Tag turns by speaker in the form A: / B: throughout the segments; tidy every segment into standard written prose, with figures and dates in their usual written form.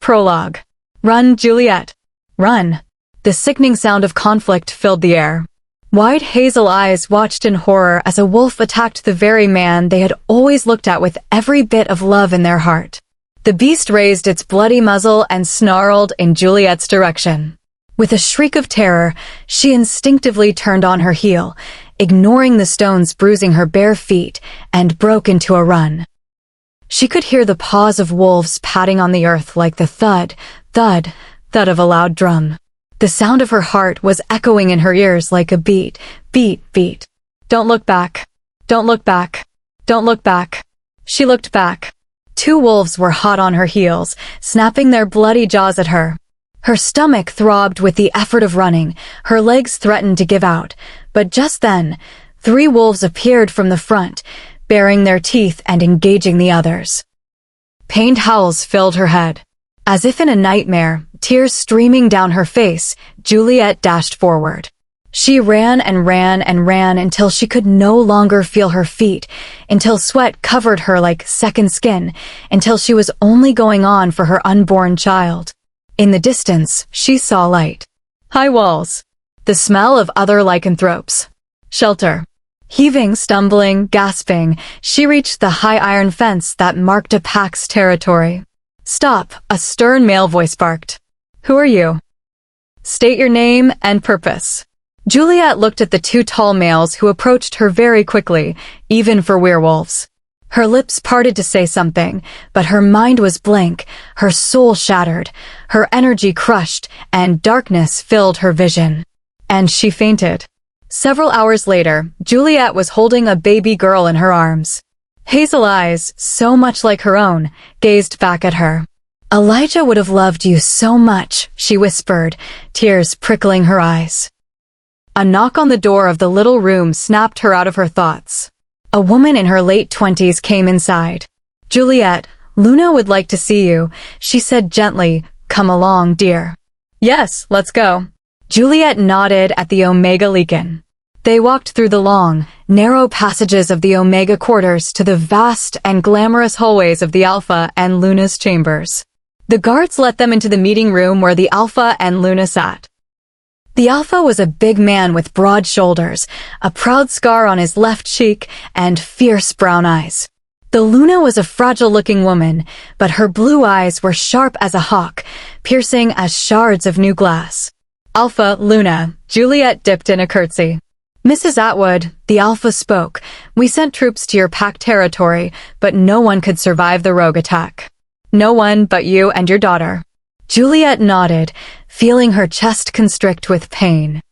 A: Prologue. Run, Juliet. Run. The sickening sound of conflict filled the air. Wide hazel eyes watched in horror as a wolf attacked the very man they had always looked at with every bit of love in their heart. The beast raised its bloody muzzle and snarled in Juliet's direction. With a shriek of terror, she instinctively turned on her heel, ignoring the stones bruising her bare feet, and broke into a run. She could hear the paws of wolves patting on the earth like the thud, thud, thud of a loud drum. The sound of her heart was echoing in her ears like a beat, beat, beat. Don't look back. Don't look back. Don't look back. She looked back. 2 wolves were hot on her heels, snapping their bloody jaws at her. Her stomach throbbed with the effort of running, her legs threatened to give out, but just then, 3 wolves appeared from the front, baring their teeth and engaging the others. Pained howls filled her head. As if in a nightmare, tears streaming down her face, Juliet dashed forward. She ran and ran and ran until she could no longer feel her feet, until sweat covered her like second skin, until she was only going on for her unborn child. In the distance, she saw light. High walls. The smell of other lycanthropes. Shelter. Heaving, stumbling, gasping, she reached the high iron fence that marked a pack's territory. Stop, a stern male voice barked. Who are you? State your name and purpose. Juliet looked at the 2 tall males who approached her very quickly, even for werewolves. Her lips parted to say something, but her mind was blank, her soul shattered, her energy crushed, and darkness filled her vision. And she fainted. Several hours later, Juliet was holding a baby girl in her arms. Hazel eyes, so much like her own, gazed back at her. Elijah would have loved you so much, she whispered, tears prickling her eyes. A knock on the door of the little room snapped her out of her thoughts. A woman in her late 20s came inside. Juliet, Luna would like to see you, she said gently. Come along, dear. Yes, let's go. Juliet nodded at the Omega Legion. They walked through the long, narrow passages of the Omega quarters to the vast and glamorous hallways of the Alpha and Luna's chambers. The guards let them into the meeting room where the Alpha and Luna sat. The Alpha was a big man with broad shoulders, a proud scar on his left cheek, and fierce brown eyes. The Luna was a fragile-looking woman, but her blue eyes were sharp as a hawk, piercing as shards of new glass. Alpha, Luna, Juliet dipped in a curtsy. Mrs. Attwood, the Alpha spoke. We sent troops to your packed territory, but no one could survive the rogue attack. No one but you and your daughter. Juliet nodded, feeling her chest constrict with pain.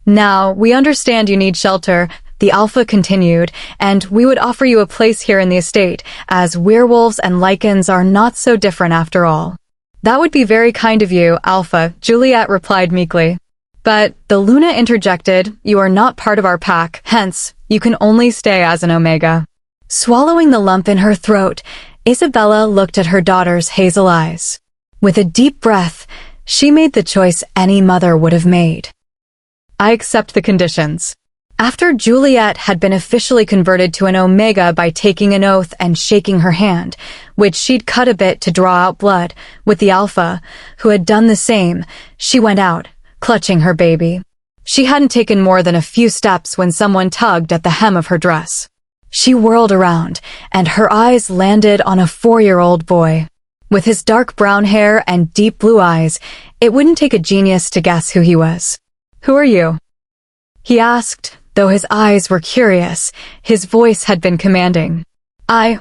A: Now, we understand you need shelter, the Alpha continued, and we would offer you a place here in the estate, as werewolves and lycans are not so different after all. That would be very kind of you, Alpha, Juliet replied meekly. But, the Luna interjected, you are not part of our pack, hence, you can only stay as an Omega. Swallowing the lump in her throat, Isabella looked at her daughter's hazel eyes. With a deep breath, she made the choice any mother would have made. I accept the conditions. After Juliet had been officially converted to an Omega by taking an oath and shaking her hand, which she'd cut a bit to draw out blood, with the Alpha, who had done the same, she went out, clutching her baby. She hadn't taken more than a few steps when someone tugged at the hem of her dress. She whirled around, and her eyes landed on a 4-year-old boy. With his dark brown hair and deep blue eyes, it wouldn't take a genius to guess who he was. Who are you? He asked, though his eyes were curious, his voice had been commanding.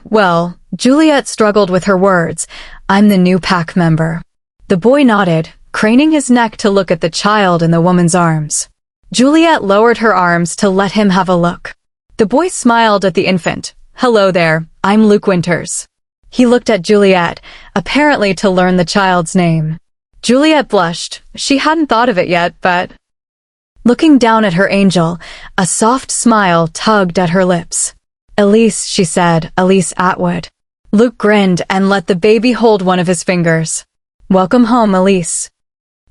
A: Well, Juliet struggled with her words. I'm the new pack member. The boy nodded, craning his neck to look at the child in the woman's arms. Juliet lowered her arms to let him have a look. The boy smiled at the infant. Hello there, I'm Luke Winters. He looked at Juliet, apparently to learn the child's name. Juliet blushed. She hadn't thought of it yet, but... Looking down at her angel, a soft smile tugged at her lips. Elise, she said, Elise Attwood. Luke grinned and let the baby hold one of his fingers. Welcome home, Elise.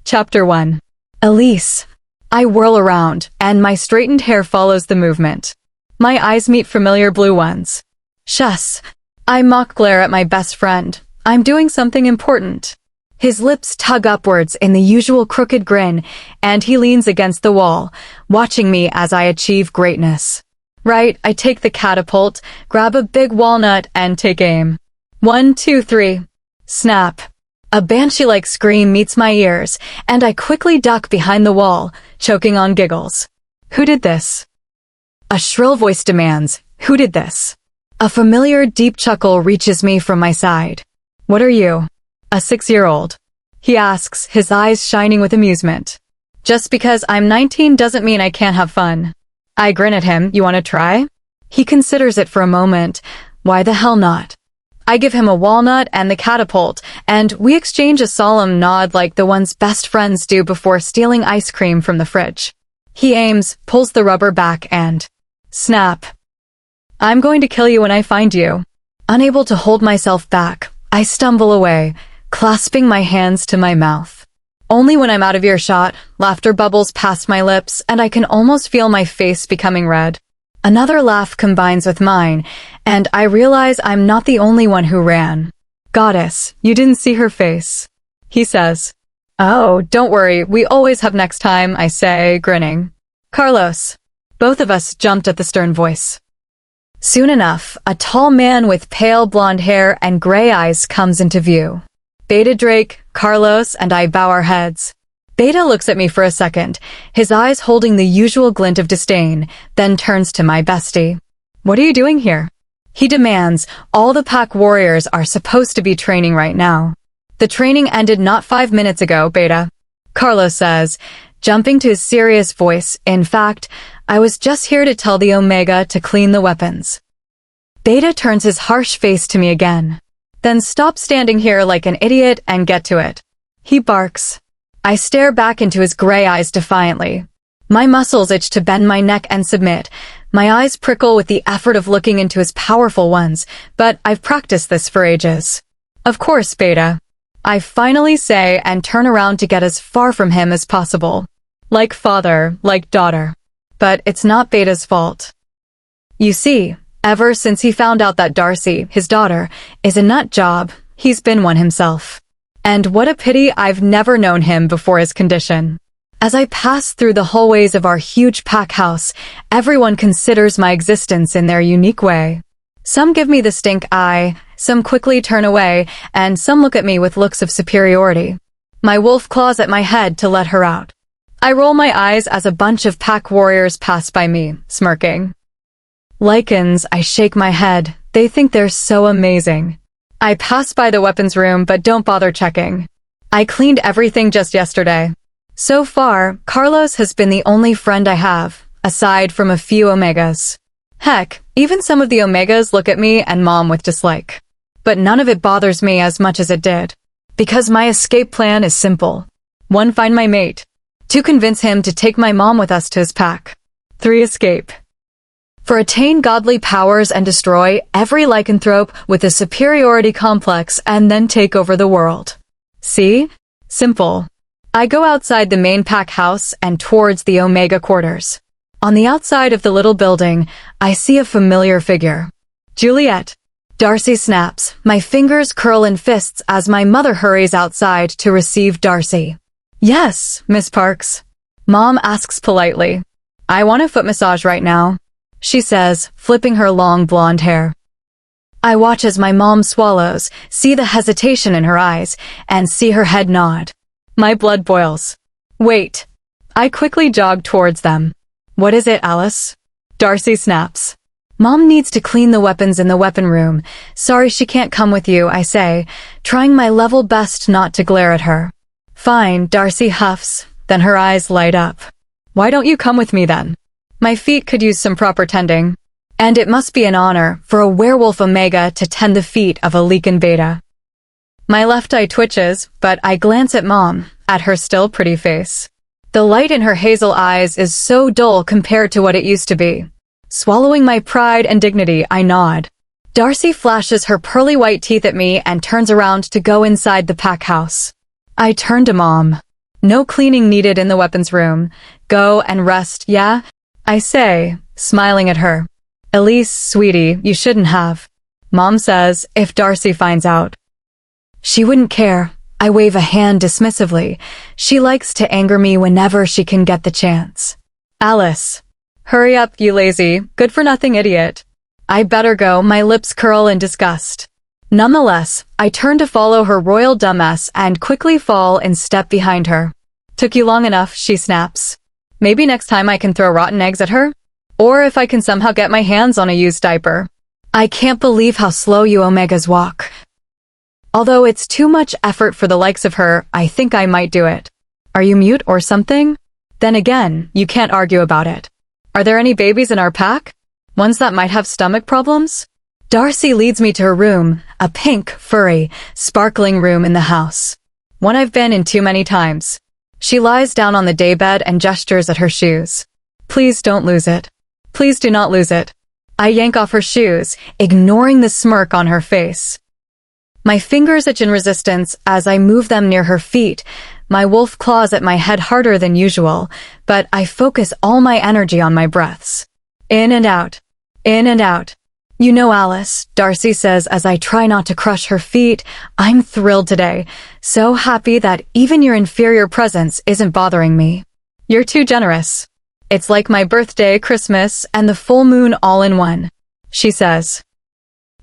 A: Chapter 1. Elise. I whirl around, and my straightened hair follows the movement. My eyes meet familiar blue ones. Shuss. I mock glare at my best friend. I'm doing something important. His lips tug upwards in the usual crooked grin, and he leans against the wall, watching me as I achieve greatness. Right, I take the catapult, grab a big walnut, and take aim. 1, 2, 3. Snap. A banshee-like scream meets my ears, and I quickly duck behind the wall, choking on giggles. Who did this? A shrill voice demands, who did this? A familiar deep chuckle reaches me from my side. What are you? A 6-year-old. He asks, his eyes shining with amusement. Just because I'm 19 doesn't mean I can't have fun. I grin at him, you wanna try? He considers it for a moment. Why the hell not? I give him a walnut and the catapult, and we exchange a solemn nod like the one's best friends do before stealing ice cream from the fridge. He aims, pulls the rubber back, and snap. I'm going to kill you when I find you. Unable to hold myself back, I stumble away, clasping my hands to my mouth. Only when I'm out of earshot, laughter bubbles past my lips, and I can almost feel my face becoming red. Another laugh combines with mine, and I realize I'm not the only one who ran. Goddess, you didn't see her face. He says. Oh, don't worry, we always have next time, I say, grinning. Carlos. Both of us jumped at the stern voice. Soon enough, a tall man with pale blonde hair and gray eyes comes into view. Beta Drake, Carlos, and I bow our heads. Beta looks at me for a second, his eyes holding the usual glint of disdain, then turns to my bestie. What are you doing here? He demands. All the pack warriors are supposed to be training right now. The training ended not 5 minutes ago, Beta. Carlos says, jumping to his serious voice. In fact, I was just here to tell the Omega to clean the weapons. Beta turns his harsh face to me again. Then stop standing here like an idiot and get to it. He barks. I stare back into his gray eyes defiantly. My muscles itch to bend my neck and submit. My eyes prickle with the effort of looking into his powerful ones, but I've practiced this for ages. Of course, Beta. I finally say and turn around to get as far from him as possible. Like father, like daughter. But it's not Beta's fault. You see, ever since he found out that Darcy, his daughter, is a nut job, he's been one himself. And what a pity I've never known him before his condition. As I pass through the hallways of our huge pack house, everyone considers my existence in their unique way. Some give me the stink eye, some quickly turn away, and some look at me with looks of superiority. My wolf claws at my head to let her out. I roll my eyes as a bunch of pack warriors pass by me, smirking. Lycans, I shake my head. They think they're so amazing. I pass by the weapons room but don't bother checking. I cleaned everything just yesterday. So far, Carlos has been the only friend I have, aside from a few Omegas. Heck, even some of the Omegas look at me and Mom with dislike. But none of it bothers me as much as it did. Because my escape plan is simple. 1. Find my mate. 2. Convince him to take my mom with us to his pack. 3. Escape. For attain godly powers and destroy every lycanthrope with a superiority complex and then take over the world. See? Simple. I go outside the main pack house and towards the Omega quarters. On the outside of the little building, I see a familiar figure. Juliet. Darcy snaps. My fingers curl in fists as my mother hurries outside to receive Darcy. Yes, Miss Parks. Mom asks politely. I want a foot massage right now, she says, flipping her long blonde hair. I watch as my mom swallows, see the hesitation in her eyes, and see her head nod. My blood boils. Wait. I quickly jog towards them. What is it, Alice? Darcy snaps. Mom needs to clean the weapons in the weapon room. Sorry she can't come with you, I say, trying my level best not to glare at her. Fine, Darcy huffs, then her eyes light up. Why don't you come with me then? My feet could use some proper tending. And it must be an honor for a werewolf Omega to tend the feet of a Lycan Beta. My left eye twitches, but I glance at Mom, at her still pretty face. The light in her hazel eyes is so dull compared to what it used to be. Swallowing my pride and dignity, I nod. Darcy flashes her pearly white teeth at me and turns around to go inside the pack house. I turn to Mom. No cleaning needed in the weapons room. Go and rest, yeah? I say, smiling at her. Elise, sweetie, you shouldn't have. Mom says, if Darcy finds out. She wouldn't care. I wave a hand dismissively. She likes to anger me whenever she can get the chance. Alice. Hurry up, you lazy, good-for-nothing idiot. I better go, my lips curl in disgust. Nonetheless, I turn to follow her royal dumbass and quickly fall in step behind her. Took you long enough, she snaps. Maybe next time I can throw rotten eggs at her? Or if I can somehow get my hands on a used diaper. I can't believe how slow you Omegas walk. Although it's too much effort for the likes of her, I think I might do it. Are you mute or something? Then again, you can't argue about it. Are there any babies in our pack? Ones that might have stomach problems? Darcy leads me to her room, a pink, furry, sparkling room in the house. One I've been in too many times. She lies down on the daybed and gestures at her shoes. Please don't lose it. Please do not lose it. I yank off her shoes, ignoring the smirk on her face. My fingers itch in resistance as I move them near her feet. My wolf claws at my head harder than usual, but I focus all my energy on my breaths. In and out. In and out. You know, Alice, Darcy says as I try not to crush her feet, I'm thrilled today. So happy that even your inferior presence isn't bothering me. You're too generous. It's like my birthday, Christmas, and the full moon all in one, she says.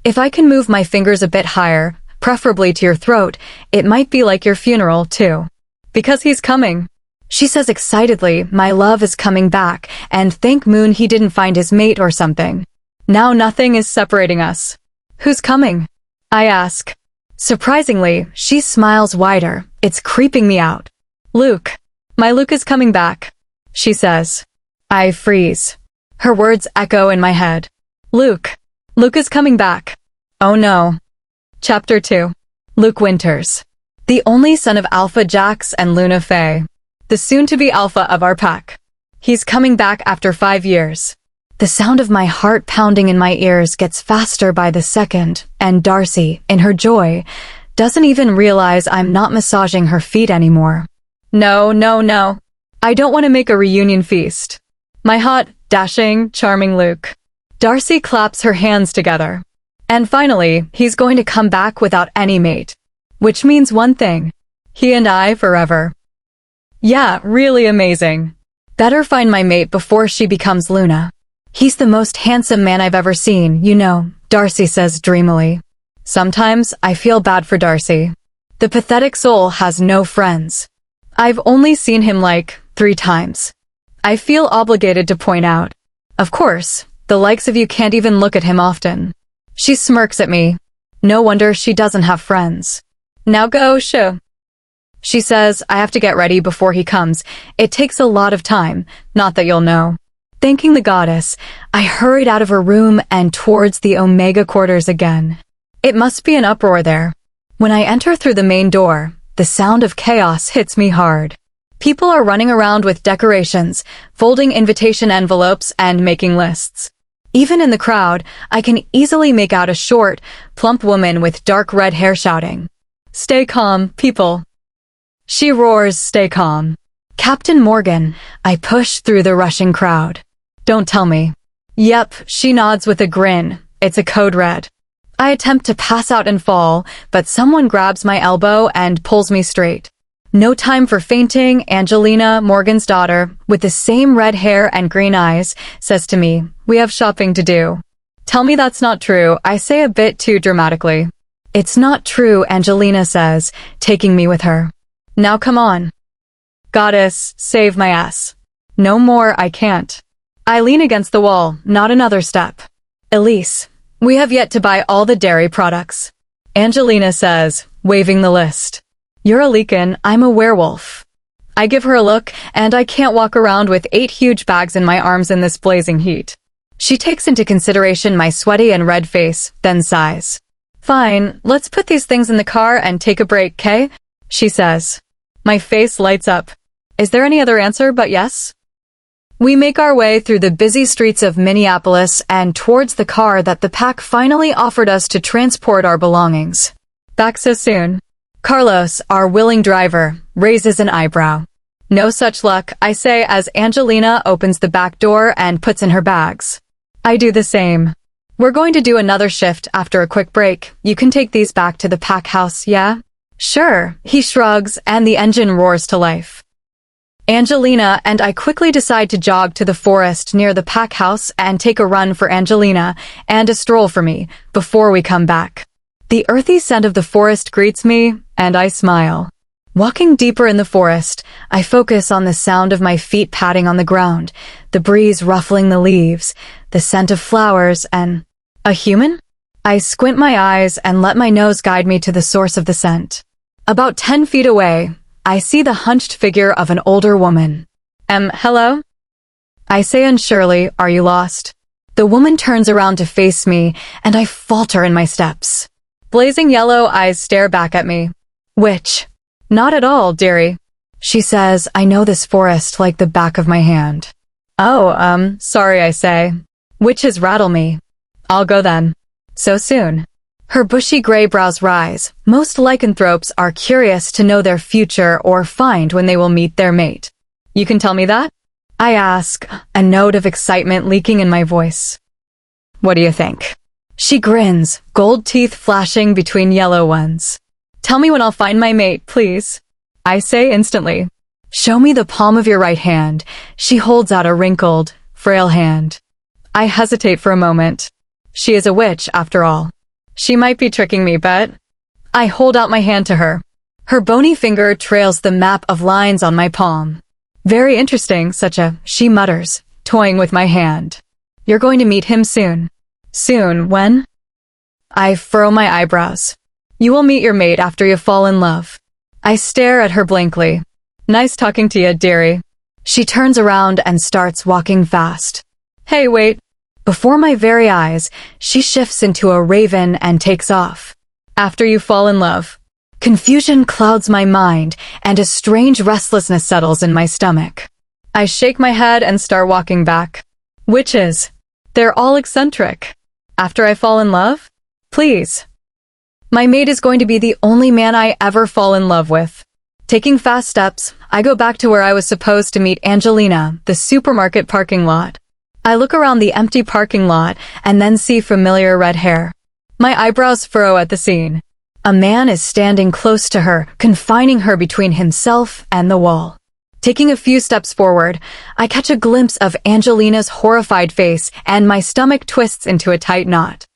A: If I can move my fingers a bit higher, preferably to your throat, it might be like your funeral, too. Because he's coming. She says excitedly, my love is coming back, and thank moon he didn't find his mate or something. Now nothing is separating us. Who's coming? I ask. Surprisingly, she smiles wider. It's creeping me out. Luke. My Luke is coming back, she says. I freeze. Her words echo in my head. Luke. Luke is coming back. Oh no. Chapter 2. Luke Winters. The only son of Alpha Jax and Luna Faye. The soon-to-be alpha of our pack. He's coming back after 5 years. The sound of my heart pounding in my ears gets faster by the second, and Darcy, in her joy, doesn't even realize I'm not massaging her feet anymore. No, no, no. I don't want to make a reunion feast. My hot, dashing, charming Luke. Darcy claps her hands together. And finally, he's going to come back without any mate. Which means one thing. He and I forever. Yeah, really amazing. Better find my mate before she becomes Luna. He's the most handsome man I've ever seen, you know, Darcy says dreamily. Sometimes I feel bad for Darcy. The pathetic soul has no friends. I've only seen him like 3 times. I feel obligated to point out. Of course, the likes of you can't even look at him often. She smirks at me. No wonder she doesn't have friends. Now go, shoo. She says I have to get ready before he comes. It takes a lot of time, not that you'll know. Thanking the goddess, I hurried out of her room and towards the Omega quarters again. It must be an uproar there. When I enter through the main door, the sound of chaos hits me hard. People are running around with decorations, folding invitation envelopes and making lists. Even in the crowd, I can easily make out a short, plump woman with dark red hair shouting, "Stay calm, people." She roars, "Stay calm." Captain Morgan, I push through the rushing crowd. Don't tell me. Yep, she nods with a grin. It's a code red. I attempt to pass out and fall, but someone grabs my elbow and pulls me straight. No time for fainting. Angelina, Morgan's daughter, with the same red hair and green eyes, says to me, "We have shopping to do." Tell me that's not true, I say a bit too dramatically. It's not true, Angelina says, taking me with her. Now come on. Goddess, save my ass. No more, I can't. I lean against the wall, not another step. Elise, we have yet to buy all the dairy products. Angelina says, waving the list. You're a leakin', I'm a werewolf. I give her a look, and I can't walk around with 8 huge bags in my arms in this blazing heat. She takes into consideration my sweaty and red face, then sighs. Fine, let's put these things in the car and take a break, 'kay? She says. My face lights up. Is there any other answer but yes? We make our way through the busy streets of Minneapolis and towards the car that the pack finally offered us to transport our belongings. Back so soon. Carlos, our willing driver, raises an eyebrow. No such luck, I say as Angelina opens the back door and puts in her bags. I do the same. We're going to do another shift after a quick break. You can take these back to the pack house, yeah? Sure, he shrugs, and the engine roars to life. Angelina and I quickly decide to jog to the forest near the pack house and take a run for Angelina and a stroll for me before we come back. The earthy scent of the forest greets me, and I smile. Walking deeper in the forest, I focus on the sound of my feet padding on the ground, the breeze ruffling the leaves, the scent of flowers, and a human? I squint my eyes and let my nose guide me to the source of the scent. About 10 feet away, I see the hunched figure of an older woman. Hello? I say unsurely, are you lost? The woman turns around to face me, and I falter in my steps. Blazing yellow eyes stare back at me. Witch. Not at all, dearie. She says, I know this forest like the back of my hand. Oh, sorry, I say. Witches rattle me. I'll go then. So soon. Her bushy gray brows rise. Most lycanthropes are curious to know their future or find when they will meet their mate. You can tell me that? I ask, a note of excitement leaking in my voice. What do you think? She grins, gold teeth flashing between yellow ones. Tell me when I'll find my mate, please. I say instantly. Show me the palm of your right hand. She holds out a wrinkled, frail hand. I hesitate for a moment. She is a witch, after all. She might be tricking me, but I hold out my hand to her. Her bony finger trails the map of lines on my palm. Very interesting, she mutters, toying with my hand. You're going to meet him soon. Soon, when? I furrow my eyebrows. You will meet your mate after you fall in love. I stare at her blankly. Nice talking to you, dearie. She turns around and starts walking fast. Hey, wait. Before my very eyes, she shifts into a raven and takes off. After you fall in love. Confusion clouds my mind, and a strange restlessness settles in my stomach. I shake my head and start walking back. Witches. They're all eccentric. After I fall in love? Please. My mate is going to be the only man I ever fall in love with. Taking fast steps, I go back to where I was supposed to meet Angelina, the supermarket parking lot. I look around the empty parking lot and then see familiar red hair. My eyebrows furrow at the scene. A man is standing close to her, confining her between himself and the wall. Taking a few steps forward, I catch a glimpse of Angelina's horrified face, and my stomach twists into a tight knot.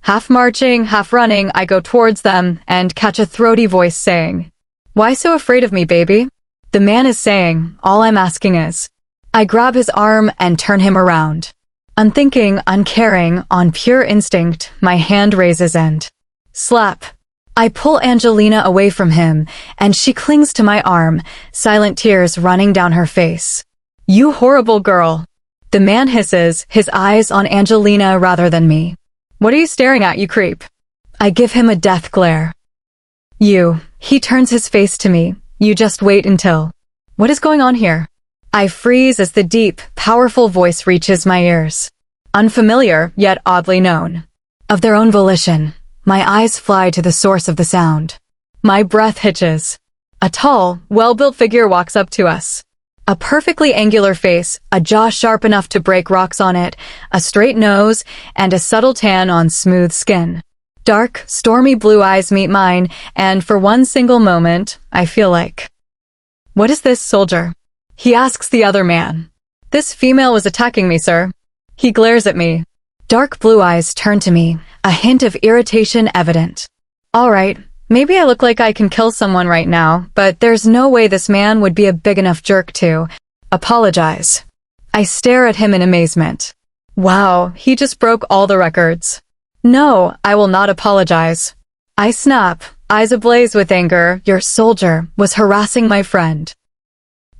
A: Half marching, half running, I go towards them and catch a throaty voice saying, Why so afraid of me, baby? The man is saying, all I'm asking is. I grab his arm and turn him around. Unthinking, uncaring, on pure instinct, my hand raises and slap. I pull Angelina away from him, and she clings to my arm, silent tears running down her face. You horrible girl. The man hisses, his eyes on Angelina rather than me. What are you staring at, you creep? I give him a death glare. He turns his face to me. You just wait until. What is going on here? I freeze as the deep, powerful voice reaches my ears. Unfamiliar, yet oddly known. Of their own volition, my eyes fly to the source of the sound. My breath hitches. A tall, well-built figure walks up to us. A perfectly angular face, a jaw sharp enough to break rocks on it, a straight nose, and a subtle tan on smooth skin. Dark, stormy blue eyes meet mine, and for one single moment, I feel like. What is this, soldier? He asks the other man. This female was attacking me, sir. He glares at me. Dark blue eyes turn to me, a hint of irritation evident. All right, maybe I look like I can kill someone right now, but there's no way this man would be a big enough jerk to apologize. I stare at him in amazement. Wow, he just broke all the records. No, I will not apologize. I snap, eyes ablaze with anger. Your soldier was harassing my friend.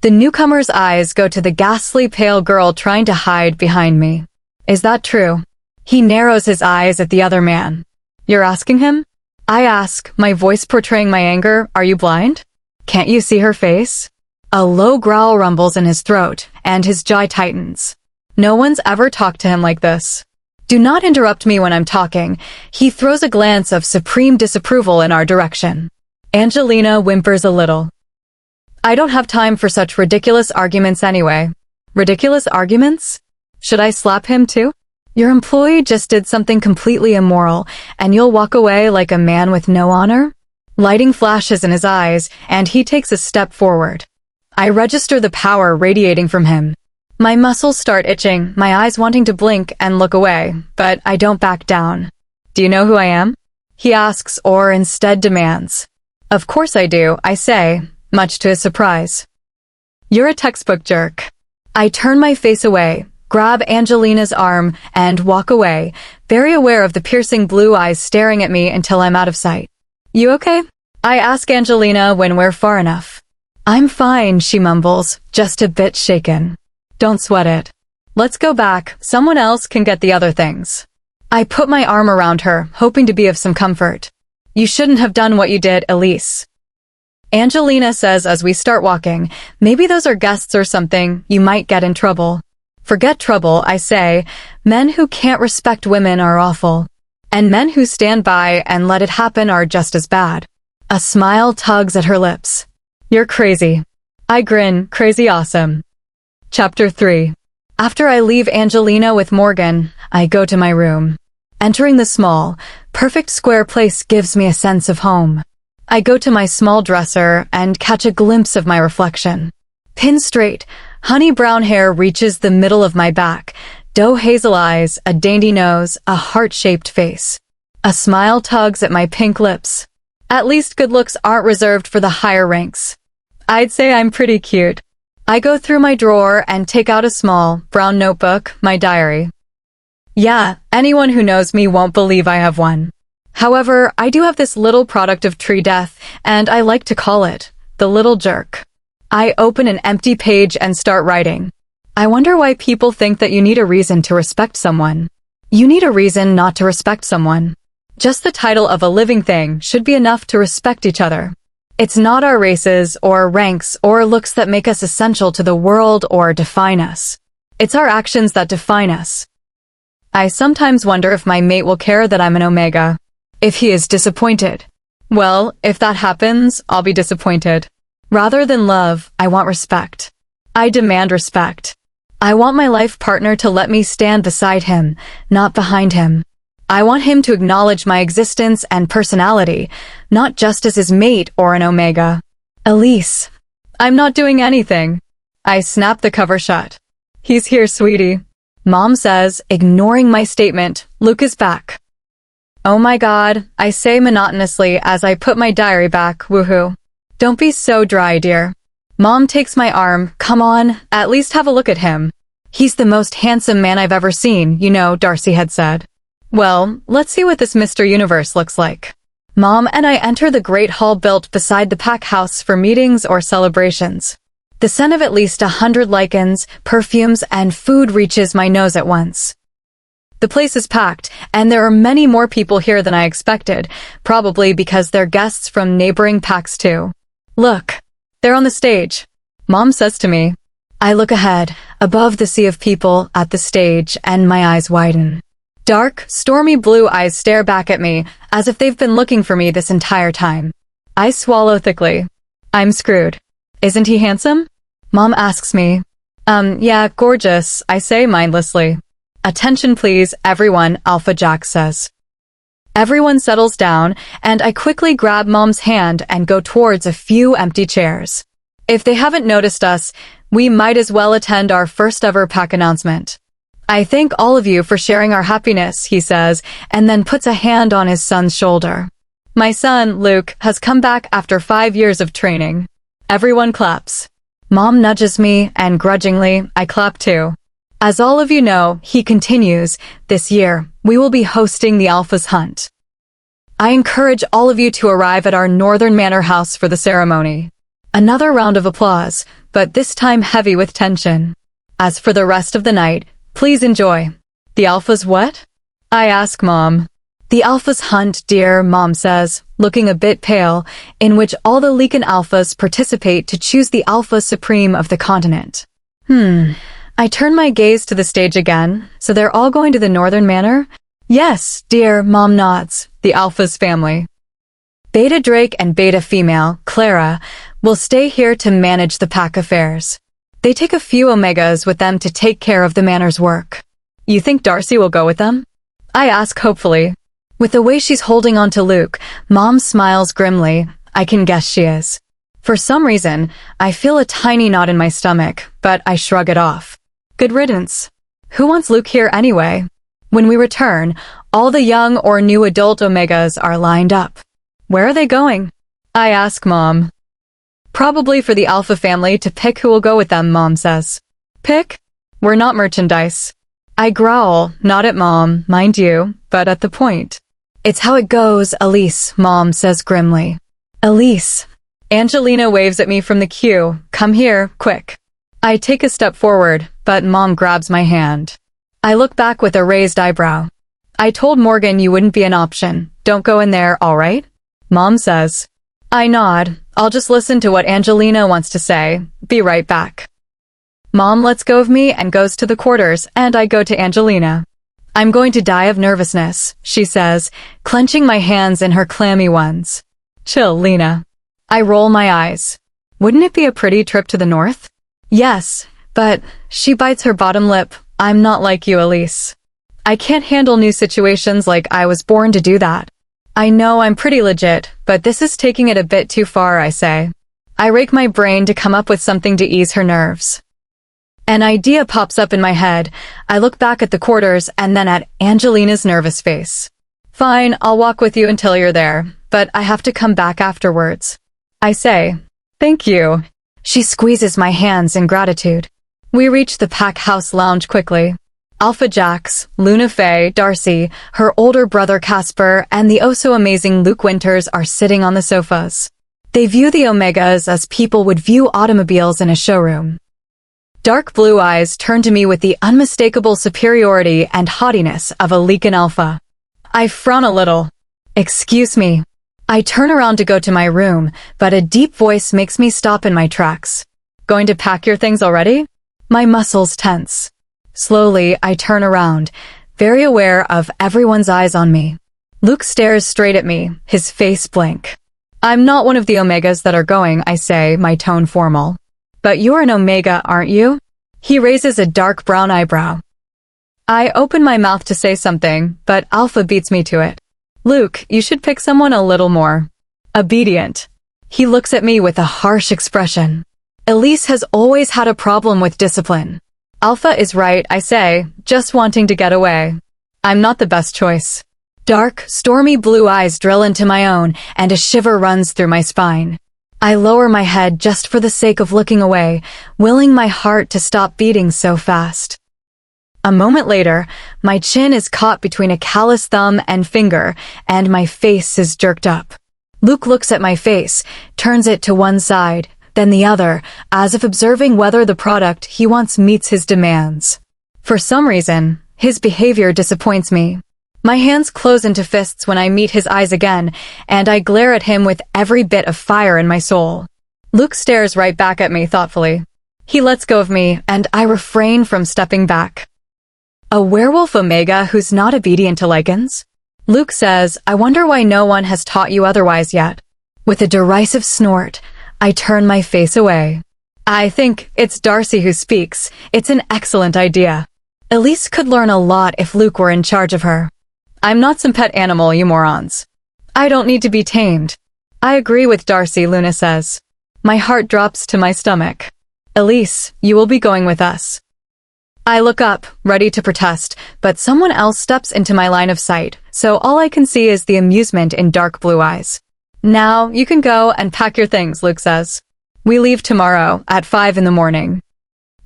A: The newcomer's eyes go to the ghastly pale girl trying to hide behind me. Is that true? He narrows his eyes at the other man. You're asking him? I ask, my voice portraying my anger, are you blind? Can't you see her face? A low growl rumbles in his throat, and his jaw tightens. No one's ever talked to him like this. Do not interrupt me when I'm talking. He throws a glance of supreme disapproval in our direction. Angelina whimpers a little. I don't have time for such ridiculous arguments anyway. Ridiculous arguments? Should I slap him too? Your employee just did something completely immoral, and you'll walk away like a man with no honor? Lighting flashes in his eyes, and he takes a step forward. I register the power radiating from him. My muscles start itching, my eyes wanting to blink and look away, but I don't back down. Do you know who I am? He asks, or instead demands. Of course I do, I say, much to his surprise. You're a textbook jerk. I turn my face away, grab Angelina's arm, and walk away, very aware of the piercing blue eyes staring at me until I'm out of sight. You okay? I ask Angelina when we're far enough. I'm fine, she mumbles, just a bit shaken. Don't sweat it. Let's go back, someone else can get the other things. I put my arm around her, hoping to be of some comfort. You shouldn't have done what you did, Elise. Angelina says as we start walking, maybe those are guests or something, you might get in trouble. Forget trouble, I say. Men who can't respect women are awful. And men who stand by and let it happen are just as bad. A smile tugs at her lips. You're crazy. I grin, crazy awesome. Chapter 3. After I leave Angelina with Morgan, I go to my room. Entering the small, perfect square place gives me a sense of home. I go to my small dresser and catch a glimpse of my reflection. Pin straight, honey brown hair reaches the middle of my back, doe hazel eyes, a dainty nose, a heart-shaped face. A smile tugs at my pink lips. At least good looks aren't reserved for the higher ranks. I'd say I'm pretty cute. I go through my drawer and take out a small, brown notebook, my diary. Yeah, anyone who knows me won't believe I have one. However, I do have this little product of tree death, and I like to call it the little jerk. I open an empty page and start writing. I wonder why people think that you need a reason to respect someone. You need a reason not to respect someone. Just the title of a living thing should be enough to respect each other. It's not our races or ranks or looks that make us essential to the world or define us. It's our actions that define us. I sometimes wonder if my mate will care that I'm an omega. If he is disappointed. Well, if that happens, I'll be disappointed. Rather than love, I want respect. I demand respect. I want my life partner to let me stand beside him, not behind him. I want him to acknowledge my existence and personality, not just as his mate or an omega. Elise. I'm not doing anything. I snap the cover shut. He's here, sweetie. Mom says, ignoring my statement, Luke is back. Oh my God, I say monotonously as I put my diary back, woohoo. Don't be so dry, dear. Mom takes my arm, come on, at least have a look at him. He's the most handsome man I've ever seen, you know, Darcy had said. Well, let's see what this Mr. Universe looks like. Mom and I enter the great hall built beside the pack house for meetings or celebrations. The scent of at least 100 lichens, perfumes, and food reaches my nose at once. The place is packed, and there are many more people here than I expected, probably because they're guests from neighboring packs too. Look, they're on the stage, Mom says to me. I look ahead, above the sea of people, at the stage, and my eyes widen. Dark, stormy blue eyes stare back at me, as if they've been looking for me this entire time. I swallow thickly. I'm screwed. Isn't he handsome? Mom asks me. Yeah, gorgeous, I say mindlessly. Attention please, everyone, Alpha Jack says. Everyone settles down, and I quickly grab Mom's hand and go towards a few empty chairs. If they haven't noticed us, we might as well attend our first ever pack announcement. I thank all of you for sharing our happiness, he says, and then puts a hand on his son's shoulder. My son, Luke, has come back after 5 years of training. Everyone claps. Mom nudges me, and grudgingly, I clap too. As all of you know, he continues, this year, we will be hosting the Alpha's Hunt. I encourage all of you to arrive at our Northern Manor house for the ceremony. Another round of applause, but this time heavy with tension. As for the rest of the night, please enjoy. The Alpha's what? I ask Mom. The Alpha's Hunt, dear, Mom says, looking a bit pale, in which all the Leakin Alphas participate to choose the Alpha Supreme of the continent. I turn my gaze to the stage again, so they're all going to the Northern Manor? Yes, dear, Mom nods, the Alpha's family. Beta Drake and Beta Female, Clara, will stay here to manage the pack affairs. They take a few Omegas with them to take care of the Manor's work. You think Darcy will go with them? I ask hopefully. With the way she's holding on to Luke, Mom smiles grimly. I can guess she is. For some reason, I feel a tiny knot in my stomach, but I shrug it off. Good riddance. Who wants Luke here anyway? When we return, all the young or new adult Omegas are lined up. Where are they going? I ask Mom. Probably for the Alpha family to pick who will go with them, Mom says. Pick? We're not merchandise. I growl, not at Mom, mind you, but at the point. It's how it goes, Elise, Mom says grimly. Elise. Angelina waves at me from the queue. Come here, quick. I take a step forward, but Mom grabs my hand. I look back with a raised eyebrow. I told Morgan you wouldn't be an option. Don't go in there, all right? Mom says. I nod. I'll just listen to what Angelina wants to say. Be right back. Mom lets go of me and goes to the quarters, and I go to Angelina. I'm going to die of nervousness, she says, clenching my hands in her clammy ones. Chill, Lena. I roll my eyes. Wouldn't it be a pretty trip to the north? Yes, but she bites her bottom lip. I'm not like you, Elise. I can't handle new situations like I was born to do that. I know I'm pretty legit, but this is taking it a bit too far, I say. I rake my brain to come up with something to ease her nerves. An idea pops up in my head. I look back at the quarters and then at Angelina's nervous face. Fine, I'll walk with you until you're there, but I have to come back afterwards. I say, thank you. She squeezes my hands in gratitude. We reach the pack house lounge quickly. Alpha Jax, Luna Faye, Darcy, her older brother Casper, and the oh-so-amazing Luke Winters are sitting on the sofas. They view the Omegas as people would view automobiles in a showroom. Dark blue eyes turn to me with the unmistakable superiority and haughtiness of a Leakin Alpha. I frown a little. Excuse me. I turn around to go to my room, but a deep voice makes me stop in my tracks. Going to pack your things already? My muscles tense. Slowly, I turn around, very aware of everyone's eyes on me. Luke stares straight at me, his face blank. I'm not one of the Omegas that are going, I say, my tone formal. But you're an Omega, aren't you? He raises a dark brown eyebrow. I open my mouth to say something, but Alpha beats me to it. Luke, you should pick someone a little more obedient. He looks at me with a harsh expression. Elise has always had a problem with discipline. Alpha is right, I say, just wanting to get away. I'm not the best choice. Dark, stormy blue eyes drill into my own, and a shiver runs through my spine. I lower my head just for the sake of looking away, willing my heart to stop beating so fast. A moment later, my chin is caught between a callous thumb and finger, and my face is jerked up. Luke looks at my face, turns it to one side, then the other, as if observing whether the product he wants meets his demands. For some reason, his behavior disappoints me. My hands close into fists when I meet his eyes again, and I glare at him with every bit of fire in my soul. Luke stares right back at me thoughtfully. He lets go of me, and I refrain from stepping back. A werewolf Omega who's not obedient to lichens? Luke says, I wonder why no one has taught you otherwise yet. With a derisive snort, I turn my face away. I think it's Darcy who speaks. It's an excellent idea. Elise could learn a lot if Luke were in charge of her. I'm not some pet animal, you morons. I don't need to be tamed. I agree with Darcy, Luna says. My heart drops to my stomach. Elise, you will be going with us. I look up, ready to protest, but someone else steps into my line of sight, so all I can see is the amusement in dark blue eyes. Now, you can go and pack your things, Luke says. We leave tomorrow at 5 in the morning.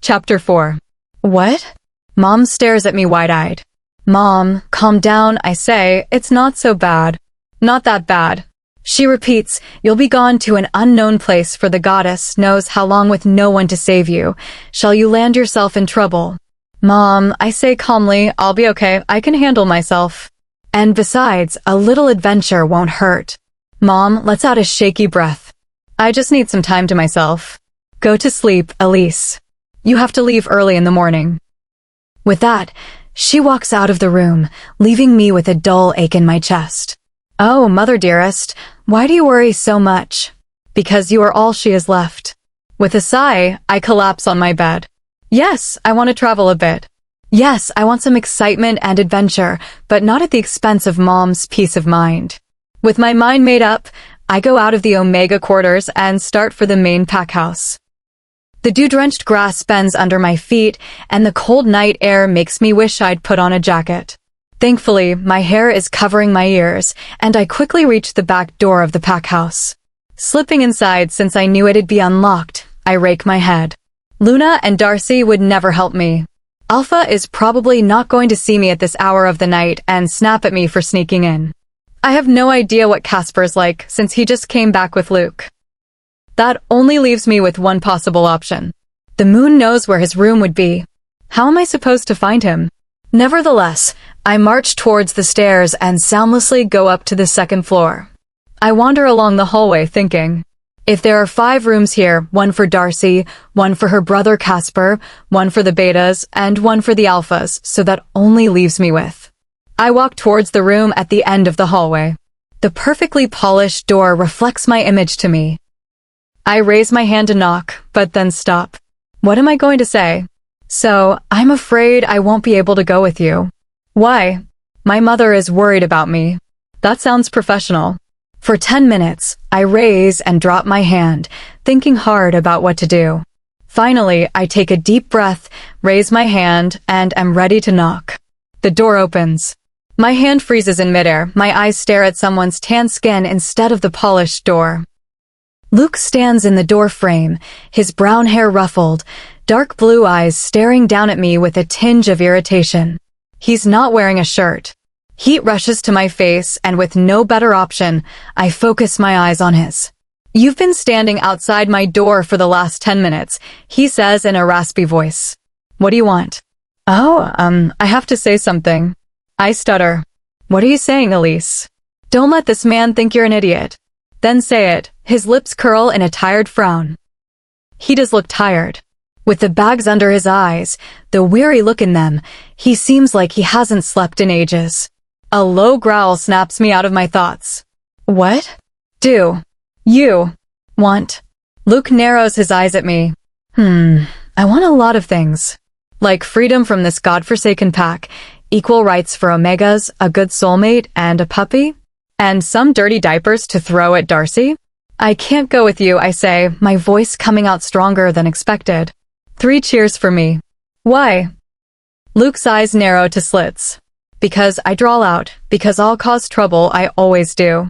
A: Chapter 4. What? Mom stares at me wide-eyed. Mom, calm down, I say, it's not so bad. Not that bad. She repeats, you'll be gone to an unknown place for the goddess knows how long with no one to save you. Shall you land yourself in trouble? Mom, I say calmly, I'll be okay, I can handle myself. And besides, a little adventure won't hurt. Mom lets out a shaky breath. I just need some time to myself. Go to sleep, Elise. You have to leave early in the morning. With that, she walks out of the room, leaving me with a dull ache in my chest. Oh, mother dearest, why do you worry so much? Because you are all she has left. With a sigh, I collapse on my bed. Yes, I want to travel a bit. Yes, I want some excitement and adventure, but not at the expense of Mom's peace of mind. With my mind made up, I go out of the Omega quarters and start for the main pack house. The dew-drenched grass bends under my feet, and the cold night air makes me wish I'd put on a jacket. Thankfully, my hair is covering my ears, and I quickly reach the back door of the pack house. Slipping inside since I knew it'd be unlocked, I rake my head. Luna and Darcy would never help me. Alpha is probably not going to see me at this hour of the night and snap at me for sneaking in. I have no idea what Casper's like since he just came back with Luke. That only leaves me with one possible option. The moon knows where his room would be. How am I supposed to find him? Nevertheless, I march towards the stairs and soundlessly go up to the second floor. I wander along the hallway thinking, if there are 5 rooms here, one for Darcy, one for her brother Casper, one for the betas, and one for the alphas, so that only leaves me with. I walk towards the room at the end of the hallway. The perfectly polished door reflects my image to me. I raise my hand to knock, but then stop. What am I going to say? So, I'm afraid I won't be able to go with you. Why? My mother is worried about me. That sounds professional. For 10 minutes, I raise and drop my hand, thinking hard about what to do. Finally, I take a deep breath, raise my hand, and am ready to knock. The door opens. My hand freezes in midair, my eyes stare at someone's tan skin instead of the polished door. Luke stands in the door frame, his brown hair ruffled, dark blue eyes staring down at me with a tinge of irritation. He's not wearing a shirt. Heat rushes to my face, and with no better option, I focus my eyes on his. You've been standing outside my door for the last 10 minutes, he says in a raspy voice. What do you want? I have to say something. I stutter. What are you saying, Elise? Don't let this man think you're an idiot. Then say it. His lips curl in a tired frown. He does look tired. With the bags under his eyes, the weary look in them, he seems like he hasn't slept in ages. A low growl snaps me out of my thoughts. What? Do you want? Luke narrows his eyes at me. I want a lot of things. Like freedom from this godforsaken pack, equal rights for Omegas, a good soulmate, and a puppy? And some dirty diapers to throw at Darcy? I can't go with you, I say, my voice coming out stronger than expected. 3 cheers for me. Why? Luke's eyes narrow to slits. Because I drawl out, because I'll cause trouble, I always do.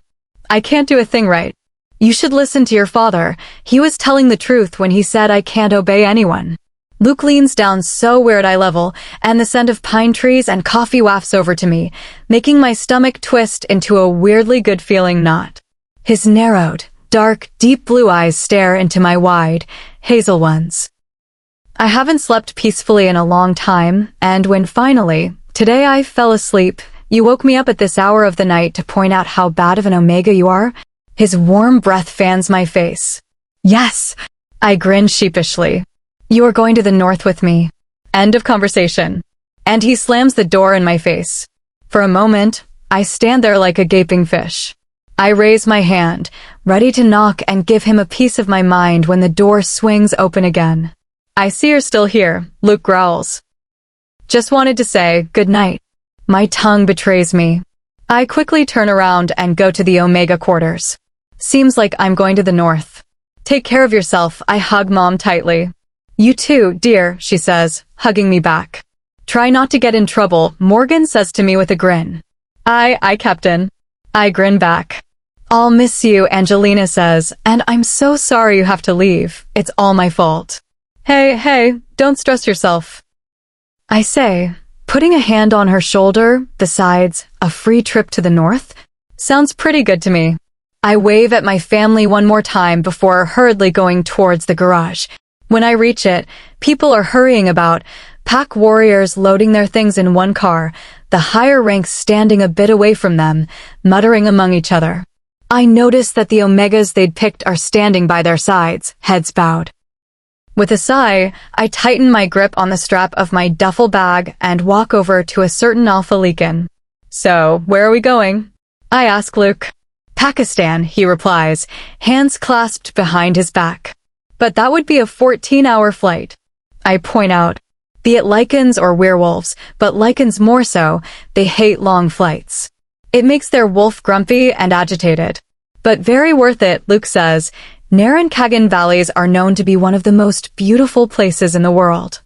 A: I can't do a thing right. You should listen to your father. He was telling the truth when he said I can't obey anyone. Luke leans down so we're at eye level, and the scent of pine trees and coffee wafts over to me, making my stomach twist into a weirdly good-feeling knot. His narrowed, dark, deep blue eyes stare into my wide, hazel ones. I haven't slept peacefully in a long time, and when finally, today I fell asleep, you woke me up at this hour of the night to point out how bad of an Omega you are. His warm breath fans my face. Yes, I grin sheepishly. You are going to the north with me. End of conversation. And he slams the door in my face. For a moment, I stand there like a gaping fish. I raise my hand, ready to knock and give him a piece of my mind when the door swings open again. I see you're still here, Luke growls. Just wanted to say good night. My tongue betrays me. I quickly turn around and go to the Omega quarters. Seems like I'm going to the north. Take care of yourself, I hug Mom tightly. You too, dear, she says, hugging me back. Try not to get in trouble, Morgan says to me with a grin. Aye, Captain. I grin back. I'll miss you, Angelina says, and I'm so sorry you have to leave. It's all my fault. Hey, don't stress yourself. I say, putting a hand on her shoulder, besides, a free trip to the north? Sounds pretty good to me. I wave at my family one more time before hurriedly going towards the garage. When I reach it, people are hurrying about, pack warriors loading their things in one car, the higher ranks standing a bit away from them, muttering among each other. I notice that the Omegas they'd picked are standing by their sides, heads bowed. With a sigh, I tighten my grip on the strap of my duffel bag and walk over to a certain Alpha Leakin. So, where are we going? I ask Luke. Pakistan, he replies, hands clasped behind his back. But that would be a 14-hour flight. I point out. Be it lichens or werewolves, but lichens more so, they hate long flights. It makes their wolf grumpy and agitated. But very worth it, Luke says. Narren valleys are known to be one of the most beautiful places in the world.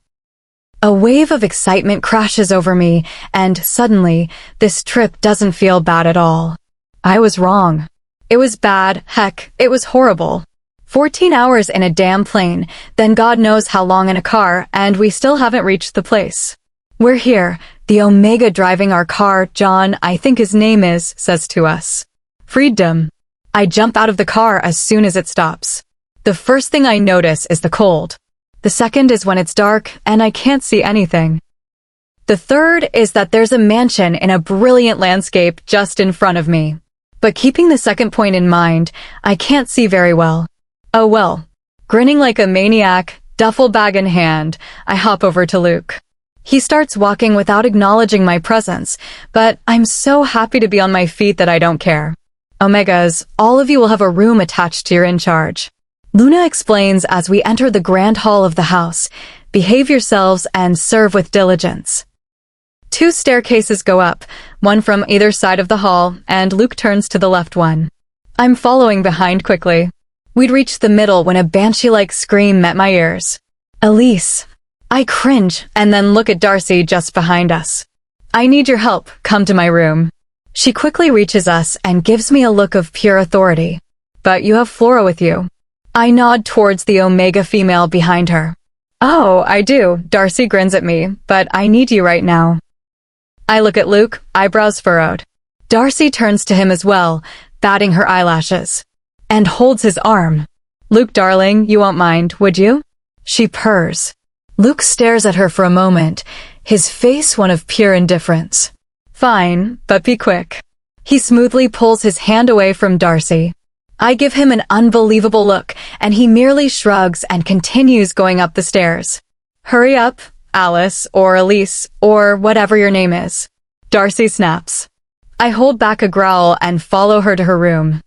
A: A wave of excitement crashes over me, and suddenly, this trip doesn't feel bad at all. I was wrong. It was bad, heck, it was horrible. 14 hours in a damn plane, then God knows how long in a car, and we still haven't reached the place. We're here, the Omega driving our car, John, I think his name is, says to us. Freedom. I jump out of the car as soon as it stops. The first thing I notice is the cold. The second is when it's dark and I can't see anything. The third is that there's a mansion in a brilliant landscape just in front of me. But keeping the second point in mind, I can't see very well. Oh well. Grinning like a maniac, duffel bag in hand, I hop over to Luke. He starts walking without acknowledging my presence, but I'm so happy to be on my feet that I don't care. Omegas, all of you will have a room attached to your in charge. Luna explains as we enter the grand hall of the house. Behave yourselves and serve with diligence. 2 staircases go up, one from either side of the hall, and Luke turns to the left one. I'm following behind quickly. We'd reached the middle when a banshee-like scream met my ears. Elise. I cringe and then look at Darcy just behind us. I need your help, come to my room. She quickly reaches us and gives me a look of pure authority. But you have Flora with you. I nod towards the Omega female behind her. Oh, I do, Darcy grins at me, but I need you right now. I look at Luke, eyebrows furrowed. Darcy turns to him as well, batting her eyelashes. And holds his arm. Luke darling, you won't mind, would you? She purrs. Luke stares at her for a moment, his face one of pure indifference. Fine, but be quick. He smoothly pulls his hand away from Darcy. I give him an unbelievable look, and he merely shrugs and continues going up the stairs. Hurry up, Alice, or Elise, or whatever your name is. Darcy snaps. I hold back a growl and follow her to her room.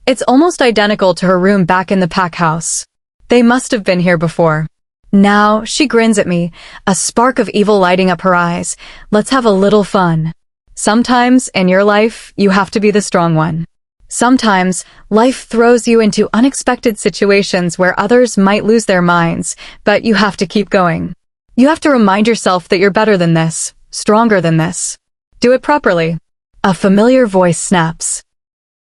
A: It's almost identical to her room back in the pack house. They must have been here before. Now, she grins at me, a spark of evil lighting up her eyes. Let's have a little fun. Sometimes, in your life, you have to be the strong one. Sometimes, life throws you into unexpected situations where others might lose their minds, but you have to keep going. You have to remind yourself that you're better than this, stronger than this. Do it properly. A familiar voice snaps.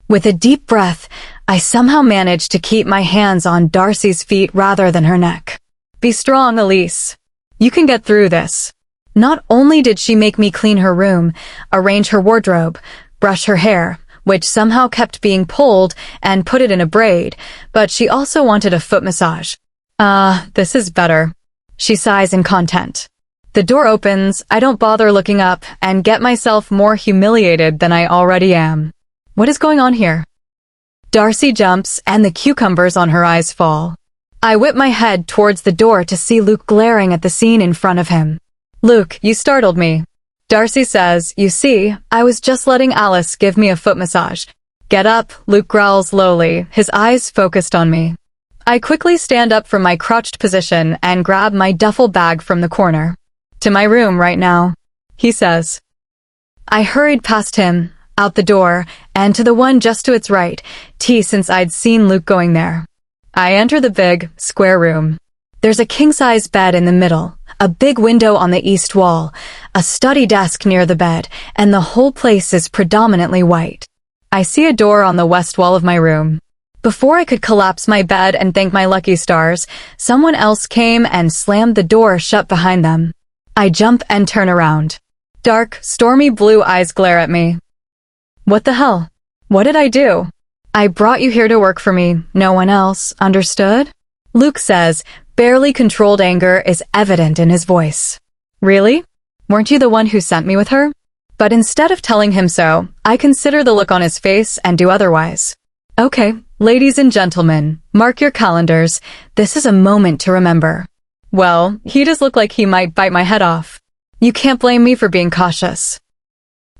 A: With a deep breath, I somehow manage to keep my hands on Darcy's feet rather than her neck. Be strong, Elise. You can get through this. Not only did she make me clean her room, arrange her wardrobe, brush her hair, which somehow kept being pulled, and put it in a braid, but she also wanted a foot massage. This is better. She sighs in content. The door opens, I don't bother looking up, and get myself more humiliated than I already am. What is going on here? Darcy jumps, and the cucumbers on her eyes fall. I whip my head towards the door to see Luke glaring at the scene in front of him. Luke, you startled me. Darcy says, you see, I was just letting Alice give me a foot massage. Get up, Luke growls lowly, his eyes focused on me. I quickly stand up from my crouched position and grab my duffel bag from the corner. To my room right now, he says. I hurried past him, out the door, and to the one just to its right, since I'd seen Luke going there. I enter the big, square room. There's a king-size bed in the middle, a big window on the east wall, a study desk near the bed, and the whole place is predominantly white. I see a door on the west wall of my room. Before I could collapse my bed and thank my lucky stars, someone else came and slammed the door shut behind them. I jump and turn around. Dark, stormy blue eyes glare at me. What the hell? What did I do? I brought you here to work for me, no one else, understood? Luke says, barely controlled anger is evident in his voice. Really? Weren't you the one who sent me with her? But instead of telling him so, I consider the look on his face and do otherwise. Okay, ladies and gentlemen, mark your calendars. This is a moment to remember. Well, he does look like he might bite my head off. You can't blame me for being cautious.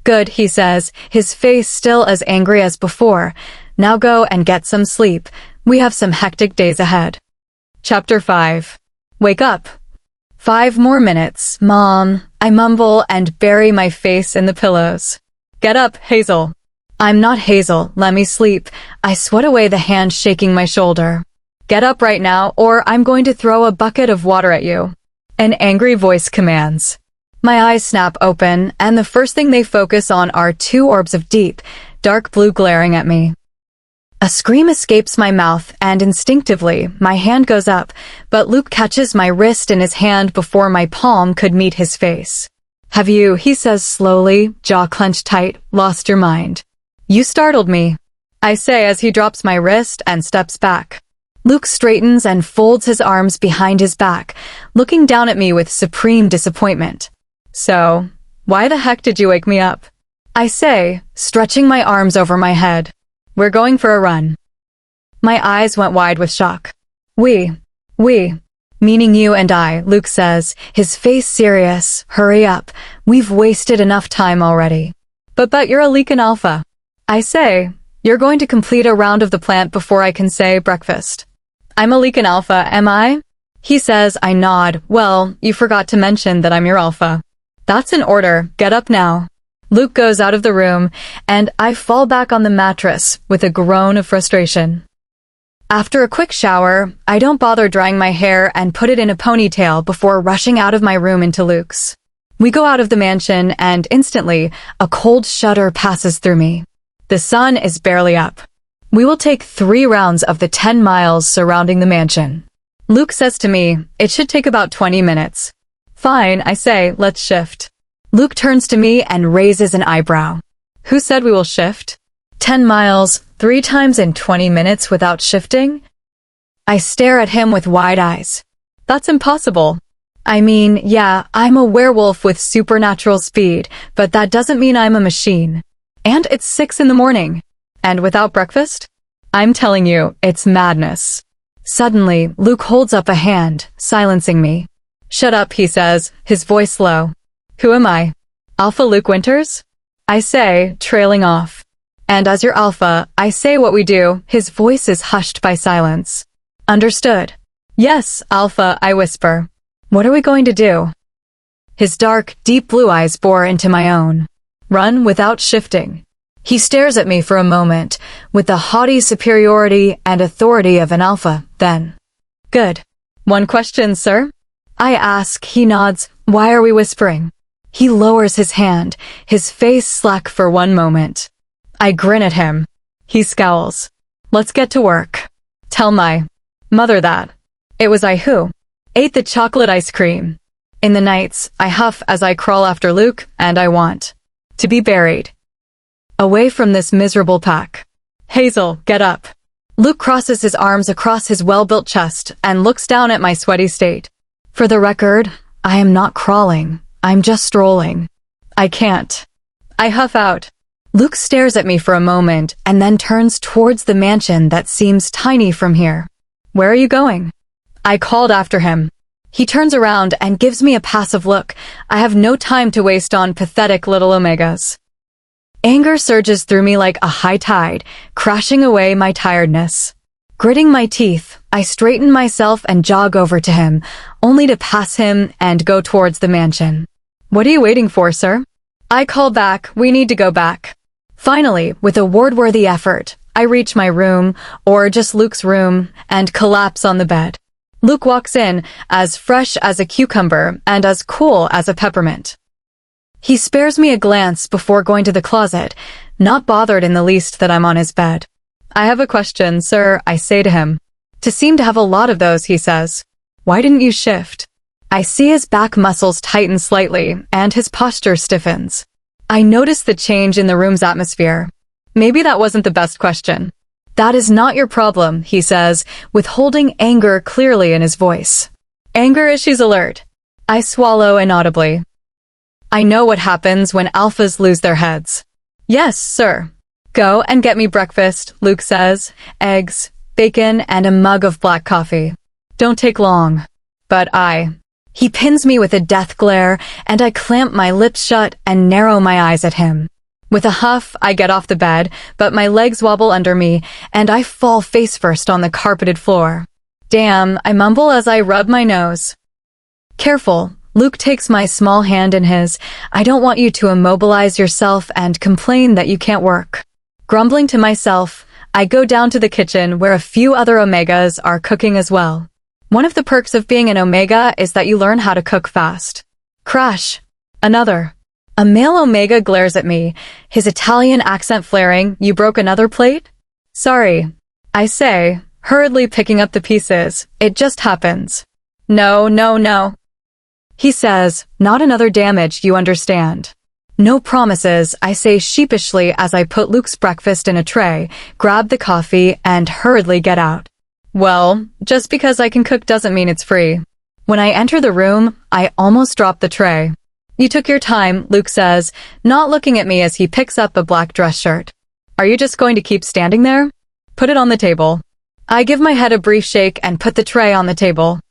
A: Good, he says, his face still as angry as before. Now go and get some sleep. We have some hectic days ahead. Chapter 5. Wake up. 5 more minutes, Mom, I mumble and bury my face in the pillows. Get up, Hazel. I'm not Hazel, let me sleep. I sweat away the hand shaking my shoulder. Get up right now, or I'm going to throw a bucket of water at you. An angry voice commands. My eyes snap open, and the first thing they focus on are 2 orbs of deep, dark blue glaring at me. A scream escapes my mouth, and instinctively, my hand goes up, but Luke catches my wrist in his hand before my palm could meet his face. Have you, he says slowly, jaw clenched tight, lost your mind? You startled me, I say as he drops my wrist and steps back. Luke straightens and folds his arms behind his back, looking down at me with supreme disappointment. So, why the heck did you wake me up? I say, stretching my arms over my head. We're going for a run. My eyes went wide with shock. We, meaning you and I, Luke says, his face serious. Hurry up. We've wasted enough time already. But you're a Leakin Alpha. I say, you're going to complete a round of the plant before I can say breakfast. I'm a Leakin Alpha, am I? He says. I nod. Well, you forgot to mention that I'm your Alpha. That's an order. Get up now. Luke goes out of the room, and I fall back on the mattress with a groan of frustration. After a quick shower, I don't bother drying my hair and put it in a ponytail before rushing out of my room into Luke's. We go out of the mansion, and instantly, a cold shudder passes through me. The sun is barely up. We will take 3 rounds of the 10 miles surrounding the mansion. Luke says to me, it should take about 20 minutes. Fine, I say, let's shift. Luke turns to me and raises an eyebrow. Who said we will shift? 10 miles, 3 times in 20 minutes without shifting? I stare at him with wide eyes. That's impossible. I mean, yeah, I'm a werewolf with supernatural speed, but that doesn't mean I'm a machine. And it's 6 in the morning. And without breakfast? I'm telling you, it's madness. Suddenly, Luke holds up a hand, silencing me. Shut up, he says, his voice low. Who am I? Alpha Luke Winters? I say, trailing off. And as your Alpha, I say what we do. His voice is hushed by silence. Understood. Yes, Alpha, I whisper. What are we going to do? His dark, deep blue eyes bore into my own. Run without shifting. He stares at me for a moment, with the haughty superiority and authority of an Alpha, then. Good. One question, sir? I ask, he nods. Why are we whispering? He lowers his hand, his face slack for one moment. I grin at him. He scowls. Let's get to work. Tell my mother that. It was I who ate the chocolate ice cream. In the nights, I huff as I crawl after Luke, and I want to be buried. Away from this miserable pack. Hazel, get up. Luke crosses his arms across his well-built chest and looks down at my sweaty state. For the record, I am not crawling. I'm just strolling. I can't. I huff out. Luke stares at me for a moment and then turns towards the mansion that seems tiny from here. Where are you going? I called after him. He turns around and gives me a passive look. I have no time to waste on pathetic little omegas. Anger surges through me like a high tide, crashing away my tiredness. Gritting my teeth, I straighten myself and jog over to him, only to pass him and go towards the mansion. What are you waiting for, sir? I call back, we need to go back. Finally, with a word-worthy effort, I reach my room, or just Luke's room, and collapse on the bed. Luke walks in, as fresh as a cucumber and as cool as a peppermint. He spares me a glance before going to the closet, not bothered in the least that I'm on his bed. I have a question, sir, I say to him. To seem to have a lot of those, he says. Why didn't you shift? I see his back muscles tighten slightly, and his posture stiffens. I notice the change in the room's atmosphere. Maybe that wasn't the best question. That is not your problem, he says, withholding anger clearly in his voice. Anger as she's alert. I swallow inaudibly. I know what happens when alphas lose their heads. Yes, sir. Go and get me breakfast, Luke says. Eggs, bacon, and a mug of black coffee. Don't take long. But He pins me with a death glare, and I clamp my lips shut and narrow my eyes at him. With a huff, I get off the bed, but my legs wobble under me, and I fall face first on the carpeted floor. Damn, I mumble as I rub my nose. Careful. Luke takes my small hand in his. I don't want you to immobilize yourself and complain that you can't work. Grumbling to myself, I go down to the kitchen where a few other Omegas are cooking as well. One of the perks of being an Omega is that you learn how to cook fast. Crash. Another. A male Omega glares at me, his Italian accent flaring. You broke another plate? Sorry. I say, hurriedly picking up the pieces. It just happens. No. He says, not another damage, you understand. No promises, I say sheepishly as I put Luke's breakfast in a tray, grab the coffee, and hurriedly get out. Well, just because I can cook doesn't mean it's free. When I enter the room, I almost drop the tray. You took your time, Luke says, not looking at me as he picks up a black dress shirt. Are you just going to keep standing there? Put it on the table. I give my head a brief shake and put the tray on the table.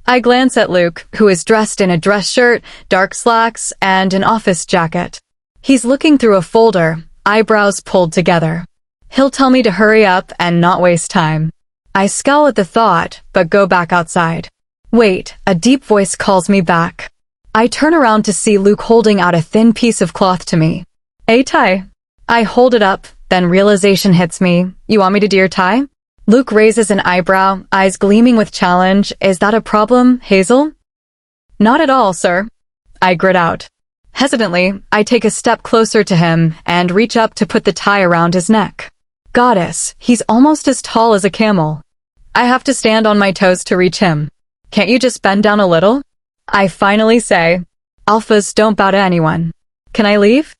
A: I glance at Luke, who is dressed in a dress shirt, dark slacks, and an office jacket. He's looking through a folder, eyebrows pulled together. He'll tell me to hurry up and not waste time. I scowl at the thought, but go back outside. Wait, a deep voice calls me back. I turn around to see Luke holding out a thin piece of cloth to me. A tie. I hold it up, then realization hits me. You want me to do your tie? Luke raises an eyebrow, eyes gleaming with challenge. Is that a problem, Hazel? Not at all, sir. I grit out. Hesitantly, I take a step closer to him and reach up to put the tie around his neck. Goddess, he's almost as tall as a camel. I have to stand on my toes to reach him. Can't you just bend down a little? I finally say, Alphas don't bow to anyone. Can I leave?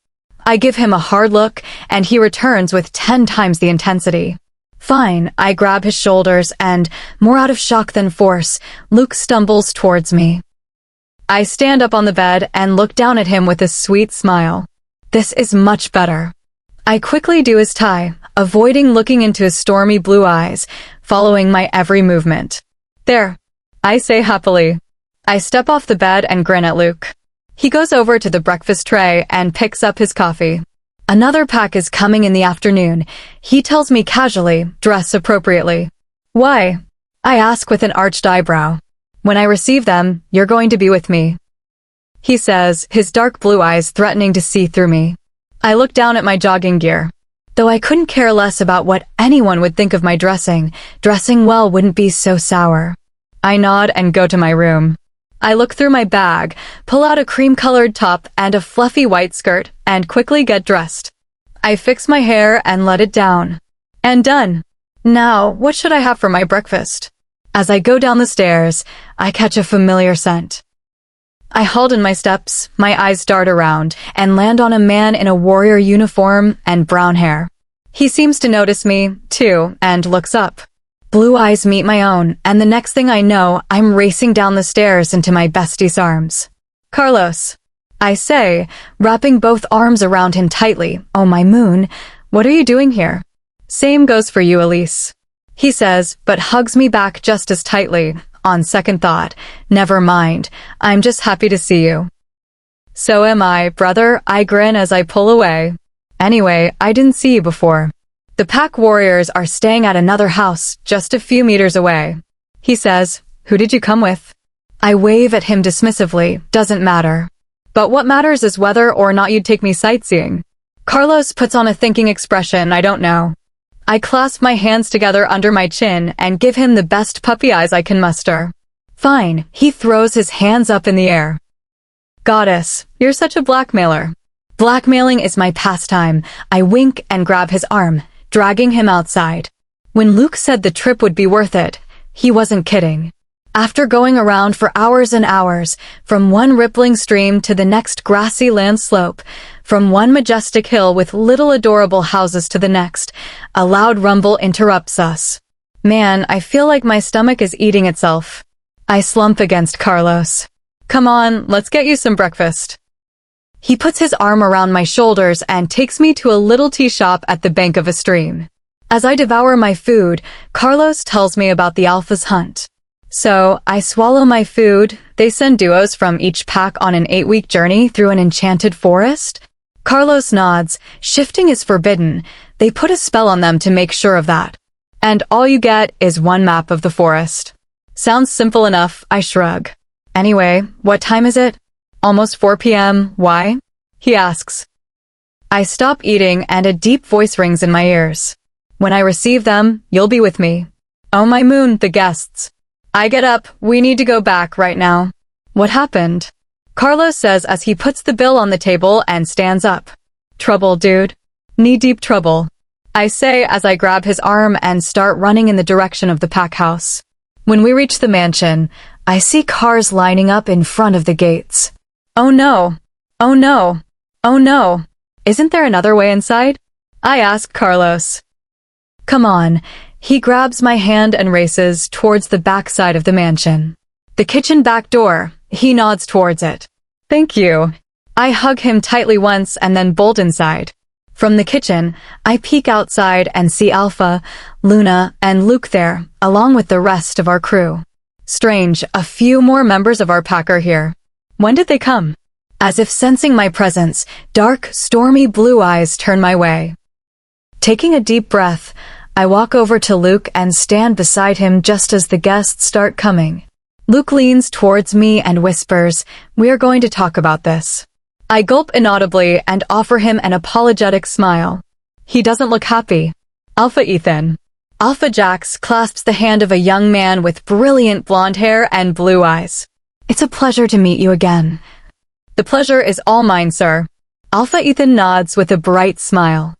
A: I give him a hard look, and he returns with 10 times the intensity. Fine, I grab his shoulders and, more out of shock than force, Luke stumbles towards me. I stand up on the bed and look down at him with a sweet smile. This is much better. I quickly do his tie, avoiding looking into his stormy blue eyes, following my every movement. There, I say happily. I step off the bed and grin at Luke. He goes over to the breakfast tray and picks up his coffee. Another pack is coming in the afternoon. He tells me casually, dress appropriately. Why? I ask with an arched eyebrow. When I receive them, you're going to be with me. He says, his dark blue eyes threatening to see through me. I look down at my jogging gear. Though I couldn't care less about what anyone would think of my dressing well wouldn't be so sour. I nod and go to my room. I look through my bag, pull out a cream-colored top and a fluffy white skirt, and quickly get dressed. I fix my hair and let it down. And done. Now, what should I have for my breakfast? As I go down the stairs, I catch a familiar scent. I halt in my steps, my eyes dart around, and land on a man in a warrior uniform and brown hair. He seems to notice me, too, and looks up. Blue eyes meet my own, and the next thing I know, I'm racing down the stairs into my bestie's arms. Carlos, I say, wrapping both arms around him tightly. Oh my moon, what are you doing here? Same goes for you, Elise. He says, but hugs me back just as tightly. On second thought, never mind, I'm just happy to see you. So am I, brother, I grin as I pull away. Anyway, I didn't see you before. The pack warriors are staying at another house, just a few meters away. He says, who did you come with? I wave at him dismissively, doesn't matter. But what matters is whether or not you'd take me sightseeing. Carlos puts on a thinking expression, I don't know. I clasp my hands together under my chin and give him the best puppy eyes I can muster. Fine, he throws his hands up in the air. Goddess, you're such a blackmailer. Blackmailing is my pastime. I wink and grab his arm, dragging him outside. When Luke said the trip would be worth it, he wasn't kidding. After going around for hours and hours, from one rippling stream to the next grassy land slope, from one majestic hill with little adorable houses to the next, a loud rumble interrupts us. Man, I feel like my stomach is eating itself. I slump against Carlos. Come on, let's get you some breakfast. He puts his arm around my shoulders and takes me to a little tea shop at the bank of a stream. As I devour my food, Carlos tells me about the Alpha's hunt. So, I swallow my food. They send duos from each pack on an 8-week journey through an enchanted forest? Carlos nods. Shifting is forbidden. They put a spell on them to make sure of that. And all you get is one map of the forest. Sounds simple enough, I shrug. Anyway, what time is it? Almost 4 p.m. Why? He asks. I stop eating and a deep voice rings in my ears. When I receive them, you'll be with me. Oh my moon, the guests. I get up, we need to go back right now. What happened? Carlos says as he puts the bill on the table and stands up. Trouble, dude. Knee-deep trouble. I say as I grab his arm and start running in the direction of the pack house. When we reach the mansion, I see cars lining up in front of the gates. Oh no. Oh no. Oh no. Isn't there another way inside? I ask Carlos. Come on. He grabs my hand and races towards the back side of the mansion. The kitchen back door. He nods towards it. Thank you. I hug him tightly once and then bolt inside. From the kitchen, I peek outside and see Alpha, Luna, and Luke there, along with the rest of our crew. Strange, a few more members of our pack are here. When did they come? As if sensing my presence, dark, stormy blue eyes turn my way. Taking a deep breath, I walk over to Luke and stand beside him just as the guests start coming. Luke leans towards me and whispers, "We are going to talk about this." I gulp inaudibly and offer him an apologetic smile. He doesn't look happy. Alpha Ethan. Alpha Jax clasps the hand of a young man with brilliant blonde hair and blue eyes. It's a pleasure to meet you again. The pleasure is all mine, sir. Alpha Ethan nods with a bright smile.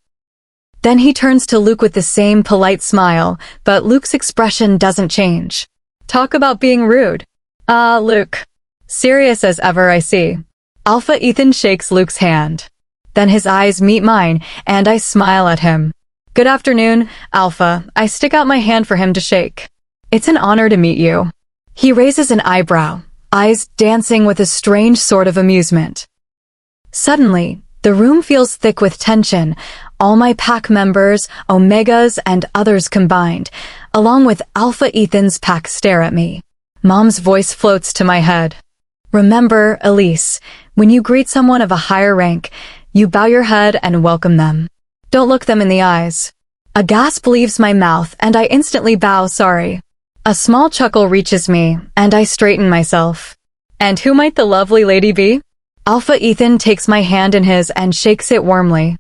A: Then he turns to Luke with the same polite smile, but Luke's expression doesn't change. Talk about being rude. Luke. Serious as ever, I see. Alpha Ethan shakes Luke's hand. Then his eyes meet mine, and I smile at him. Good afternoon, Alpha. I stick out my hand for him to shake. It's an honor to meet you. He raises an eyebrow, eyes dancing with a strange sort of amusement. Suddenly, the room feels thick with tension. All my pack members, Omegas, and others combined, along with Alpha Ethan's pack, stare at me. Mom's voice floats to my head. Remember, Elise, when you greet someone of a higher rank, you bow your head and welcome them. Don't look them in the eyes. A gasp leaves my mouth and I instantly bow sorry. A small chuckle reaches me and I straighten myself. And who might the lovely lady be? Alpha Ethan takes my hand in his and shakes it warmly.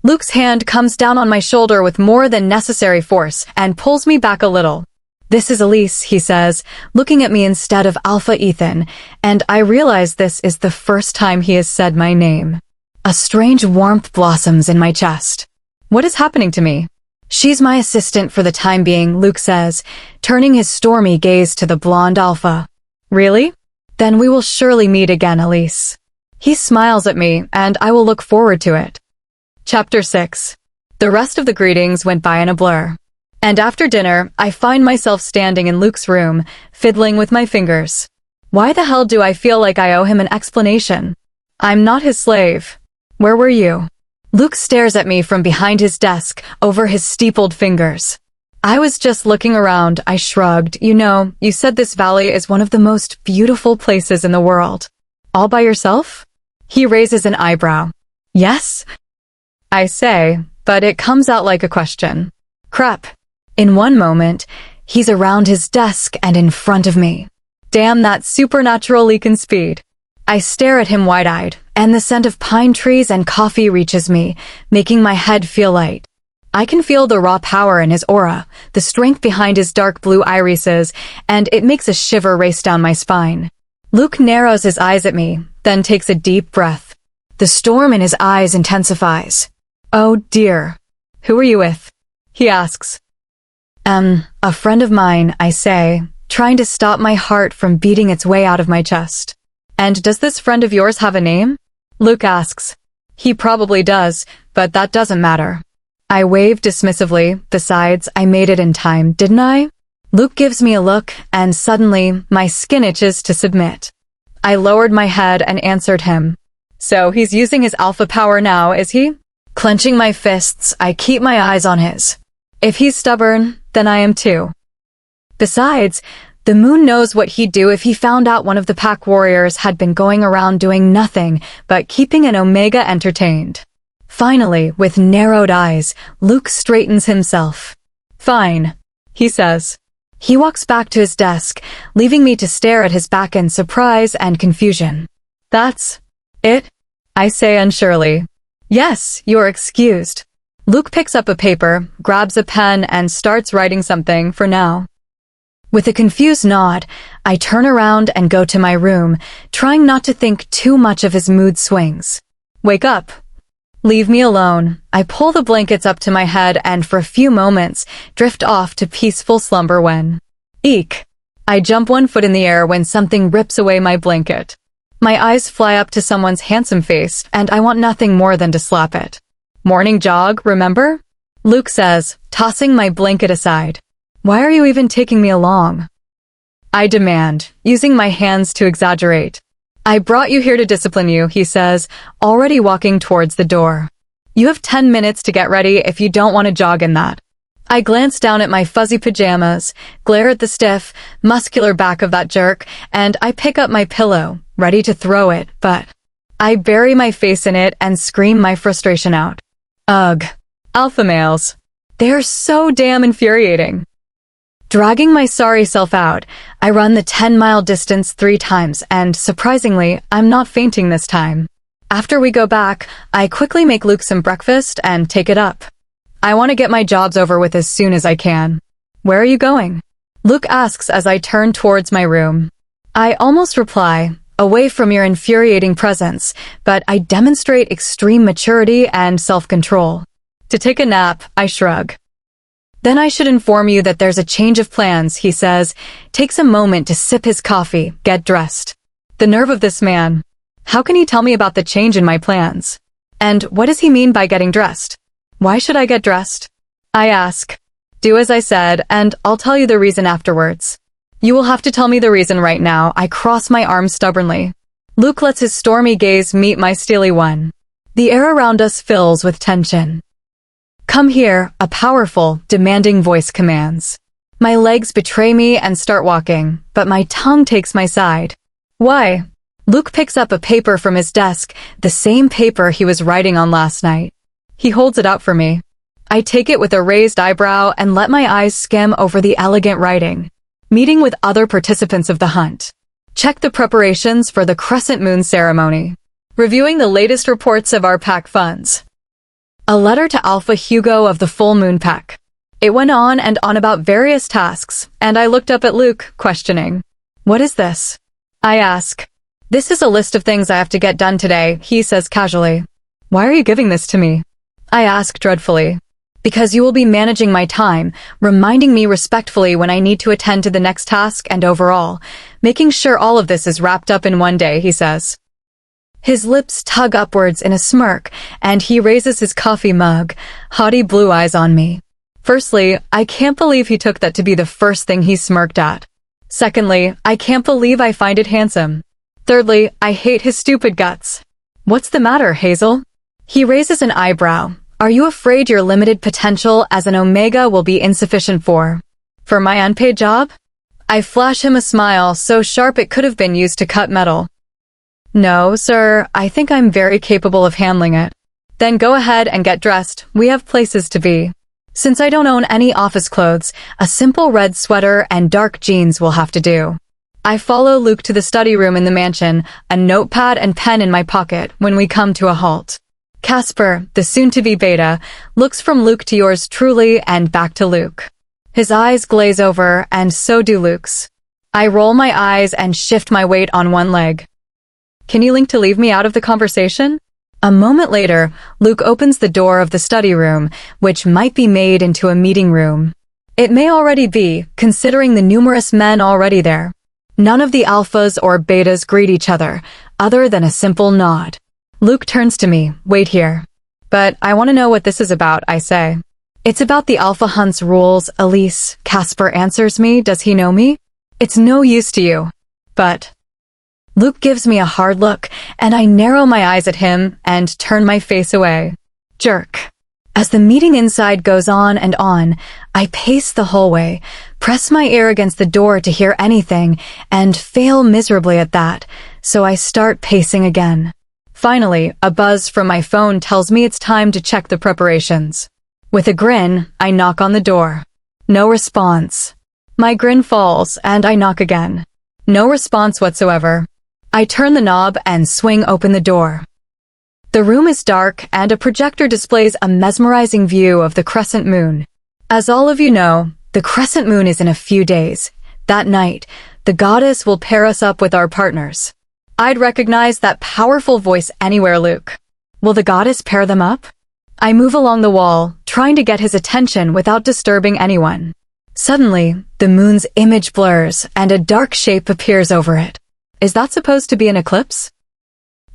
A: Luke's hand comes down on my shoulder with more than necessary force and pulls me back a little. This is Elise, he says, looking at me instead of Alpha Ethan, and I realize this is the first time he has said my name. A strange warmth blossoms in my chest. What is happening to me? She's my assistant for the time being, Luke says, turning his stormy gaze to the blonde Alpha. Really? Then we will surely meet again, Elise. He smiles at me, and I will look forward to it. Chapter 6. The rest of the greetings went by in a blur. And after dinner, I find myself standing in Luke's room, fiddling with my fingers. Why the hell do I feel like I owe him an explanation? I'm not his slave. Where were you? Luke stares at me from behind his desk, over his steepled fingers. I was just looking around, I shrugged. You know, you said this valley is one of the most beautiful places in the world. All by yourself? He raises an eyebrow. Yes? I say, but it comes out like a question. Crap. In one moment, he's around his desk and in front of me. Damn that supernatural leak in speed. I stare at him wide-eyed, and the scent of pine trees and coffee reaches me, making my head feel light. I can feel the raw power in his aura, the strength behind his dark blue irises, and it makes a shiver race down my spine. Luke narrows his eyes at me, then takes a deep breath. The storm in his eyes intensifies. Oh dear. Who are you with? He asks. A friend of mine, I say, trying to stop my heart from beating its way out of my chest. And does this friend of yours have a name? Luke asks. He probably does, but that doesn't matter. I wave dismissively. Besides, I made it in time, didn't I? Luke gives me a look, and suddenly, my skin itches to submit. I lowered my head and answered him. So he's using his alpha power now, is he? Clenching my fists, I keep my eyes on his. If he's stubborn, then I am too. Besides, the moon knows what he'd do if he found out one of the pack warriors had been going around doing nothing but keeping an Omega entertained. Finally, with narrowed eyes, Luke straightens himself. Fine, he says. He walks back to his desk, leaving me to stare at his back in surprise and confusion. That's it? I say unsurely. Yes, you're excused. Luke picks up a paper, grabs a pen, and starts writing something for now. With a confused nod, I turn around and go to my room, trying not to think too much of his mood swings. Wake up. Leave me alone. I pull the blankets up to my head and for a few moments drift off to peaceful slumber when... Eek! I jump 1 foot in the air when something rips away my blanket. My eyes fly up to someone's handsome face and I want nothing more than to slap it. Morning jog, remember? Luke says, tossing my blanket aside. Why are you even taking me along? I demand, using my hands to exaggerate. I brought you here to discipline you, he says, already walking towards the door. You have 10 minutes to get ready if you don't want to jog in that. I glance down at my fuzzy pajamas, glare at the stiff, muscular back of that jerk, and I pick up my pillow, ready to throw it, but I bury my face in it and scream my frustration out. Ugh. Alpha males. They're so damn infuriating. Dragging my sorry self out, I run the 10-mile distance 3 times, and surprisingly, I'm not fainting this time. After we go back, I quickly make Luke some breakfast and take it up. I want to get my jobs over with as soon as I can. Where are you going? Luke asks as I turn towards my room. I almost reply, away from your infuriating presence, but I demonstrate extreme maturity and self-control. To take a nap, I shrug. Then I should inform you that there's a change of plans, he says, takes a moment to sip his coffee, get dressed. The nerve of this man. How can he tell me about the change in my plans? And what does he mean by getting dressed? Why should I get dressed? I ask. Do as I said, and I'll tell you the reason afterwards. You will have to tell me the reason right now. I cross my arms stubbornly. Luke lets his stormy gaze meet my steely one. The air around us fills with tension. Come here, a powerful, demanding voice commands. My legs betray me and start walking, but my tongue takes my side. Why? Luke picks up a paper from his desk, the same paper he was writing on last night. He holds it out for me. I take it with a raised eyebrow and let my eyes skim over the elegant writing. Meeting with other participants of the hunt. Check the preparations for the crescent moon ceremony. Reviewing the latest reports of our pack funds. A letter to Alpha Hugo of the Full Moon Pack. It went on and on about various tasks, and I looked up at Luke, questioning. What is this? I ask. This is a list of things I have to get done today, he says casually. Why are you giving this to me? I ask dreadfully. Because you will be managing my time, reminding me respectfully when I need to attend to the next task and overall, making sure all of this is wrapped up in one day, he says. His lips tug upwards in a smirk, and he raises his coffee mug, haughty blue eyes on me. Firstly, I can't believe he took that to be the first thing he smirked at. Secondly, I can't believe I find it handsome. Thirdly, I hate his stupid guts. What's the matter, Hazel? He raises an eyebrow. Are you afraid your limited potential as an Omega will be insufficient for my unpaid job? I flash him a smile so sharp it could have been used to cut metal. No, sir, I think I'm very capable of handling it. Then go ahead and get dressed, we have places to be. Since I don't own any office clothes, a simple red sweater and dark jeans will have to do. I follow Luke to the study room in the mansion, a notepad and pen in my pocket when we come to a halt. Casper, the soon-to-be beta, looks from Luke to yours truly and back to Luke. His eyes glaze over, and so do Luke's. I roll my eyes and shift my weight on one leg. Can you link to leave me out of the conversation? A moment later, Luke opens the door of the study room, which might be made into a meeting room. It may already be, considering the numerous men already there. None of the alphas or betas greet each other, other than a simple nod. Luke turns to me, wait here. But I want to know what this is about, I say. It's about the Alpha Hunt's rules, Elise. Casper answers me, does he know me? It's no use to you. But... Luke gives me a hard look, and I narrow my eyes at him and turn my face away. Jerk. As the meeting inside goes on and on, I pace the hallway, press my ear against the door to hear anything, and fail miserably at that, so I start pacing again. Finally, a buzz from my phone tells me it's time to check the preparations. With a grin, I knock on the door. No response. My grin falls, and I knock again. No response whatsoever. I turn the knob and swing open the door. The room is dark, and a projector displays a mesmerizing view of the crescent moon. As all of you know, the crescent moon is in a few days. That night, the goddess will pair us up with our partners. I'd recognize that powerful voice anywhere, Luke. Will the goddess pair them up? I move along the wall, trying to get his attention without disturbing anyone. Suddenly, the moon's image blurs, and a dark shape appears over it. Is that supposed to be an eclipse?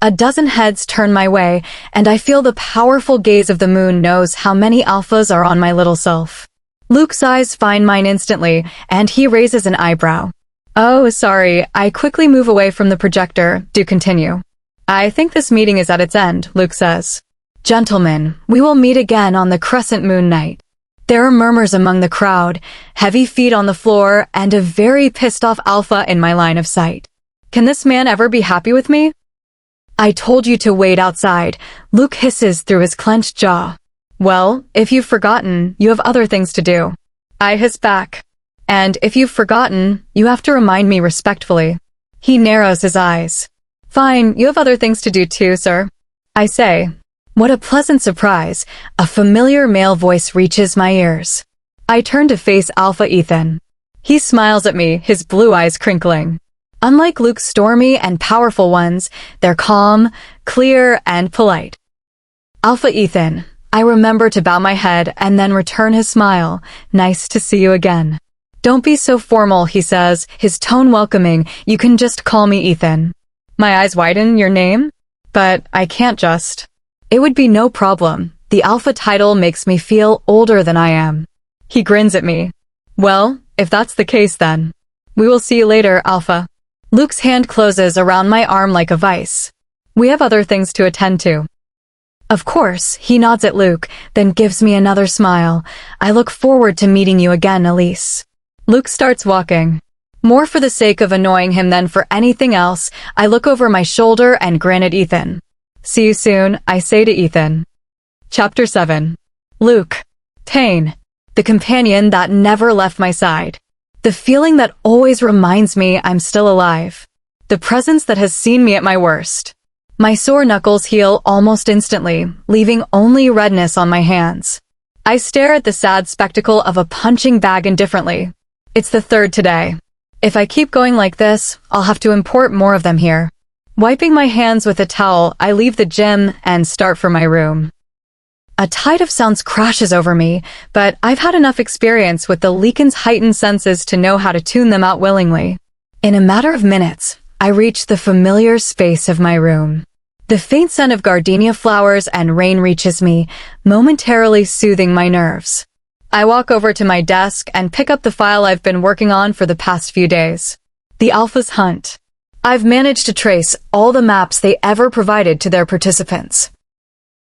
A: A dozen heads turn my way, and I feel the powerful gaze of the moon knows how many alphas are on my little self. Luke's eyes find mine instantly, and he raises an eyebrow. Oh, sorry, I quickly move away from the projector. Do continue. I think this meeting is at its end, Luke says. Gentlemen, we will meet again on the crescent moon night. There are murmurs among the crowd, heavy feet on the floor, and a very pissed-off alpha in my line of sight. Can this man ever be happy with me? I told you to wait outside, Luke hisses through his clenched jaw. Well, if you've forgotten, you have other things to do. I hiss back. And if you've forgotten, you have to remind me respectfully. He narrows his eyes. Fine, you have other things to do too, sir. I say. What a pleasant surprise. A familiar male voice reaches my ears. I turn to face Alpha Ethan. He smiles at me, his blue eyes crinkling. Unlike Luke's stormy and powerful ones, they're calm, clear, and polite. Alpha Ethan. I remember to bow my head and then return his smile. Nice to see you again. Don't be so formal, he says, his tone welcoming. You can just call me Ethan. My eyes widen. Your name? But I can't just. It would be no problem. The Alpha title makes me feel older than I am. He grins at me. Well, if that's the case then. We will see you later, Alpha. Luke's hand closes around my arm like a vice. We have other things to attend to. Of course, he nods at Luke, then gives me another smile. I look forward to meeting you again, Elise. Luke starts walking. More for the sake of annoying him than for anything else, I look over my shoulder and grin at Ethan. See you soon, I say to Ethan. Chapter 7. Luke. Pain. The companion that never left my side. The feeling that always reminds me I'm still alive. The presence that has seen me at my worst. My sore knuckles heal almost instantly, leaving only redness on my hands. I stare at the sad spectacle of a punching bag indifferently. It's the third today. If I keep going like this, I'll have to import more of them here. Wiping my hands with a towel, I leave the gym and start for my room. A tide of sounds crashes over me, but I've had enough experience with the Leakin's heightened senses to know how to tune them out willingly. In a matter of minutes, I reach the familiar space of my room. The faint scent of gardenia flowers and rain reaches me, momentarily soothing my nerves. I walk over to my desk and pick up the file I've been working on for the past few days. The Alpha's Hunt. I've managed to trace all the maps they ever provided to their participants.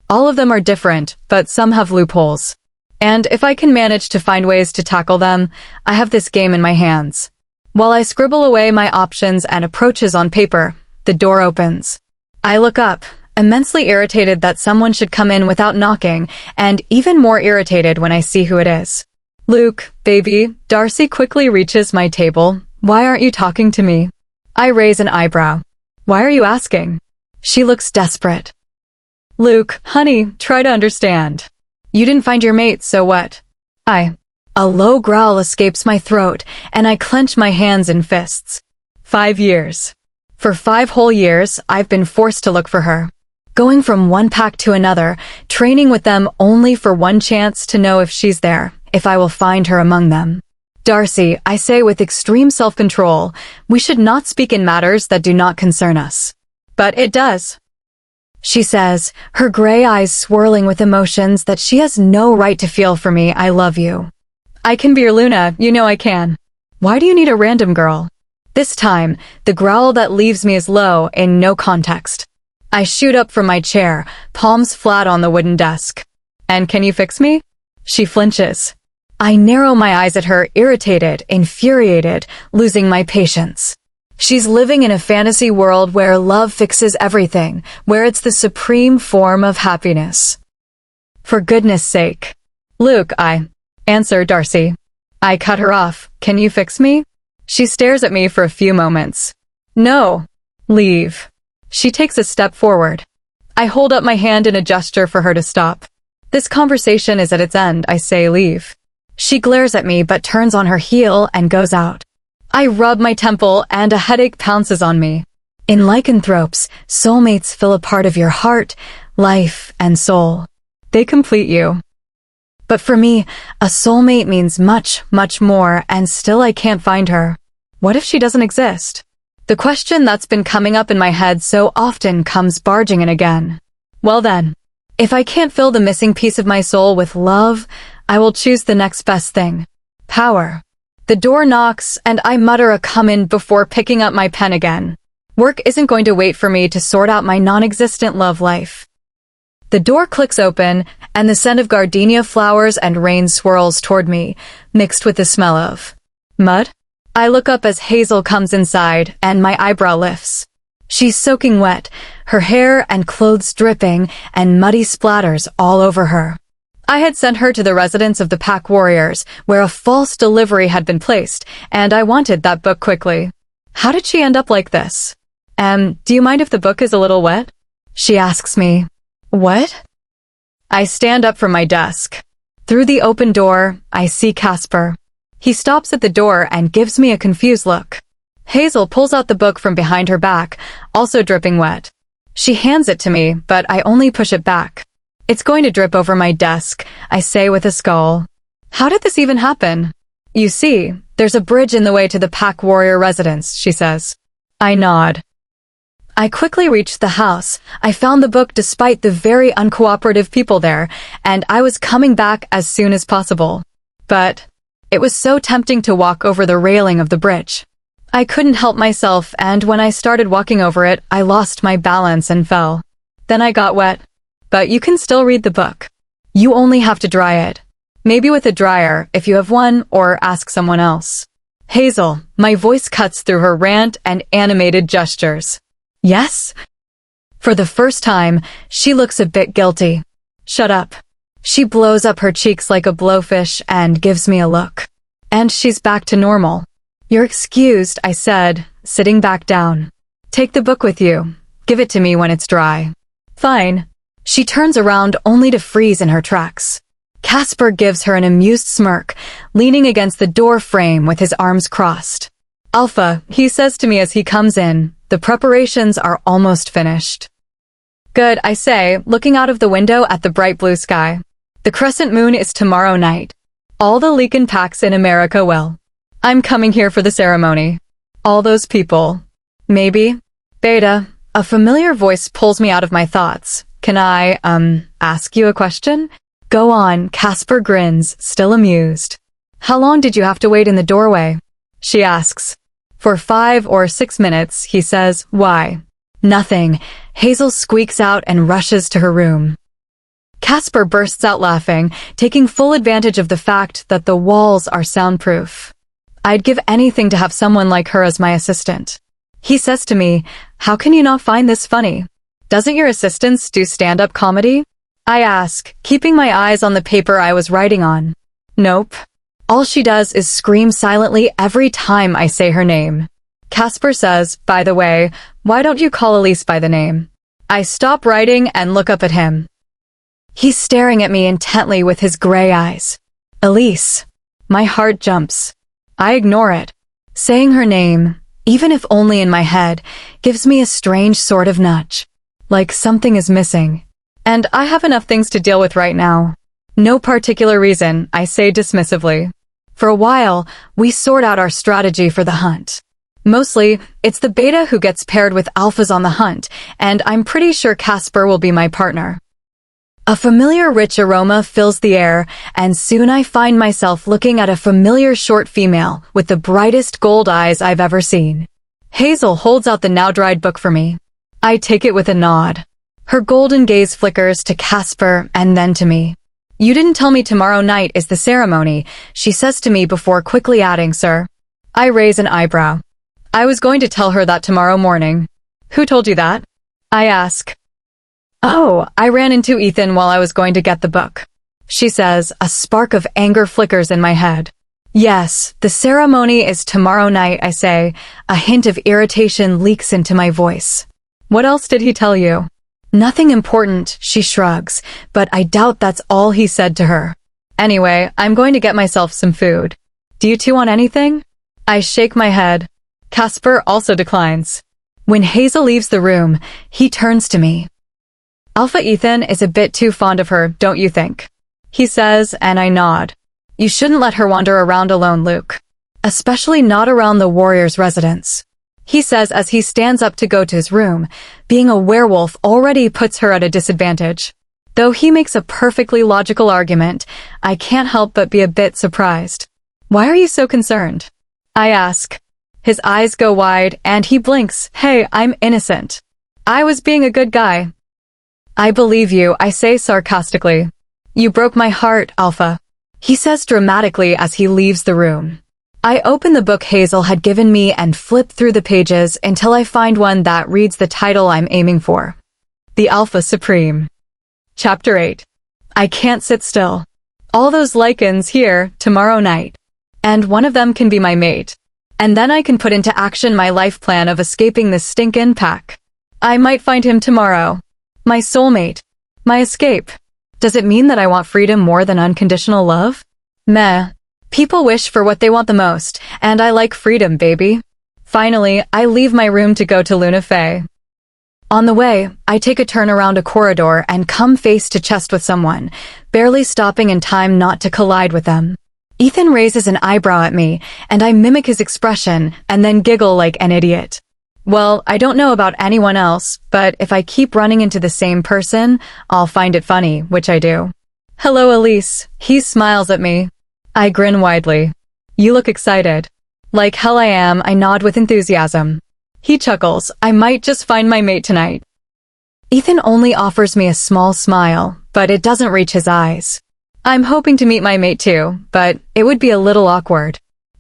A: All of them are different, but some have loopholes. And if I can manage to find ways to tackle them, I have this game in my hands. While I scribble away my options and approaches on paper, the door opens. I look up, immensely irritated that someone should come in without knocking, and even more irritated when I see who it is. Luke, baby, Darcy quickly reaches my table. Why aren't you talking to me? I raise an eyebrow. Why are you asking? She looks desperate. Luke, honey, try to understand. You didn't find your mate, so what? A low growl escapes my throat, and I clench my hands in fists. 5 years. For 5 whole years, I've been forced to look for her. Going from one pack to another, training with them only for one chance to know if she's there, if I will find her among them. Darcy, I say with extreme self-control, we should not speak in matters that do not concern us. But it does. She says, her gray eyes swirling with emotions that she has no right to feel for me. I love you. I can be your Luna, you know I can. Why do you need a random girl? This time, the growl that leaves me is low, in no context. I shoot up from my chair, palms flat on the wooden desk. And can you fix me? She flinches. I narrow my eyes at her, irritated, infuriated, losing my patience. She's living in a fantasy world where love fixes everything, where it's the supreme form of happiness. For goodness sake. Luke, answer Darcy. I cut her off. Can you fix me? She stares at me for a few moments. No. Leave. She takes a step forward. I hold up my hand in a gesture for her to stop. This conversation is at its end, I say leave. She glares at me but turns on her heel and goes out. I rub my temple and a headache pounces on me. In lycanthropes, soulmates fill a part of your heart, life, and soul. They complete you. But for me, a soulmate means much, much more, and still I can't find her. What if she doesn't exist? The question that's been coming up in my head so often comes barging in again. Well then, if I can't fill the missing piece of my soul with love, I will choose the next best thing. Power. The door knocks, and I mutter a come in before picking up my pen again. Work isn't going to wait for me to sort out my non-existent love life. The door clicks open, and the scent of gardenia flowers and rain swirls toward me, mixed with the smell of mud. I look up as Hazel comes inside, and my eyebrow lifts. She's soaking wet, her hair and clothes dripping, and muddy splatters all over her. I had sent her to the residence of the Pack Warriors, where a false delivery had been placed, and I wanted that book quickly. How did she end up like this? Do you mind if the book is a little wet? She asks me. What? I stand up from my desk. Through the open door, I see Casper. He stops at the door and gives me a confused look. Hazel pulls out the book from behind her back, also dripping wet. She hands it to me, but I only push it back. It's going to drip over my desk, I say with a scowl. How did this even happen? You see, there's a bridge in the way to the Pack Warrior residence, she says. I nod. I quickly reached the house. I found the book despite the very uncooperative people there, and I was coming back as soon as possible. But it was so tempting to walk over the railing of the bridge. I couldn't help myself, and when I started walking over it, I lost my balance and fell. Then I got wet. But you can still read the book. You only have to dry it. Maybe with a dryer, if you have one, or ask someone else. Hazel, my voice cuts through her rant and animated gestures. Yes? For the first time, she looks a bit guilty. Shut up. She blows up her cheeks like a blowfish and gives me a look. And she's back to normal. You're excused, I said, sitting back down. Take the book with you. Give it to me when it's dry. Fine. She turns around only to freeze in her tracks. Casper gives her an amused smirk, leaning against the door frame with his arms crossed. Alpha, he says to me as he comes in, the preparations are almost finished. Good, I say, looking out of the window at the bright blue sky. The crescent moon is tomorrow night. All the Leakin packs in America will. I'm coming here for the ceremony. All those people. Maybe. Beta, a familiar voice pulls me out of my thoughts. Can I, ask you a question? Go on, Casper grins, still amused. How long did you have to wait in the doorway? She asks. For 5 or 6 minutes, he says. Why? Nothing. Hazel squeaks out and rushes to her room. Casper bursts out laughing, taking full advantage of the fact that the walls are soundproof. I'd give anything to have someone like her as my assistant. He says to me, how can you not find this funny? Doesn't your assistants do stand-up comedy? I ask, keeping my eyes on the paper I was writing on. Nope. All she does is scream silently every time I say her name. Casper says, by the way, why don't you call Elise by the name? I stop writing and look up at him. He's staring at me intently with his gray eyes. Elise. My heart jumps. I ignore it. Saying her name, even if only in my head, gives me a strange sort of nudge. Like something is missing. And I have enough things to deal with right now. No particular reason, I say dismissively. For a while, we sort out our strategy for the hunt. Mostly, it's the beta who gets paired with alphas on the hunt, and I'm pretty sure Casper will be my partner. A familiar rich aroma fills the air, and soon I find myself looking at a familiar short female with the brightest gold eyes I've ever seen. Hazel holds out the now-dried book for me. I take it with a nod. Her golden gaze flickers to Casper and then to me. You didn't tell me tomorrow night is the ceremony, she says to me before quickly adding, sir. I raise an eyebrow. I was going to tell her that tomorrow morning. Who told you that? I ask. Oh, I ran into Ethan while I was going to get the book. She says, a spark of anger flickers in my head. Yes, the ceremony is tomorrow night, I say. A hint of irritation leaks into my voice. What else did he tell you? Nothing important, she shrugs, but I doubt that's all he said to her. Anyway, I'm going to get myself some food. Do you two want anything? I shake my head. Casper also declines. When Hazel leaves the room, he turns to me. Alpha Ethan is a bit too fond of her, don't you think? He says, and I nod. You shouldn't let her wander around alone, Luke. Especially not around the warrior's residence. He says as he stands up to go to his room. Being a werewolf already puts her at a disadvantage. Though he makes a perfectly logical argument, I can't help but be a bit surprised. Why are you so concerned? I ask. His eyes go wide and he blinks. Hey, I'm innocent. I was being a good guy. I believe you, I say sarcastically. You broke my heart, Alpha. He says dramatically as he leaves the room. I open the book Hazel had given me and flip through the pages until I find one that reads the title I'm aiming for. The Alpha Supreme. Chapter 8. I can't sit still. All those lichens here tomorrow night. And one of them can be my mate. And then I can put into action my life plan of escaping this stinkin' pack. I might find him tomorrow. My soulmate. My escape. Does it mean that I want freedom more than unconditional love? Meh. People wish for what they want the most, and I like freedom, baby. Finally, I leave my room to go to Luna Fey. On the way, I take a turn around a corridor and come face to chest with someone, barely stopping in time not to collide with them. Ethan raises an eyebrow at me, and I mimic his expression and then giggle like an idiot. Well, I don't know about anyone else, but if I keep running into the same person, I'll find it funny, which I do. Hello, Elise. He smiles at me. I grin widely. You look excited. Like hell I am, I nod with enthusiasm. He chuckles. I might just find my mate tonight. Ethan only offers me a small smile, but it doesn't reach his eyes. I'm hoping to meet my mate too, but it would be a little awkward.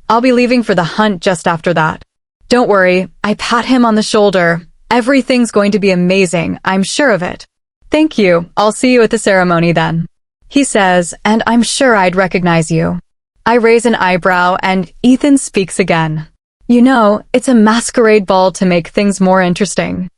A: I'll be leaving for the hunt just after that. Don't worry, I pat him on the shoulder. Everything's going to be amazing, I'm sure of it. Thank you, I'll see you at the ceremony then. He says, and I'm sure I'd recognize you. I raise an eyebrow and Ethan speaks again. You know, it's a masquerade ball to make things more interesting.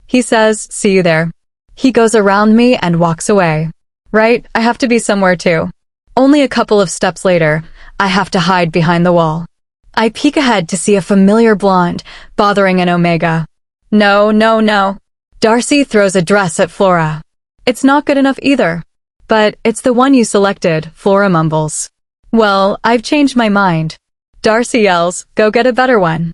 A: He says, see you there. He goes around me and walks away. Right, I have to be somewhere too. Only a couple of steps later, I have to hide behind the wall. I peek ahead to see a familiar blonde, bothering an Omega. No. Darcy throws a dress at Flora. It's not good enough either. But it's the one you selected, Flora mumbles. Well, I've changed my mind. Darcy yells, go get a better one.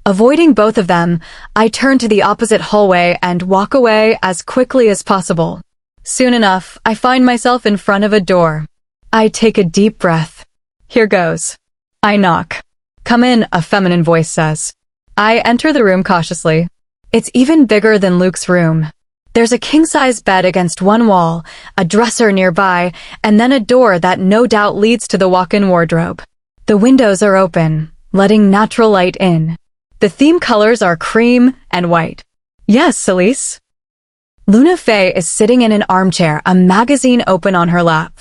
A: Avoiding both of them, I turn to the opposite hallway and walk away as quickly as possible. Soon enough, I find myself in front of a door. I take a deep breath. Here goes. I knock. Come in, a feminine voice says. I enter the room cautiously. It's even bigger than Luke's room. There's a king-size bed against one wall, a dresser nearby, and then a door that no doubt leads to the walk-in wardrobe. The windows are open, letting natural light in. The theme colors are cream and white. Yes, Elise. Luna Fey is sitting in an armchair, a magazine open on her lap.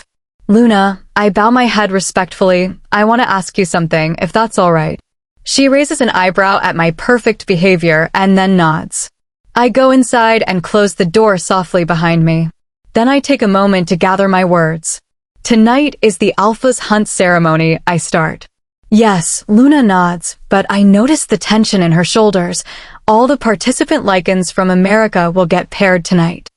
A: Luna, I bow my head respectfully. I want to ask you something, if that's all right. She raises an eyebrow at my perfect behavior and then nods. I go inside and close the door softly behind me. Then I take a moment to gather my words. Tonight is the Alpha's hunt ceremony, I start. Yes, Luna nods, but I notice the tension in her shoulders. All the participant lichens from America will get paired tonight.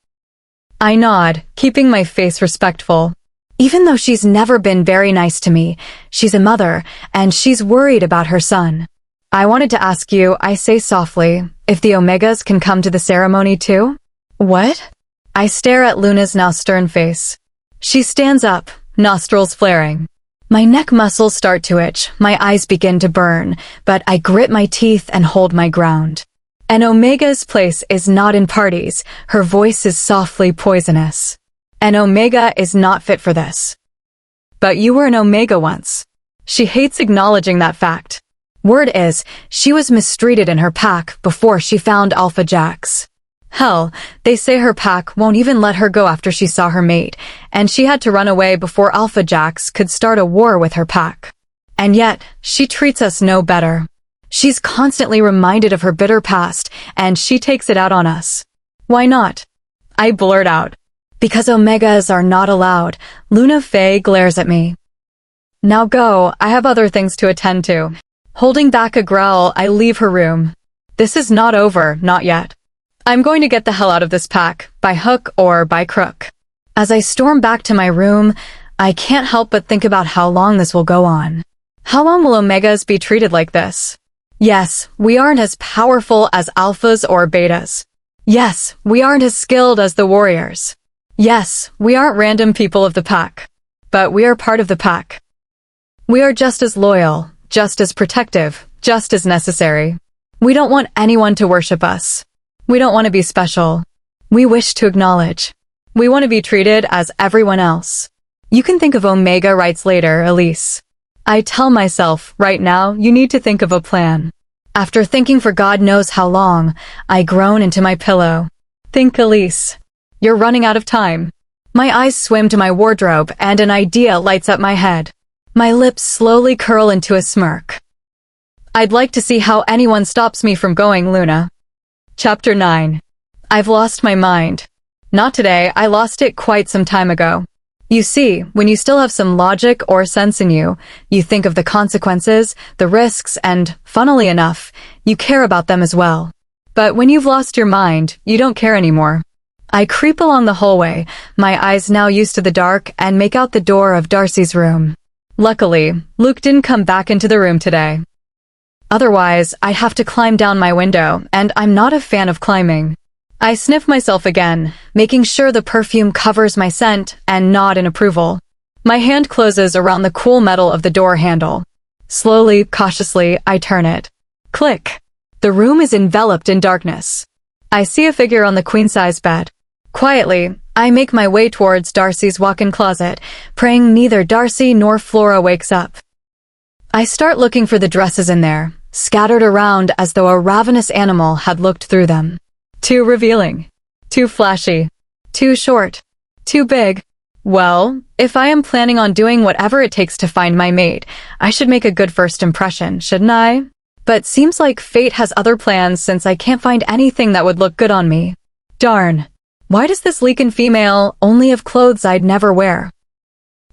A: I nod, keeping my face respectful. Even though she's never been very nice to me, she's a mother, and she's worried about her son. I wanted to ask you, I say softly, if the Omegas can come to the ceremony too? What? I stare at Luna's now stern face. She stands up, nostrils flaring. My neck muscles start to itch, my eyes begin to burn, but I grit my teeth and hold my ground. An Omega's place is not in parties, her voice is softly poisonous. An Omega is not fit for this. But you were an Omega once. She hates acknowledging that fact. Word is, she was mistreated in her pack before she found Alpha Jax. Hell, they say her pack won't even let her go after she saw her mate, and she had to run away before Alpha Jax could start a war with her pack. And yet, she treats us no better. She's constantly reminded of her bitter past, and she takes it out on us. Why not? I blurt out. Because Omegas are not allowed. Luna Faye glares at me. Now go, I have other things to attend to. Holding back a growl, I leave her room. This is not over, not yet. I'm going to get the hell out of this pack, by hook or by crook. As I storm back to my room, I can't help but think about how long this will go on. How long will Omegas be treated like this? Yes, we aren't as powerful as alphas or betas. Yes, we aren't as skilled as the warriors. Yes, we aren't random people of the pack. But we are part of the pack. We are just as loyal, just as protective, just as necessary. We don't want anyone to worship us. We don't want to be special. We wish to acknowledge. We want to be treated as everyone else. You can think of Omega rights later, Elise. I tell myself, right now, you need to think of a plan. After thinking for God knows how long, I groan into my pillow. Think, Elise. You're running out of time. My eyes swim to my wardrobe and an idea lights up my head. My lips slowly curl into a smirk. I'd like to see how anyone stops me from going, Luna. Chapter 9. I've lost my mind. Not today, I lost it quite some time ago. You see, when you still have some logic or sense in you, you think of the consequences, the risks, and, funnily enough, you care about them as well. But when you've lost your mind, you don't care anymore. I creep along the hallway, my eyes now used to the dark, and make out the door of Darcy's room. Luckily, Luke didn't come back into the room today. Otherwise, I'd have to climb down my window, and I'm not a fan of climbing. I sniff myself again, making sure the perfume covers my scent, and nod in approval. My hand closes around the cool metal of the door handle. Slowly, cautiously, I turn it. Click. The room is enveloped in darkness. I see a figure on the queen-size bed. Quietly, I make my way towards Darcy's walk-in closet, praying neither Darcy nor Flora wakes up. I start looking for the dresses in there, scattered around as though a ravenous animal had looked through them. Too revealing. Too flashy. Too short. Too big. Well, if I am planning on doing whatever it takes to find my mate, I should make a good first impression, shouldn't I? But seems like fate has other plans since I can't find anything that would look good on me. Darn. Why does this leakin' female only have clothes I'd never wear?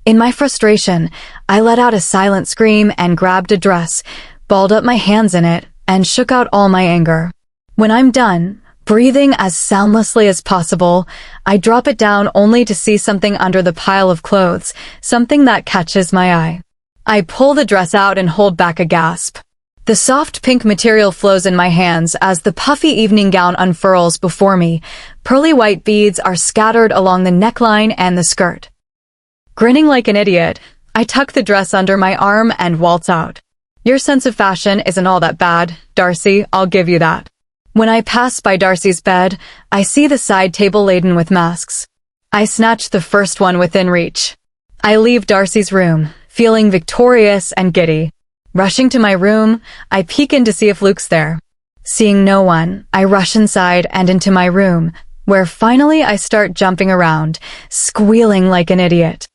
A: In my frustration, I let out a silent scream and grabbed a dress, balled up my hands in it, and shook out all my anger. When I'm done, breathing as soundlessly as possible, I drop it down only to see something under the pile of clothes, something that catches my eye. I pull the dress out and hold back a gasp. The soft pink material flows in my hands as the puffy evening gown unfurls before me. Pearly white beads are scattered along the neckline and the skirt. Grinning like an idiot, I tuck the dress under my arm and waltz out. Your sense of fashion isn't all that bad, Darcy, I'll give you that. When I pass by Darcy's bed, I see the side table laden with masks. I snatch the first one within reach. I leave Darcy's room, feeling victorious and giddy. Rushing to my room, I peek in to see if Luke's there. Seeing no one, I rush inside and into my room, where finally I start jumping around, squealing like an idiot.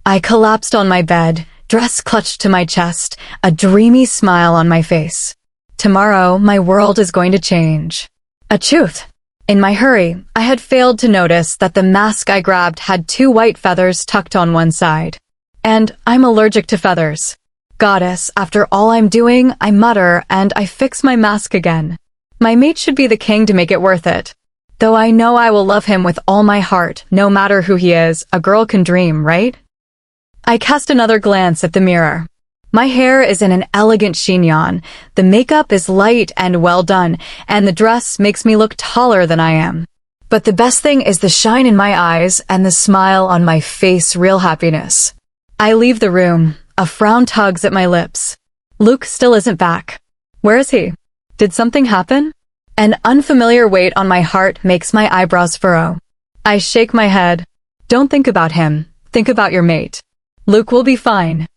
A: I collapsed on my bed, dress clutched to my chest, a dreamy smile on my face. Tomorrow, my world is going to change. A truth. In my hurry, I had failed to notice that the mask I grabbed had 2 white feathers tucked on one side. And I'm allergic to feathers. Goddess, after all I'm doing, I mutter and I fix my mask again. My mate should be the king to make it worth it. Though I know I will love him with all my heart, no matter who he is, a girl can dream, right? I cast another glance at the mirror. My hair is in an elegant chignon, the makeup is light and well done, and the dress makes me look taller than I am. But the best thing is the shine in my eyes and the smile on my face, real happiness. I leave the room, a frown tugs at my lips. Luke still isn't back. Where is he? Did something happen? An unfamiliar weight on my heart makes my eyebrows furrow. I shake my head. Don't think about him, think about your mate. Luke will be fine.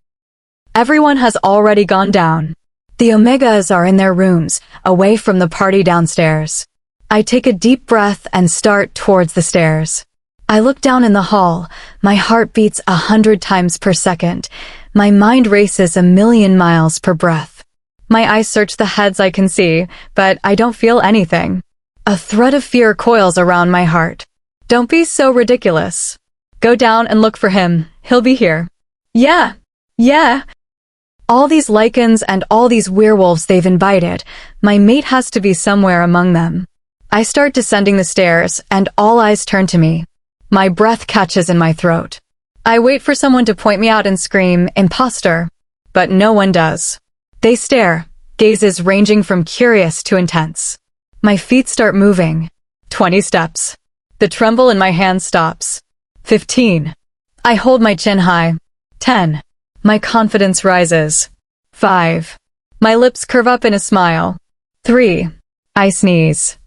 A: Everyone has already gone down. The Omegas are in their rooms, away from the party downstairs. I take a deep breath and start towards the stairs. I look down in the hall, my heart beats 100 times per second. My mind races 1,000,000 miles per breath. My eyes search the heads I can see, but I don't feel anything. A thread of fear coils around my heart. Don't be so ridiculous. Go down and look for him. He'll be here. Yeah. All these lichens and all these werewolves they've invited. My mate has to be somewhere among them. I start descending the stairs, and all eyes turn to me. My breath catches in my throat. I wait for someone to point me out and scream, "Imposter!" But no one does. They stare, gazes ranging from curious to intense. My feet start moving. 20 steps. The tremble in my hand stops. 15. I hold my chin high. 10. My confidence rises. 5. My lips curve up in a smile. 3. I sneeze.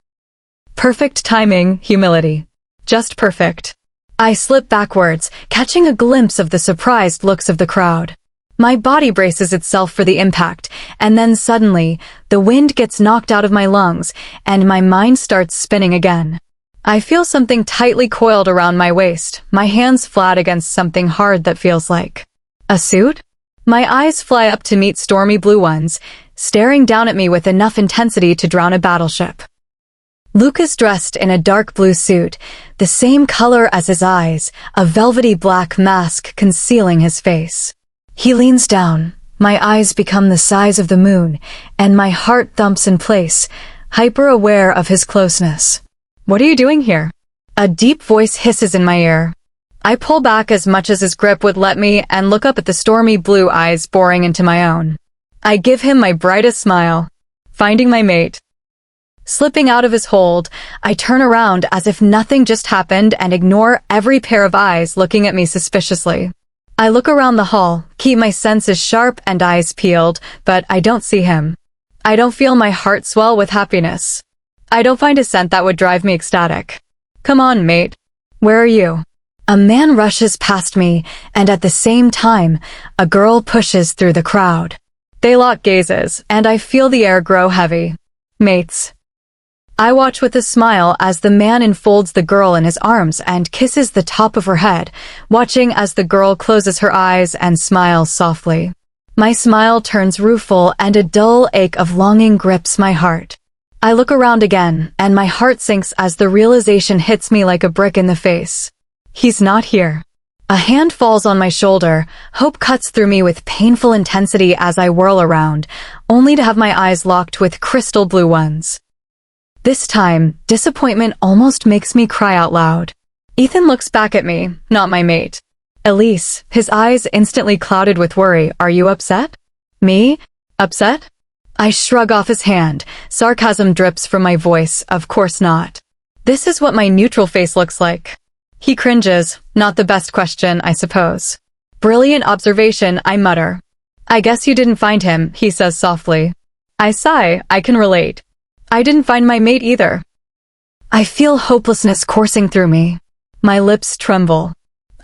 A: Perfect timing, humility. Just perfect. I slip backwards, catching a glimpse of the surprised looks of the crowd. My body braces itself for the impact, and then suddenly, the wind gets knocked out of my lungs, and my mind starts spinning again. I feel something tightly coiled around my waist, my hands flat against something hard that feels like a suit? My eyes fly up to meet stormy blue ones, staring down at me with enough intensity to drown a battleship. Luke is dressed in a dark blue suit, the same color as his eyes, a velvety black mask concealing his face. He leans down, my eyes become the size of the moon, and my heart thumps in place, hyper-aware of his closeness. "What are you doing here?" A deep voice hisses in my ear. I pull back as much as his grip would let me and look up at the stormy blue eyes boring into my own. I give him my brightest smile. Finding my mate. Slipping out of his hold, I turn around as if nothing just happened and ignore every pair of eyes looking at me suspiciously. I look around the hall, keep my senses sharp and eyes peeled, but I don't see him. I don't feel my heart swell with happiness. I don't find a scent that would drive me ecstatic. "Come on, mate. Where are you?" A man rushes past me, and at the same time, a girl pushes through the crowd. They lock gazes, and I feel the air grow heavy. Mates. I watch with a smile as the man enfolds the girl in his arms and kisses the top of her head, watching as the girl closes her eyes and smiles softly. My smile turns rueful and a dull ache of longing grips my heart. I look around again, and my heart sinks as the realization hits me like a brick in the face. He's not here. A hand falls on my shoulder, hope cuts through me with painful intensity as I whirl around, only to have my eyes locked with crystal blue ones. This time, disappointment almost makes me cry out loud. Ethan looks back at me, not my mate. "Elise," his eyes instantly clouded with worry. "Are you upset?" "Me? Upset?" I shrug off his hand. Sarcasm drips from my voice. "Of course not. This is what my neutral face looks like." He cringes. "Not the best question, I suppose." "Brilliant observation," I mutter. "I guess you didn't find him," he says softly. I sigh. I can relate. I didn't find my mate either. I feel hopelessness coursing through me. My lips tremble.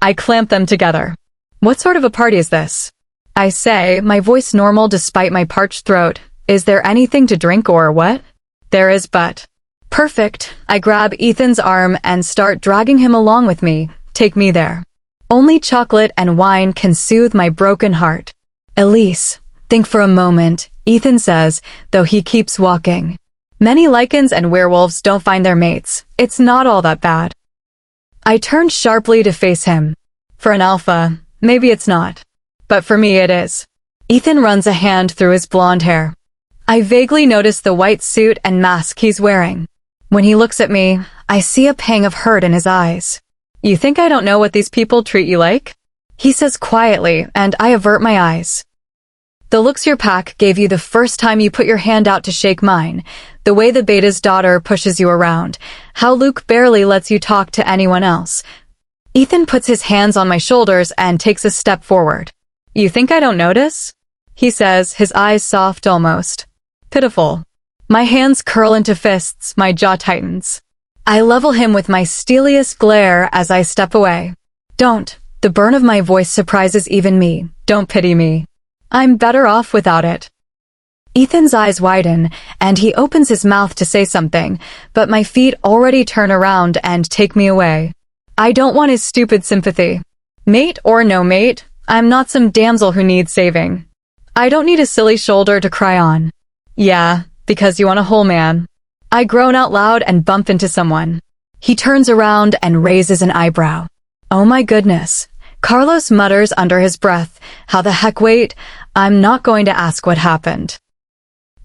A: I clamp them together. "What sort of a party is this?" I say, my voice normal despite my parched throat. "Is there anything to drink or what?" "There is, but..." "Perfect." I grab Ethan's arm and start dragging him along with me. "Take me there. Only chocolate and wine can soothe my broken heart." "Elise, think for a moment," Ethan says, though he keeps walking. "Many lichens and werewolves don't find their mates. It's not all that bad." I turn sharply to face him. For an alpha, maybe it's not. But for me it is. Ethan runs a hand through his blonde hair. I vaguely notice the white suit and mask he's wearing. When he looks at me, I see a pang of hurt in his eyes. "You think I don't know what these people treat you like?" He says quietly, and I avert my eyes. "The looks your pack gave you the first time you put your hand out to shake mine, the way the beta's daughter pushes you around, how Luke barely lets you talk to anyone else." Ethan puts his hands on my shoulders and takes a step forward. "You think I don't notice?" he says, his eyes soft almost pitiful. My hands curl into fists, my jaw tightens. I level him with my steeliest glare as I step away. "Don't." The burn of my voice surprises even me. "Don't pity me. I'm better off without it." Ethan's eyes widen, and he opens his mouth to say something, but my feet already turn around and take me away. I don't want his stupid sympathy. Mate or no mate, I'm not some damsel who needs saving. I don't need a silly shoulder to cry on. Yeah, because you want a whole man. I groan out loud and bump into someone. He turns around and raises an eyebrow. Oh my goodness. Carlos mutters under his breath, how the heck wait, I'm not going to ask what happened.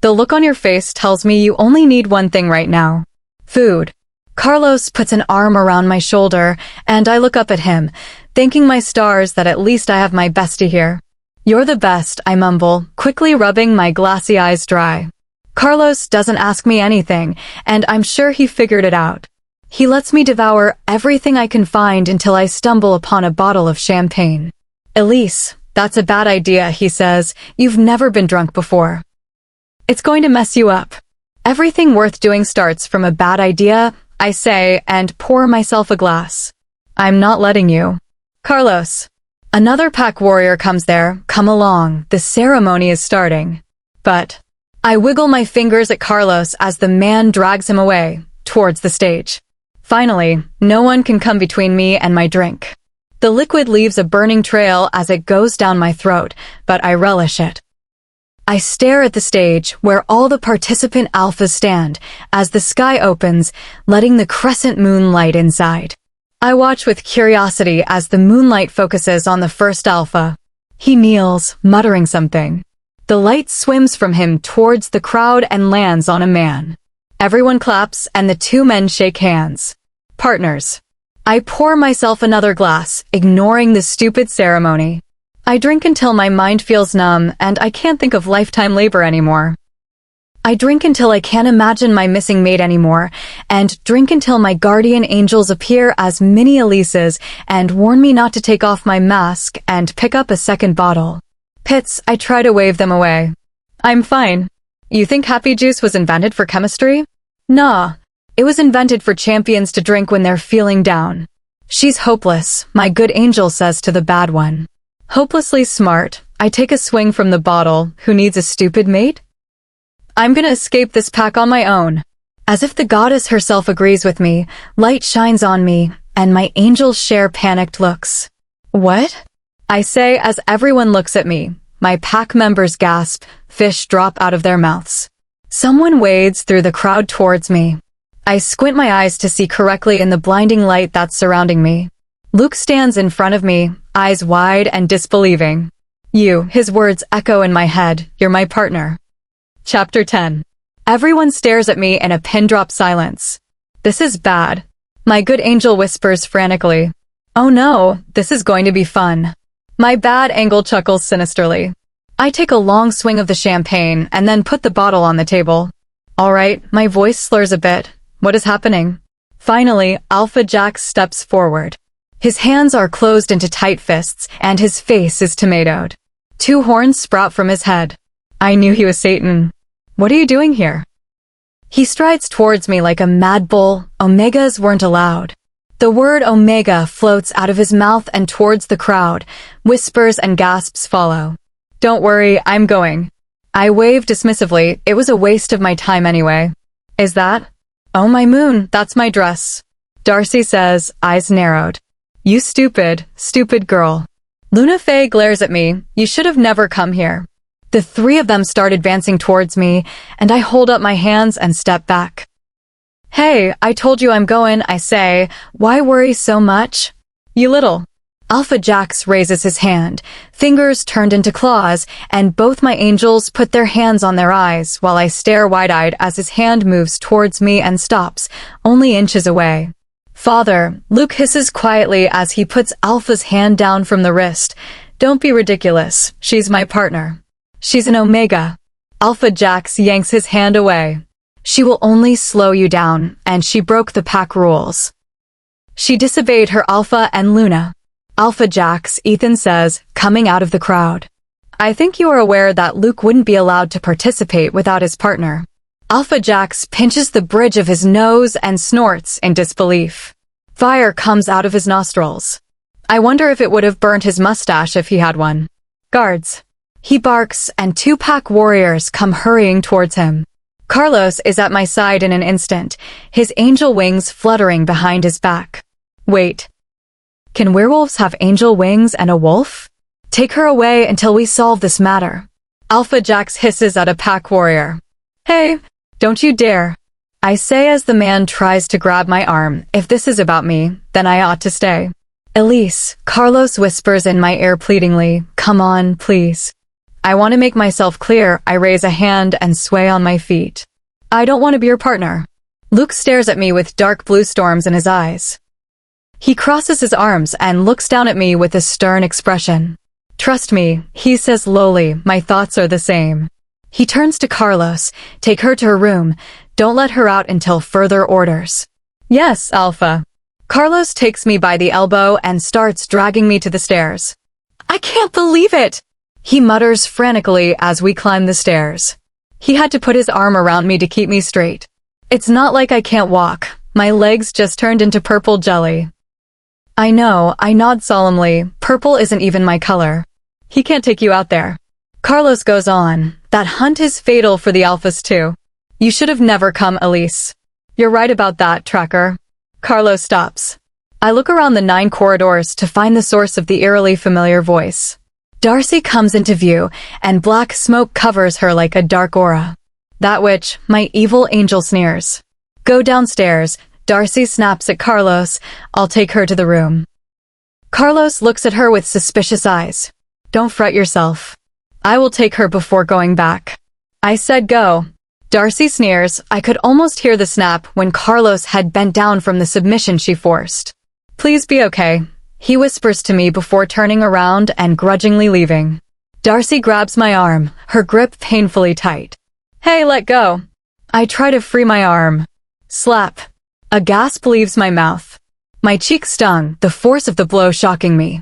A: The look on your face tells me you only need one thing right now. Food. Carlos puts an arm around my shoulder, and I look up at him, thanking my stars that at least I have my bestie here. You're the best, I mumble, quickly rubbing my glassy eyes dry. Carlos doesn't ask me anything, and I'm sure he figured it out. He lets me devour everything I can find until I stumble upon a bottle of champagne. Elise, that's a bad idea, he says. You've never been drunk before. It's going to mess you up. Everything worth doing starts from a bad idea, I say, and pour myself a glass. I'm not letting you. Carlos. Another pack warrior comes there. Come along, the ceremony is starting. But I wiggle my fingers at Carlos as the man drags him away, towards the stage. Finally, no one can come between me and my drink. The liquid leaves a burning trail as it goes down my throat, but I relish it. I stare at the stage where all the participant alphas stand as the sky opens, letting the crescent moon light inside. I watch with curiosity as the moonlight focuses on the first alpha. He kneels, muttering something. The light swims from him towards the crowd and lands on a man. Everyone claps and the two men shake hands. Partners. I pour myself another glass, ignoring the stupid ceremony. I drink until my mind feels numb and I can't think of lifetime labor anymore. I drink until I can't imagine my missing mate anymore, and drink until my guardian angels appear as mini Elises and warn me not to take off my mask and pick up a second bottle. Pits, I try to wave them away. I'm fine. You think happy juice was invented for chemistry? Nah. It was invented for champions to drink when they're feeling down. She's hopeless, my good angel says to the bad one. Hopelessly smart, I take a swing from the bottle. Who needs a stupid mate? I'm gonna escape this pack on my own. As if the goddess herself agrees with me, light shines on me, and my angels share panicked looks. What? I say as everyone looks at me. My pack members gasp, fish drop out of their mouths. Someone wades through the crowd towards me. I squint my eyes to see correctly in the blinding light that's surrounding me. Luke stands in front of me, eyes wide and disbelieving. You, his words echo in my head, you're my partner. Chapter 10. Everyone stares at me in a pin-drop silence. This is bad. My good angel whispers frantically. Oh no, this is going to be fun. My bad angel chuckles sinisterly. I take a long swing of the champagne and then put the bottle on the table. All right, my voice slurs a bit. What is happening? Finally, Alpha Jack steps forward. His hands are closed into tight fists, and his face is tomatoed. Two horns sprout from his head. I knew he was Satan. What are you doing here? He strides towards me like a mad bull. Omegas weren't allowed. The word Omega floats out of his mouth and towards the crowd. Whispers and gasps follow. Don't worry, I'm going. I wave dismissively. It was a waste of my time anyway. Is that? Oh my moon, that's my dress. Darcy says, eyes narrowed. You stupid girl. Luna Faye glares at me. You should have never come here. The three of them start advancing towards me, and I hold up my hands and step back. Hey, I told you I'm going, I say. Why worry so much? You little. Alpha Jax raises his hand, fingers turned into claws, and both my angels put their hands on their eyes while I stare wide-eyed as his hand moves towards me and stops, only inches away. Father, Luke hisses quietly as he puts Alpha's hand down from the wrist. Don't be ridiculous. She's my partner. She's an Omega. Alpha Jax yanks his hand away. She will only slow you down, and she broke the pack rules. She disobeyed her Alpha and Luna. Alpha Jax, Ethan says, coming out of the crowd. I think you are aware that Luke wouldn't be allowed to participate without his partner. Alpha Jax pinches the bridge of his nose and snorts in disbelief. Fire comes out of his nostrils. I wonder if it would have burned his mustache if he had one. Guards. He barks, and two pack warriors come hurrying towards him. Carlos is at my side in an instant, his angel wings fluttering behind his back. Wait. Can werewolves have angel wings and a wolf? Take her away until we solve this matter. Alpha Jax hisses at a pack warrior. Hey, don't you dare. I say as the man tries to grab my arm. If this is about me, then I ought to stay. Elise, Carlos whispers in my ear pleadingly, come on, please. I want to make myself clear. I raise a hand and sway on my feet. I don't want to be your partner. Luke stares at me with dark blue storms in his eyes. He crosses his arms and looks down at me with a stern expression. Trust me, he says lowly, my thoughts are the same. He turns to Carlos, take her to her room, don't let her out until further orders. Yes, Alpha. Carlos takes me by the elbow and starts dragging me to the stairs. I can't believe it! He mutters frantically as we climb the stairs. He had to put his arm around me to keep me straight. It's not like I can't walk. My legs just turned into purple jelly. I know, I nod solemnly. Purple isn't even my color. He can't take you out there. Carlos goes on. That hunt is fatal for the Alphas too. You should have never come, Elise. You're right about that, Tracker. Carlos stops. I look around the 9 corridors to find the source of the eerily familiar voice. Darcy comes into view, and black smoke covers her like a dark aura. That witch, my evil angel, sneers. Go downstairs. Darcy snaps at Carlos. I'll take her to the room. Carlos looks at her with suspicious eyes. Don't fret yourself. I will take her before going back. I said go. Darcy sneers. I could almost hear the snap when Carlos had bent down from the submission she forced. Please be okay. He whispers to me before turning around and grudgingly leaving. Darcy grabs my arm, her grip painfully tight. Hey, let go. I try to free my arm. Slap. A gasp leaves my mouth. My cheek stung, the force of the blow shocking me.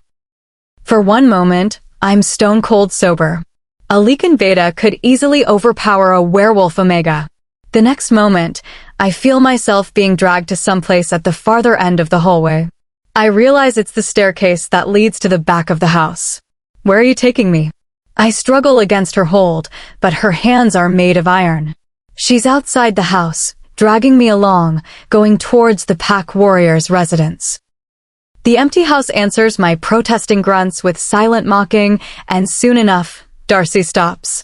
A: For one moment, I'm stone cold sober. A Leakin Beta could easily overpower a werewolf Omega. The next moment, I feel myself being dragged to someplace at the farther end of the hallway. I realize it's the staircase that leads to the back of the house. Where are you taking me? I struggle against her hold, but her hands are made of iron. She's outside the house, dragging me along, going towards the pack warrior's residence. The empty house answers my protesting grunts with silent mocking, and soon enough, Darcy stops.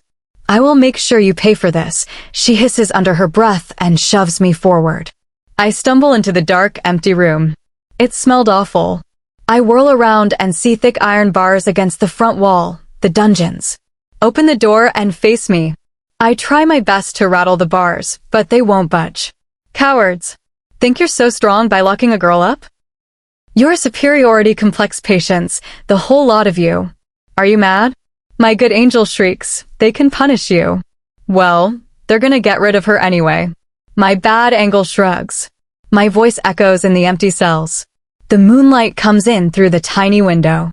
A: I will make sure you pay for this, she hisses under her breath and shoves me forward. I stumble into the dark, empty room. It smelled awful. I whirl around and see thick iron bars against the front wall, the dungeons. Open the door and face me. I try my best to rattle the bars, but they won't budge. Cowards. Think you're so strong by locking a girl up? You're a superiority complex patience, the whole lot of you. Are you mad? My good angel shrieks, they can punish you. Well, they're gonna get rid of her anyway. My bad angle shrugs. My voice echoes in the empty cells. The moonlight comes in through the tiny window.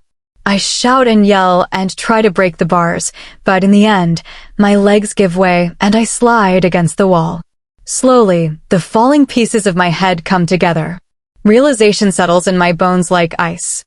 A: I shout and yell and try to break the bars, but in the end, my legs give way and I slide against the wall. Slowly, the falling pieces of my head come together. Realization settles in my bones like ice.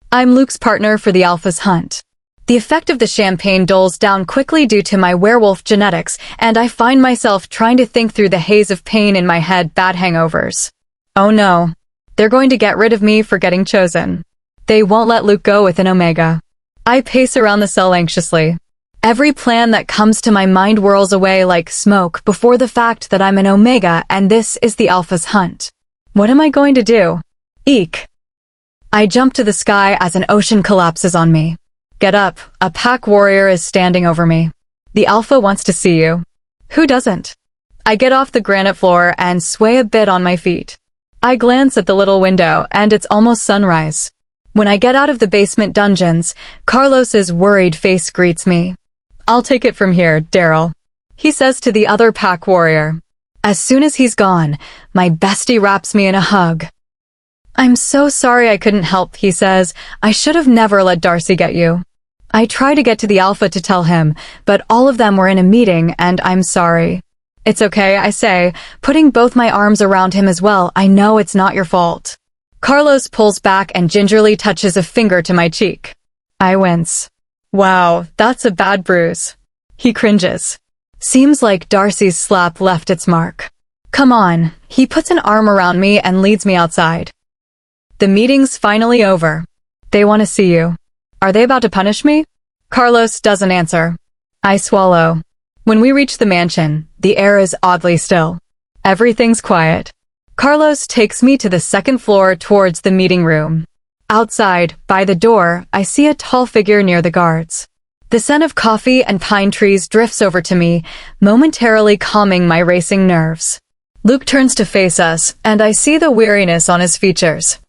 A: I'm Luke's partner for the Alpha's hunt. The effect of the champagne dulls down quickly due to my werewolf genetics, and I find myself trying to think through the haze of pain in my head. Bad hangovers. Oh no. They're going to get rid of me for getting chosen. They won't let Luke go with an Omega. I pace around the cell anxiously. Every plan that comes to my mind whirls away like smoke before the fact that I'm an Omega and this is the Alpha's hunt. What am I going to do? Eek. I jump to the sky as an ocean collapses on me. Get up, a pack warrior is standing over me. The Alpha wants to see you. Who doesn't? I get off the granite floor and sway a bit on my feet. I glance at the little window and it's almost sunrise. When I get out of the basement dungeons, Carlos's worried face greets me. I'll take it from here, Daryl, he says to the other pack warrior. As soon as he's gone, my bestie wraps me in a hug. I'm so sorry I couldn't help, he says. I should have never let Darcy get you. I try to get to the Alpha to tell him, but all of them were in a meeting and I'm sorry. It's okay, I say, putting both my arms around him as well. I know it's not your fault. Carlos pulls back and gingerly touches a finger to my cheek. I wince. Wow, that's a bad bruise. He cringes. Seems like Darcy's slap left its mark. Come on, he puts an arm around me and leads me outside. The meeting's finally over. They want to see you. Are they about to punish me? Carlos doesn't answer. I swallow. When we reach the mansion, the air is oddly still. Everything's quiet. Carlos takes me to the second floor towards the meeting room. Outside, by the door, I see a tall figure near the guards. The scent of coffee and pine trees drifts over to me, momentarily calming my racing nerves. Luke turns to face us, and I see the weariness on his features.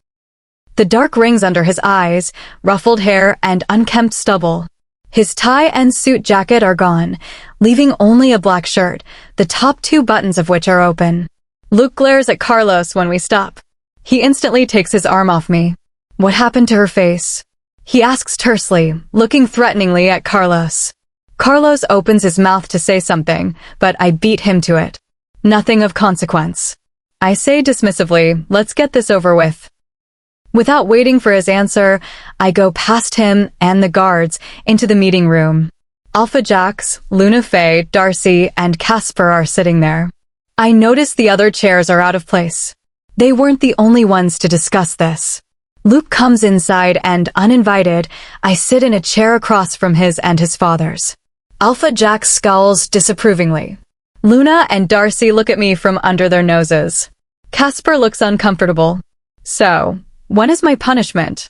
A: The dark rings under his eyes, ruffled hair, and unkempt stubble. His tie and suit jacket are gone, leaving only a black shirt, the top 2 buttons of which are open. Luke glares at Carlos when we stop. He instantly takes his arm off me. What happened to her face? He asks tersely, looking threateningly at Carlos. Carlos opens his mouth to say something, but I beat him to it. Nothing of consequence. I say dismissively, let's get this over with. Without waiting for his answer, I go past him and the guards into the meeting room. Alpha Jax, Luna Faye, Darcy, and Casper are sitting there. I notice the other chairs are out of place. They weren't the only ones to discuss this. Luke comes inside and, uninvited, I sit in a chair across from his and his father's. Alpha Jax scowls disapprovingly. Luna and Darcy look at me from under their noses. Casper looks uncomfortable. So, when is my punishment?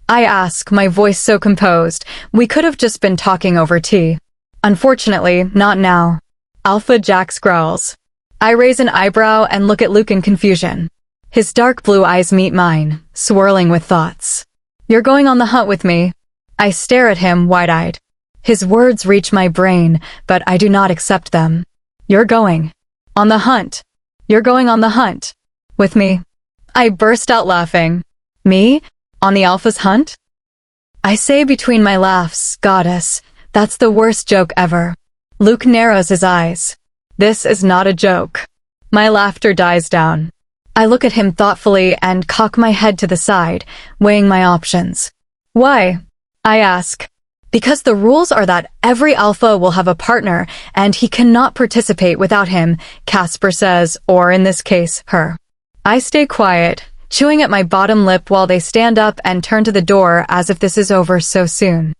A: I ask, my voice so composed, we could have just been talking over tea. Unfortunately, not now. Alpha Jax growls. I raise an eyebrow and look at Luke in confusion. His dark blue eyes meet mine, swirling with thoughts. You're going on the hunt with me. I stare at him wide-eyed. His words reach my brain, but I do not accept them. You're going. On the hunt. You're going on the hunt. With me. I burst out laughing. Me? On the Alpha's hunt? I say between my laughs, goddess, that's the worst joke ever. Luke narrows his eyes. This is not a joke. My laughter dies down. I look at him thoughtfully and cock my head to the side, weighing my options. Why? I ask. Because the rules are that every alpha will have a partner, and he cannot participate without him, Casper says, or in this case, her. I stay quiet, chewing at my bottom lip while they stand up and turn to the door as if this is over so soon.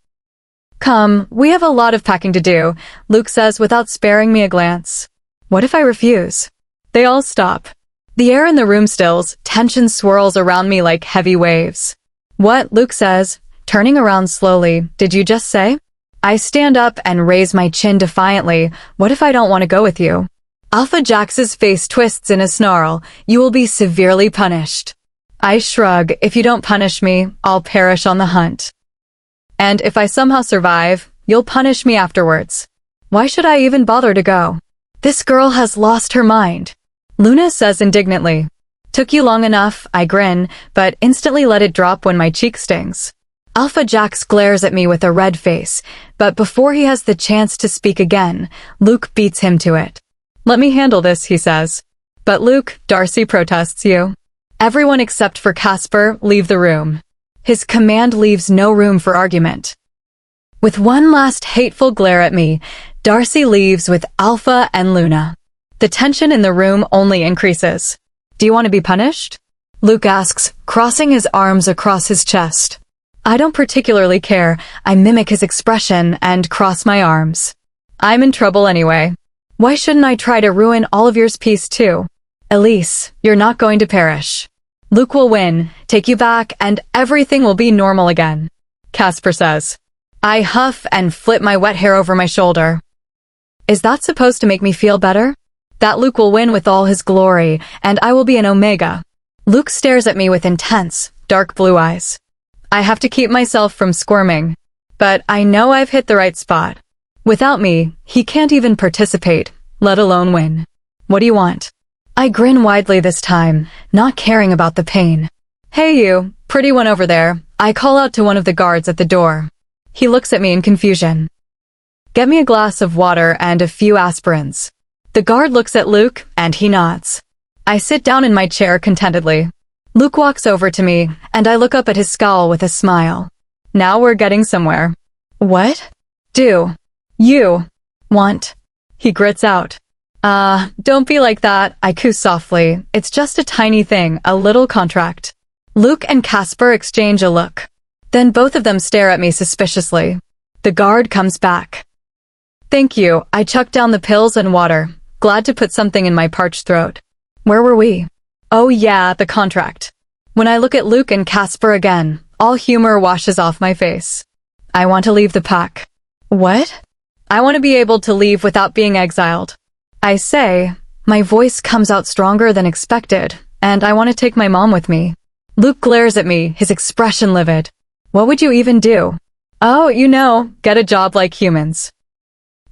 A: Come, we have a lot of packing to do, Luke says without sparing me a glance. What if I refuse? They all stop. The air in the room stills, tension swirls around me like heavy waves. What? Luke says, turning around slowly. Did you just say? I stand up and raise my chin defiantly. What if I don't want to go with you? Alpha Jax's face twists in a snarl. You will be severely punished. I shrug. If you don't punish me, I'll perish on the hunt. And if I somehow survive, you'll punish me afterwards. Why should I even bother to go? This girl has lost her mind. Luna says indignantly. Took you long enough, I grin, but instantly let it drop when my cheek stings. Alpha Jax glares at me with a red face, but before he has the chance to speak again, Luke beats him to it. Let me handle this, he says. But Luke, Darcy protests you. Everyone except for Casper leave the room. His command leaves no room for argument. With one last hateful glare at me, Darcy leaves with Alpha and Luna. The tension in the room only increases. Do you want to be punished? Luke asks, crossing his arms across his chest. I don't particularly care. I mimic his expression and cross my arms. I'm in trouble anyway. Why shouldn't I try to ruin all of yours peace too? Elise, you're not going to perish. Luke will win, take you back, and everything will be normal again. Casper says. I huff and flip my wet hair over my shoulder. Is that supposed to make me feel better? That Luke will win with all his glory, and I will be an Omega. Luke stares at me with intense, dark blue eyes. I have to keep myself from squirming, but I know I've hit the right spot. Without me, he can't even participate, let alone win. What do you want? I grin widely this time, not caring about the pain. Hey you, pretty one over there, I call out to one of the guards at the door. He looks at me in confusion. Get me a glass of water and a few aspirins. The guard looks at Luke, and he nods. I sit down in my chair contentedly. Luke walks over to me, and I look up at his scowl with a smile. Now we're getting somewhere. What? Do you want? He grits out. Don't be like that, I coo softly. It's just a tiny thing, a little contract. Luke and Casper exchange a look. Then both of them stare at me suspiciously. The guard comes back. Thank you, I chucked down the pills and water, glad to put something in my parched throat. Where were we? Oh yeah, the contract. When I look at Luke and Casper again, all humor washes off my face. I want to leave the pack. What? I want to be able to leave without being exiled. I say, my voice comes out stronger than expected, and I want to take my mom with me. Luke glares at me, his expression livid. What would you even do? Oh, get a job like humans.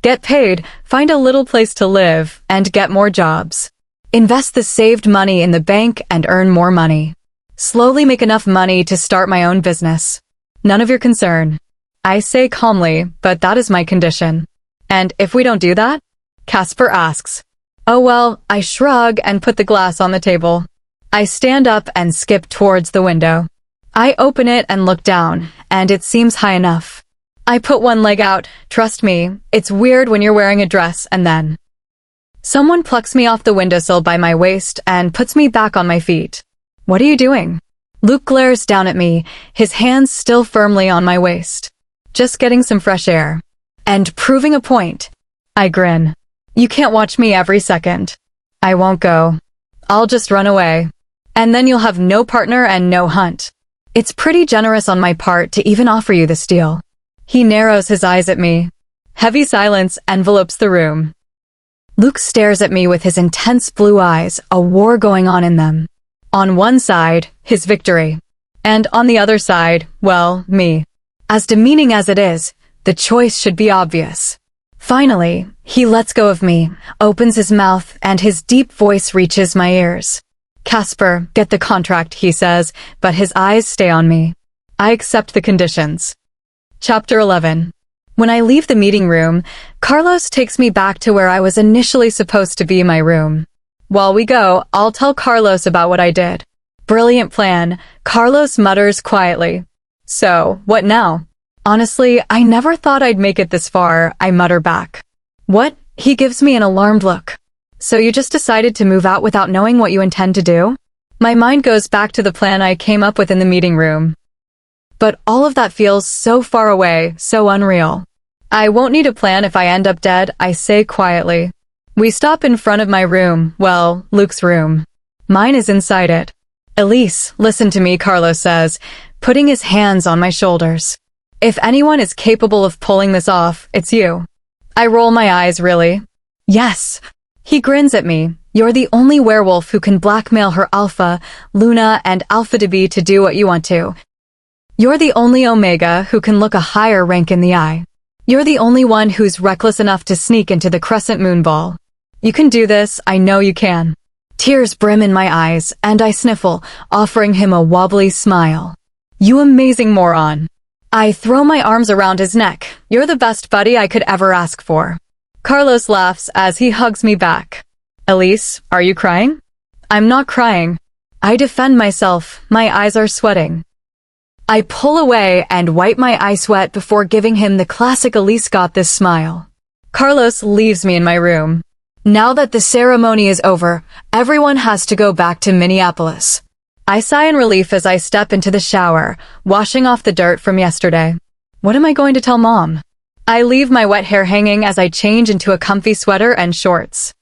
A: Get paid, find a little place to live, and get more jobs. Invest the saved money in the bank and earn more money. Slowly make enough money to start my own business. None of your concern. I say calmly, but that is my condition. And if we don't do that? Casper asks. Oh well, I shrug and put the glass on the table. I stand up and skip towards the window. I open it and look down, and it seems high enough. I put one leg out, trust me, it's weird when you're wearing a dress and then. Someone plucks me off the windowsill by my waist and puts me back on my feet. What are you doing? Luke glares down at me, his hands still firmly on my waist. Just getting some fresh air. And proving a point. I grin. You can't watch me every second. I won't go. I'll just run away. And then you'll have no partner and no hunt. It's pretty generous on my part to even offer you this deal. He narrows his eyes at me. Heavy silence envelopes the room. Luke stares at me with his intense blue eyes, a war going on in them. On one side, his victory. And on the other side, well, me. As demeaning as it is, the choice should be obvious. Finally, he lets go of me, opens his mouth, and his deep voice reaches my ears. Casper, get the contract, he says, but his eyes stay on me. I accept the conditions. Chapter 11. When I leave the meeting room, Carlos takes me back to where I was initially supposed to be, my room. While we go, I'll tell Carlos about what I did. Brilliant plan, Carlos mutters quietly. So, what now? Honestly, I never thought I'd make it this far, I mutter back. What? He gives me an alarmed look. So you just decided to move out without knowing what you intend to do? My mind goes back to the plan I came up with in the meeting room. But all of that feels so far away, so unreal. I won't need a plan if I end up dead, I say quietly. We stop in front of my room, well, Luke's room. Mine is inside it. Elise, listen to me, Carlos says, putting his hands on my shoulders. If anyone is capable of pulling this off, it's you. I roll my eyes, really. Yes. He grins at me. You're the only werewolf who can blackmail her alpha, Luna, and Alpha to be to do what you want to. You're the only Omega who can look a higher rank in the eye. You're the only one who's reckless enough to sneak into the crescent moon ball. You can do this, I know you can. Tears brim in my eyes, and I sniffle, offering him a wobbly smile. You amazing moron. I throw my arms around his neck. You're the best buddy I could ever ask for. Carlos laughs as he hugs me back. Elise, are you crying? I'm not crying. I defend myself, my eyes are sweating. I pull away and wipe my eye sweat before giving him the classic Elise got this smile. Carlos leaves me in my room. Now that the ceremony is over, everyone has to go back to Minneapolis. I sigh in relief as I step into the shower, washing off the dirt from yesterday. What am I going to tell Mom? I leave my wet hair hanging as I change into a comfy sweater and shorts.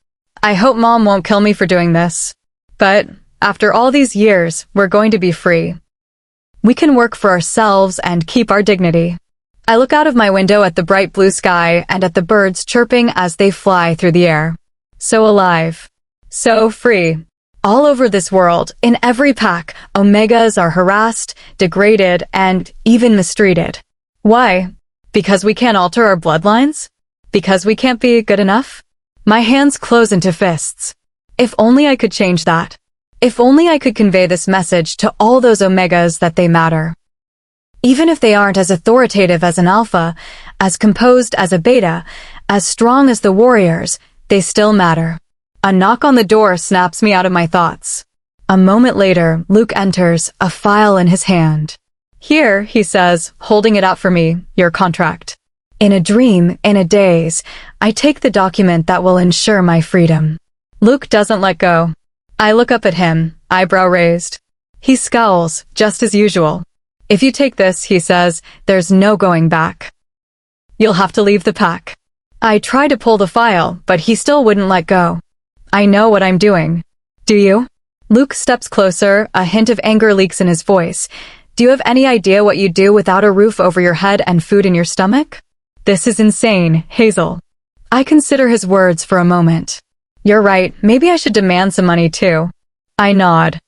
A: I hope Mom won't kill me for doing this. But, after all these years, we're going to be free. We can work for ourselves and keep our dignity. I look out of my window at the bright blue sky and at the birds chirping as they fly through the air. So alive. So free. All over this world, in every pack, Omegas are harassed, degraded, and even mistreated. Why? Because we can't alter our bloodlines? Because we can't be good enough? My hands close into fists. If only I could change that. If only I could convey this message to all those Omegas that they matter. Even if they aren't as authoritative as an alpha, as composed as a beta, as strong as the warriors, they still matter. A knock on the door snaps me out of my thoughts. A moment later, Luke enters, a file in his hand. Here, he says, holding it out for me, your contract. In a dream, in a daze, I take the document that will ensure my freedom. Luke doesn't let go. I look up at him, eyebrow raised. He scowls, just as usual. If you take this, he says, there's no going back. You'll have to leave the pack. I try to pull the file, but he still wouldn't let go. I know what I'm doing. Do you? Luke steps closer, a hint of anger leaks in his voice. Do you have any idea what you'd do without a roof over your head and food in your stomach? This is insane, Hazel. I consider his words for a moment. You're right, maybe I should demand some money too. I nod.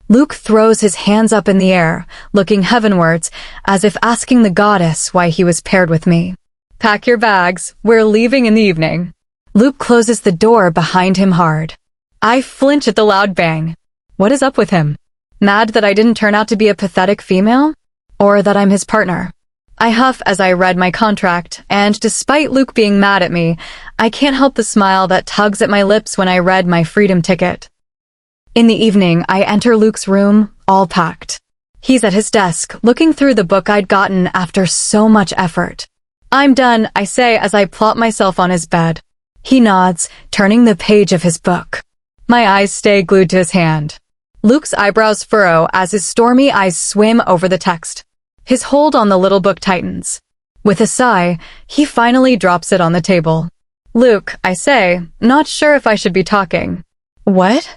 A: Luke throws his hands up in the air, looking heavenwards, as if asking the goddess why he was paired with me. Pack your bags, we're leaving in the evening. Luke closes the door behind him hard. I flinch at the loud bang. What is up with him? Mad that I didn't turn out to be a pathetic female? Or that I'm his partner? I huff as I read my contract, and despite Luke being mad at me, I can't help the smile that tugs at my lips when I read my freedom ticket. In the evening, I enter Luke's room, all packed. He's at his desk, looking through the book I'd gotten after so much effort. I'm done, I say as I plop myself on his bed. He nods, turning the page of his book. My eyes stay glued to his hand. Luke's eyebrows furrow as his stormy eyes swim over the text. His hold on the little book tightens. With a sigh, he finally drops it on the table. Luke, I say, not sure if I should be talking. What?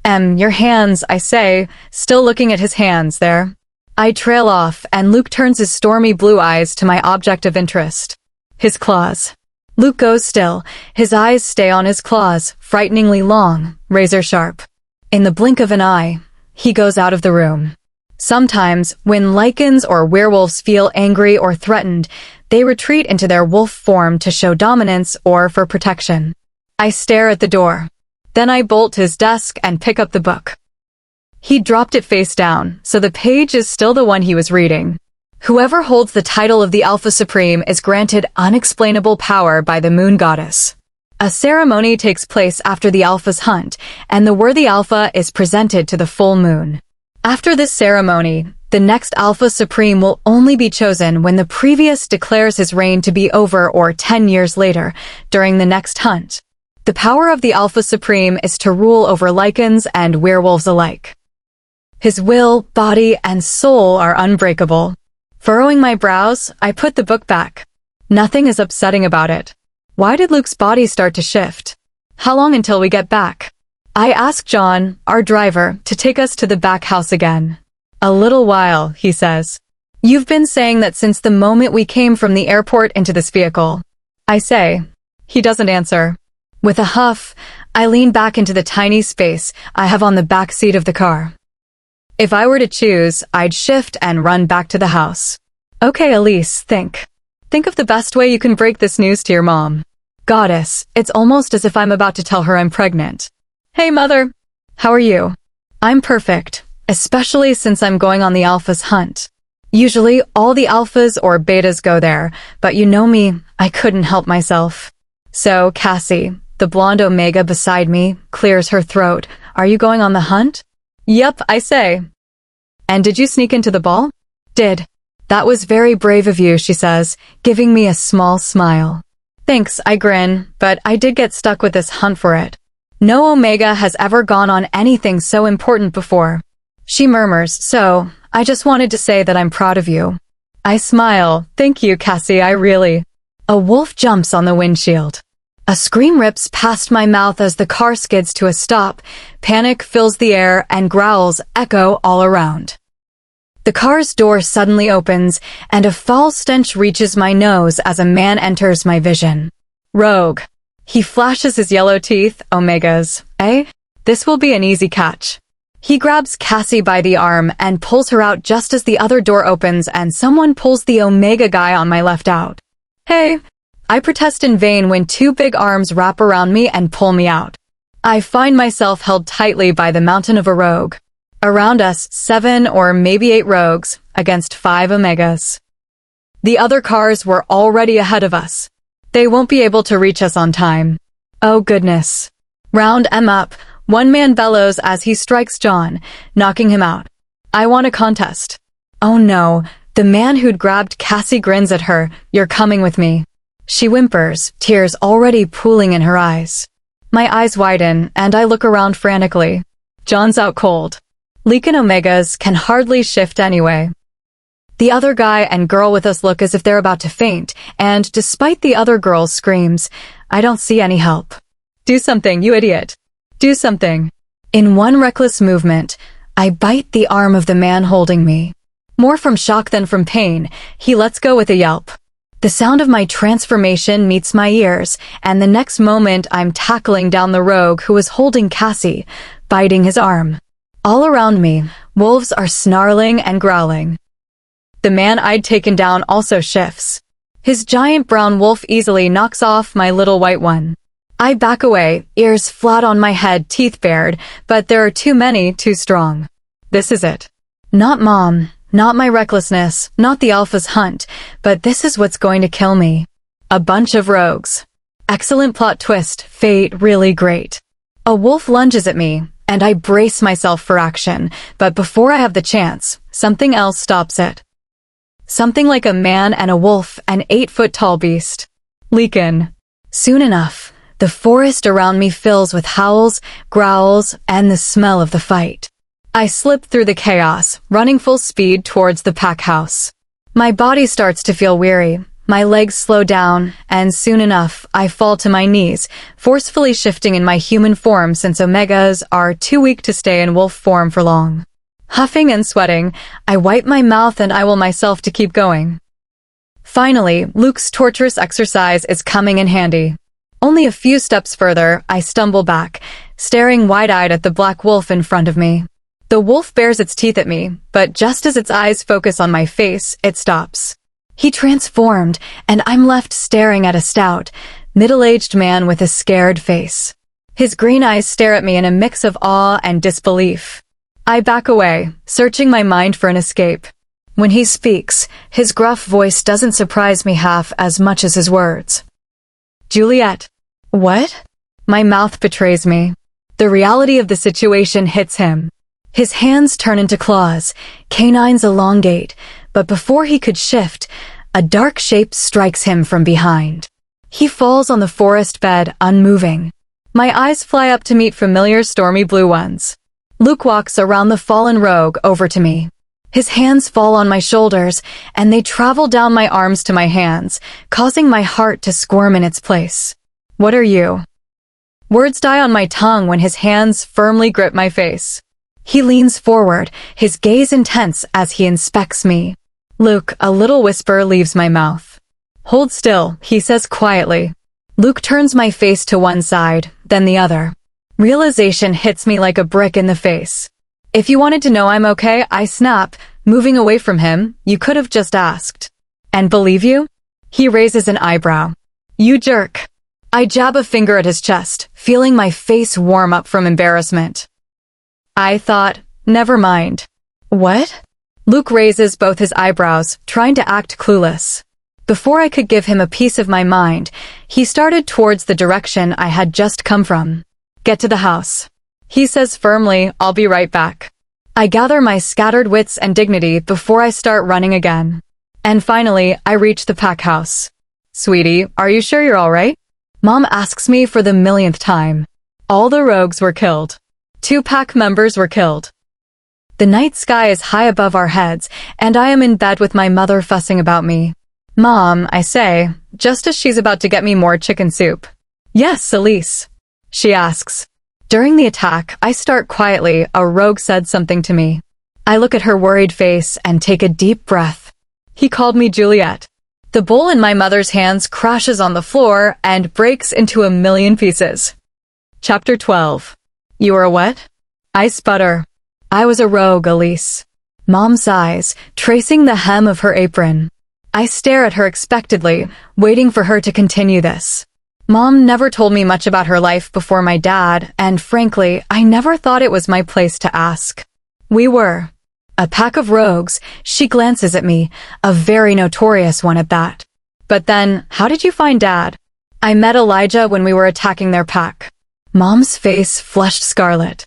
A: Your hands, I say, still looking at his hands there. I trail off, and Luke turns his stormy blue eyes to my object of interest. His claws. Luke goes still. His eyes stay on his claws, frighteningly long, razor sharp. In the blink of an eye, he goes out of the room. Sometimes, when lycans or werewolves feel angry or threatened, they retreat into their wolf form to show dominance or for protection. I stare at the door. Then I bolt to his desk and pick up the book. He dropped it face down, so the page is still the one he was reading. Whoever holds the title of the Alpha Supreme is granted unexplainable power by the Moon Goddess. A ceremony takes place after the Alpha's hunt, and the worthy Alpha is presented to the full moon. After this ceremony, the next Alpha Supreme will only be chosen when the previous declares his reign to be over or 10 years later, during the next hunt. The power of the Alpha Supreme is to rule over lycans and werewolves alike. His will, body, and soul are unbreakable. Furrowing my brows, I put the book back. Nothing is upsetting about it. Why did Luke's body start to shift? How long until we get back? I ask John, our driver, to take us to the back house again. A little while, he says. You've been saying that since the moment we came from the airport into this vehicle. I say. He doesn't answer. With a huff, I lean back into the tiny space I have on the back seat of the car. If I were to choose, I'd shift and run back to the house. Okay, Elise, think. Think of the best way you can break this news to your mom. Goddess, it's almost as if I'm about to tell her I'm pregnant. Hey, Mother. How are you? I'm perfect, especially since I'm going on the Alpha's hunt. Usually, all the Alphas or Betas go there, but you know me, I couldn't help myself. So, Cassie, the blonde Omega beside me, clears her throat. Are you going on the hunt? Yep, I say. And did you sneak into the ball? Did. That was very brave of you, she says, giving me a small smile. Thanks, I grin, but I did get stuck with this hunt for it. No Omega has ever gone on anything so important before. She murmurs, so, I just wanted to say that I'm proud of you. I smile. Thank you, Cassie, I really. A wolf jumps on the windshield. A scream rips past my mouth as the car skids to a stop. Panic fills the air and growls echo all around. The car's door suddenly opens, and a foul stench reaches my nose as a man enters my vision. Rogue. He flashes his yellow teeth. Omegas, eh? This will be an easy catch. He grabs Cassie by the arm and pulls her out just as the other door opens and someone pulls the Omega guy on my left out. Hey! I protest in vain when two big arms wrap around me and pull me out. I find myself held tightly by the mountain of a rogue. Around us, 7 or maybe 8 rogues, against 5 Omegas. The other cars were already ahead of us. They won't be able to reach us on time. Oh goodness. Round M up, one man bellows as he strikes John, knocking him out. I want a contest. Oh no, the man who'd grabbed Cassie grins at her. You're coming with me. She whimpers, tears already pooling in her eyes. My eyes widen, and I look around frantically. John's out cold. Lycan Omegas can hardly shift anyway. The other guy and girl with us look as if they're about to faint, and despite the other girl's screams, I don't see any help. Do something, you idiot. Do something. In one reckless movement, I bite the arm of the man holding me. More from shock than from pain, he lets go with a yelp. The sound of my transformation meets my ears, and the next moment I'm tackling down the rogue who was holding Cassie, biting his arm. All around me, wolves are snarling and growling. The man I'd taken down also shifts. His giant brown wolf easily knocks off my little white one. I back away, ears flat on my head, teeth bared, but there are too many, too strong. This is it. Not Mom, not my recklessness, not the alpha's hunt, but this is what's going to kill me. A bunch of rogues. Excellent plot twist, fate really great. A wolf lunges at me, and I brace myself for action, but before I have the chance, something else stops it. Something like a man and a wolf, an 8-foot-tall beast. Leak in. Soon enough, the forest around me fills with howls, growls, and the smell of the fight. I slip through the chaos, running full speed towards the pack house. My body starts to feel weary, my legs slow down, and soon enough, I fall to my knees, forcefully shifting in my human form since omegas are too weak to stay in wolf form for long. Huffing and sweating, I wipe my mouth and I will myself to keep going. Finally, Luke's torturous exercise is coming in handy. Only a few steps further, I stumble back, staring wide-eyed at the black wolf in front of me. The wolf bares its teeth at me, but just as its eyes focus on my face, it stops. He transformed, and I'm left staring at a stout, middle-aged man with a scared face. His green eyes stare at me in a mix of awe and disbelief. I back away, searching my mind for an escape. When he speaks, his gruff voice doesn't surprise me half as much as his words. Juliet. What? My mouth betrays me. The reality of the situation hits him. His hands turn into claws, canines elongate, but before he could shift, a dark shape strikes him from behind. He falls on the forest bed, unmoving. My eyes fly up to meet familiar stormy blue ones. Luke walks around the fallen rogue over to me. His hands fall on my shoulders, and they travel down my arms to my hands, causing my heart to squirm in its place. What are you? Words die on my tongue when his hands firmly grip my face. He leans forward, his gaze intense as he inspects me. Luke, a little whisper leaves my mouth. Hold still, he says quietly. Luke turns my face to one side, then the other. Realization hits me like a brick in the face. If you wanted to know I'm okay, I snap, moving away from him. You could have just asked. And believe you? He raises an eyebrow. You jerk. I jab a finger at his chest, feeling my face warm up from embarrassment. I thought, never mind. What? Luke raises both his eyebrows, trying to act clueless. Before I could give him a piece of my mind, he started towards the direction I had just come from. Get to the house. He says firmly, I'll be right back. I gather my scattered wits and dignity before I start running again. And finally, I reach the pack house. Sweetie, are you sure you're all right? Mom asks me for the millionth time. All the rogues were killed. 2 pack members were killed. The night sky is high above our heads, and I am in bed with my mother fussing about me. Mom, I say, just as she's about to get me more chicken soup. Yes, Elise. She asks. During the attack, I start quietly. A rogue said something to me. I look at her worried face and take a deep breath. He called me Juliet. The bowl in my mother's hands crashes on the floor and breaks into a million pieces. Chapter 12. You are a what? I sputter. I was a rogue, Elise. Mom sighs, tracing the hem of her apron. I stare at her expectantly, waiting for her to continue this. Mom never told me much about her life before my dad, and frankly, I never thought it was my place to ask. We were a pack of rogues. She glances at me, a very notorious one at that. But then, how did you find Dad? I met Elijah when we were attacking their pack. Mom's face flushed scarlet.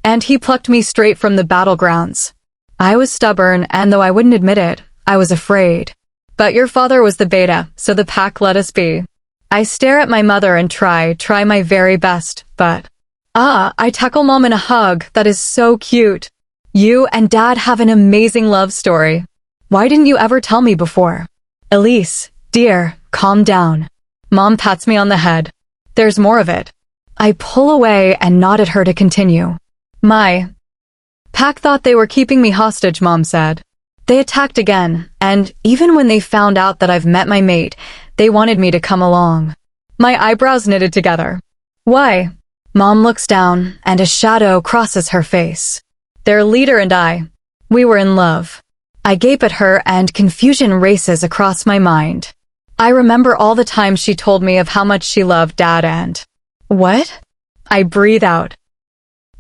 A: And he plucked me straight from the battlegrounds. I was stubborn, and though I wouldn't admit it, I was afraid. But your father was the beta, so the pack let us be. I stare at my mother and try my very best, but... I tackle Mom in a hug that is so cute. You and Dad have an amazing love story. Why didn't you ever tell me before? Elise, dear, calm down. Mom pats me on the head. There's more of it. I pull away and nod at her to continue. My pack thought they were keeping me hostage, Mom said. They attacked again, and even when they found out that I've met my mate, they wanted me to come along. My eyebrows knitted together. Why? Mom looks down, and a shadow crosses her face. Their leader and I, we were in love. I gape at her and confusion races across my mind. I remember all the times she told me of how much she loved Dad and... What? I breathe out.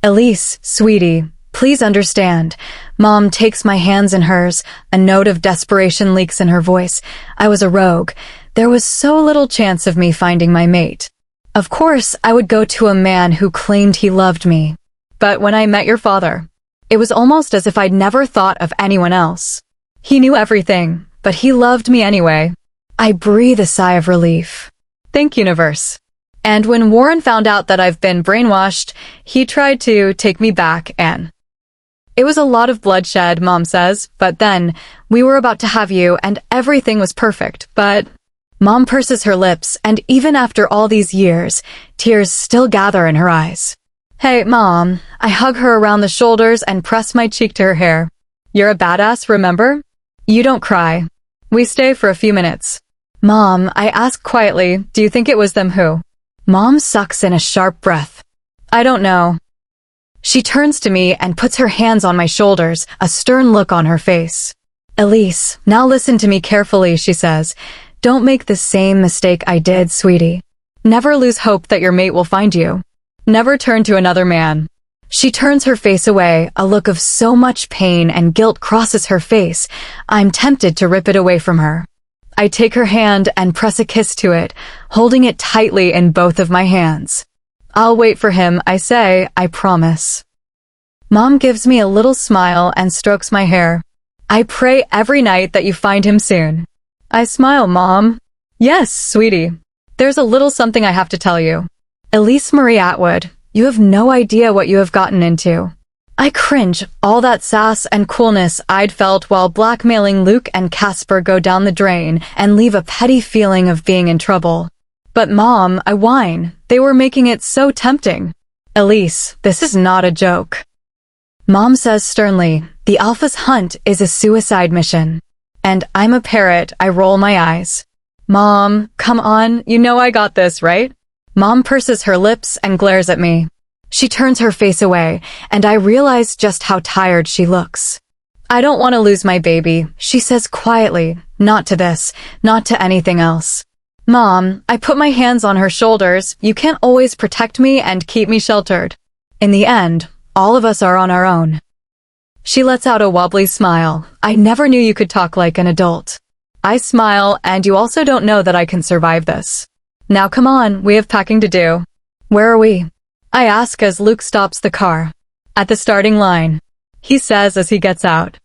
A: Elise, sweetie, please understand. Mom takes my hands in hers. A note of desperation leaks in her voice. I was a rogue. There was so little chance of me finding my mate. Of course, I would go to a man who claimed he loved me. But when I met your father, it was almost as if I'd never thought of anyone else. He knew everything, but he loved me anyway. I breathe a sigh of relief. Thank universe. And when Warren found out that I've been brainwashed, he tried to take me back and... It was a lot of bloodshed, Mom says, but then we were about to have you and everything was perfect, but... Mom purses her lips, and even after all these years, tears still gather in her eyes. Hey, Mom. I hug her around the shoulders and press my cheek to her hair. You're a badass, remember? You don't cry. We stay for a few minutes. Mom, I ask quietly, do you think it was them who? Mom sucks in a sharp breath. I don't know. She turns to me and puts her hands on my shoulders, a stern look on her face. Elise, now listen to me carefully, she says. Don't make the same mistake I did, sweetie. Never lose hope that your mate will find you. Never turn to another man. She turns her face away, a look of so much pain and guilt crosses her face. I'm tempted to rip it away from her. I take her hand and press a kiss to it, holding it tightly in both of my hands. I'll wait for him, I say, I promise. Mom gives me a little smile and strokes my hair. I pray every night that you find him soon. I smile, Mom. Yes, sweetie. There's a little something I have to tell you. Elise Marie Attwood, you have no idea what you have gotten into. I cringe, all that sass and coolness I'd felt while blackmailing Luke and Casper go down the drain and leave a petty feeling of being in trouble. But Mom, I whine, they were making it so tempting. Elise, this is not a joke. Mom says sternly, the Alpha's hunt is a suicide mission. And I'm a parrot, I roll my eyes. Mom, come on, you know I got this, right? Mom purses her lips and glares at me. She turns her face away, and I realize just how tired she looks. I don't want to lose my baby, she says quietly, not to this, not to anything else. Mom, I put my hands on her shoulders, you can't always protect me and keep me sheltered. In the end, all of us are on our own. She lets out a wobbly smile. I never knew you could talk like an adult. I smile, and you also don't know that I can survive this. Now come on, we have packing to do. Where are we? I ask as Luke stops the car. At the starting line, he says as he gets out.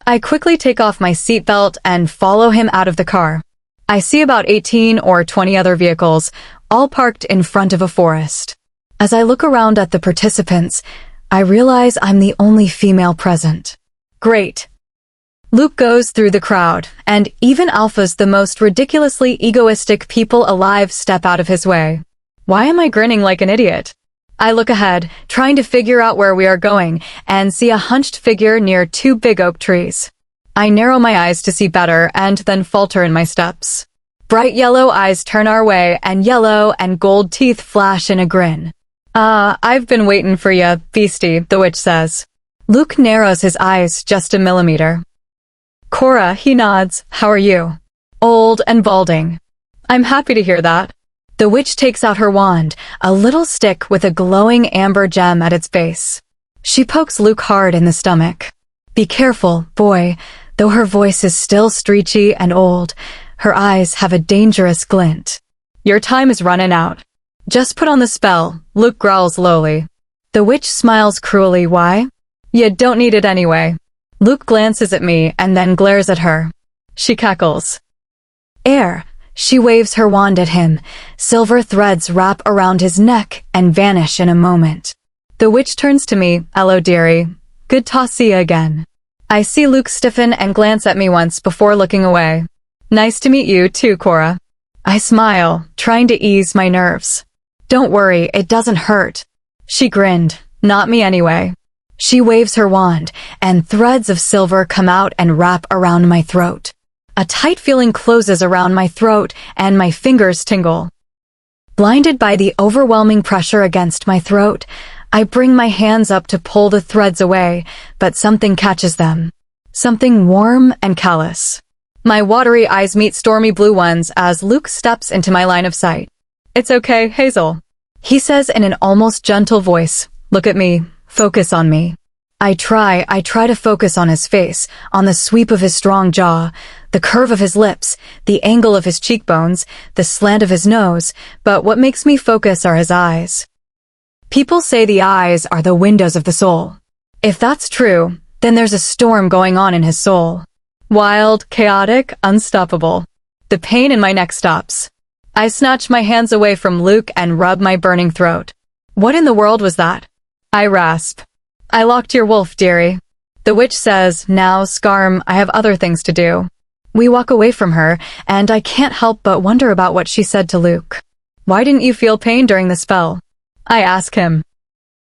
A: I quickly take off my seatbelt and follow him out of the car. I see about 18 or 20 other vehicles, all parked in front of a forest. As I look around at the participants, I realize I'm the only female present. Great. Luke goes through the crowd, and even Alphas, the most ridiculously egoistic people alive, step out of his way. Why am I grinning like an idiot? I look ahead, trying to figure out where we are going, and see a hunched figure near two big oak trees. I narrow my eyes to see better and then falter in my steps. Bright yellow eyes turn our way, and yellow and gold teeth flash in a grin. I've been waiting for ya, beastie, the witch says. Luke narrows his eyes just a millimeter. Cora, he nods, how are you? Old and balding. I'm happy to hear that. The witch takes out her wand, a little stick with a glowing amber gem at its base. She pokes Luke hard in the stomach. Be careful, boy. Though her voice is still screechy and old, her eyes have a dangerous glint. Your time is running out. Just put on the spell, Luke growls lowly. The witch smiles cruelly. Why? You don't need it anyway. Luke glances at me and then glares at her. She cackles. Air. She waves her wand at him. Silver threads wrap around his neck and vanish in a moment. The witch turns to me. Hello, dearie. Good to see you again. I see Luke stiffen and glance at me once before looking away. Nice to meet you too, Cora. I smile, trying to ease my nerves. Don't worry, it doesn't hurt. She grinned. Not me anyway. She waves her wand, and threads of silver come out and wrap around my throat. A tight feeling closes around my throat, and my fingers tingle. Blinded by the overwhelming pressure against my throat, I bring my hands up to pull the threads away, but something catches them. Something warm and callous. My watery eyes meet stormy blue ones as Luke steps into my line of sight. It's okay, Hazel. He says in an almost gentle voice, look at me, focus on me. I try to focus on his face, on the sweep of his strong jaw, the curve of his lips, the angle of his cheekbones, the slant of his nose, but what makes me focus are his eyes. People say the eyes are the windows of the soul. If that's true, then there's a storm going on in his soul. Wild, chaotic, unstoppable. The pain in my neck stops. I snatch my hands away from Luke and rub my burning throat. What in the world was that? I rasp. I locked your wolf, dearie. The witch says, now, Scarm, I have other things to do. We walk away from her, and I can't help but wonder about what she said to Luke. Why didn't you feel pain during the spell? I ask him.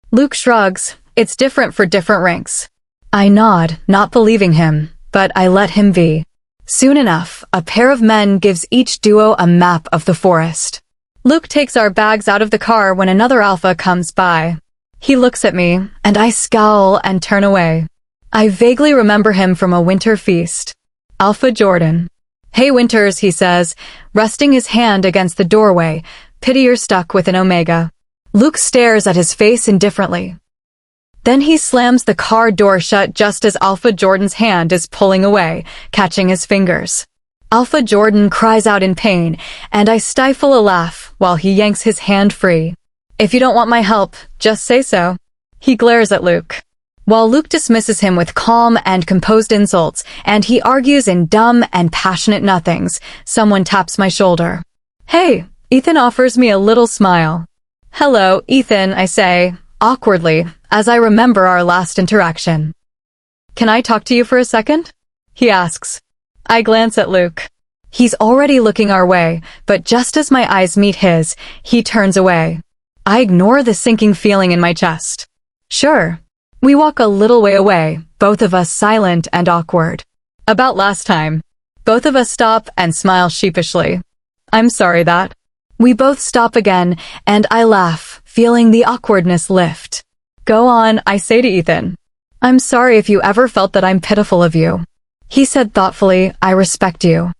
A: Luke shrugs. It's different for different ranks. I nod, not believing him, but I let him be. Soon enough, a pair of men gives each duo a map of the forest. Luke takes our bags out of the car when another alpha comes by. He looks at me, and I scowl and turn away. I vaguely remember him from a winter feast. Alpha Jordan. Hey Winters, he says, resting his hand against the doorway, pity you're stuck with an Omega. Luke stares at his face indifferently. Then he slams the car door shut just as Alpha Jordan's hand is pulling away, catching his fingers. Alpha Jordan cries out in pain, and I stifle a laugh while he yanks his hand free. If you don't want my help, just say so. He glares at Luke. While Luke dismisses him with calm and composed insults, and he argues in dumb and passionate nothings, someone taps my shoulder. Hey, Ethan offers me a little smile. Hello, Ethan, I say, awkwardly, as I remember our last interaction. Can I talk to you for a second? He asks. I glance at Luke. He's already looking our way, but just as my eyes meet his, he turns away. I ignore the sinking feeling in my chest. Sure. We walk a little way away, both of us silent and awkward. About last time. Both of us stop and smile sheepishly. I'm sorry that. We both stop again, and I laugh, feeling the awkwardness lift. Go on, I say to Ethan. I'm sorry if you ever felt that I'm pitiful of you. He said thoughtfully, I respect you.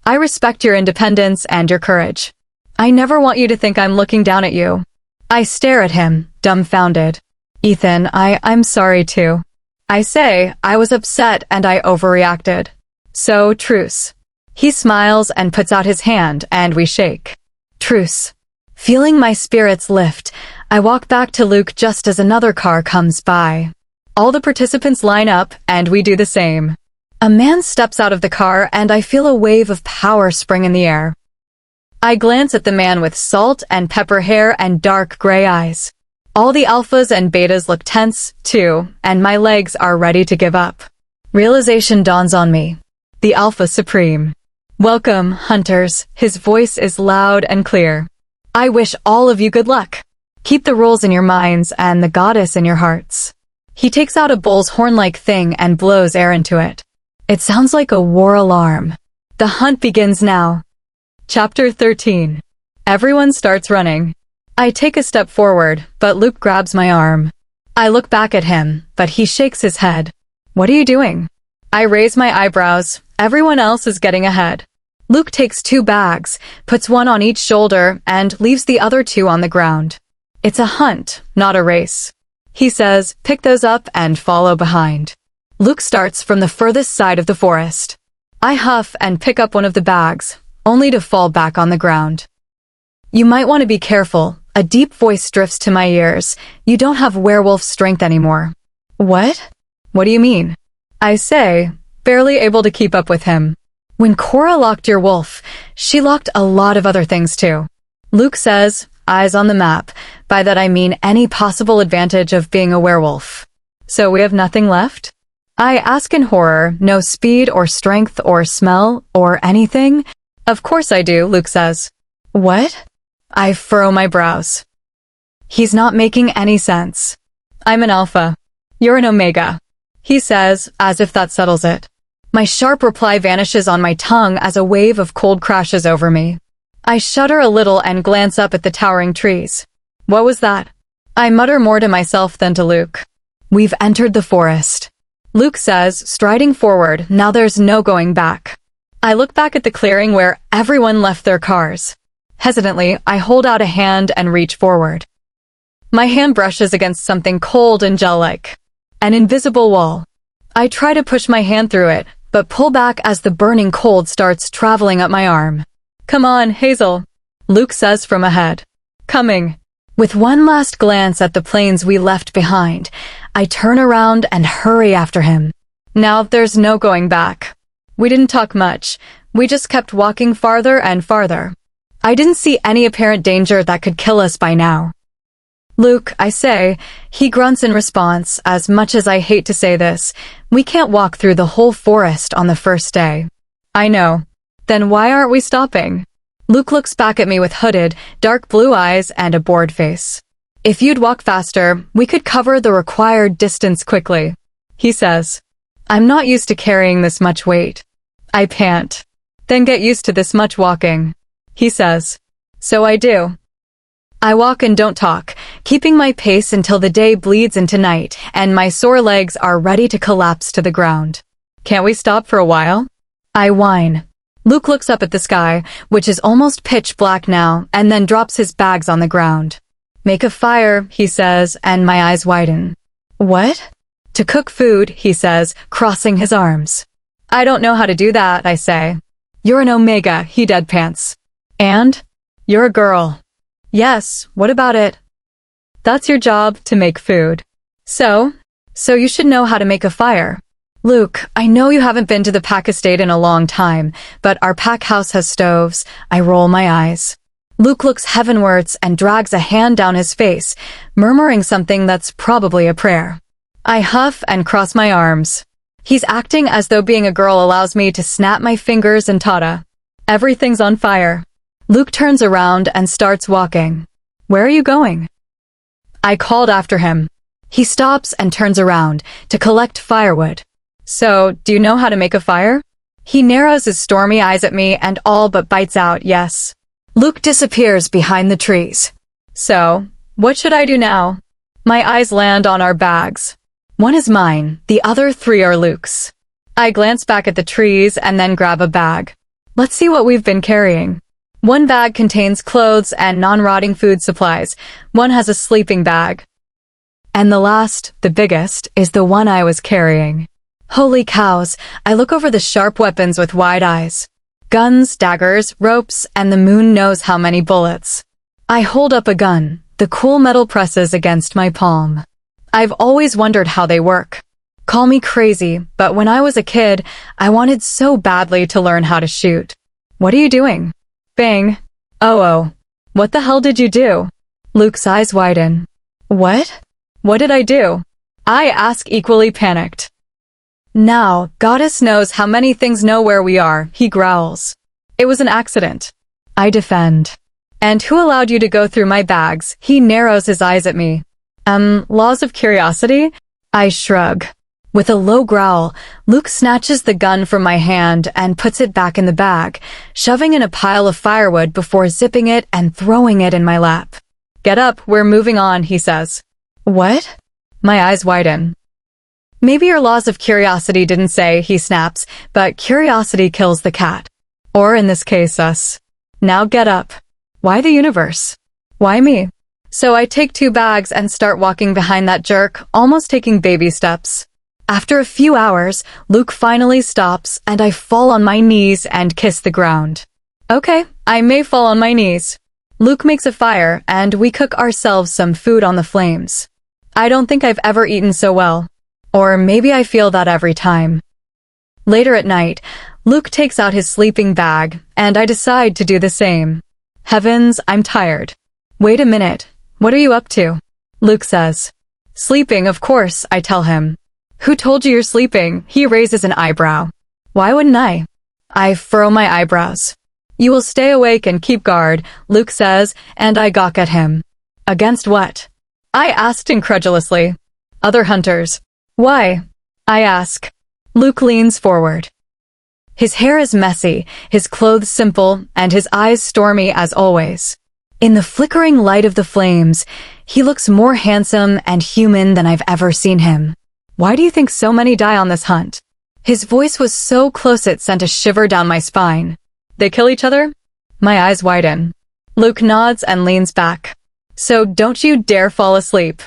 A: I respect your independence and your courage. I never want you to think I'm looking down at you. I stare at him, dumbfounded. Ethan, I'm sorry too. I say, I was upset and I overreacted. So, truce. He smiles and puts out his hand, and we shake. Truce. Feeling my spirits lift, I walk back to Luke just as another car comes by. All the participants line up, and we do the same. A man steps out of the car, and I feel a wave of power spring in the air. I glance at the man with salt and pepper hair and dark gray eyes. All the alphas and betas look tense, too, and my legs are ready to give up. Realization dawns on me. The Alpha Supreme. Welcome, hunters. His voice is loud and clear. I wish all of you good luck. Keep the rules in your minds and the goddess in your hearts. He takes out a bull's horn-like thing and blows air into it. It sounds like a war alarm. The hunt begins now. Chapter 13. Everyone starts running. I take a step forward, but Luke grabs my arm. I look back at him, but he shakes his head. What are you doing? I raise my eyebrows. Everyone else is getting ahead. Luke takes 2 bags, puts one on each shoulder, and leaves the other 2 on the ground. It's a hunt, not a race. He says, pick those up and follow behind. Luke starts from the furthest side of the forest. I huff and pick up one of the bags, only to fall back on the ground. You might want to be careful. A deep voice drifts to my ears. You don't have werewolf strength anymore. What? What do you mean? I say, barely able to keep up with him. When Cora locked your wolf, she locked a lot of other things too. Luke says, eyes on the map. By that I mean any possible advantage of being a werewolf. So we have nothing left? I ask in horror, no speed or strength or smell or anything. Of course I do, Luke says. What? I furrow my brows. He's not making any sense. I'm an alpha. You're an omega, he says, as if that settles it. My sharp reply vanishes on my tongue as a wave of cold crashes over me. I shudder a little and glance up at the towering trees. What was that? I mutter more to myself than to Luke. We've entered the forest, Luke says, striding forward. Now there's no going back. I look back at the clearing where everyone left their cars. Hesitantly, I hold out a hand and reach forward. My hand brushes against something cold and gel-like. An invisible wall. I try to push my hand through it, but pull back as the burning cold starts traveling up my arm. Come on, Hazel, Luke says from ahead. Coming. With one last glance at the planes we left behind, I turn around and hurry after him. Now there's no going back. We didn't talk much. We just kept walking farther and farther. I didn't see any apparent danger that could kill us by now. Luke, I say. He grunts in response. As much as I hate to say this, we can't walk through the whole forest on the first day. I know. Then why aren't we stopping? Luke looks back at me with hooded, dark blue eyes and a bored face. If you'd walk faster, we could cover the required distance quickly, he says. I'm not used to carrying this much weight. I pant. Then get used to this much walking, he says. So I do. I walk and don't talk, keeping my pace until the day bleeds into night and my sore legs are ready to collapse to the ground. Can't we stop for a while? I whine. Luke looks up at the sky, which is almost pitch black now, and then drops his bags on the ground. Make a fire, he says, and my eyes widen. What? To cook food, he says, crossing his arms. I don't know how to do that, I say. You're an omega, he deadpants. And? You're a girl. Yes, what about it? That's your job, to make food. So you should know how to make a fire. Luke, I know you haven't been to the Pack Estate in a long time, but our pack house has stoves. I roll my eyes. Luke looks heavenwards and drags a hand down his face, murmuring something that's probably a prayer. I huff and cross my arms. He's acting as though being a girl allows me to snap my fingers and tata. Everything's on fire. Luke turns around and starts walking. Where are you going? I called after him. He stops and turns around to collect firewood. So, do you know how to make a fire? He narrows his stormy eyes at me and all but bites out, yes. Luke disappears behind the trees. So, what should I do now? My eyes land on our bags. One is mine, the other 3 are Luke's. I glance back at the trees and then grab a bag. Let's see what we've been carrying. One bag contains clothes and non-rotting food supplies. One has a sleeping bag. And the last, the biggest, is the one I was carrying. Holy cows, I look over the sharp weapons with wide eyes. Guns, daggers, ropes, and the moon knows how many bullets. I hold up a gun, the cool metal presses against my palm. I've always wondered how they work. Call me crazy, but when I was a kid, I wanted so badly to learn how to shoot. What are you doing? Bang. Oh. What the hell did you do? Luke's eyes widen. What? What did I do? I ask, equally panicked. Now, Goddess knows how many things know where we are, he growls. It was an accident. I defend. And who allowed you to go through my bags? He narrows his eyes at me. Laws of curiosity? I shrug. With a low growl, Luke snatches the gun from my hand and puts it back in the bag, shoving in a pile of firewood before zipping it and throwing it in my lap. Get up, we're moving on, he says. What? My eyes widen. Maybe your laws of curiosity didn't say, he snaps, but curiosity kills the cat. Or in this case, us. Now get up. Why the universe? Why me? So I take 2 bags and start walking behind that jerk, almost taking baby steps. After a few hours, Luke finally stops and I fall on my knees and kiss the ground. Okay, I may fall on my knees. Luke makes a fire and we cook ourselves some food on the flames. I don't think I've ever eaten so well. Or maybe I feel that every time. Later at night, Luke takes out his sleeping bag, and I decide to do the same. Heavens, I'm tired. Wait a minute. What are you up to? Luke says. Sleeping, of course, I tell him. Who told you you're sleeping? He raises an eyebrow. Why wouldn't I? I furrow my eyebrows. You will stay awake and keep guard, Luke says, and I gawk at him. Against what? I asked incredulously. Other hunters. Why? I ask. Luke leans forward. His hair is messy, his clothes simple, and his eyes stormy as always. In the flickering light of the flames, he looks more handsome and human than I've ever seen him. Why do you think so many die on this hunt? His voice was so close it sent a shiver down my spine. They kill each other? My eyes widen. Luke nods and leans back. So don't you dare fall asleep.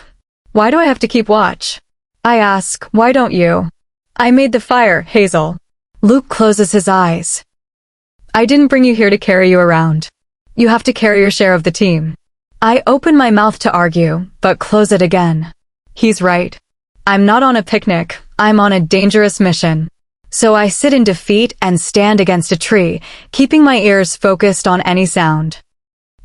A: Why do I have to keep watch? I ask, why don't you? I made the fire, Hazel. Luke closes his eyes. I didn't bring you here to carry you around. You have to carry your share of the team. I open my mouth to argue, but close it again. He's right. I'm not on a picnic, I'm on a dangerous mission. So I sit in defeat and stand against a tree, keeping my ears focused on any sound.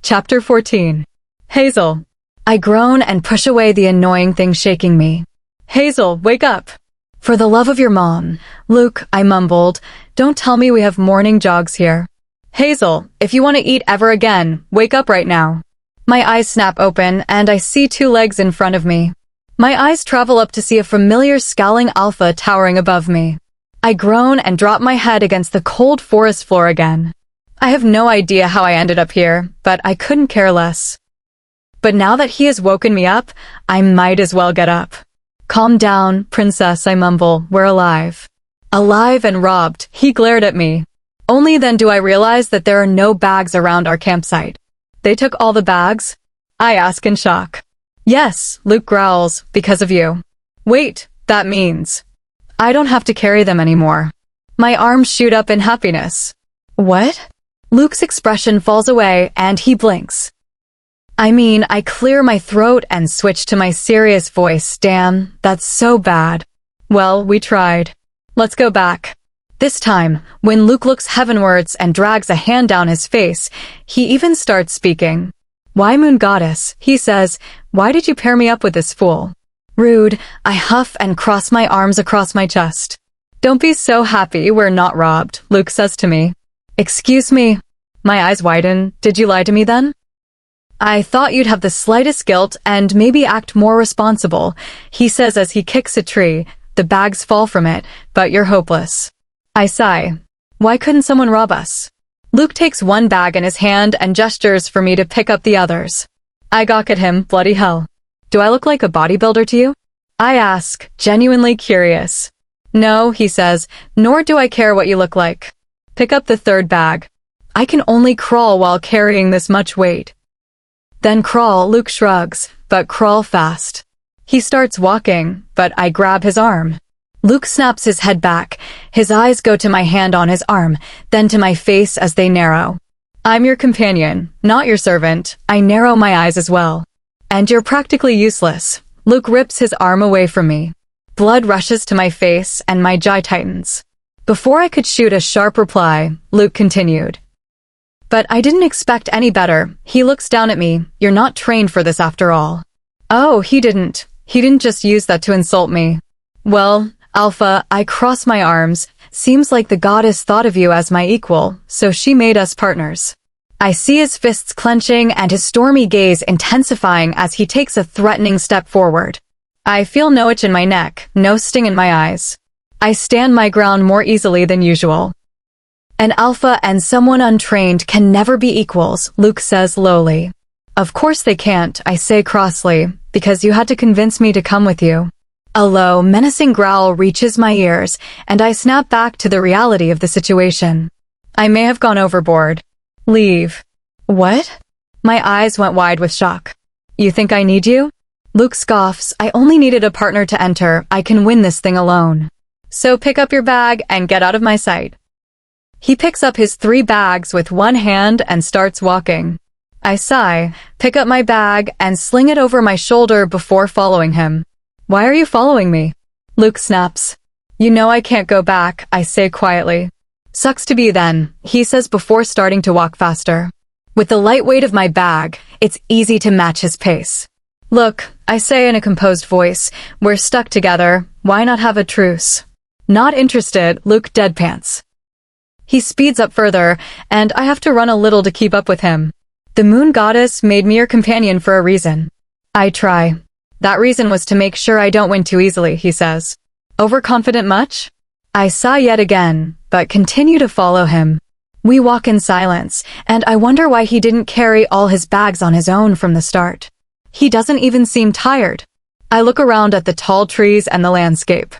A: Chapter 14. Hazel. I groan and push away the annoying thing shaking me. Hazel, wake up. For the love of your mom. Luke, I mumbled, don't tell me we have morning jogs here. Hazel, if you want to eat ever again, wake up right now. My eyes snap open and I see two legs in front of me. My eyes travel up to see a familiar scowling alpha towering above me. I groan and drop my head against the cold forest floor again. I have no idea how I ended up here, but I couldn't care less. But now that he has woken me up, I might as well get up. Calm down, princess, I mumble, we're alive. Alive and robbed, he glared at me. Only then do I realize that there are no bags around our campsite. They took all the bags? I ask in shock. Yes, Luke growls, because of you. Wait, that means I don't have to carry them anymore. My arms shoot up in happiness. What? Luke's expression falls away and he blinks. I mean, I clear my throat and switch to my serious voice. Damn, that's so bad. Well, we tried. Let's go back. This time, when Luke looks heavenwards and drags a hand down his face, he even starts speaking. Why, Moon Goddess, he says, why did you pair me up with this fool? Rude, I huff and cross my arms across my chest. Don't be so happy we're not robbed, Luke says to me. Excuse me. My eyes widen. Did you lie to me then? I thought you'd have the slightest guilt and maybe act more responsible, he says as he kicks a tree. The bags fall from it, but you're hopeless. I sigh. Why couldn't someone rob us? Luke takes one bag in his hand and gestures for me to pick up the others. I gawk at him, bloody hell. Do I look like a bodybuilder to you? I ask, genuinely curious. No, he says, nor do I care what you look like. Pick up the third bag. I can only crawl while carrying this much weight. Then crawl, Luke shrugs, but crawl fast. He starts walking, but I grab his arm. Luke snaps his head back. His eyes go to my hand on his arm, then to my face as they narrow. I'm your companion, not your servant. I narrow my eyes as well. And you're practically useless. Luke rips his arm away from me. Blood rushes to my face and my jaw tightens. Before I could shoot a sharp reply, Luke continued. But I didn't expect any better. He looks down at me. You're not trained for this after all. Oh, he didn't. He didn't just use that to insult me. Well, Alpha, I cross my arms. Seems like the goddess thought of you as my equal, so she made us partners. I see his fists clenching and his stormy gaze intensifying as he takes a threatening step forward. I feel no itch in my neck, no sting in my eyes. I stand my ground more easily than usual. An alpha and someone untrained can never be equals, Luke says lowly. Of course they can't, I say crossly, because you had to convince me to come with you. A low, menacing growl reaches my ears, and I snap back to the reality of the situation. I may have gone overboard. Leave. What? My eyes went wide with shock. You think I need you? Luke scoffs. I only needed a partner to enter. I can win this thing alone. So pick up your bag and get out of my sight. He picks up his 3 bags with one hand and starts walking. I sigh, pick up my bag, and sling it over my shoulder before following him. Why are you following me? Luke snaps. You know I can't go back, I say quietly. Sucks to be then, he says before starting to walk faster. With the light weight of my bag, it's easy to match his pace. Look, I say in a composed voice, we're stuck together. Why not have a truce? Not interested, Luke deadpants. He speeds up further, and I have to run a little to keep up with him. The moon goddess made me your companion for a reason. I try. That reason was to make sure I don't win too easily, he says. Overconfident much? I sigh yet again, but continue to follow him. We walk in silence, and I wonder why he didn't carry all his bags on his own from the start. He doesn't even seem tired. I look around at the tall trees and the landscape.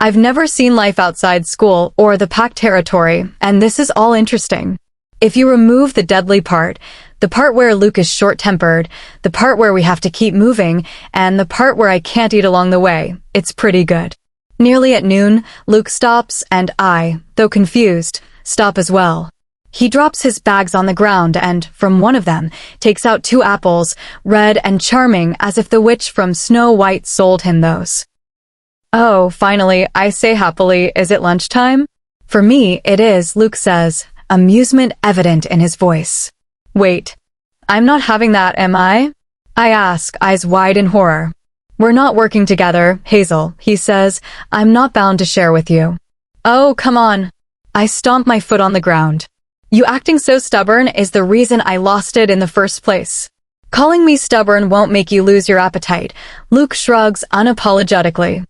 A: I've never seen life outside school or the packed territory, and this is all interesting. If you remove the deadly part, the part where Luke is short-tempered, the part where we have to keep moving, and the part where I can't eat along the way, it's pretty good. Nearly at noon, Luke stops, and I, though confused, stop as well. He drops his bags on the ground and, from one of them, takes out 2 apples, red and charming as if the witch from Snow White sold him those. Oh, finally, I say happily, is it lunchtime? For me, it is, Luke says, amusement evident in his voice. Wait, I'm not having that, am I? I ask, eyes wide in horror. We're not working together, Hazel, he says. I'm not bound to share with you. Oh, come on. I stomp my foot on the ground. You acting so stubborn is the reason I lost it in the first place. Calling me stubborn won't make you lose your appetite, Luke shrugs unapologetically.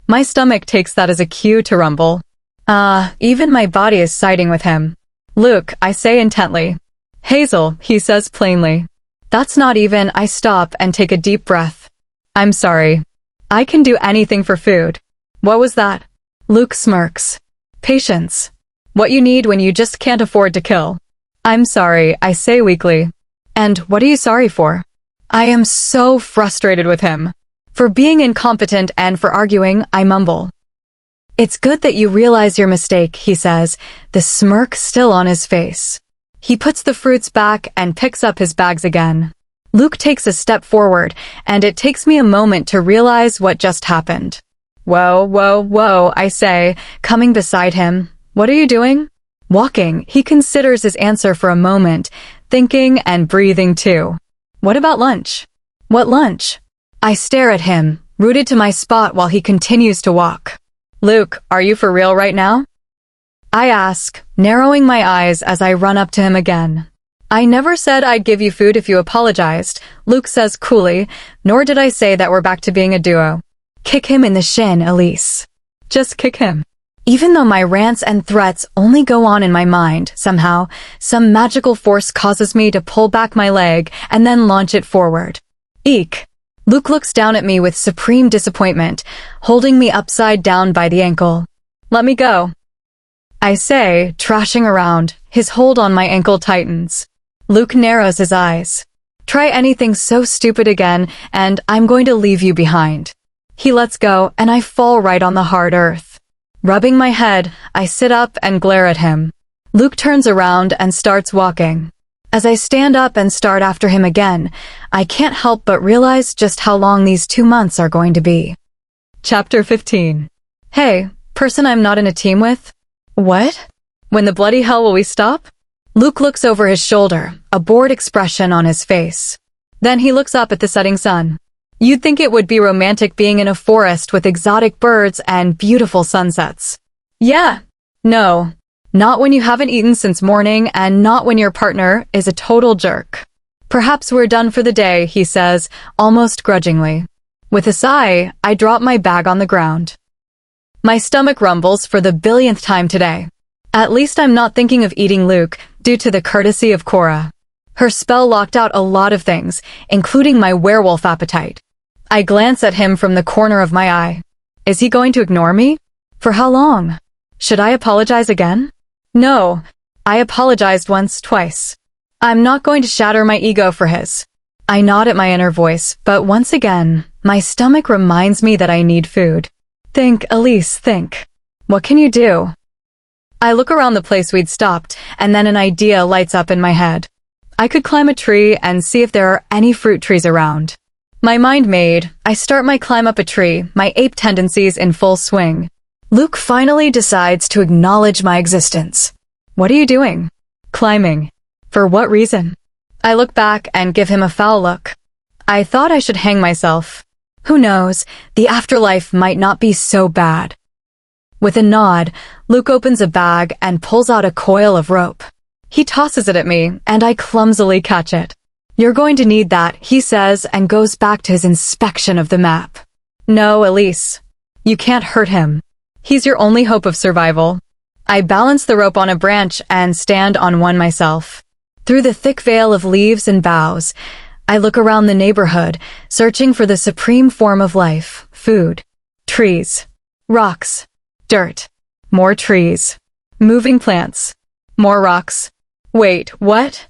A: My stomach takes that as a cue to rumble. Even my body is siding with him. Luke, I say intently. Hazel, he says plainly. That's not even, I stop and take a deep breath. I'm sorry. I can do anything for food. What was that? Luke smirks. Patience. What you need when you just can't afford to kill. I'm sorry, I say weakly. And what are you sorry for? I am so frustrated with him. For being incompetent and for arguing, I mumble. It's good that you realize your mistake, he says, the smirk still on his face. He puts the fruits back and picks up his bags again. Luke takes a step forward, and it takes me a moment to realize what just happened. Whoa, whoa, whoa, I say, coming beside him. What are you doing? Walking, he considers his answer for a moment, thinking and breathing too. What about lunch? What lunch? I stare at him, rooted to my spot while he continues to walk. Luke, are you for real right now? I ask, narrowing my eyes as I run up to him again. I never said I'd give you food if you apologized, Luke says coolly, nor did I say that we're back to being a duo. Kick him in the shin, Elise. Just kick him. Even though my rants and threats only go on in my mind, somehow, some magical force causes me to pull back my leg and then launch it forward. Eek. Luke looks down at me with supreme disappointment, holding me upside down by the ankle. Let me go. I say, trashing around, his hold on my ankle tightens. Luke narrows his eyes. Try anything so stupid again, and I'm going to leave you behind. He lets go, and I fall right on the hard earth. Rubbing my head, I sit up and glare at him. Luke turns around and starts walking. As I stand up and start after him again, I can't help but realize just how long these 2 months are going to be. Chapter 15. Hey, person I'm not in a team with? What? When the bloody hell will we stop? Luke looks over his shoulder, a bored expression on his face. Then he looks up at the setting sun. You'd think it would be romantic being in a forest with exotic birds and beautiful sunsets. Yeah. No. Not when you haven't eaten since morning and not when your partner is a total jerk. Perhaps we're done for the day, he says, almost grudgingly. With a sigh, I drop my bag on the ground. My stomach rumbles for the billionth time today. At least I'm not thinking of eating Luke, due to the courtesy of Cora. Her spell locked out a lot of things, including my werewolf appetite. I glance at him from the corner of my eye. Is he going to ignore me? For how long? Should I apologize again? No. I apologized once, twice. I'm not going to shatter my ego for his. I nod at my inner voice, but once again, my stomach reminds me that I need food. Think, Elise, think. What can you do? I look around the place we'd stopped, and then an idea lights up in my head. I could climb a tree and see if there are any fruit trees around. My mind made, I start my climb up a tree, my ape tendencies in full swing. Luke finally decides to acknowledge my existence. What are you doing? Climbing. For what reason? I look back and give him a foul look. I thought I should hang myself. Who knows, the afterlife might not be so bad. With a nod, Luke opens a bag and pulls out a coil of rope. He tosses it at me, and I clumsily catch it. "You're going to need that," he says, and goes back to his inspection of the map. "No, Elise. You can't hurt him. He's your only hope of survival." I balance the rope on a branch and stand on one myself. Through the thick veil of leaves and boughs, I look around the neighborhood, searching for the supreme form of life: food. Trees. Rocks. Dirt. More trees. Moving plants. More rocks. Wait, what?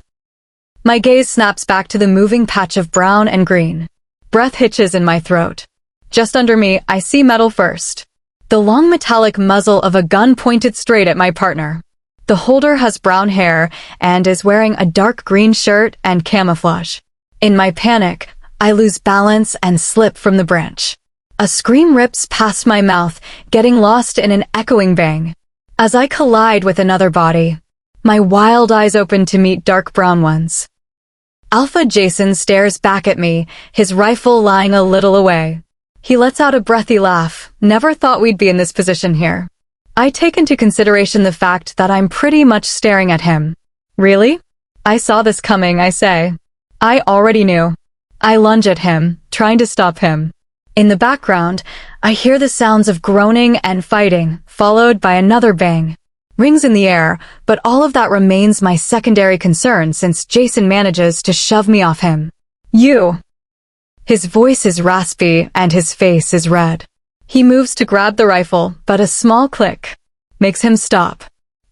A: My gaze snaps back to the moving patch of brown and green. Breath hitches in my throat. Just under me, I see metal first. The long metallic muzzle of a gun pointed straight at my partner. The holder has brown hair and is wearing a dark green shirt and camouflage. In my panic, I lose balance and slip from the branch. A scream rips past my mouth, getting lost in an echoing bang. As I collide with another body, my wild eyes open to meet dark brown ones. Alpha Jason stares back at me, his rifle lying a little away. He lets out a breathy laugh. "Never thought we'd be in this position here." I take into consideration the fact that I'm pretty much staring at him. "Really? I saw this coming," I say. "I already knew." I lunge at him, trying to stop him. In the background, I hear the sounds of groaning and fighting, followed by another bang. Rings in the air, but all of that remains my secondary concern since Jason manages to shove me off him. "You!" His voice is raspy and his face is red. He moves to grab the rifle, but a small click makes him stop.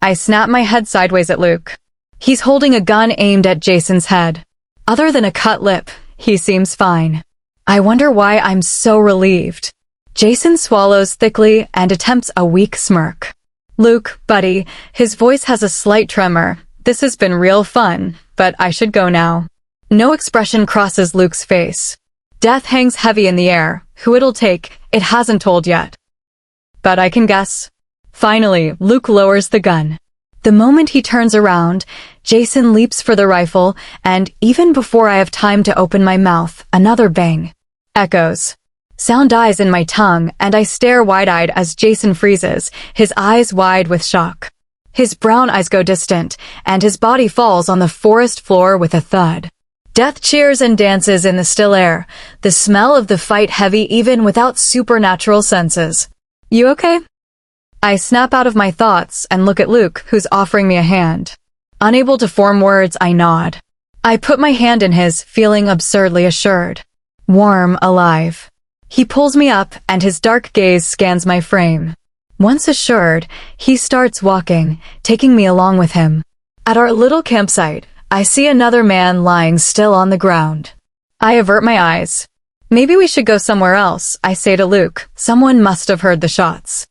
A: I snap my head sideways at Luke. He's holding a gun aimed at Jason's head. Other than a cut lip, he seems fine. I wonder why I'm so relieved. Jason swallows thickly and attempts a weak smirk. "Luke, buddy," his voice has a slight tremor. "This has been real fun, but I should go now." No expression crosses Luke's face. Death hangs heavy in the air. Who it'll take, it hasn't told yet. But I can guess. Finally, Luke lowers the gun. The moment he turns around, Jason leaps for the rifle, and even before I have time to open my mouth, another bang echoes. Sound dies in my tongue, and I stare wide-eyed as Jason freezes, his eyes wide with shock. His brown eyes go distant, and his body falls on the forest floor with a thud. Death cheers and dances in the still air, the smell of the fight heavy even without supernatural senses. "You okay?" I snap out of my thoughts and look at Luke, who's offering me a hand. Unable to form words, I nod. I put my hand in his, feeling absurdly assured. Warm, alive. He pulls me up, and his dark gaze scans my frame. Once assured, he starts walking, taking me along with him. At our little campsite, I see another man lying still on the ground. I avert my eyes. "Maybe we should go somewhere else," I say to Luke. Someone must have heard the shots.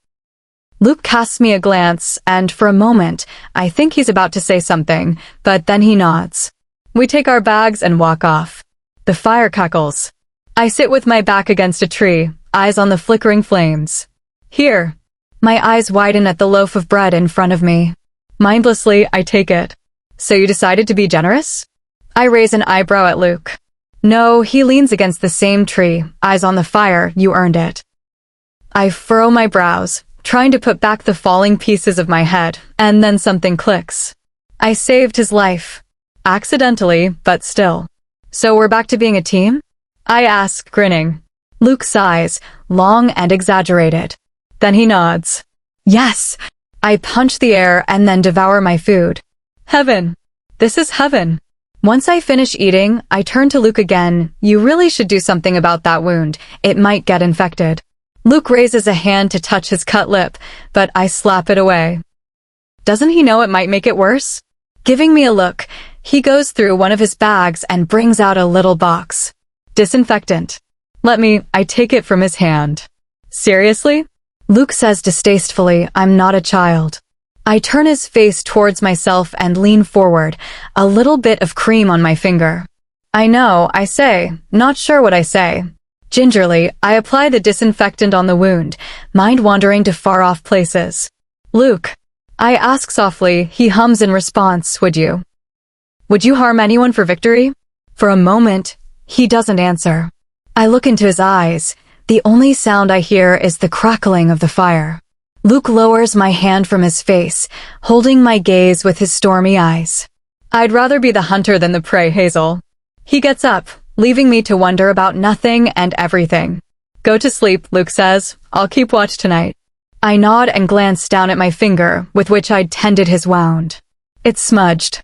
A: Luke casts me a glance, and for a moment, I think he's about to say something, but then he nods. We take our bags and walk off. The fire crackles. I sit with my back against a tree, eyes on the flickering flames. "Here." My eyes widen at the loaf of bread in front of me. Mindlessly, I take it. "So you decided to be generous?" I raise an eyebrow at Luke. "No," he leans against the same tree, eyes on the fire. "You earned it." I furrow my brows, trying to put back the falling pieces of my head, and then something clicks. I saved his life. Accidentally, but still. "So we're back to being a team?" I ask, grinning. Luke sighs, long and exaggerated. Then he nods. "Yes." I punch the air and then devour my food. Heaven. This is heaven. Once I finish eating, I turn to Luke again. "You really should do something about that wound. It might get infected." Luke raises a hand to touch his cut lip, but I slap it away. Doesn't he know it might make it worse? Giving me a look, he goes through one of his bags and brings out a little box. "Disinfectant." I take it from his hand. "Seriously?" Luke says distastefully, "I'm not a child." I turn his face towards myself and lean forward, a little bit of cream on my finger. "I know," I say, not sure what I say. Gingerly, I apply the disinfectant on the wound, mind wandering to far-off places. "Luke," I ask softly. He hums in response, Would you harm anyone for victory?" For a moment, he doesn't answer. I look into his eyes, The only sound I hear is the crackling of the fire. Luke lowers my hand from his face, holding my gaze with his stormy eyes. I'd rather be the hunter than the prey, Hazel. He gets up, leaving me to wonder about nothing and everything. Go to sleep, Luke says. I'll keep watch tonight. I nod and glance down at my finger, with which I'd tended his wound. It's smudged.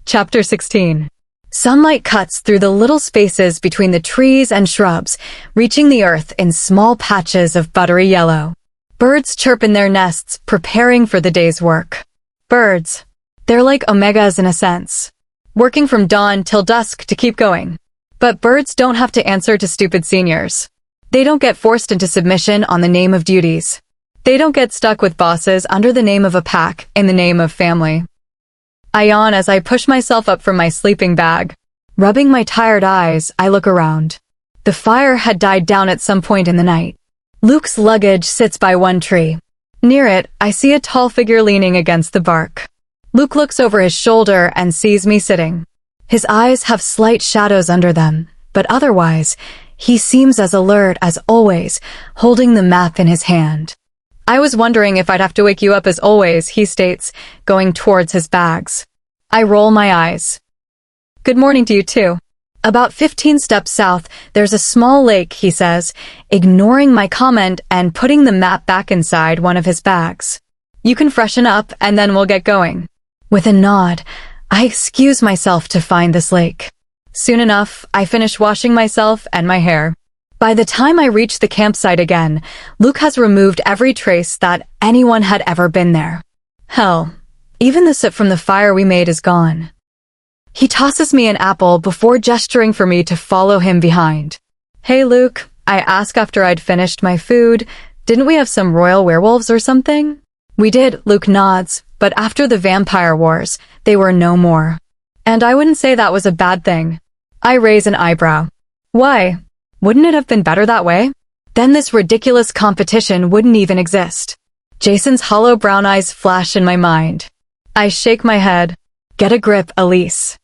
A: Chapter 16. Sunlight cuts through the little spaces between the trees and shrubs, reaching the earth in small patches of buttery yellow. Birds chirp in their nests, preparing for the day's work. Birds. They're like omegas in a sense, working from dawn till dusk to keep going. But birds don't have to answer to stupid seniors. They don't get forced into submission on the name of duties. They don't get stuck with bosses under the name of a pack in the name of family. I yawn as I push myself up from my sleeping bag. Rubbing my tired eyes, I look around. The fire had died down at some point in the night. Luke's luggage sits by one tree. Near it, I see a tall figure leaning against the bark. Luke looks over his shoulder and sees me sitting. His eyes have slight shadows under them, but otherwise, he seems as alert as always, holding the map in his hand. I was wondering if I'd have to wake you up as always, he states, going towards his bags. I roll my eyes. Good morning to you too. About 15 steps south, there's a small lake, he says, ignoring my comment and putting the map back inside one of his bags. You can freshen up and then we'll get going. With a nod, I excuse myself to find this lake. Soon enough, I finish washing myself and my hair. By the time I reach the campsite again, Luke has removed every trace that anyone had ever been there. Hell, even the soot from the fire we made is gone. He tosses me an apple before gesturing for me to follow him behind. Hey Luke, I ask after I'd finished my food, didn't we have some royal werewolves or something? We did, Luke nods, but after the vampire wars, they were no more. And I wouldn't say that was a bad thing. I raise an eyebrow. Why? Wouldn't it have been better that way? Then this ridiculous competition wouldn't even exist. Jason's hollow brown eyes flash in my mind. I shake my head. Get a grip, Elise.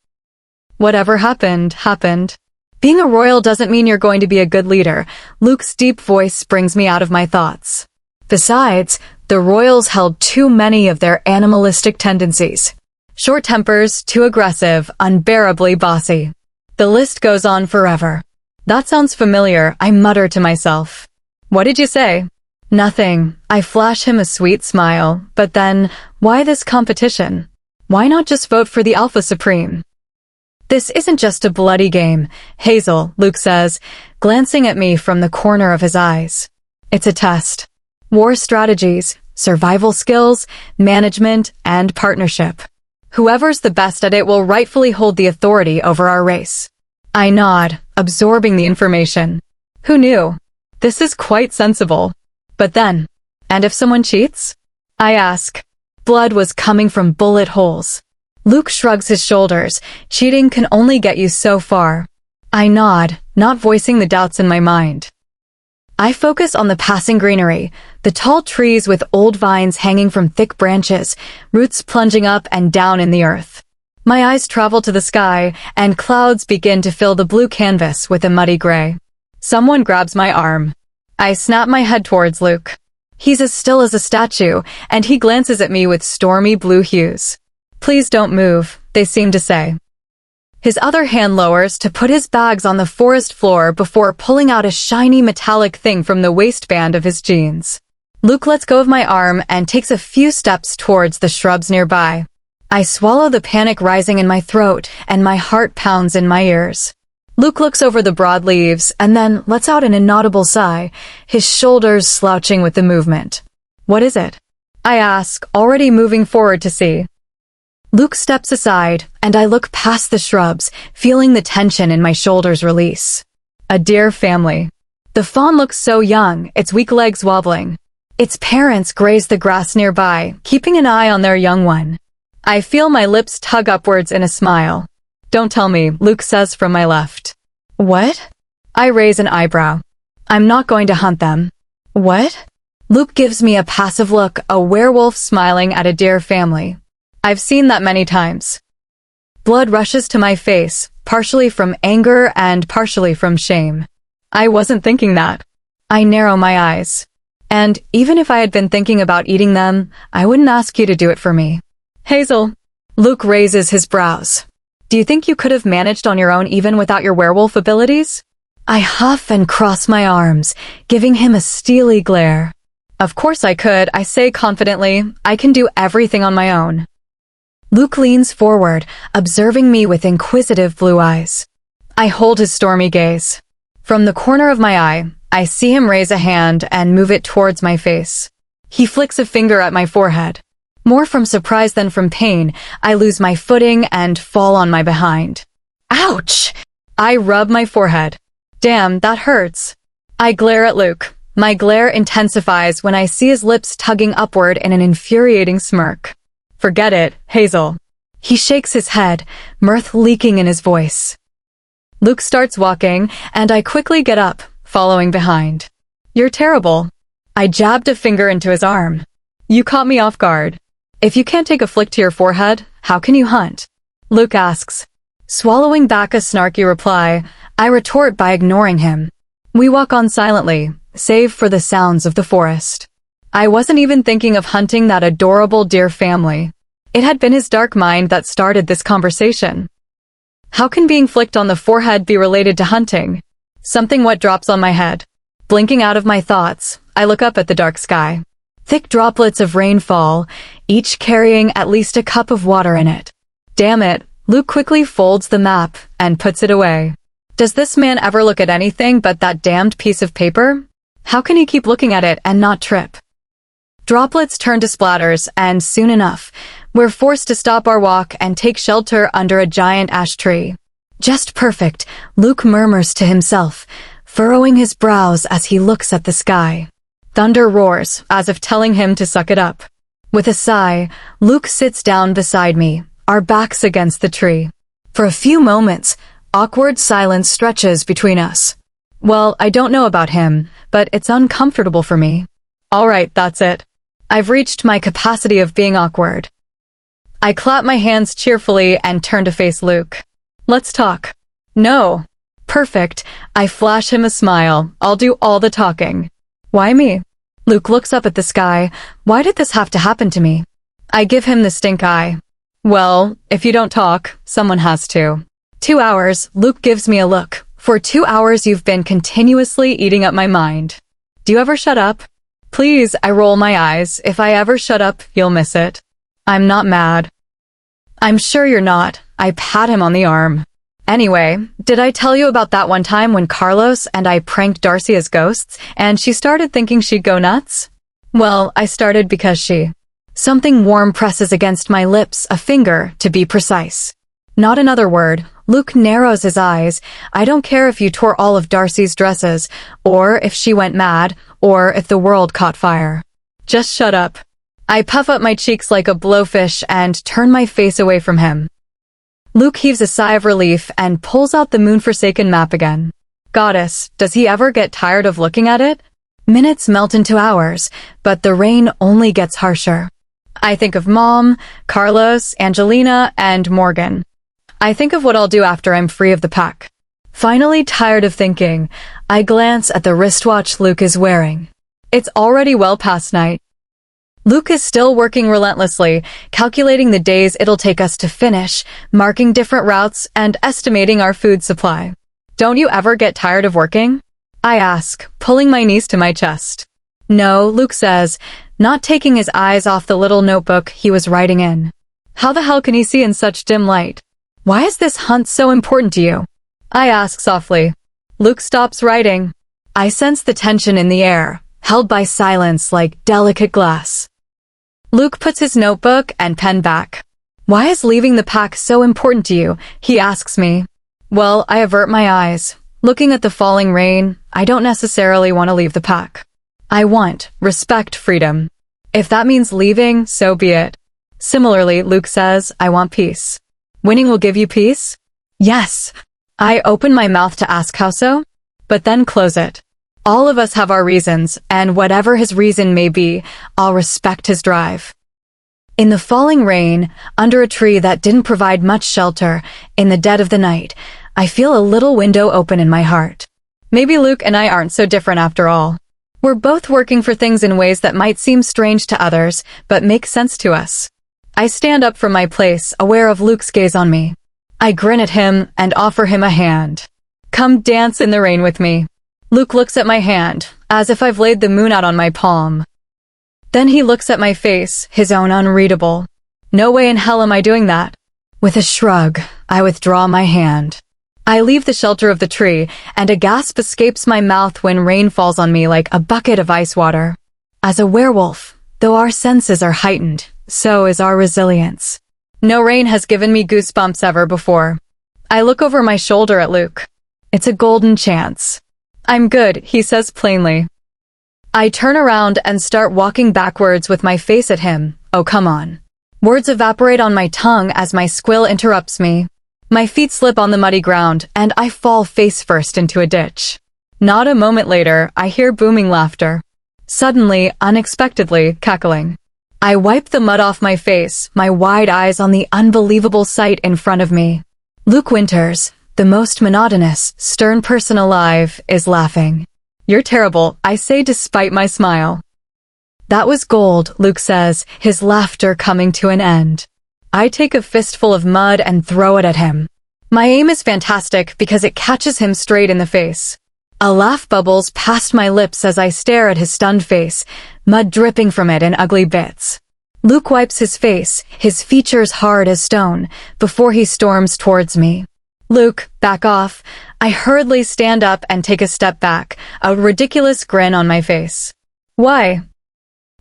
A: Whatever happened, happened. Being a royal doesn't mean you're going to be a good leader. Luke's deep voice brings me out of my thoughts. Besides, the royals held too many of their animalistic tendencies. Short tempers, too aggressive, unbearably bossy. The list goes on forever. That sounds familiar, I mutter to myself. What did you say? Nothing. I flash him a sweet smile, but then, why this competition? Why not just vote for the Alpha Supreme? This isn't just a bloody game, Hazel, Luke says, glancing at me from the corner of his eyes. It's a test. War strategies, survival skills, management, and partnership. Whoever's the best at it will rightfully hold the authority over our race. I nod, absorbing the information. Who knew? This is quite sensible. But then, and if someone cheats? I ask. Blood was coming from bullet holes. Luke shrugs his shoulders. Cheating can only get you so far. I nod, not voicing the doubts in my mind. I focus on the passing greenery, the tall trees with old vines hanging from thick branches, roots plunging up and down in the earth. My eyes travel to the sky, and clouds begin to fill the blue canvas with a muddy gray. Someone grabs my arm. I snap my head towards Luke. He's as still as a statue, and he glances at me with stormy blue hues. Please don't move, they seem to say. His other hand lowers to put his bags on the forest floor before pulling out a shiny metallic thing from the waistband of his jeans. Luke lets go of my arm and takes a few steps towards the shrubs nearby. I swallow the panic rising in my throat, and my heart pounds in my ears. Luke looks over the broad leaves and then lets out an inaudible sigh, his shoulders slouching with the movement. What is it? I ask, already moving forward to see. Luke steps aside, and I look past the shrubs, feeling the tension in my shoulders release. A dear family. The fawn looks so young, its weak legs wobbling. Its parents graze the grass nearby, keeping an eye on their young one. I feel my lips tug upwards in a smile. Don't tell me, Luke says from my left. What? I raise an eyebrow. I'm not going to hunt them. What? Luke gives me a passive look, a werewolf smiling at a dear family. I've seen that many times. Blood rushes to my face, partially from anger and partially from shame. I wasn't thinking that. I narrow my eyes. And even if I had been thinking about eating them, I wouldn't ask you to do it for me. Hazel. Luke raises his brows. Do you think you could have managed on your own even without your werewolf abilities? I huff and cross my arms, giving him a steely glare. Of course I could, I say confidently. I can do everything on my own. Luke leans forward, observing me with inquisitive blue eyes. I hold his stormy gaze. From the corner of my eye, I see him raise a hand and move it towards my face. He flicks a finger at my forehead. More from surprise than from pain, I lose my footing and fall on my behind. Ouch! I rub my forehead. Damn, that hurts. I glare at Luke. My glare intensifies when I see his lips tugging upward in an infuriating smirk. Forget it, Hazel. He shakes his head, mirth leaking in his voice. Luke starts walking, and I quickly get up, following behind. You're terrible. I jabbed a finger into his arm. You caught me off guard. If you can't take a flick to your forehead, how can you hunt? Luke asks. Swallowing back a snarky reply, I retort by ignoring him. We walk on silently, save for the sounds of the forest. I wasn't even thinking of hunting that adorable deer family. It had been his dark mind that started this conversation. How can being flicked on the forehead be related to hunting? Something wet drops on my head. Blinking out of my thoughts, I look up at the dark sky. Thick droplets of rain fall, each carrying at least a cup of water in it. Damn it, Luke quickly folds the map and puts it away. Does this man ever look at anything but that damned piece of paper? How can he keep looking at it and not trip? Droplets turn to splatters, and soon enough, we're forced to stop our walk and take shelter under a giant ash tree. Just perfect, Luke murmurs to himself, furrowing his brows as he looks at the sky. Thunder roars, as if telling him to suck it up. With a sigh, Luke sits down beside me, our backs against the tree. For a few moments, awkward silence stretches between us. Well, I don't know about him, but it's uncomfortable for me. All right, that's it. I've reached my capacity of being awkward. I clap my hands cheerfully and turn to face Luke. Let's talk. No. Perfect. I flash him a smile. I'll do all the talking. Why me? Luke looks up at the sky. Why did this have to happen to me? I give him the stink eye. Well, if you don't talk, someone has to. 2 hours, Luke gives me a look. For 2 hours you've been continuously eating up my mind. Do you ever shut up? Please, I roll my eyes. If I ever shut up, you'll miss it. I'm not mad. I'm sure you're not. I pat him on the arm. Anyway, did I tell you about that one time when Carlos and I pranked Darcy as ghosts, and she started thinking she'd go nuts? Well, I started because she... Something warm presses against my lips, a finger, to be precise. Not another word. Luke narrows his eyes. I don't care if you tore all of Darcy's dresses, or if she went mad, or if the world caught fire. Just shut up. I puff up my cheeks like a blowfish and turn my face away from him. Luke heaves a sigh of relief and pulls out the moon-forsaken map again. Goddess, does he ever get tired of looking at it? Minutes melt into hours, but the rain only gets harsher. I think of Mom, Carlos, Angelina, and Morgan. I think of what I'll do after I'm free of the pack. Finally tired of thinking, I glance at the wristwatch Luke is wearing. It's already well past night. Luke is still working relentlessly, calculating the days it'll take us to finish, marking different routes, and estimating our food supply. Don't you ever get tired of working? I ask, pulling my knees to my chest. No, Luke says, not taking his eyes off the little notebook he was writing in. How the hell can he see in such dim light? Why is this hunt so important to you? I ask softly. Luke stops writing. I sense the tension in the air, held by silence like delicate glass. Luke puts his notebook and pen back. Why is leaving the pack so important to you? He asks me. Well, I avert my eyes. Looking at the falling rain, I don't necessarily want to leave the pack. I want, respect, freedom. If that means leaving, so be it. Similarly, Luke says, I want peace. Winning will give you peace? Yes. I open my mouth to ask how so, but then close it. All of us have our reasons, and whatever his reason may be, I'll respect his drive. In the falling rain, under a tree that didn't provide much shelter, in the dead of the night, I feel a little window open in my heart. Maybe Luke and I aren't so different after all. We're both working for things in ways that might seem strange to others, but make sense to us. I stand up from my place, aware of Luke's gaze on me. I grin at him and offer him a hand. Come dance in the rain with me. Luke looks at my hand, as if I've laid the moon out on my palm. Then he looks at my face, his own unreadable. No way in hell am I doing that. With a shrug, I withdraw my hand. I leave the shelter of the tree, and a gasp escapes my mouth when rain falls on me like a bucket of ice water. As a werewolf, though our senses are heightened, so is our resilience. No rain has given me goosebumps ever before. I look over my shoulder at Luke. It's a golden chance. I'm good, he says plainly. I turn around and start walking backwards with my face at him. Oh, come on. Words evaporate on my tongue as my squill interrupts me. My feet slip on the muddy ground, and I fall face first into a ditch. Not a moment later, I hear booming laughter. Suddenly, unexpectedly, cackling. I wipe the mud off my face, my wide eyes on the unbelievable sight in front of me. Luke Winters, the most monotonous, stern person alive, is laughing. You're terrible, I say despite my smile. That was gold, Luke says, his laughter coming to an end. I take a fistful of mud and throw it at him. My aim is fantastic because it catches him straight in the face. A laugh bubbles past my lips as I stare at his stunned face, mud dripping from it in ugly bits. Luke wipes his face, his features hard as stone, before he storms towards me. Luke, back off. I hurriedly stand up and take a step back, a ridiculous grin on my face. Why?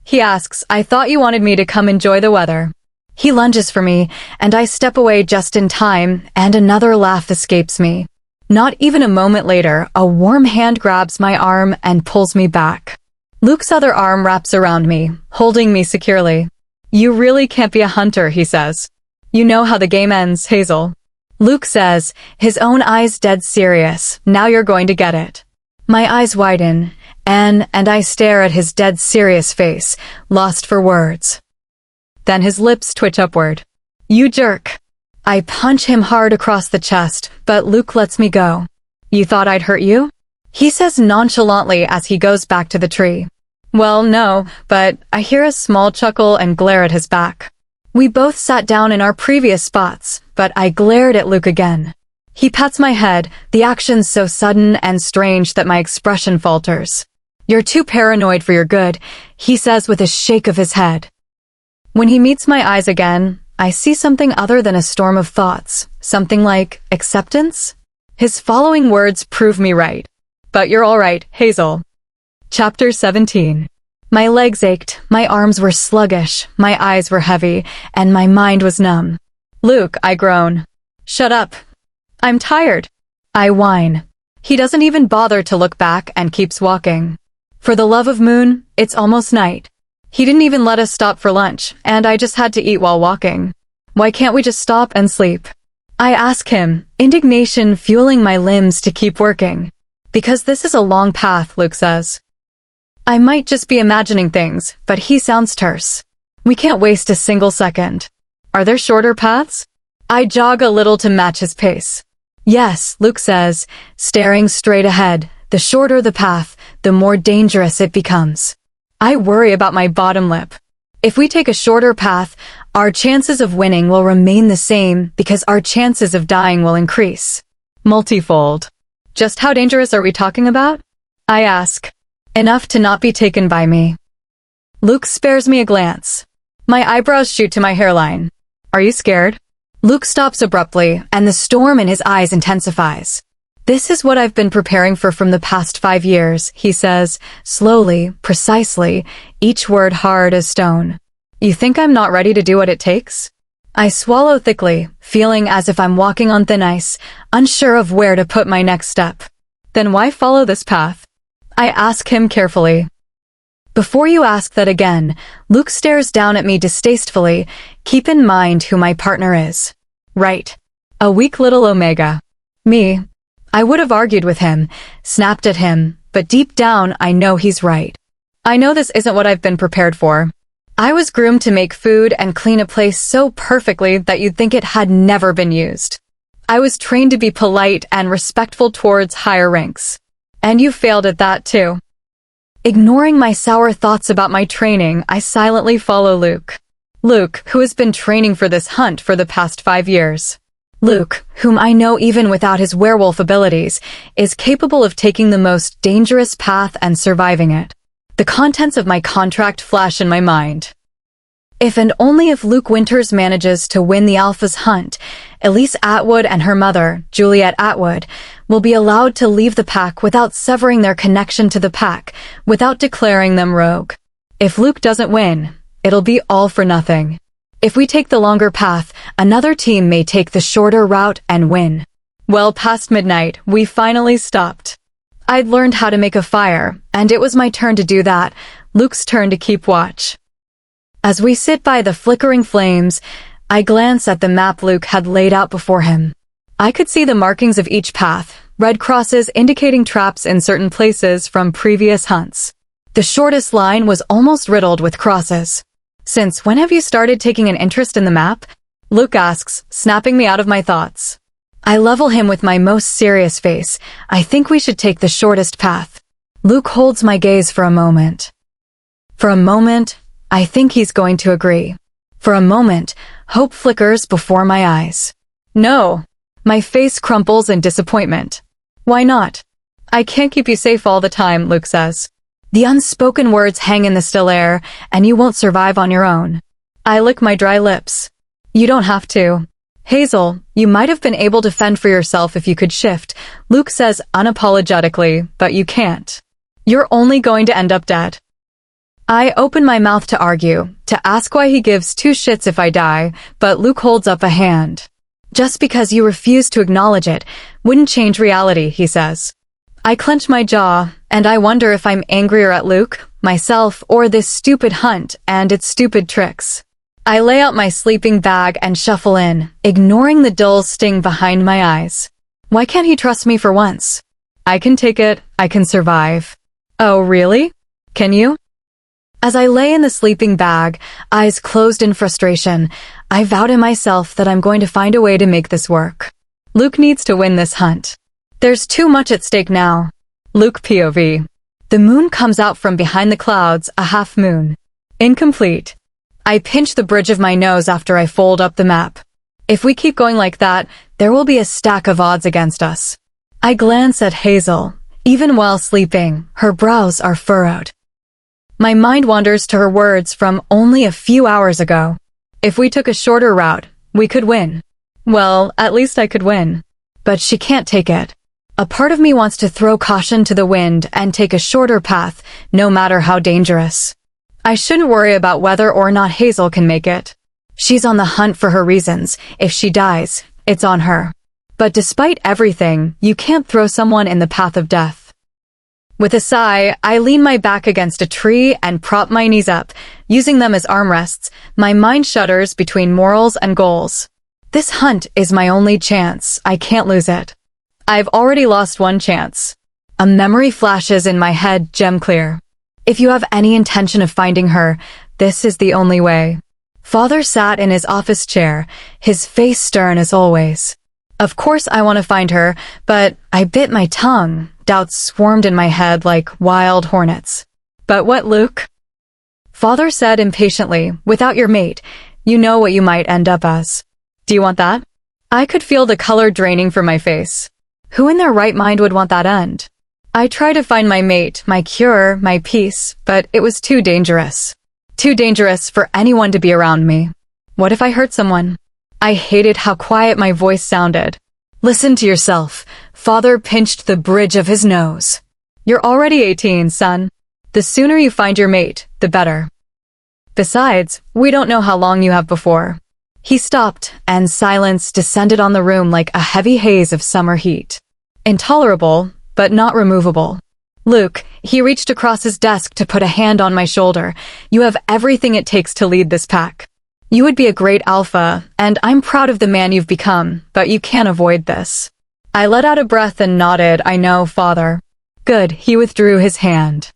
A: He asks, I thought you wanted me to come enjoy the weather. He lunges for me, and I step away just in time, and another laugh escapes me. Not even a moment later, a warm hand grabs my arm and pulls me back. Luke's other arm wraps around me, holding me securely. You really can't be a hunter, he says. You know how the game ends, Hazel. Luke says, his own eyes dead serious. Now you're going to get it. My eyes widen, and I stare at his dead serious face, lost for words. Then his lips twitch upward. You jerk. I punch him hard across the chest, but Luke lets me go. You thought I'd hurt you? He says nonchalantly as he goes back to the tree. Well, no, but I hear a small chuckle and glare at his back. We both sat down in our previous spots, but I glared at Luke again. He pats my head, the action so sudden and strange that my expression falters. You're too paranoid for your good, he says with a shake of his head. When he meets my eyes again, I see something other than a storm of thoughts, something like acceptance. His following words prove me right. But you're all right, Hazel. Chapter 17. My legs ached, my arms were sluggish, my eyes were heavy, and my mind was numb. Luke, I groan. Shut up. I'm tired. I whine. He doesn't even bother to look back and keeps walking. For the love of Moon, it's almost night. He didn't even let us stop for lunch, and I just had to eat while walking. Why can't we just stop and sleep? I ask him, indignation fueling my limbs to keep working. Because this is a long path, Luke says. I might just be imagining things, but he sounds terse. We can't waste a single second. Are there shorter paths? I jog a little to match his pace. Yes, Luke says, staring straight ahead. The shorter the path, the more dangerous it becomes. I worry about my bottom lip. If we take a shorter path, our chances of winning will remain the same because our chances of dying will increase. Multifold. Just how dangerous are we talking about? I ask. Enough to not be taken by me. Luke spares me a glance. My eyebrows shoot to my hairline. Are you scared? Luke stops abruptly, and the storm in his eyes intensifies. This is what I've been preparing for from the past 5 years, he says, slowly, precisely, each word hard as stone. You think I'm not ready to do what it takes? I swallow thickly, feeling as if I'm walking on thin ice, unsure of where to put my next step. Then why follow this path? I ask him carefully. Before you ask that again, Luke stares down at me distastefully. Keep in mind who my partner is. Right. A weak little Omega. Me. I would have argued with him, snapped at him, but deep down I know he's right. I know this isn't what I've been prepared for. I was groomed to make food and clean a place so perfectly that you'd think it had never been used. I was trained to be polite and respectful towards higher ranks. And you failed at that too. Ignoring my sour thoughts about my training, I silently follow Luke. Luke, who has been training for this hunt for the past 5 years. Luke, whom I know even without his werewolf abilities, is capable of taking the most dangerous path and surviving it. The contents of my contract flash in my mind. If and only if Luke Winters manages to win the Alpha's hunt, Elise Attwood and her mother, Juliet Attwood, will be allowed to leave the pack without severing their connection to the pack, without declaring them rogue. If Luke doesn't win, it'll be all for nothing. If we take the longer path, another team may take the shorter route and win. Well past midnight, we finally stopped. I'd learned how to make a fire, and it was my turn to do that, Luke's turn to keep watch. As we sit by the flickering flames, I glance at the map Luke had laid out before him. I could see the markings of each path, red crosses indicating traps in certain places from previous hunts. The shortest line was almost riddled with crosses. Since when have you started taking an interest in the map? Luke asks, snapping me out of my thoughts. I level him with my most serious face. I think we should take the shortest path. Luke holds my gaze for a moment. For a moment, I think he's going to agree. For a moment, hope flickers before my eyes. No. My face crumples in disappointment. Why not? I can't keep you safe all the time, Luke says. The unspoken words hang in the still air, and you won't survive on your own. I lick my dry lips. You don't have to. Hazel, you might have been able to fend for yourself if you could shift, Luke says unapologetically, but you can't. You're only going to end up dead. I open my mouth to argue, to ask why he gives 2 shits if I die, but Luke holds up a hand. Just because you refuse to acknowledge it wouldn't change reality, he says. I clench my jaw, and I wonder if I'm angrier at Luke, myself, or this stupid hunt and its stupid tricks. I lay out my sleeping bag and shuffle in, ignoring the dull sting behind my eyes. Why can't he trust me for once? I can take it, I can survive. Oh, really? Can you? As I lay in the sleeping bag, eyes closed in frustration, I vow to myself that I'm going to find a way to make this work. Luke needs to win this hunt. There's too much at stake now. Luke POV. The moon comes out from behind the clouds, a half moon. Incomplete. I pinch the bridge of my nose after I fold up the map. If we keep going like that, there will be a stack of odds against us. I glance at Hazel. Even while sleeping, her brows are furrowed. My mind wanders to her words from only a few hours ago. If we took a shorter route, we could win. Well, at least I could win. But she can't take it. A part of me wants to throw caution to the wind and take a shorter path, no matter how dangerous. I shouldn't worry about whether or not Hazel can make it. She's on the hunt for her reasons. If she dies, it's on her. But despite everything, you can't throw someone in the path of death. With a sigh, I lean my back against a tree and prop my knees up, using them as armrests. My mind shudders between morals and goals. This hunt is my only chance. I can't lose it. I've already lost one chance. A memory flashes in my head, gem clear. If you have any intention of finding her, this is the only way. Father sat in his office chair, his face stern as always. Of course I want to find her, but I bit my tongue. Doubts swarmed in my head like wild hornets. But what, Luke? Father said impatiently, without your mate, you know what you might end up as. Do you want that? I could feel the color draining from my face. Who in their right mind would want that end? I tried to find my mate, my cure, my peace, but it was too dangerous. Too dangerous for anyone to be around me. What if I hurt someone? I hated how quiet my voice sounded. Listen to yourself. Father pinched the bridge of his nose. You're already 18, son. The sooner you find your mate, the better. Besides, we don't know how long you have before. He stopped, and silence descended on the room like a heavy haze of summer heat. Intolerable, but not removable. Luke, he reached across his desk to put a hand on my shoulder. You have everything it takes to lead this pack. You would be a great alpha, and I'm proud of the man you've become, but you can't avoid this. I let out a breath and nodded, I know, Father. Good, he withdrew his hand.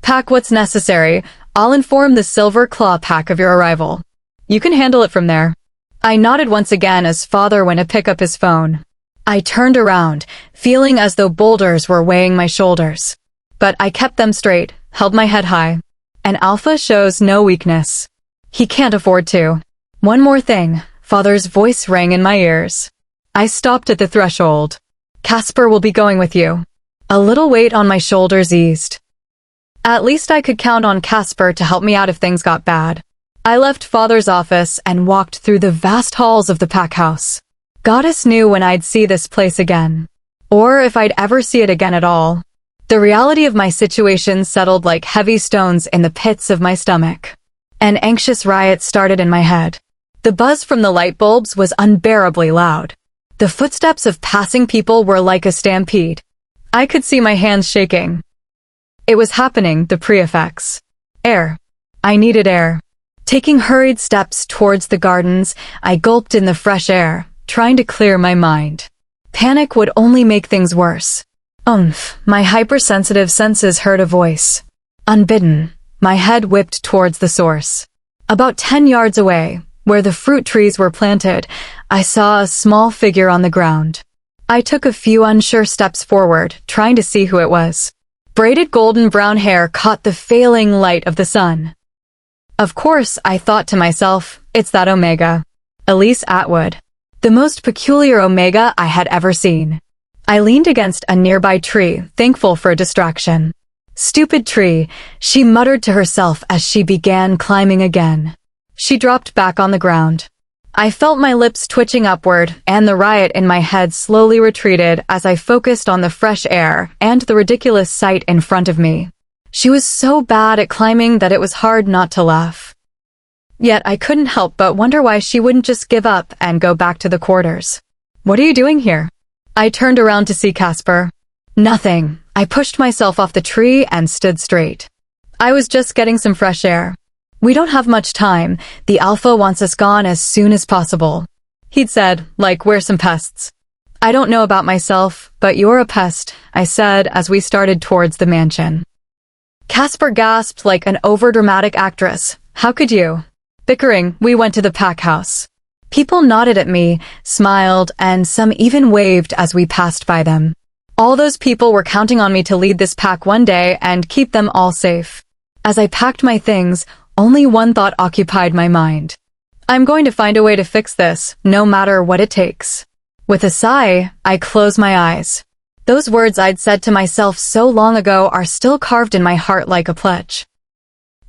A: Pack what's necessary. I'll inform the Silver Claw pack of your arrival. You can handle it from there. I nodded once again as Father went to pick up his phone. I turned around, feeling as though boulders were weighing my shoulders. But I kept them straight, held my head high. An alpha shows no weakness. He can't afford to. One more thing, Father's voice rang in my ears. I stopped at the threshold. Casper will be going with you. A little weight on my shoulders eased. At least I could count on Casper to help me out if things got bad. I left Father's office and walked through the vast halls of the pack house. Goddess knew when I'd see this place again. Or if I'd ever see it again at all. The reality of my situation settled like heavy stones in the pits of my stomach. An anxious riot started in my head. The buzz from the light bulbs was unbearably loud. The footsteps of passing people were like a stampede. I could see my hands shaking. It was happening, the pre-effects. Air. I needed air. Taking hurried steps towards the gardens, I gulped in the fresh air, trying to clear my mind. Panic would only make things worse. My hypersensitive senses heard a voice. Unbidden, my head whipped towards the source. About 10 yards away, where the fruit trees were planted, I saw a small figure on the ground. I took a few unsure steps forward, trying to see who it was. Braided golden brown hair caught the failing light of the sun. Of course, I thought to myself, it's that Omega. Elise Attwood. The most peculiar Omega I had ever seen. I leaned against a nearby tree, thankful for a distraction. Stupid tree, she muttered to herself as she began climbing again. She dropped back on the ground. I felt my lips twitching upward, and the riot in my head slowly retreated as I focused on the fresh air and the ridiculous sight in front of me. She was so bad at climbing that it was hard not to laugh. Yet I couldn't help but wonder why she wouldn't just give up and go back to the quarters. What are you doing here? I turned around to see Casper. Nothing. I pushed myself off the tree and stood straight. I was just getting some fresh air. We don't have much time. The alpha wants us gone as soon as possible. He'd said, like, we're some pests. I don't know about myself, but you're a pest, I said as we started towards the mansion. Casper gasped like an overdramatic actress. How could you? Bickering, we went to the pack house. People nodded at me, smiled, and some even waved as we passed by them. All those people were counting on me to lead this pack one day and keep them all safe. As I packed my things, only one thought occupied my mind. I'm going to find a way to fix this, no matter what it takes. With a sigh, I closed my eyes. Those words I'd said to myself so long ago are still carved in my heart like a pledge.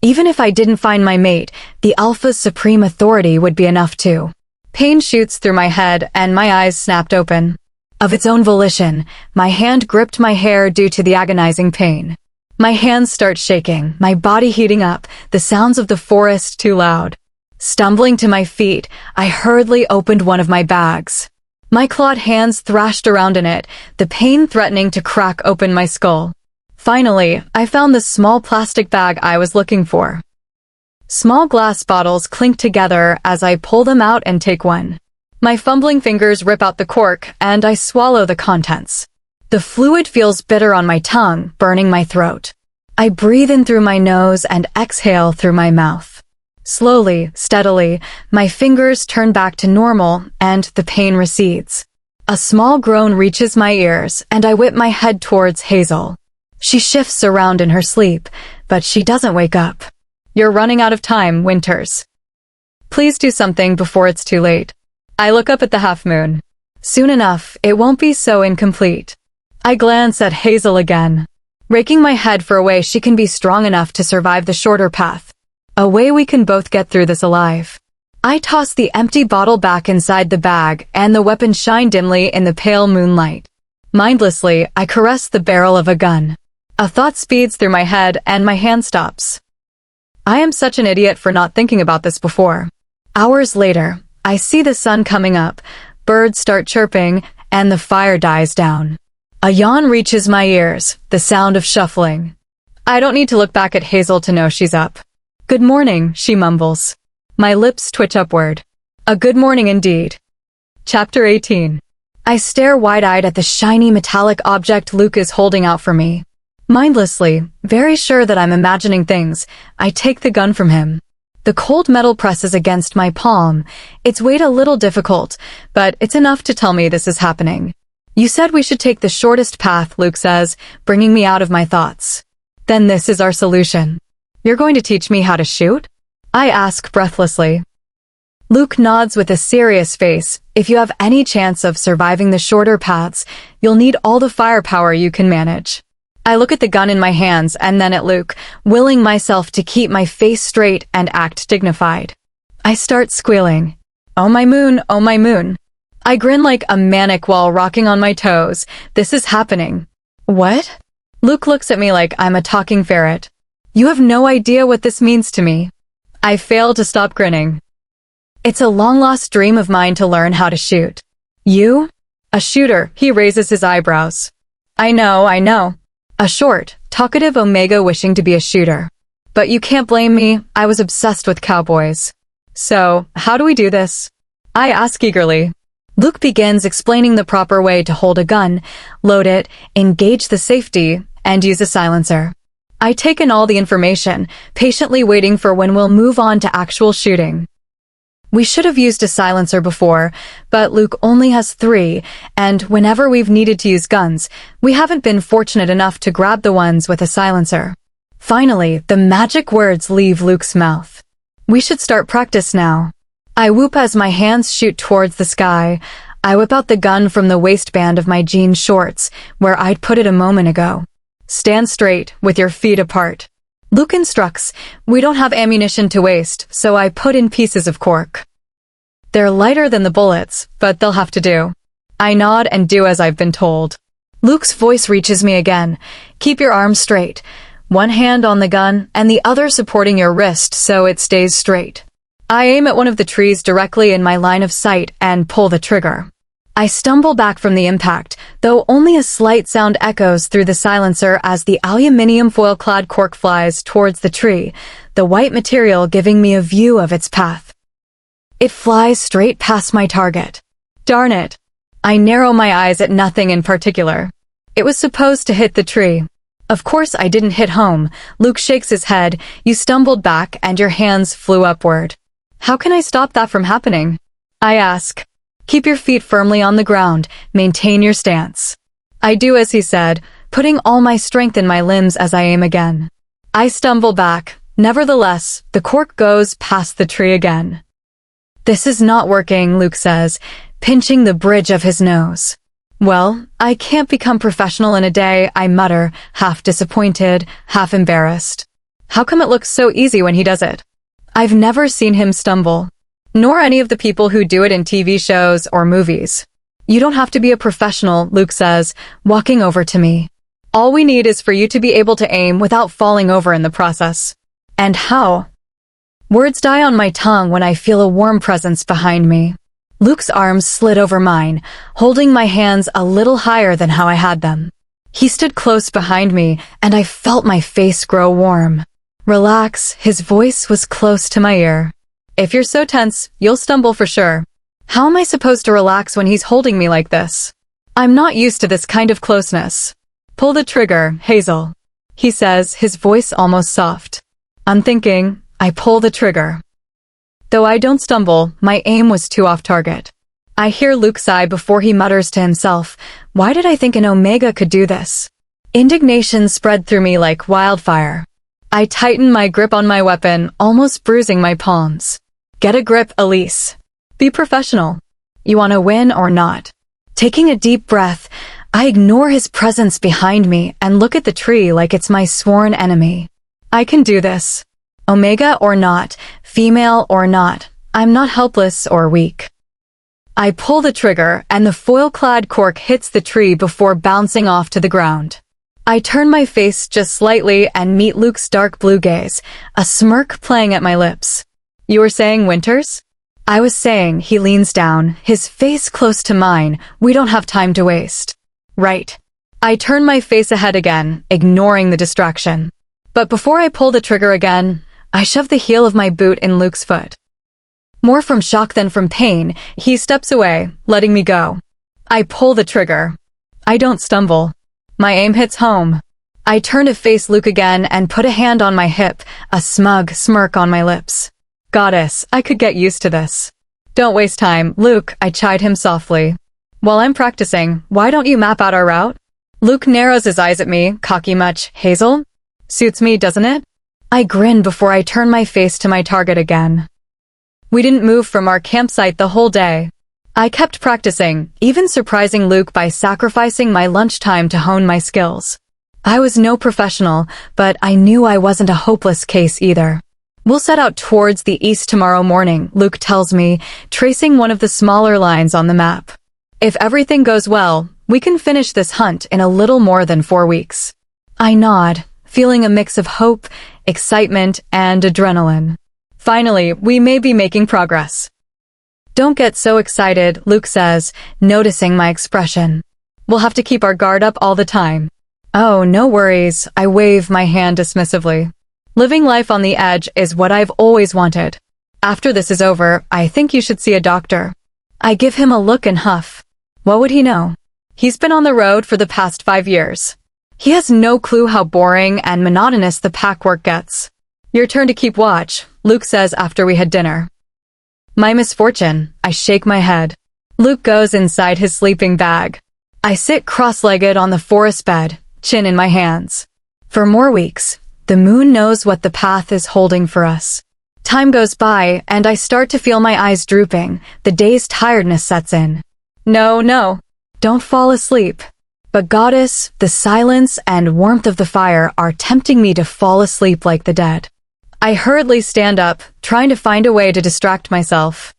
A: Even if I didn't find my mate, the alpha's supreme authority would be enough too. Pain shoots through my head and my eyes snapped open. Of its own volition, my hand gripped my hair due to the agonizing pain. My hands start shaking, my body heating up, the sounds of the forest too loud. Stumbling to my feet, I hurriedly opened one of my bags. My clawed hands thrashed around in it, the pain threatening to crack open my skull. Finally, I found the small plastic bag I was looking for. Small glass bottles clink together as I pull them out and take one. My fumbling fingers rip out the cork, and I swallow the contents. The fluid feels bitter on my tongue, burning my throat. I breathe in through my nose and exhale through my mouth. Slowly, steadily, my fingers turn back to normal, and the pain recedes. A small groan reaches my ears, and I whip my head towards Hazel. She shifts around in her sleep, but she doesn't wake up. You're running out of time, Winters. Please do something before it's too late. I look up at the half moon. Soon enough, it won't be so incomplete. I glance at Hazel again, raking my head for a way she can be strong enough to survive the shorter path. A way we can both get through this alive. I toss the empty bottle back inside the bag, and the weapon shine dimly in the pale moonlight. Mindlessly, I caress the barrel of a gun. A thought speeds through my head, and my hand stops. I am such an idiot for not thinking about this before. Hours later, I see the sun coming up, birds start chirping, and the fire dies down. A yawn reaches my ears, the sound of shuffling. I don't need to look back at Hazel to know she's up. Good morning, she mumbles. My lips twitch upward. A good morning indeed. Chapter 18. I stare wide-eyed at the shiny metallic object Luke is holding out for me. Mindlessly, very sure that I'm imagining things, I take the gun from him. The cold metal presses against my palm. Its weight a little difficult, but it's enough to tell me this is happening. You said we should take the shortest path, Luke says, bringing me out of my thoughts. Then this is our solution. You're going to teach me how to shoot? I ask breathlessly. Luke nods with a serious face. If you have any chance of surviving the shorter paths, you'll need all the firepower you can manage. I look at the gun in my hands and then at Luke, willing myself to keep my face straight and act dignified. I start squealing. Oh my moon, oh my moon. I grin like a maniac while rocking on my toes. This is happening. What? Luke looks at me like I'm a talking ferret. You have no idea what this means to me. I fail to stop grinning. It's a long-lost dream of mine to learn how to shoot. You? A shooter, he raises his eyebrows. I know. A short, talkative Omega wishing to be a shooter. But you can't blame me, I was obsessed with cowboys. So, how do we do this? I ask eagerly. Luke begins explaining the proper way to hold a gun, load it, engage the safety, and use a silencer. I take in all the information, patiently waiting for when we'll move on to actual shooting. We should have used a silencer before, but Luke only has 3, and whenever we've needed to use guns, we haven't been fortunate enough to grab the ones with a silencer. Finally, the magic words leave Luke's mouth. We should start practice now. I whoop as my hands shoot towards the sky. I whip out the gun from the waistband of my jean shorts, where I'd put it a moment ago. Stand straight, with your feet apart. Luke instructs. We don't have ammunition to waste, so I put in pieces of cork. They're lighter than the bullets, but they'll have to do. I nod and do as I've been told. Luke's voice reaches me again. Keep your arms straight. One hand on the gun, and the other supporting your wrist so it stays straight. I aim at one of the trees directly in my line of sight and pull the trigger. I stumble back from the impact, though only a slight sound echoes through the silencer as the aluminium foil-clad cork flies towards the tree, the white material giving me a view of its path. It flies straight past my target. Darn it. I narrow my eyes at nothing in particular. It was supposed to hit the tree. Of course I didn't hit home. Luke shakes his head. You stumbled back and your hands flew upward. How can I stop that from happening? I ask. Keep your feet firmly on the ground. Maintain your stance. I do as he said, putting all my strength in my limbs as I aim again. I stumble back. Nevertheless, the cork goes past the tree again. This is not working, Luke says, pinching the bridge of his nose. Well, I can't become professional in a day, I mutter, half disappointed, half embarrassed. How come it looks so easy when he does it? I've never seen him stumble. Nor any of the people who do it in TV shows or movies. You don't have to be a professional, Luke says, walking over to me. All we need is for you to be able to aim without falling over in the process. And how? Words die on my tongue when I feel a warm presence behind me. Luke's arms slid over mine, holding my hands a little higher than how I had them. He stood close behind me, and I felt my face grow warm. Relax, his voice was close to my ear. If you're so tense, you'll stumble for sure. How am I supposed to relax when he's holding me like this? I'm not used to this kind of closeness. Pull the trigger, Hazel. He says, his voice almost soft. I'm thinking, I pull the trigger. Though I don't stumble, my aim was too off target. I hear Luke sigh before he mutters to himself, why did I think an Omega could do this? Indignation spread through me like wildfire. I tighten my grip on my weapon, almost bruising my palms. Get a grip, Elise. Be professional. You want to win or not? Taking a deep breath, I ignore his presence behind me and look at the tree like it's my sworn enemy. I can do this. Omega or not, female or not, I'm not helpless or weak. I pull the trigger and the foil-clad cork hits the tree before bouncing off to the ground. I turn my face just slightly and meet Luke's dark blue gaze, a smirk playing at my lips. You were saying Winters? I was saying, he leans down, his face close to mine. We don't have time to waste. Right. I turn my face ahead again, ignoring the distraction. But before I pull the trigger again, I shove the heel of my boot in Luke's foot. More from shock than from pain, he steps away, letting me go. I pull the trigger. I don't stumble. My aim hits home. I turn to face Luke again and put a hand on my hip, a smug smirk on my lips. Goddess, I could get used to this. Don't waste time, Luke, I chide him softly. While I'm practicing, why don't you map out our route? Luke narrows his eyes at me, cocky much. Hazel? Suits me, doesn't it? I grin before I turn my face to my target again. We didn't move from our campsite the whole day. I kept practicing, even surprising Luke by sacrificing my lunchtime to hone my skills. I was no professional, but I knew I wasn't a hopeless case either. We'll set out towards the east tomorrow morning, Luke tells me, tracing one of the smaller lines on the map. If everything goes well, we can finish this hunt in a little more than 4 weeks. I nod, feeling a mix of hope, excitement, and adrenaline. Finally, we may be making progress. Don't get so excited, Luke says, noticing my expression. We'll have to keep our guard up all the time. Oh, no worries, I wave my hand dismissively. Living life on the edge is what I've always wanted. After this is over, I think you should see a doctor. I give him a look and huff. What would he know? He's been on the road for the past 5 years. He has no clue how boring and monotonous the pack work gets. Your turn to keep watch, Luke says after we had dinner. My misfortune, I shake my head. Luke goes inside his sleeping bag. I sit cross-legged on the forest bed, chin in my hands. For more weeks, the moon knows what the path is holding for us. Time goes by, and I start to feel my eyes drooping. The day's tiredness sets in. No, don't fall asleep. But Goddess, the silence and warmth of the fire are tempting me to fall asleep like the dead. I hurriedly stand up, trying to find a way to distract myself.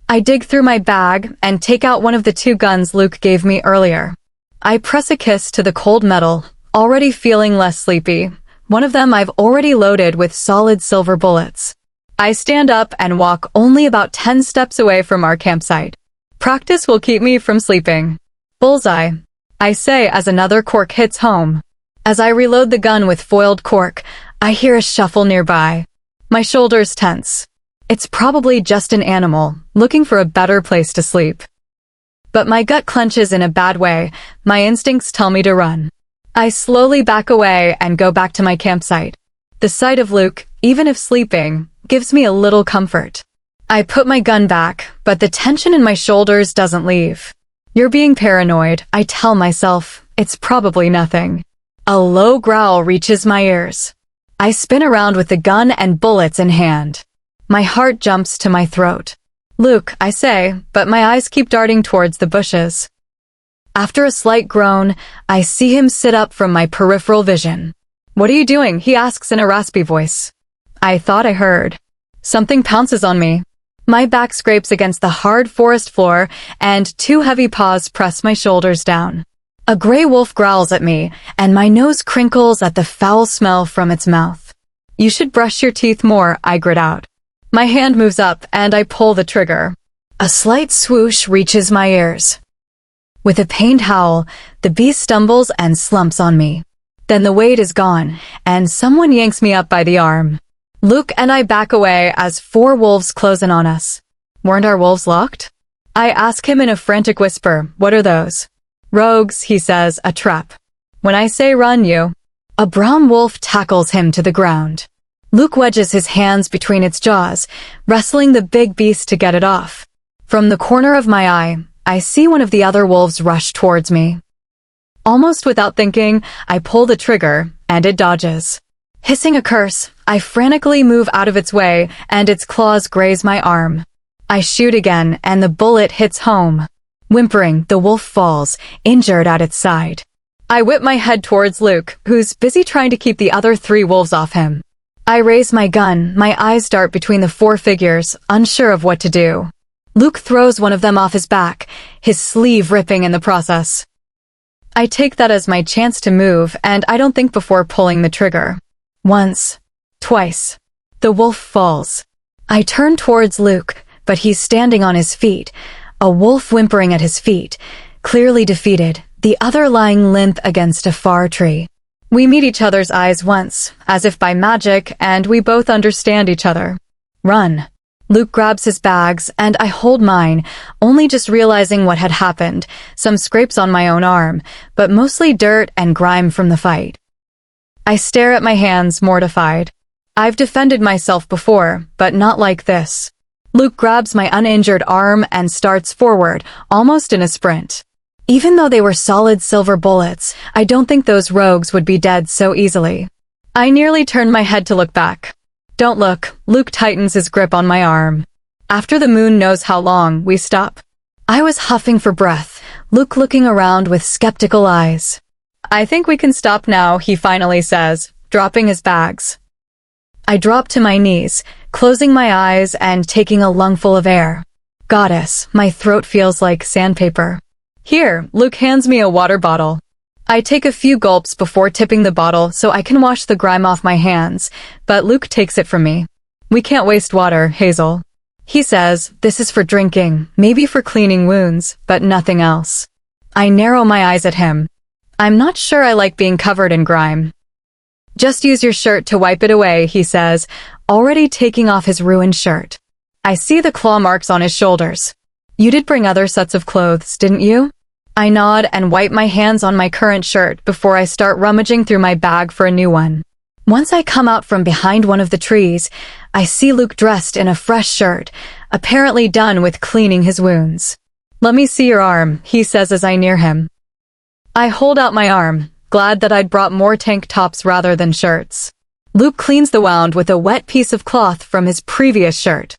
A: I dig through my bag and take out one of the 2 guns Luke gave me earlier. I press a kiss to the cold metal, already feeling less sleepy. One of them I've already loaded with solid silver bullets. I stand up and walk only about 10 steps away from our campsite. Practice will keep me from sleeping. Bullseye, I say as another cork hits home. As I reload the gun with foiled cork, I hear a shuffle nearby. My shoulders tense. It's probably just an animal, looking for a better place to sleep. But my gut clenches in a bad way. My instincts tell me to run. I slowly back away and go back to my campsite. The sight of Luke, even if sleeping, gives me a little comfort. I put my gun back, but the tension in my shoulders doesn't leave. You're being paranoid, I tell myself. It's probably nothing. A low growl reaches my ears. I spin around with the gun and bullets in hand. My heart jumps to my throat. Luke, I say, but my eyes keep darting towards the bushes. After a slight groan, I see him sit up from my peripheral vision. What are you doing? He asks in a raspy voice. I thought I heard. Something pounces on me. My back scrapes against the hard forest floor, and 2 heavy paws press my shoulders down. A gray wolf growls at me, and my nose crinkles at the foul smell from its mouth. You should brush your teeth more, I grit out. My hand moves up, and I pull the trigger. A slight swoosh reaches my ears. With a pained howl, the beast stumbles and slumps on me. Then the weight is gone, and someone yanks me up by the arm. Luke and I back away as 4 wolves close in on us. Weren't our wolves locked? I ask him in a frantic whisper, what are those? Rogues, he says, a trap. When I say run, you. A brown wolf tackles him to the ground. Luke wedges his hands between its jaws, wrestling the big beast to get it off. From the corner of my eye, I see one of the other wolves rush towards me. Almost without thinking, I pull the trigger, and it dodges. Hissing a curse, I frantically move out of its way, and its claws graze my arm. I shoot again, and the bullet hits home. Whimpering, the wolf falls, injured at its side. I whip my head towards Luke, who's busy trying to keep the other 3 wolves off him. I raise my gun, my eyes dart between the 4 figures, unsure of what to do. Luke throws one of them off his back, his sleeve ripping in the process. I take that as my chance to move, and I don't think before pulling the trigger. Once. Twice. The wolf falls. I turn towards Luke, but he's standing on his feet, a wolf whimpering at his feet, clearly defeated, the other lying limp against a far tree. We meet each other's eyes once, as if by magic, and we both understand each other. Run. Luke grabs his bags, and I hold mine, only just realizing what had happened, some scrapes on my own arm, but mostly dirt and grime from the fight. I stare at my hands, mortified. I've defended myself before, but not like this. Luke grabs my uninjured arm and starts forward, almost in a sprint. Even though they were solid silver bullets, I don't think those rogues would be dead so easily. I nearly turned my head to look back. Don't look, Luke tightens his grip on my arm. After the moon knows how long, we stop. I was huffing for breath, Luke looking around with skeptical eyes. I think we can stop now, he finally says, dropping his bags. I drop to my knees, closing my eyes and taking a lungful of air. Goddess, my throat feels like sandpaper. Here, Luke hands me a water bottle. I take a few gulps before tipping the bottle so I can wash the grime off my hands, but Luke takes it from me. We can't waste water, Hazel. He says, this is for drinking, maybe for cleaning wounds, but nothing else. I narrow my eyes at him. I'm not sure I like being covered in grime. Just use your shirt to wipe it away, he says, already taking off his ruined shirt. I see the claw marks on his shoulders. You did bring other sets of clothes, didn't you? I nod and wipe my hands on my current shirt before I start rummaging through my bag for a new one. Once I come out from behind one of the trees, I see Luke dressed in a fresh shirt, apparently done with cleaning his wounds. Let me see your arm, he says as I near him. I hold out my arm, glad that I'd brought more tank tops rather than shirts. Luke cleans the wound with a wet piece of cloth from his previous shirt.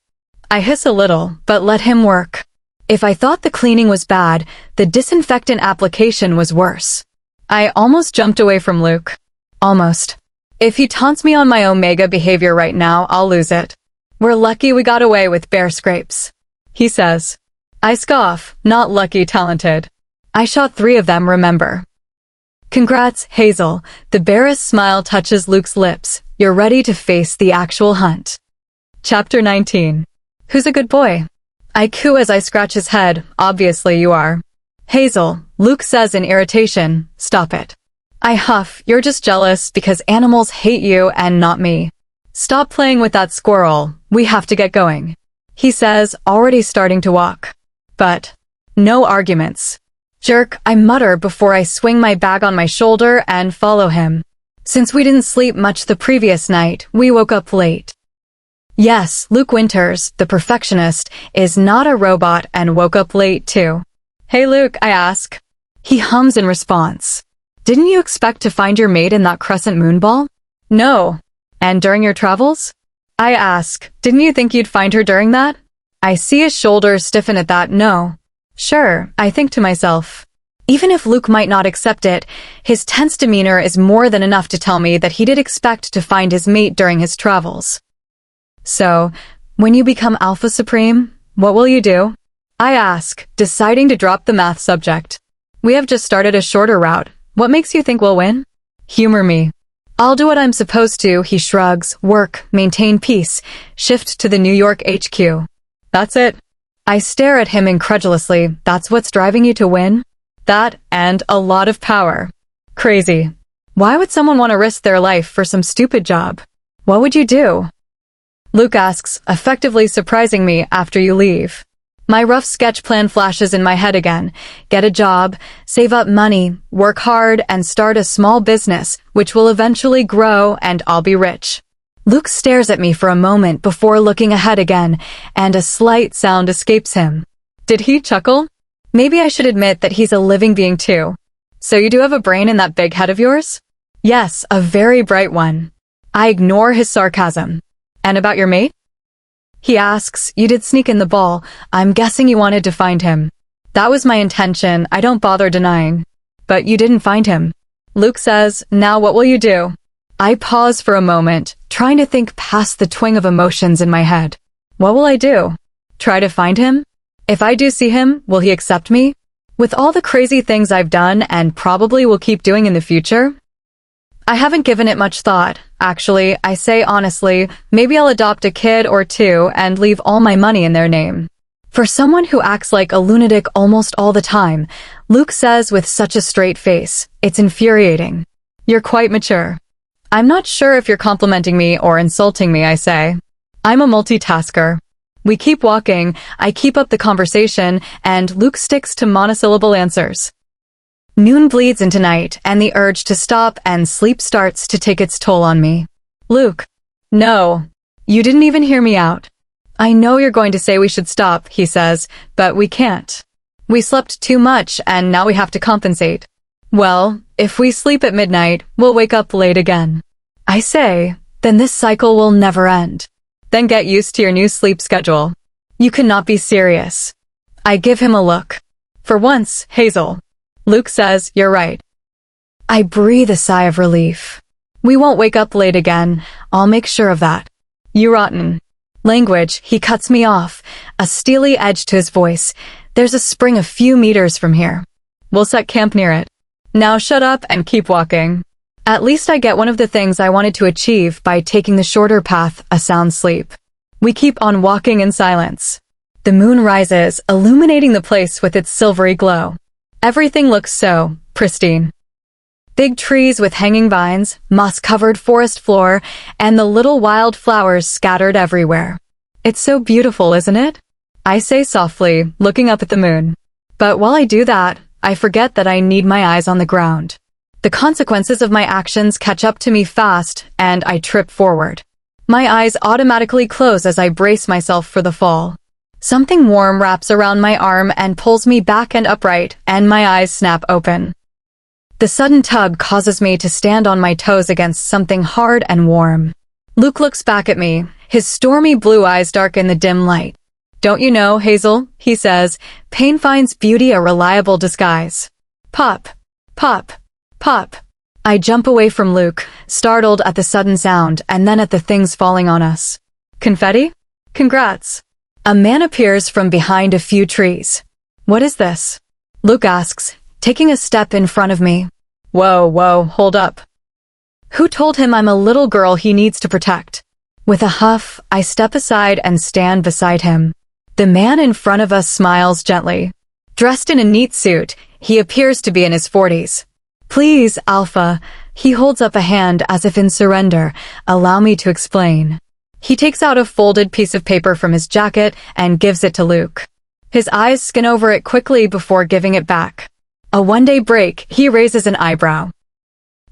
A: I hiss a little, but let him work. If I thought the cleaning was bad, the disinfectant application was worse. I almost jumped away from Luke. Almost. If he taunts me on my Omega behavior right now, I'll lose it. We're lucky we got away with bare scrapes, he says. I scoff, not lucky, talented. I shot 3 of them, remember. Congrats, Hazel. The barest smile touches Luke's lips. You're ready to face the actual hunt. Chapter 19. Who's a good boy? I coo as I scratch his head. Obviously you are. Hazel, Luke says in irritation, stop it. I huff, you're just jealous because animals hate you and not me. Stop playing with that squirrel, we have to get going. He says, already starting to walk. But, no arguments. Jerk, I mutter before I swing my bag on my shoulder and follow him. Since we didn't sleep much the previous night, we woke up late. Yes, Luke Winters, the perfectionist, is not a robot and woke up late too. Hey Luke, I ask. He hums in response. Didn't you expect to find your mate in that crescent moon ball? No. And during your travels? I ask, didn't you think you'd find her during that? I see his shoulders stiffen at that no. Sure, I think to myself. Even if Luke might not accept it, his tense demeanor is more than enough to tell me that he did expect to find his mate during his travels. So, when you become Alpha Supreme, what will you do? I ask, deciding to drop the math subject. We have just started a shorter route. What makes you think we'll win? Humor me. I'll do what I'm supposed to, he shrugs, work, maintain peace, shift to the New York HQ. That's it. I stare at him incredulously. That's what's driving you to win? That, and a lot of power. Crazy. Why would someone want to risk their life for some stupid job? What would you do? Luke asks, effectively surprising me after you leave. My rough sketch plan flashes in my head again. Get a job, save up money, work hard, and start a small business, which will eventually grow and I'll be rich. Luke stares at me for a moment before looking ahead again, and a slight sound escapes him. Did he chuckle? Maybe I should admit that he's a living being too. So you do have a brain in that big head of yours? Yes, a very bright one. I ignore his sarcasm. And about your mate? He asks, you did sneak in the ball. I'm guessing you wanted to find him. That was my intention, I don't bother denying. But you didn't find him. Luke says, now what will you do? I pause for a moment, trying to think past the twang of emotions in my head. What will I do? Try to find him? If I do see him, will he accept me? With all the crazy things I've done and probably will keep doing in the future? I haven't given it much thought. Actually, I say honestly, maybe I'll adopt a kid or 2 and leave all my money in their name. For someone who acts like a lunatic almost all the time, Luke says with such a straight face, it's infuriating. You're quite mature. I'm not sure if you're complimenting me or insulting me, I say. I'm a multitasker. We keep walking, I keep up the conversation, and Luke sticks to monosyllable answers. Noon bleeds into night, and the urge to stop and sleep starts to take its toll on me. Luke. No. You didn't even hear me out. I know you're going to say we should stop, he says, but we can't. We slept too much and now we have to compensate. Well, if we sleep at midnight, we'll wake up late again. I say, then this cycle will never end. Then get used to your new sleep schedule. You cannot be serious. I give him a look. For once, Hazel. Luke says, you're right. I breathe a sigh of relief. We won't wake up late again. I'll make sure of that. You rotten. Language, he cuts me off, a steely edge to his voice. There's a spring a few meters from here. We'll set camp near it. Now shut up and keep walking. At least I get one of the things I wanted to achieve by taking the shorter path, a sound sleep. We keep on walking in silence. The moon rises, illuminating the place with its silvery glow. Everything looks so pristine. Big trees with hanging vines, moss-covered forest floor, and the little wild flowers scattered everywhere. It's so beautiful, isn't it? I say softly, looking up at the moon. But while I do that, I forget that I need my eyes on the ground. The consequences of my actions catch up to me fast, and I trip forward. My eyes automatically close as I brace myself for the fall. Something warm wraps around my arm and pulls me back and upright, and my eyes snap open. The sudden tug causes me to stand on my toes against something hard and warm. Luke looks back at me, his stormy blue eyes dark in the dim light. Don't you know, Hazel, he says, pain finds beauty a reliable disguise. Pop, pop, pop. I jump away from Luke, startled at the sudden sound and then at the things falling on us. Confetti? Congrats. A man appears from behind a few trees. What is this? Luke asks, taking a step in front of me. Whoa, hold up. Who told him I'm a little girl he needs to protect? With a huff, I step aside and stand beside him. The man in front of us smiles gently. Dressed in a neat suit, he appears to be in his 40s. Please, Alpha. He holds up a hand as if in surrender. Allow me to explain. He takes out a folded piece of paper from his jacket and gives it to Luke. His eyes skim over it quickly before giving it back. A one-day break, he raises an eyebrow.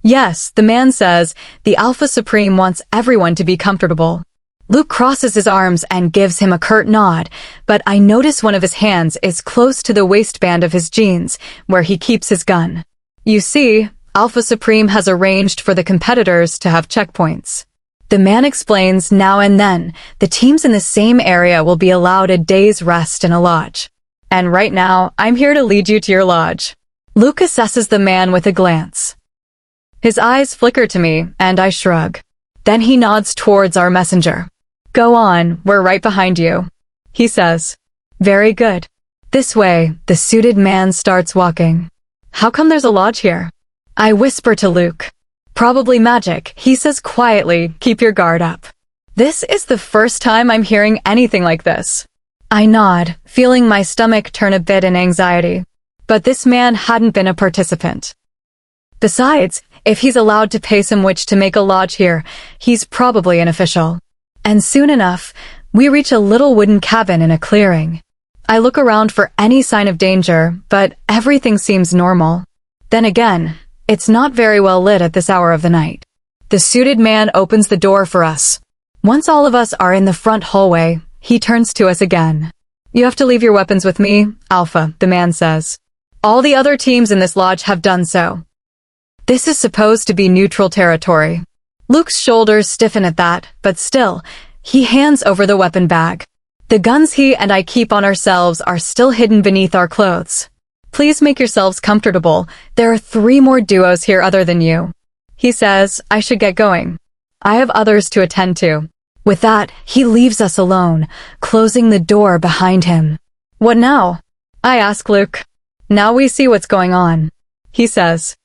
A: Yes, the man says, the Alpha Supreme wants everyone to be comfortable. Luke crosses his arms and gives him a curt nod, but I notice one of his hands is close to the waistband of his jeans, where he keeps his gun. You see, Alpha Supreme has arranged for the competitors to have checkpoints. The man explains now and then, the teams in the same area will be allowed a day's rest in a lodge. And right now, I'm here to lead you to your lodge. Luke assesses the man with a glance. His eyes flicker to me, and I shrug. Then he nods towards our messenger. Go on, we're right behind you. He says. Very good. This way, the suited man starts walking. How come there's a lodge here? I whisper to Luke. Probably magic, he says quietly, keep your guard up. This is the first time I'm hearing anything like this. I nod, feeling my stomach turn a bit in anxiety. But this man hadn't been a participant. Besides, if he's allowed to pay some witch to make a lodge here, he's probably an official. And soon enough, we reach a little wooden cabin in a clearing. I look around for any sign of danger, but everything seems normal. Then again, it's not very well lit at this hour of the night. The suited man opens the door for us. Once all of us are in the front hallway, he turns to us again. You have to leave your weapons with me, Alpha, the man says. All the other teams in this lodge have done so. This is supposed to be neutral territory. Luke's shoulders stiffen at that, but still, he hands over the weapon bag. The guns he and I keep on ourselves are still hidden beneath our clothes. Please make yourselves comfortable. There are 3 more duos here other than you. He says, I should get going. I have others to attend to. With that, he leaves us alone, closing the door behind him. What now? I ask Luke. Now we see what's going on. He says.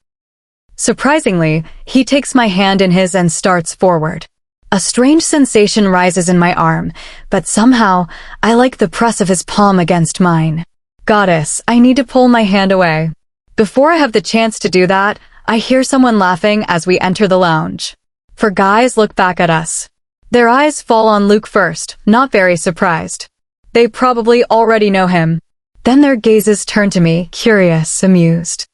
A: Surprisingly, he takes my hand in his and starts forward. A strange sensation rises in my arm, but somehow, I like the press of his palm against mine. Goddess, I need to pull my hand away. Before I have the chance to do that, I hear someone laughing as we enter the lounge. 4 guys look back at us. Their eyes fall on Luke first, not very surprised. They probably already know him. Then their gazes turn to me, curious, amused.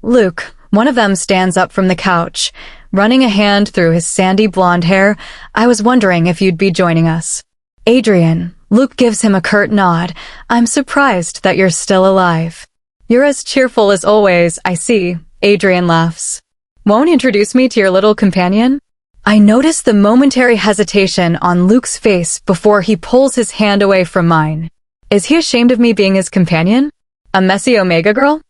A: Luke. One of them stands up from the couch, running a hand through his sandy blonde hair. I was wondering if you'd be joining us. Adrian. Luke gives him a curt nod. I'm surprised that you're still alive. You're as cheerful as always, I see. Adrian laughs. Won't introduce me to your little companion? I notice the momentary hesitation on Luke's face before he pulls his hand away from mine. Is he ashamed of me being his companion? A messy Omega girl?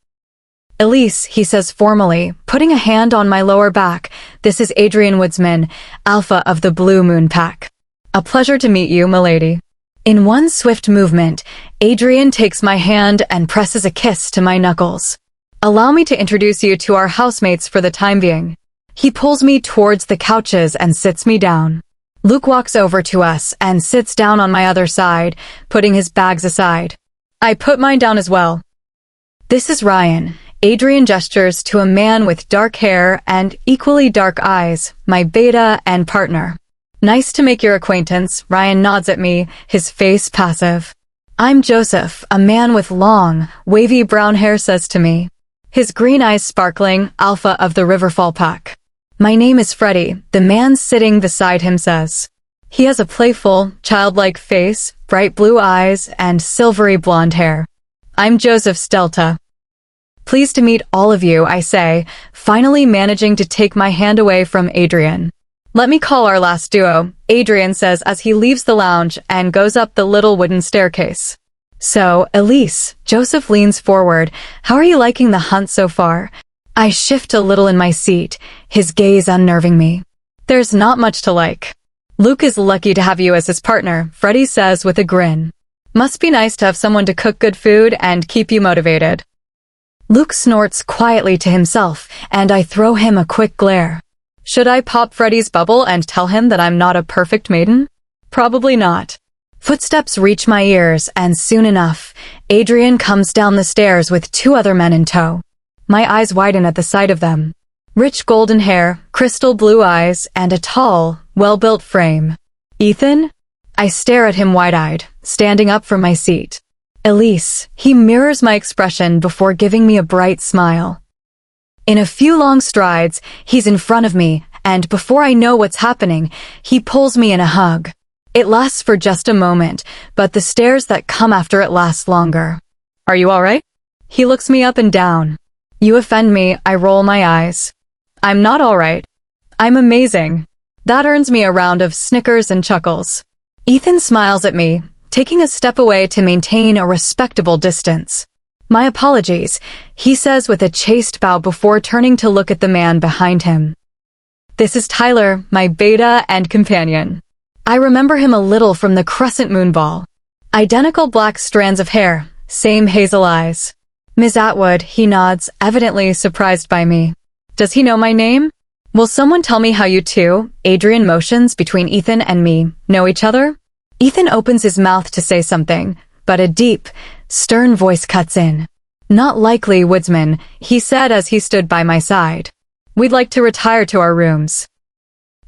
A: Elise, he says formally, putting a hand on my lower back. This is Adrian Woodsman, Alpha of the Blue Moon Pack. A pleasure to meet you, milady. In one swift movement, Adrian takes my hand and presses a kiss to my knuckles. Allow me to introduce you to our housemates for the time being. He pulls me towards the couches and sits me down. Luke walks over to us and sits down on my other side, putting his bags aside. I put mine down as well. This is Ryan. Adrian gestures to a man with dark hair and equally dark eyes, my beta and partner. Nice to make your acquaintance, Ryan nods at me, his face passive. I'm Joseph, a man with long, wavy brown hair says to me. His green eyes sparkling, Alpha of the Riverfall Pack. My name is Freddie, the man sitting beside him says. He has a playful, childlike face, bright blue eyes, and silvery blonde hair. I'm Joseph's Delta. Pleased to meet all of you, I say, finally managing to take my hand away from Adrian. Let me call our last duo, Adrian says as he leaves the lounge and goes up the little wooden staircase. So, Elise, Joseph leans forward. How are you liking the hunt so far? I shift a little in my seat, his gaze unnerving me. There's not much to like. Luke is lucky to have you as his partner, Freddie says with a grin. Must be nice to have someone to cook good food and keep you motivated. Luke snorts quietly to himself, and I throw him a quick glare. Should I pop Freddie's bubble and tell him that I'm not a perfect maiden? Probably not. Footsteps reach my ears, and soon enough, Adrian comes down the stairs with two other men in tow. My eyes widen at the sight of them. Rich golden hair, crystal blue eyes, and a tall, well-built frame. Ethan? I stare at him wide-eyed, standing up from my seat. Elise, he mirrors my expression before giving me a bright smile. In a few long strides, he's in front of me, and before I know what's happening, he pulls me in a hug. It lasts for just a moment, but the stares that come after it last longer. Are you all right? He looks me up and down. You offend me, I roll my eyes. I'm not all right. I'm amazing. That earns me a round of snickers and chuckles. Ethan smiles at me, taking a step away to maintain a respectable distance. My apologies, he says with a chaste bow before turning to look at the man behind him. This is Tyler, my beta and companion. I remember him a little from the Crescent Moon Ball. Identical black strands of hair, same hazel eyes. Ms. Attwood, he nods, evidently surprised by me. Does he know my name? Will someone tell me how you two, Adrian motions between Ethan and me, know each other? Ethan opens his mouth to say something, but a deep, stern voice cuts in. Not likely, Woodsman, he said as he stood by my side. We'd like to retire to our rooms.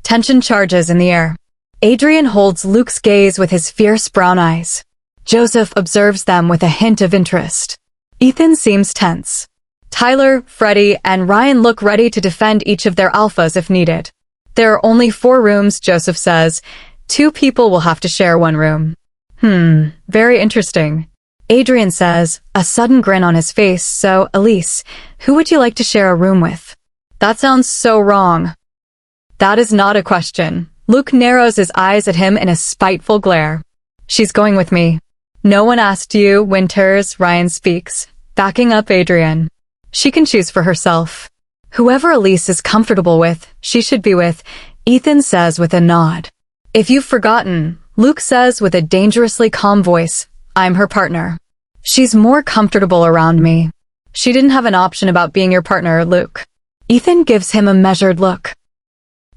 A: Tension charges in the air. Adrian holds Luke's gaze with his fierce brown eyes. Joseph observes them with a hint of interest. Ethan seems tense. Tyler, Freddie, and Ryan look ready to defend each of their alphas if needed. There are only 4 rooms, Joseph says. 2 people will have to share one room. Very interesting. Adrian says, a sudden grin on his face. So, Elise, who would you like to share a room with? That sounds so wrong. That is not a question. Luke narrows his eyes at him in a spiteful glare. She's going with me. No one asked you, Winters, Ryan speaks, backing up Adrian. She can choose for herself. Whoever Elise is comfortable with, she should be with, Ethan says with a nod. If you've forgotten, Luke says with a dangerously calm voice, I'm her partner. She's more comfortable around me. She didn't have an option about being your partner, Luke. Ethan gives him a measured look.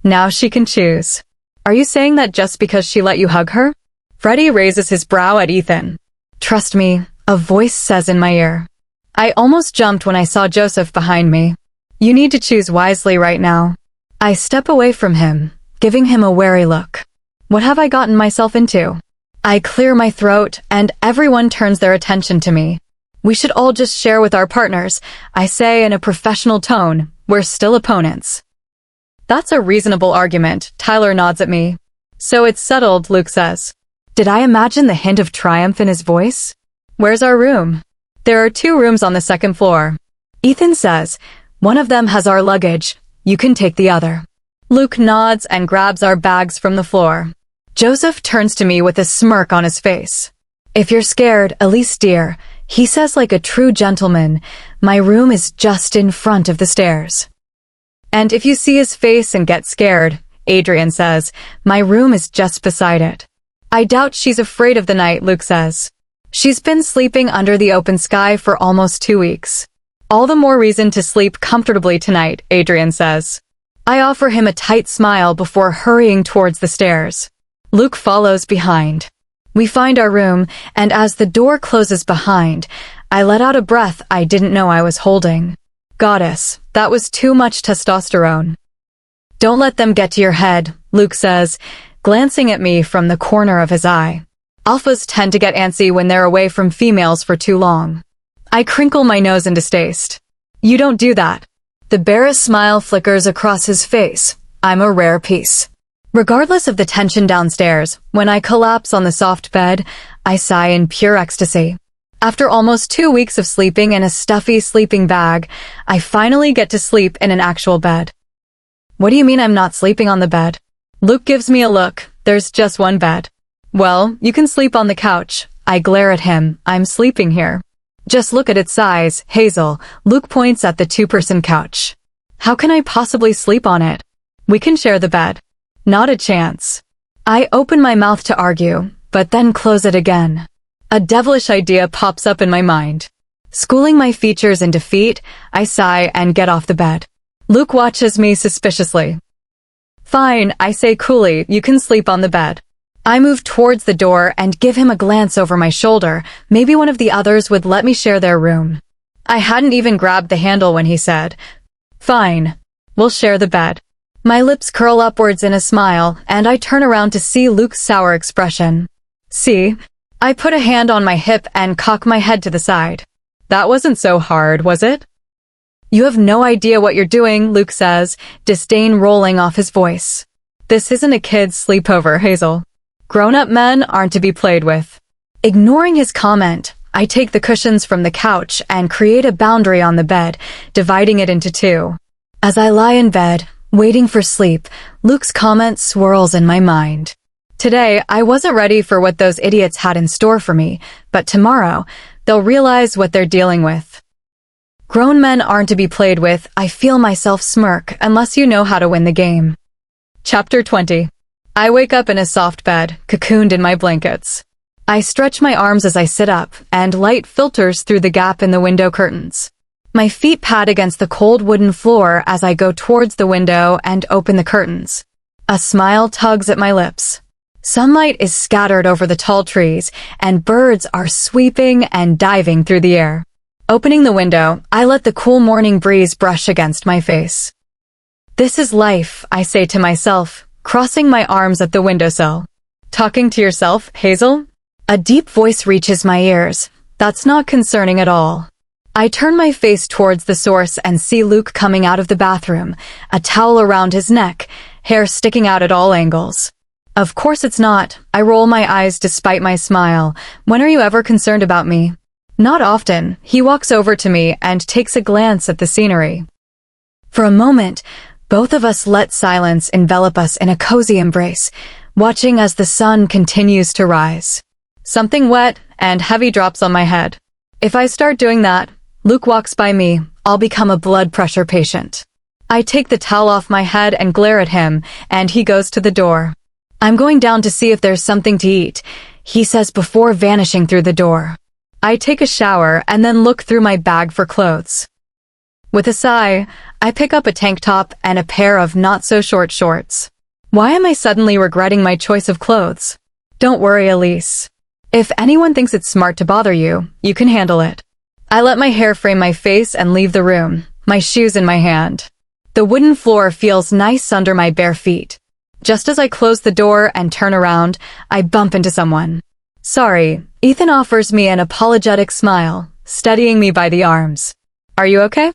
A: Now she can choose. Are you saying that just because she let you hug her? Freddie raises his brow at Ethan. Trust me, a voice says in my ear. I almost jumped when I saw Joseph behind me. You need to choose wisely right now. I step away from him, giving him a wary look. What have I gotten myself into? I clear my throat, and everyone turns their attention to me. We should all just share with our partners, I say in a professional tone. We're still opponents. That's a reasonable argument, Tyler nods at me. So it's settled, Luke says. Did I imagine the hint of triumph in his voice? Where's our room? There are 2 rooms on the 2nd floor. Ethan says, one of them has our luggage. You can take the other. Luke nods and grabs our bags from the floor. Joseph turns to me with a smirk on his face. If you're scared, Elise dear, he says like a true gentleman, my room is just in front of the stairs. And if you see his face and get scared, Adrian says, my room is just beside it. I doubt she's afraid of the night, Luke says. She's been sleeping under the open sky for almost 2 weeks. All the more reason to sleep comfortably tonight, Adrian says. I offer him a tight smile before hurrying towards the stairs. Luke follows behind. We find our room, and as the door closes behind, I let out a breath I didn't know I was holding. Goddess, that was too much testosterone. Don't let them get to your head, Luke says, glancing at me from the corner of his eye. Alphas tend to get antsy when they're away from females for too long. I crinkle my nose in distaste. You don't do that. The barest smile flickers across his face. I'm a rare piece. Regardless of the tension downstairs, when I collapse on the soft bed, I sigh in pure ecstasy. After almost 2 weeks of sleeping in a stuffy sleeping bag, I finally get to sleep in an actual bed. What do you mean I'm not sleeping on the bed? Luke gives me a look. There's just one bed. Well, you can sleep on the couch. I glare at him. I'm sleeping here. Just look at its size, Hazel. Luke points at the 2-person couch. How can I possibly sleep on it? We can share the bed. Not a chance. I open my mouth to argue, but then close it again. A devilish idea pops up in my mind. Schooling my features in defeat, I sigh and get off the bed. Luke watches me suspiciously. Fine, I say coolly, you can sleep on the bed. I move towards the door and give him a glance over my shoulder. Maybe one of the others would let me share their room. I hadn't even grabbed the handle when he said, Fine, we'll share the bed. My lips curl upwards in a smile, and I turn around to see Luke's sour expression. See? I put a hand on my hip and cock my head to the side. That wasn't so hard, was it? You have no idea what you're doing, Luke says, disdain rolling off his voice. This isn't a kid's sleepover, Hazel. Grown-up men aren't to be played with. Ignoring his comment, I take the cushions from the couch and create a boundary on the bed, dividing it into 2. As I lie in bed, waiting for sleep, Luke's comment swirls in my mind. Today, I wasn't ready for what those idiots had in store for me, but tomorrow, they'll realize what they're dealing with. Grown men aren't to be played with. I feel myself smirk unless you know how to win the game. Chapter 20. I wake up in a soft bed, cocooned in my blankets. I stretch my arms as I sit up, and light filters through the gap in the window curtains. My feet pad against the cold wooden floor as I go towards the window and open the curtains. A smile tugs at my lips. Sunlight is scattered over the tall trees, and birds are sweeping and diving through the air. Opening the window, I let the cool morning breeze brush against my face. This is life, I say to myself, crossing my arms at the windowsill. Talking to yourself, Hazel? A deep voice reaches my ears. That's not concerning at all. I turn my face towards the source and see Luke coming out of the bathroom, a towel around his neck, hair sticking out at all angles. Of course it's not. I roll my eyes despite my smile. When are you ever concerned about me? Not often. He walks over to me and takes a glance at the scenery. For a moment, both of us let silence envelop us in a cozy embrace, watching as the sun continues to rise. Something wet and heavy drops on my head. If I start doing that, Luke walks by me, I'll become a blood pressure patient. I take the towel off my head and glare at him, and he goes to the door. I'm going down to see if there's something to eat, he says before vanishing through the door. I take a shower and then look through my bag for clothes. With a sigh, I pick up a tank top and a pair of not-so-short shorts. Why am I suddenly regretting my choice of clothes? Don't worry, Elise. If anyone thinks it's smart to bother you, you can handle it. I let my hair frame my face and leave the room, my shoes in my hand. The wooden floor feels nice under my bare feet. Just as I close the door and turn around, I bump into someone. Sorry, Ethan offers me an apologetic smile, steadying me by the arms. Are you okay?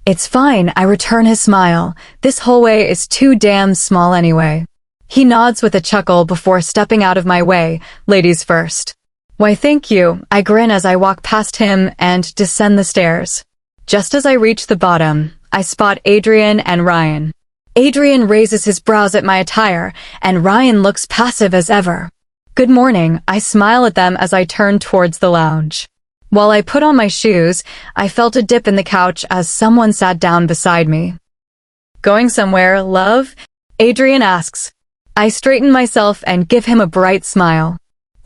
A: It's fine, I return his smile. This hallway is too damn small anyway. He nods with a chuckle before stepping out of my way, ladies first. Why thank you, I grin as I walk past him and descend the stairs. Just as I reach the bottom, I spot Adrian and Ryan. Adrian raises his brows at my attire, and Ryan looks passive as ever. Good morning, I smile at them as I turn towards the lounge. While I put on my shoes, I felt a dip in the couch as someone sat down beside me. Going somewhere, love? Adrian asks. I straighten myself and give him a bright smile.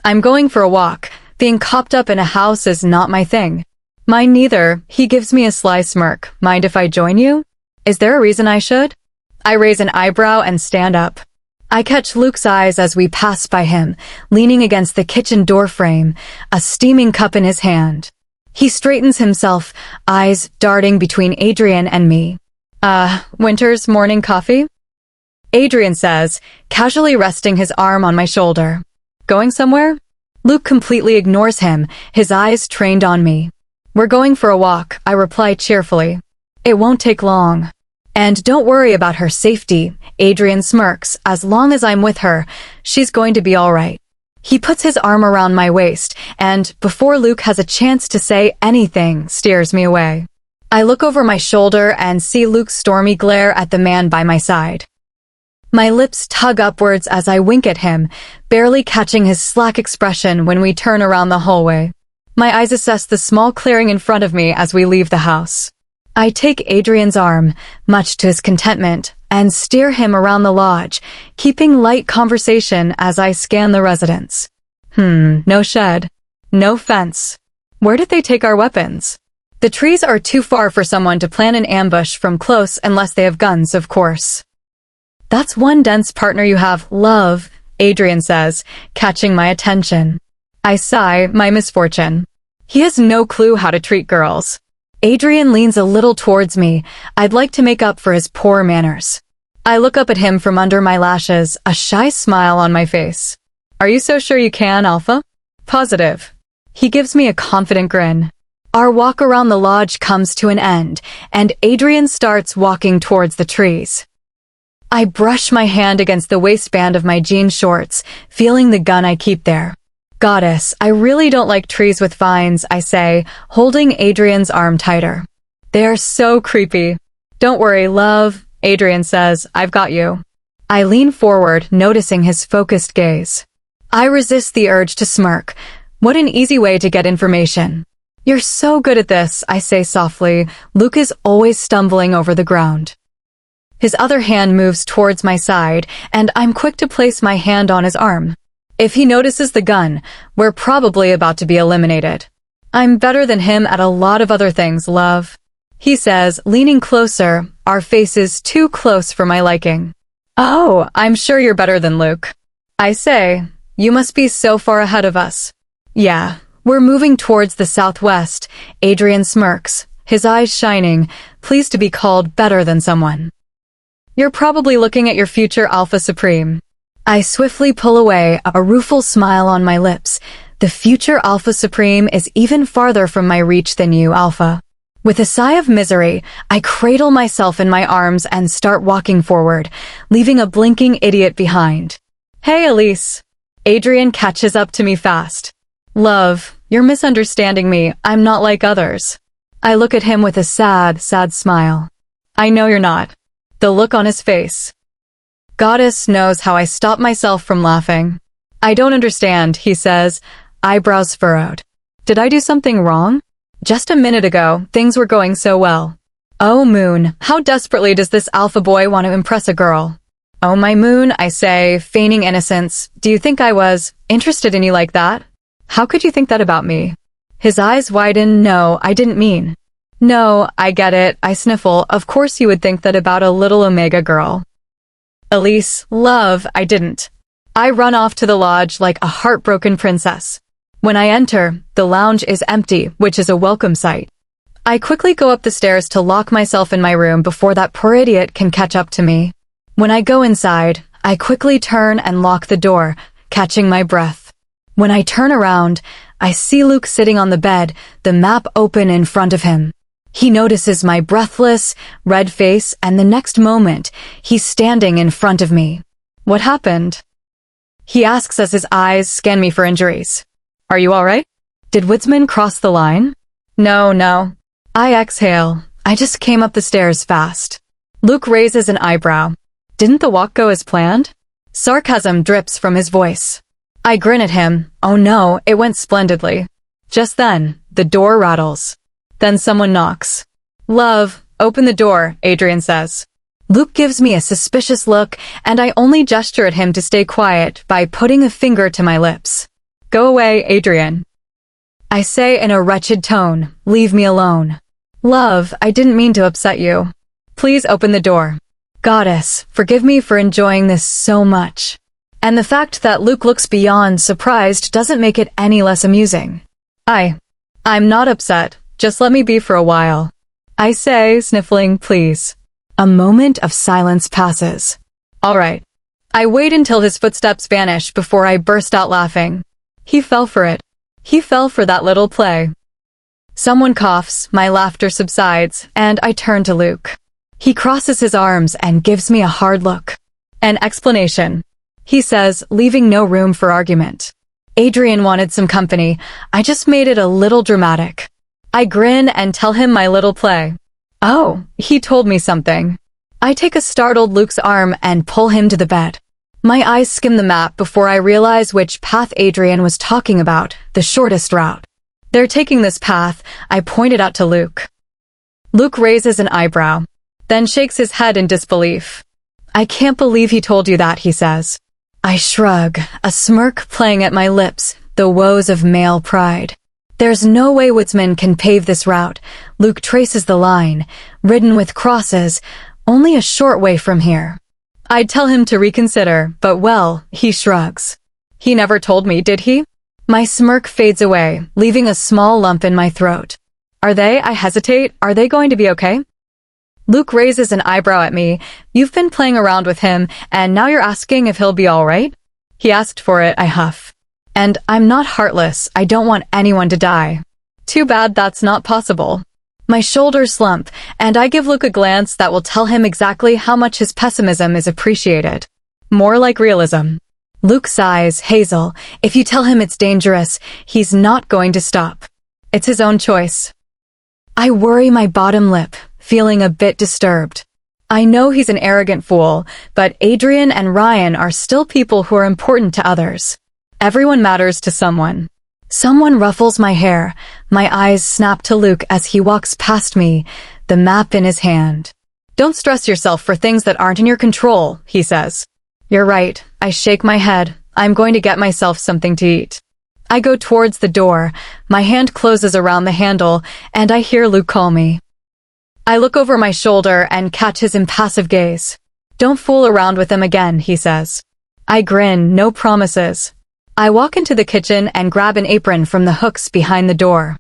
A: I'm going for a walk. Being cooped up in a house is not my thing. Mine neither. He gives me a sly smirk. Mind if I join you? Is there a reason I should? I raise an eyebrow and stand up. I catch Luke's eyes as we pass by him, leaning against the kitchen door frame, a steaming cup in his hand. He straightens himself, eyes darting between Adrian and me. Winter's morning coffee? Adrian says, casually resting his arm on my shoulder. Going somewhere? Luke completely ignores him, his eyes trained on me. We're going for a walk, I reply cheerfully. It won't take long. And don't worry about her safety, Adrian smirks. As long as I'm with her, she's going to be all right. He puts his arm around my waist, and before Luke has a chance to say anything, steers me away. I look over my shoulder and see Luke's stormy glare at the man by my side. My lips tug upwards as I wink at him, barely catching his slack expression when we turn around the hallway. My eyes assess the small clearing in front of me as we leave the house. I take Adrian's arm, much to his contentment, and steer him around the lodge, keeping light conversation as I scan the residence. No shed. No fence. Where did they take our weapons? The trees are too far for someone to plan an ambush from close unless they have guns, of course. That's one dense partner you have, love, Adrian says, catching my attention. I sigh, my misfortune. He has no clue how to treat girls. Adrian leans a little towards me. I'd like to make up for his poor manners. I look up at him from under my lashes, a shy smile on my face. Are you so sure you can, Alpha? Positive. He gives me a confident grin. Our walk around the lodge comes to an end, and Adrian starts walking towards the trees. I brush my hand against the waistband of my jean shorts, feeling the gun I keep there. Goddess, I really don't like trees with vines, I say, holding Adrian's arm tighter. They are so creepy. Don't worry, love, Adrian says, I've got you. I lean forward, noticing his focused gaze. I resist the urge to smirk. What an easy way to get information. You're so good at this, I say softly. Luke is always stumbling over the ground. His other hand moves towards my side, and I'm quick to place my hand on his arm. If he notices the gun, we're probably about to be eliminated. I'm better than him at a lot of other things, love. He says, leaning closer, our faces too close for my liking. Oh, I'm sure you're better than Luke. I say, you must be so far ahead of us. Yeah, we're moving towards the southwest. Adrian smirks, his eyes shining, pleased to be called better than someone. You're probably looking at your future Alpha Supreme. I swiftly pull away, a rueful smile on my lips. The future Alpha Supreme is even farther from my reach than you, Alpha. With a sigh of misery, I cradle myself in my arms and start walking forward, leaving a blinking idiot behind. Hey, Elise. Adrian catches up to me fast. Love, you're misunderstanding me. I'm not like others. I look at him with a sad, sad smile. I know you're not. The look on his face. Goddess knows how I stop myself from laughing. I don't understand, he says, eyebrows furrowed. Did I do something wrong? Just a minute ago, things were going so well. Oh, Moon, how desperately does this alpha boy want to impress a girl? Oh, my Moon, I say, feigning innocence. Do you think I was interested in you like that? How could you think that about me? His eyes widen. No, I didn't mean. No, I get it, I sniffle. Of course you would think that about a little Omega girl. Elise, love, I didn't. I run off to the lodge like a heartbroken princess. When I enter, the lounge is empty, which is a welcome sight. I quickly go up the stairs to lock myself in my room before that poor idiot can catch up to me. When I go inside, I quickly turn and lock the door, catching my breath. When I turn around, I see Luke sitting on the bed, the map open in front of him. He notices my breathless, red face, and the next moment, he's standing in front of me. What happened? He asks as his eyes scan me for injuries. Are you alright? Did Woodsman cross the line? No. I exhale. I just came up the stairs fast. Luke raises an eyebrow. Didn't the walk go as planned? Sarcasm drips from his voice. I grin at him. Oh no, it went splendidly. Just then, the door rattles. Then someone knocks. Love, open the door, Adrian says. Luke gives me a suspicious look, and I only gesture at him to stay quiet by putting a finger to my lips. Go away, Adrian. I say in a wretched tone, leave me alone. Love, I didn't mean to upset you. Please open the door. Goddess, forgive me for enjoying this so much. And the fact that Luke looks beyond surprised doesn't make it any less amusing. I'm not upset. Just let me be for a while. I say, sniffling, please. A moment of silence passes. All right. I wait until his footsteps vanish before I burst out laughing. He fell for it. He fell for that little play. Someone coughs, my laughter subsides, and I turn to Luke. He crosses his arms and gives me a hard look. An explanation. He says, leaving no room for argument. Adrian wanted some company. I just made it a little dramatic. I grin and tell him my little play. Oh, he told me something. I take a startled Luke's arm and pull him to the bed. My eyes skim the map before I realize which path Adrian was talking about, the shortest route. They're taking this path, I point it out to Luke. Luke raises an eyebrow, then shakes his head in disbelief. I can't believe he told you that, he says. I shrug, a smirk playing at my lips, the woes of male pride. There's no way Woodsman can pave this route. Luke traces the line, ridden with crosses, only a short way from here. I'd tell him to reconsider, but well, he shrugs. He never told me, did he? My smirk fades away, leaving a small lump in my throat. I hesitate, are they going to be okay? Luke raises an eyebrow at me. You've been playing around with him, and now you're asking if he'll be all right? He asked for it, I huff. And I'm not heartless, I don't want anyone to die. Too bad that's not possible. My shoulders slump, and I give Luke a glance that will tell him exactly how much his pessimism is appreciated. More like realism. Luke sighs, Hazel, if you tell him it's dangerous, he's not going to stop. It's his own choice. I worry my bottom lip, feeling a bit disturbed. I know he's an arrogant fool, but Adrian and Ryan are still people who are important to others. Everyone matters to someone. Someone ruffles my hair. My eyes snap to Luke as he walks past me, the map in his hand. Don't stress yourself for things that aren't in your control, he says. You're right. I shake my head. I'm going to get myself something to eat. I go towards the door. My hand closes around the handle, and I hear Luke call me. I look over my shoulder and catch his impassive gaze. Don't fool around with him again, he says. I grin, no promises. I walk into the kitchen and grab an apron from the hooks behind the door.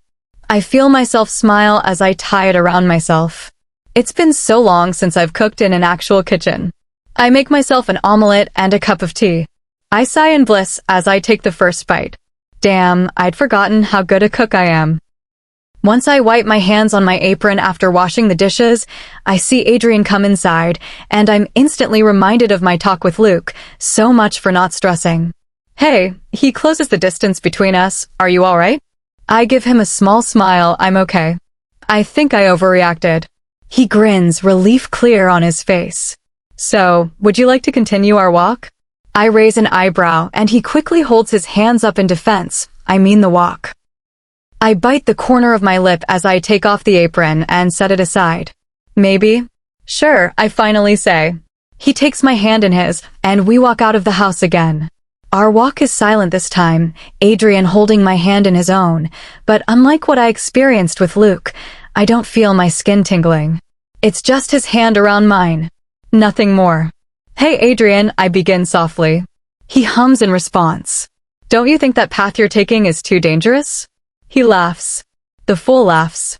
A: I feel myself smile as I tie it around myself. It's been so long since I've cooked in an actual kitchen. I make myself an omelette and a cup of tea. I sigh in bliss as I take the first bite. Damn, I'd forgotten how good a cook I am. Once I wipe my hands on my apron after washing the dishes, I see Adrian come inside, and I'm instantly reminded of my talk with Luke, so much for not stressing. Hey, he closes the distance between us. Are you all right? I give him a small smile. I'm okay. I think I overreacted. He grins, relief clear on his face. So, would you like to continue our walk? I raise an eyebrow, and he quickly holds his hands up in defense. I mean the walk. I bite the corner of my lip as I take off the apron and set it aside. Maybe? Sure, I finally say. He takes my hand in his, and we walk out of the house again. Our walk is silent this time, Adrian holding my hand in his own, but unlike what I experienced with Luke, I don't feel my skin tingling. It's just his hand around mine. Nothing more. Hey Adrian, I begin softly. He hums in response. Don't you think that path you're taking is too dangerous? He laughs. The fool laughs.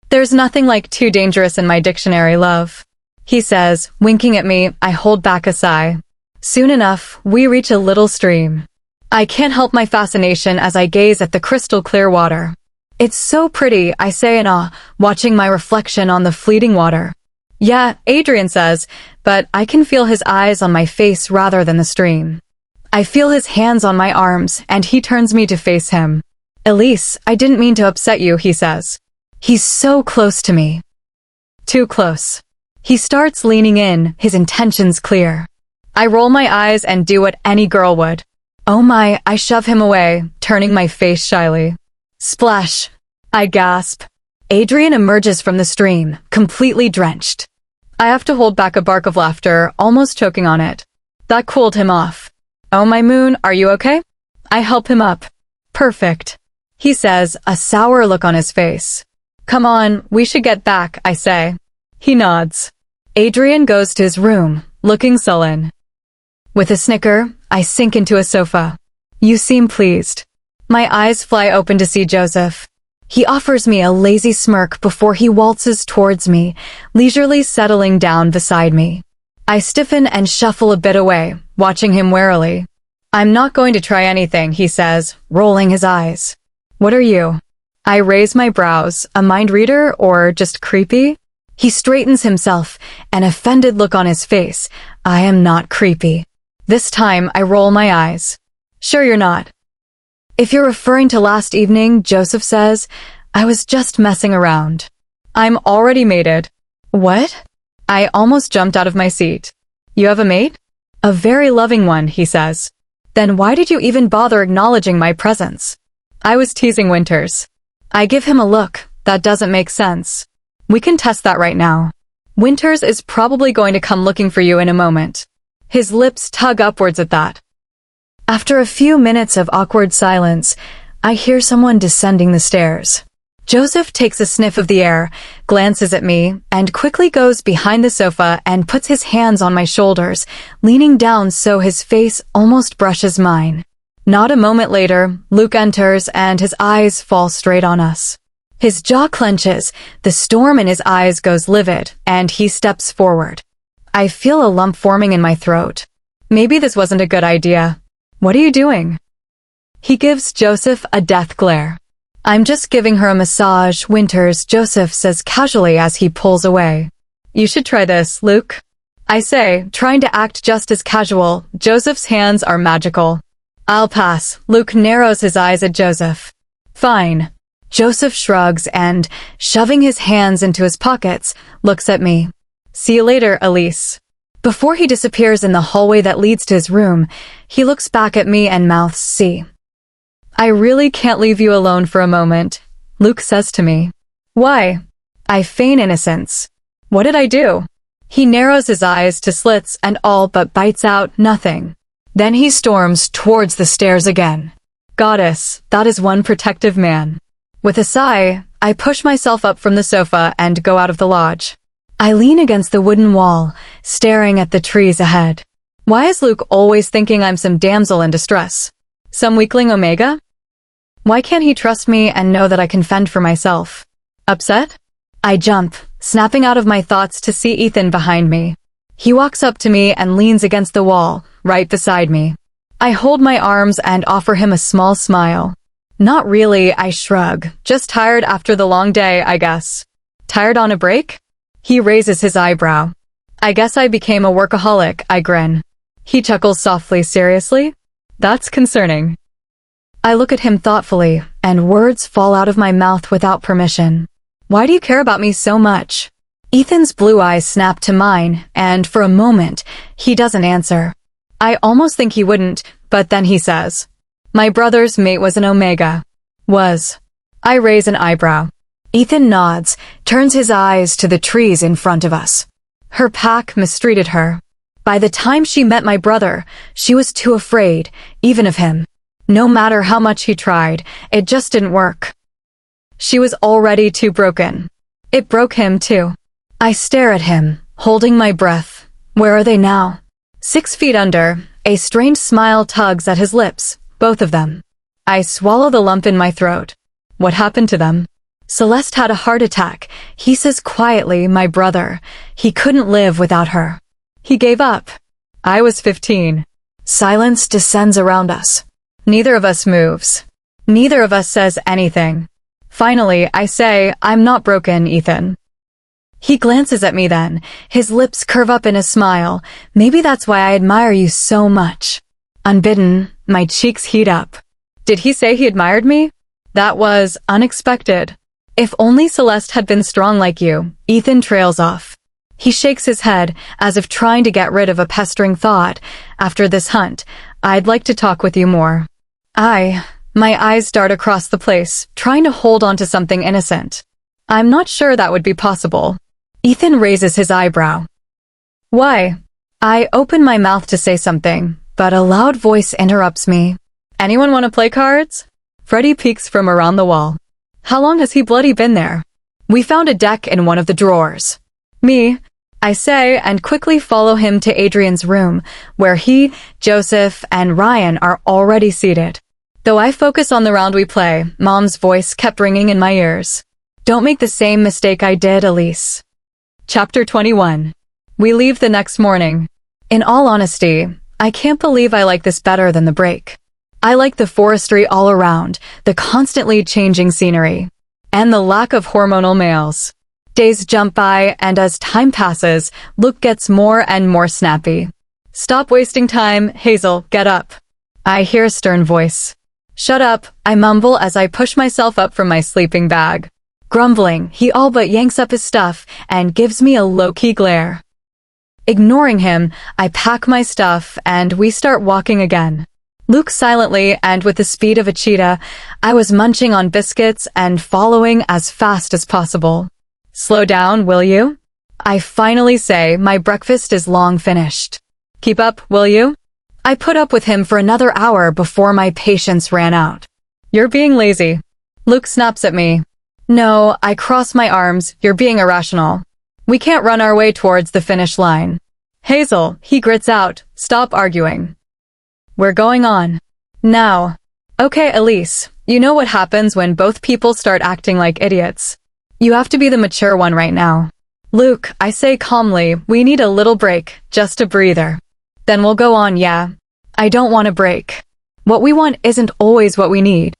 A: There's nothing like too dangerous in my dictionary, love. He says, winking at me. I hold back a sigh. Soon enough, we reach a little stream. I can't help my fascination as I gaze at the crystal clear water. It's so pretty, I say in awe, watching my reflection on the fleeting water. Yeah, Adrian says, but I can feel his eyes on my face rather than the stream. I feel his hands on my arms, and he turns me to face him. Elise, I didn't mean to upset you, he says. He's so close to me. Too close. He starts leaning in, his intentions clear. I roll my eyes and do what any girl would. Oh my, I shove him away, turning my face shyly. Splash. I gasp. Adrian emerges from the stream, completely drenched. I have to hold back a bark of laughter, almost choking on it. That cooled him off. Oh my moon, are you okay? I help him up. Perfect. He says, a sour look on his face. Come on, we should get back, I say. He nods. Adrian goes to his room, looking sullen. With a snicker, I sink into a sofa. You seem pleased. My eyes fly open to see Joseph. He offers me a lazy smirk before he waltzes towards me, leisurely settling down beside me. I stiffen and shuffle a bit away, watching him warily. I'm not going to try anything, he says, rolling his eyes. What are you? I raise my brows, a mind reader or just creepy? He straightens himself, an offended look on his face. I am not creepy. This time I roll my eyes. Sure you're not. If you're referring to last evening, Joseph says, I was just messing around. I'm already mated. What? I almost jumped out of my seat. You have a mate? A very loving one, he says. Then why did you even bother acknowledging my presence? I was teasing Winters. I give him a look. That doesn't make sense. We can test that right now. Winters is probably going to come looking for you in a moment. His lips tug upwards at that. After a few minutes of awkward silence, I hear someone descending the stairs. Joseph takes a sniff of the air, glances at me, and quickly goes behind the sofa and puts his hands on my shoulders, leaning down so his face almost brushes mine. Not a moment later, Luke enters and his eyes fall straight on us. His jaw clenches, the storm in his eyes goes livid, and he steps forward. I feel a lump forming in my throat. Maybe this wasn't a good idea. What are you doing? He gives Joseph a death glare. I'm just giving her a massage, Winters, Joseph says casually as he pulls away. You should try this, Luke. I say, trying to act just as casual. Joseph's hands are magical. I'll pass. Luke narrows his eyes at Joseph. Fine. Joseph shrugs and, shoving his hands into his pockets, looks at me. See you later, Elise. Before he disappears in the hallway that leads to his room, he looks back at me and mouths, see. I really can't leave you alone for a moment, Luke says to me. Why? I feign innocence. What did I do? He narrows his eyes to slits and all but bites out nothing. Then he storms towards the stairs again. Goddess, that is one protective man. With a sigh, I push myself up from the sofa and go out of the lodge. I lean against the wooden wall, staring at the trees ahead. Why is Luke always thinking I'm some damsel in distress? Some weakling Omega? Why can't he trust me and know that I can fend for myself? Upset? I jump, snapping out of my thoughts to see Ethan behind me. He walks up to me and leans against the wall, right beside me. I hold my arms and offer him a small smile. Not really, I shrug. Just tired after the long day, I guess. Tired on a break? He raises his eyebrow. I guess I became a workaholic, I grin. He chuckles softly. Seriously? That's concerning. I look at him thoughtfully, and words fall out of my mouth without permission. Why do you care about me so much? Ethan's blue eyes snap to mine, and for a moment, he doesn't answer. I almost think he wouldn't, but then he says, my brother's mate was an Omega. Was. I raise an eyebrow. Ethan nods, turns his eyes to the trees in front of us. Her pack mistreated her. By the time she met my brother, she was too afraid, even of him. No matter how much he tried, it just didn't work. She was already too broken. It broke him too. I stare at him, holding my breath. Where are they now? 6 feet under, a strange smile tugs at his lips, both of them. I swallow the lump in my throat. What happened to them? Celeste had a heart attack. He says quietly, my brother. He couldn't live without her. He gave up. I was 15. Silence descends around us. Neither of us moves. Neither of us says anything. Finally, I say, I'm not broken, Ethan. He glances at me then. His lips curve up in a smile. Maybe that's why I admire you so much. Unbidden, my cheeks heat up. Did he say he admired me? That was unexpected. If only Celeste had been strong like you. Ethan trails off. He shakes his head, as if trying to get rid of a pestering thought. After this hunt, I'd like to talk with you more. My eyes dart across the place, trying to hold on to something innocent. I'm not sure that would be possible. Ethan raises his eyebrow. Why? I open my mouth to say something, but a loud voice interrupts me. Anyone want to play cards? Freddie peeks from around the wall. How long has he bloody been there? We found a deck in one of the drawers. Me, I say, and quickly follow him to Adrian's room, where he, Joseph, and Ryan are already seated. Though I focus on the round we play, Mom's voice kept ringing in my ears. Don't make the same mistake I did, Elise. Chapter 21. We leave the next morning. In all honesty, I can't believe I like this better than the break. I like the forestry all around, the constantly changing scenery, and the lack of hormonal males. Days jump by, and as time passes, Luke gets more and more snappy. Stop wasting time, Hazel, get up. I hear a stern voice. Shut up, I mumble as I push myself up from my sleeping bag. Grumbling, he all but yanks up his stuff and gives me a low-key glare. Ignoring him, I pack my stuff and we start walking again. Luke silently and with the speed of a cheetah, I was munching on biscuits and following as fast as possible. Slow down, will you? I finally say, my breakfast is long finished. Keep up, will you? I put up with him for another hour before my patience ran out. You're being lazy. Luke snaps at me. No, I cross my arms, you're being irrational. We can't run our way towards the finish line. Hazel, he grits out, stop arguing. We're going on. Now. Okay, Elise, you know what happens when both people start acting like idiots. You have to be the mature one right now. Luke, I say calmly, we need a little break, just a breather. Then we'll go on, yeah. I don't want a break. What we want isn't always what we need.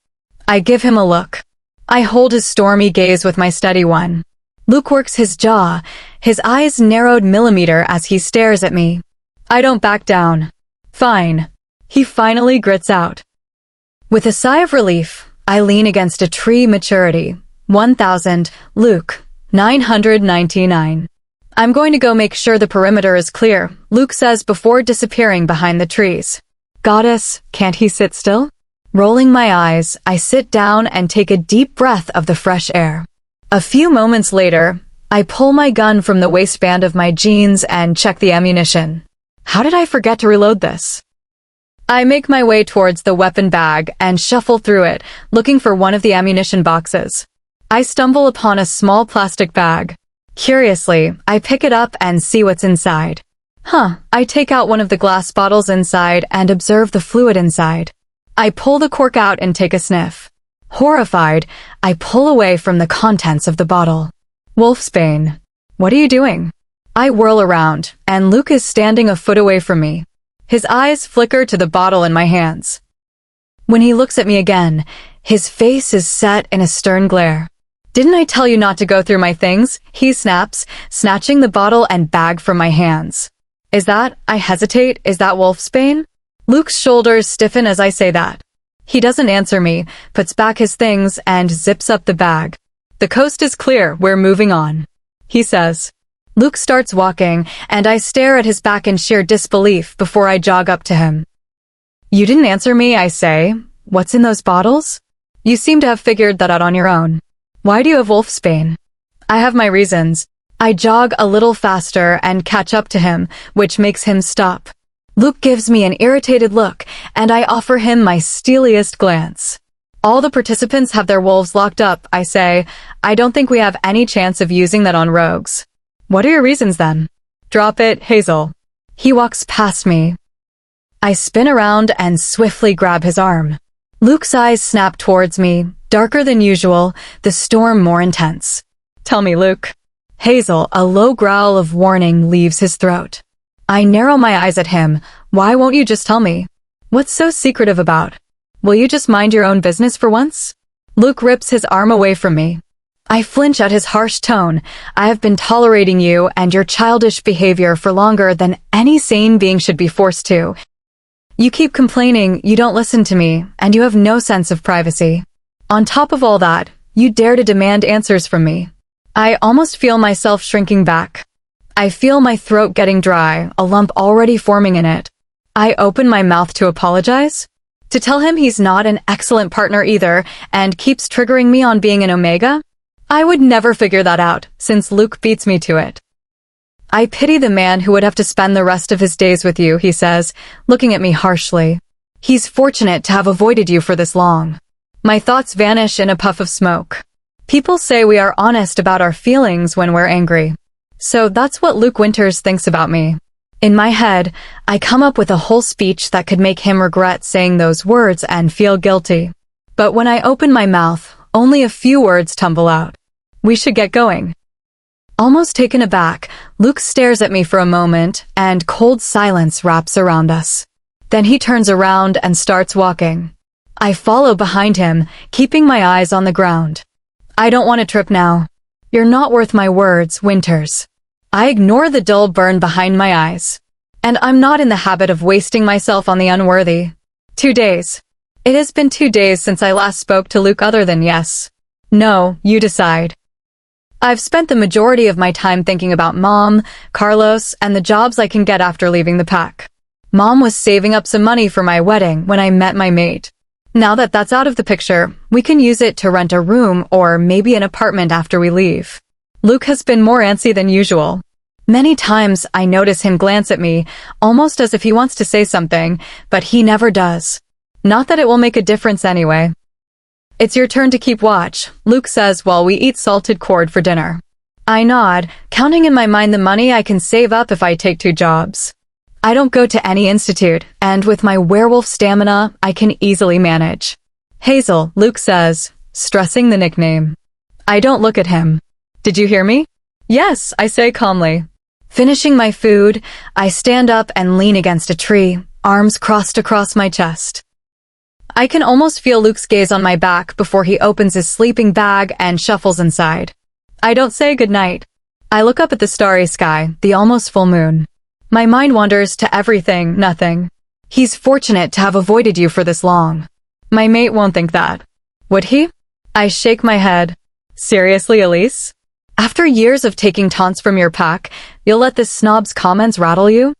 A: I give him a look. I hold his stormy gaze with my steady one. Luke works his jaw, his eyes narrowed millimeter as he stares at me. I don't back down. Fine. He finally grits out. With a sigh of relief, I lean against a tree. Maturity. 1000, Luke, 999. I'm going to go make sure the perimeter is clear, Luke says before disappearing behind the trees. Goddess, can't he sit still? Rolling my eyes, I sit down and take a deep breath of the fresh air. A few moments later, I pull my gun from the waistband of my jeans and check the ammunition. How did I forget to reload this? I make my way towards the weapon bag and shuffle through it, looking for one of the ammunition boxes. I stumble upon a small plastic bag. Curiously, I pick it up and see what's inside. I take out one of the glass bottles inside and observe the fluid inside. I pull the cork out and take a sniff. Horrified, I pull away from the contents of the bottle. Wolfsbane. What are you doing? I whirl around, and Luke is standing a foot away from me. His eyes flicker to the bottle in my hands. When he looks at me again, his face is set in a stern glare. Didn't I tell you not to go through my things? He snaps, snatching the bottle and bag from my hands. I hesitate, is that wolfsbane? Luke's shoulders stiffen as I say that. He doesn't answer me, puts back his things, and zips up the bag. The coast is clear, we're moving on. He says. Luke starts walking, and I stare at his back in sheer disbelief before I jog up to him. You didn't answer me, I say. What's in those bottles? You seem to have figured that out on your own. Why do you have wolfsbane? I have my reasons. I jog a little faster and catch up to him, which makes him stop. Luke gives me an irritated look, and I offer him my steeliest glance. All the participants have their wolves locked up, I say. I don't think we have any chance of using that on rogues. What are your reasons then? Drop it, Hazel. He walks past me. I spin around and swiftly grab his arm. Luke's eyes snap towards me, darker than usual, the storm more intense. Tell me, Luke. Hazel, a low growl of warning leaves his throat. I narrow my eyes at him. Why won't you just tell me? What's so secretive about? Will you just mind your own business for once? Luke rips his arm away from me. I flinch at his harsh tone. I have been tolerating you and your childish behavior for longer than any sane being should be forced to. You keep complaining, you don't listen to me, and you have no sense of privacy. On top of all that, you dare to demand answers from me. I almost feel myself shrinking back. I feel my throat getting dry, a lump already forming in it. I open my mouth to apologize, to tell him he's not an excellent partner either, and keeps triggering me on being an omega. I would never figure that out, since Luke beats me to it. I pity the man who would have to spend the rest of his days with you, he says, looking at me harshly. He's fortunate to have avoided you for this long. My thoughts vanish in a puff of smoke. People say we are honest about our feelings when we're angry. So that's what Luke Winters thinks about me. In my head, I come up with a whole speech that could make him regret saying those words and feel guilty. But when I open my mouth, only a few words tumble out. We should get going. Almost taken aback, Luke stares at me for a moment, and cold silence wraps around us. Then he turns around and starts walking. I follow behind him, keeping my eyes on the ground. I don't want to trip now. You're not worth my words, Winters. I ignore the dull burn behind my eyes. And I'm not in the habit of wasting myself on the unworthy. 2 days. It has been 2 days since I last spoke to Luke other than yes. No, you decide. I've spent the majority of my time thinking about Mom, Carlos, and the jobs I can get after leaving the pack. Mom was saving up some money for my wedding when I met my mate. Now that that's out of the picture, we can use it to rent a room or maybe an apartment after we leave. Luke has been more antsy than usual. Many times I notice him glance at me, almost as if he wants to say something, but he never does. Not that it will make a difference anyway. It's your turn to keep watch, Luke says while we eat salted cord for dinner. I nod, counting in my mind the money I can save up if I take 2 jobs. I don't go to any institute, and with my werewolf stamina, I can easily manage. Hazel, Luke says, stressing the nickname. I don't look at him. Did you hear me? Yes, I say calmly. Finishing my food, I stand up and lean against a tree, arms crossed across my chest. I can almost feel Luke's gaze on my back before he opens his sleeping bag and shuffles inside. I don't say goodnight. I look up at the starry sky, the almost full moon. My mind wanders to everything, nothing. He's fortunate to have avoided you for this long. My mate won't think that. Would he? I shake my head. Seriously, Elise? After years of taking taunts from your pack, you'll let this snob's comments rattle you?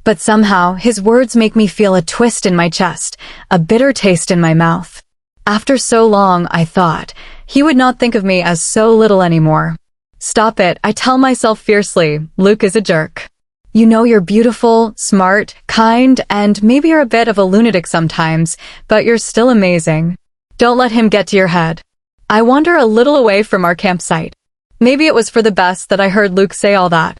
A: But somehow, his words make me feel a twist in my chest, a bitter taste in my mouth. After so long, I thought, he would not think of me as so little anymore. Stop it, I tell myself fiercely. Luke is a jerk. You know you're beautiful, smart, kind, and maybe you're a bit of a lunatic sometimes, but you're still amazing. Don't let him get to your head. I wander a little away from our campsite. Maybe it was for the best that I heard Luke say all that.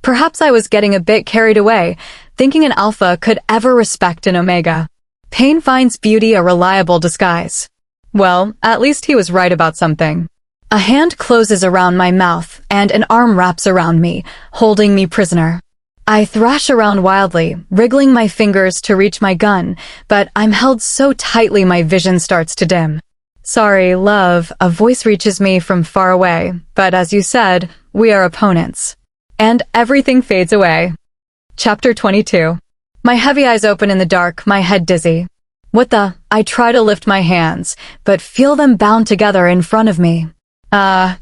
A: Perhaps I was getting a bit carried away, thinking an alpha could ever respect an omega. Pain finds beauty a reliable disguise. Well, at least he was right about something. A hand closes around my mouth, and an arm wraps around me, holding me prisoner. I thrash around wildly, wriggling my fingers to reach my gun, but I'm held so tightly my vision starts to dim. Sorry, love, a voice reaches me from far away, but as you said, we are opponents. And everything fades away. Chapter 22. My heavy eyes open in the dark, my head dizzy. What the? I try to lift my hands, but feel them bound together in front of me.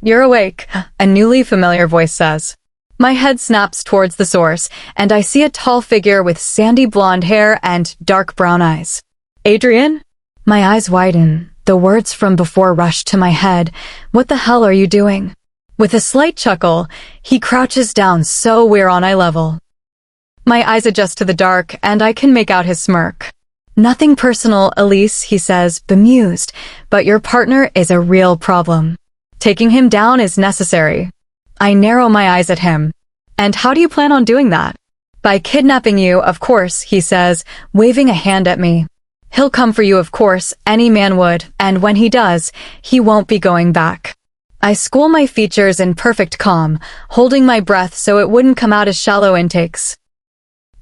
A: You're awake, a newly familiar voice says. My head snaps towards the source, and I see a tall figure with sandy blonde hair and dark brown eyes. Adrian? My eyes widen. The words from before rush to my head. What the hell are you doing? With a slight chuckle, he crouches down so we're on eye level. My eyes adjust to the dark, and I can make out his smirk. Nothing personal, Elise, he says, bemused, but your partner is a real problem. Taking him down is necessary. I narrow my eyes at him. And how do you plan on doing that? By kidnapping you, of course, he says, waving a hand at me. He'll come for you, of course, any man would, and when he does, he won't be going back. I school my features in perfect calm, holding my breath so it wouldn't come out as shallow intakes.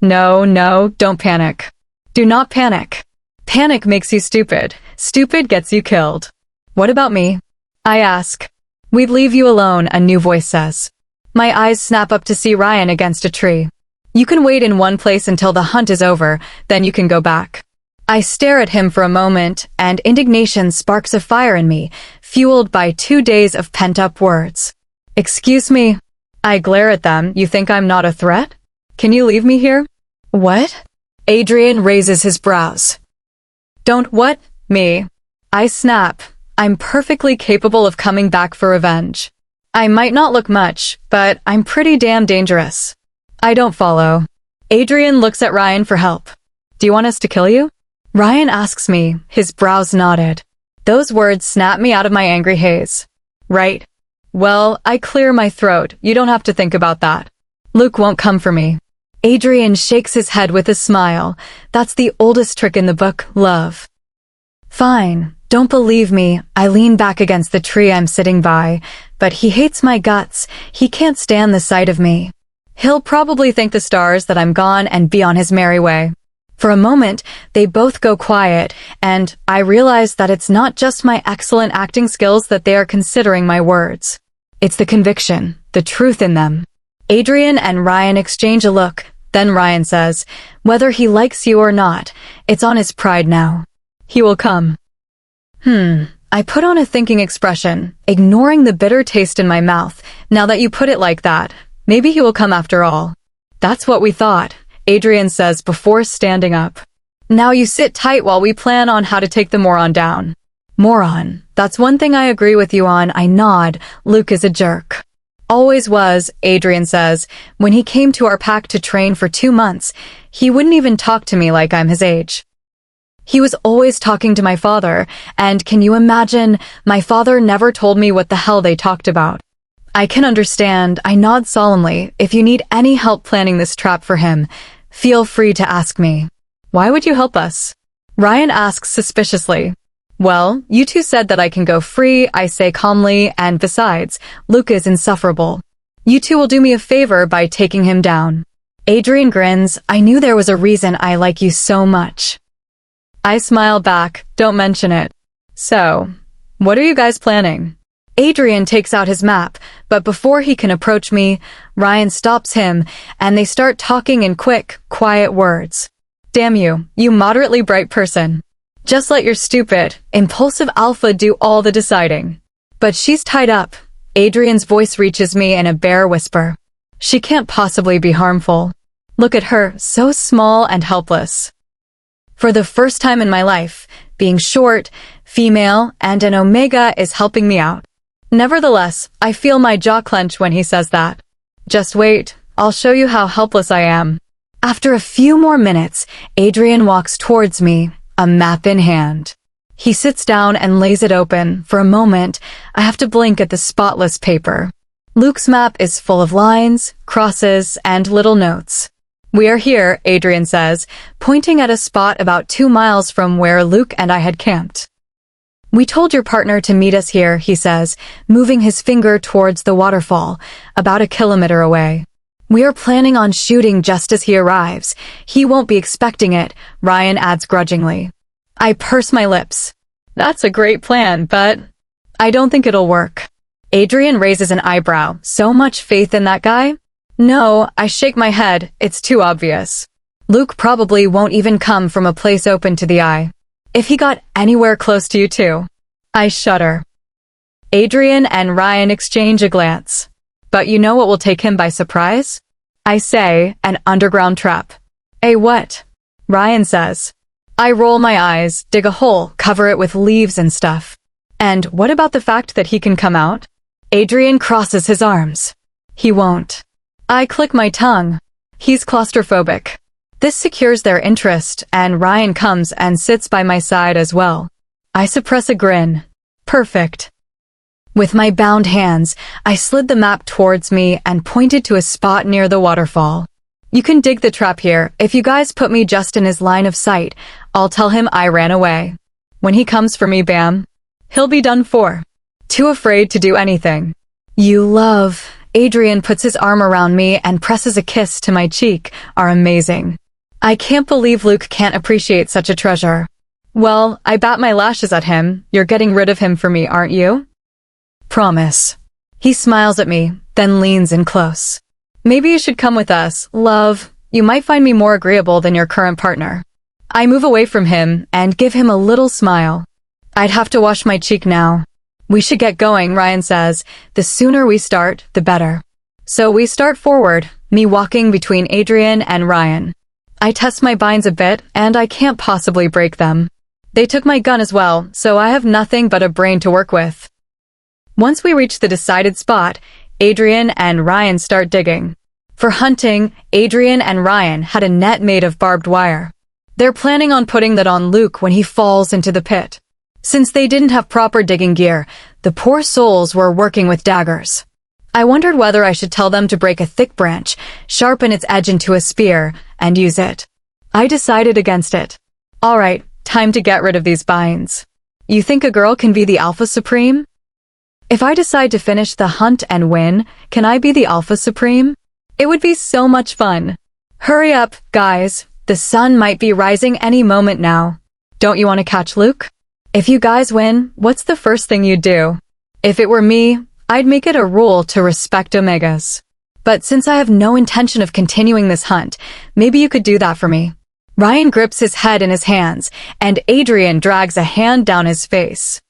A: No, don't panic. Do not panic. Panic makes you stupid. Stupid gets you killed. What about me? I ask. We'd leave you alone, a new voice says. My eyes snap up to see Ryan against a tree. You can wait in one place until the hunt is over, then you can go back. I stare at him for a moment, and indignation sparks a fire in me, fueled by 2 days of pent-up words. Excuse me. I glare at them. You think I'm not a threat? Can you leave me here? What? Adrian raises his brows. Don't what? Me. I snap. I'm perfectly capable of coming back for revenge. I might not look much, but I'm pretty damn dangerous. I don't follow. Adrian looks at Ryan for help. Do you want us to kill you? Ryan asks me, his brows knotted. Those words snap me out of my angry haze. Right. Well, I clear my throat. You don't have to think about that. Luke won't come for me. Adrian shakes his head with a smile. That's the oldest trick in the book, love. Fine. Don't believe me. I lean back against the tree I'm sitting by, but he hates my guts. He can't stand the sight of me. He'll probably thank the stars that I'm gone and be on his merry way. For a moment, they both go quiet, and I realize that it's not just my excellent acting skills that they are considering my words. It's the conviction, the truth in them. Adrian and Ryan exchange a look. Then Ryan says, whether he likes you or not, it's on his pride now. He will come. I put on a thinking expression, ignoring the bitter taste in my mouth. Now that you put it like that, maybe he will come after all. That's what we thought, Adrian says before standing up. Now you sit tight while we plan on how to take the moron down. Moron. That's one thing I agree with you on. I nod. Luke is a jerk. Always was, Adrian says. When he came to our pack to train for 2 months, he wouldn't even talk to me like I'm his age. He was always talking to my father, and can you imagine, my father never told me what the hell they talked about. I can understand. I nod solemnly. If you need any help planning this trap for him, feel free to ask me. Why would you help us? Ryan asks suspiciously. Well, you two said that I can go free, I say calmly, and besides, Luke is insufferable. You two will do me a favor by taking him down. Adrian grins. I knew there was a reason I like you so much. I smile back. Don't mention it. So, what are you guys planning? Adrian takes out his map, but before he can approach me, Ryan stops him, and they start talking in quick, quiet words. Damn you, you moderately bright person. Just let your stupid, impulsive alpha do all the deciding. But she's tied up. Adrian's voice reaches me in a bare whisper. She can't possibly be harmful. Look at her, so small and helpless. For the first time in my life, being short, female, and an omega is helping me out. Nevertheless, I feel my jaw clench when he says that. Just wait, I'll show you how helpless I am. After a few more minutes, Adrian walks towards me, a map in hand. He sits down and lays it open. For a moment, I have to blink at the spotless paper. Luke's map is full of lines, crosses, and little notes. We are here, Adrian says, pointing at a spot about 2 miles from where Luke and I had camped. We told your partner to meet us here, he says, moving his finger towards the waterfall, about 1 kilometer away. We are planning on shooting just as he arrives. He won't be expecting it, Ryan adds grudgingly. I purse my lips. That's a great plan, but I don't think it'll work. Adrian raises an eyebrow. So much faith in that guy? No, I shake my head. It's too obvious. Luke probably won't even come from a place open to the eye. If he got anywhere close to you two. I shudder. Adrian and Ryan exchange a glance. But you know what will take him by surprise? I say, an underground trap. A what? Ryan says. I roll my eyes, dig a hole, cover it with leaves and stuff. And what about the fact that he can come out? Adrian crosses his arms. He won't. I click my tongue. He's claustrophobic. This secures their interest, and Ryan comes and sits by my side as well. I suppress a grin. Perfect. With my bound hands, I slid the map towards me and pointed to a spot near the waterfall. You can dig the trap here. If you guys put me just in his line of sight, I'll tell him I ran away. When he comes for me, bam, he'll be done for. Too afraid to do anything. You love, Adrian puts his arm around me and presses a kiss to my cheek, are amazing. I can't believe Luke can't appreciate such a treasure. Well, I bat my lashes at him. You're getting rid of him for me, aren't you? Promise. He smiles at me, then leans in close. Maybe you should come with us, love. You might find me more agreeable than your current partner. I move away from him and give him a little smile. I'd have to wash my cheek now. We should get going, Ryan says. The sooner we start, the better. So we start forward, me walking between Adrian and Ryan. I test my binds a bit, and I can't possibly break them. They took my gun as well, so I have nothing but a brain to work with. Once we reach the decided spot, Adrian and Ryan start digging. For hunting, Adrian and Ryan had a net made of barbed wire. They're planning on putting that on Luke when he falls into the pit. Since they didn't have proper digging gear, the poor souls were working with daggers. I wondered whether I should tell them to break a thick branch, sharpen its edge into a spear, and use it. I decided against it. All right, time to get rid of these binds. You think a girl can be the Alpha Supreme? If I decide to finish the hunt and win, can I be the Alpha Supreme? It would be so much fun. Hurry up, guys. The sun might be rising any moment now. Don't you want to catch Luke? If you guys win, what's the first thing you'd do? If it were me, I'd make it a rule to respect Omegas. But since I have no intention of continuing this hunt, maybe you could do that for me. Ryan grips his head in his hands, and Adrian drags a hand down his face.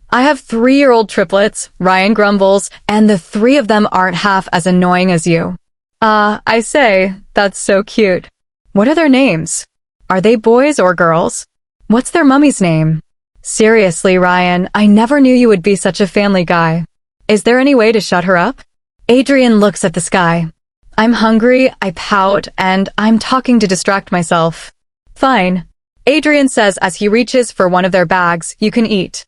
A: I have 3-year-old triplets, Ryan grumbles, and the 3 of them aren't half as annoying as you. I say, that's so cute. What are their names? Are they boys or girls? What's their mummy's name? Seriously, Ryan, I never knew you would be such a family guy. Is there any way to shut her up? Adrian looks at the sky. I'm hungry, I pout, and I'm talking to distract myself. Fine. Adrian says as he reaches for one of their bags, you can eat.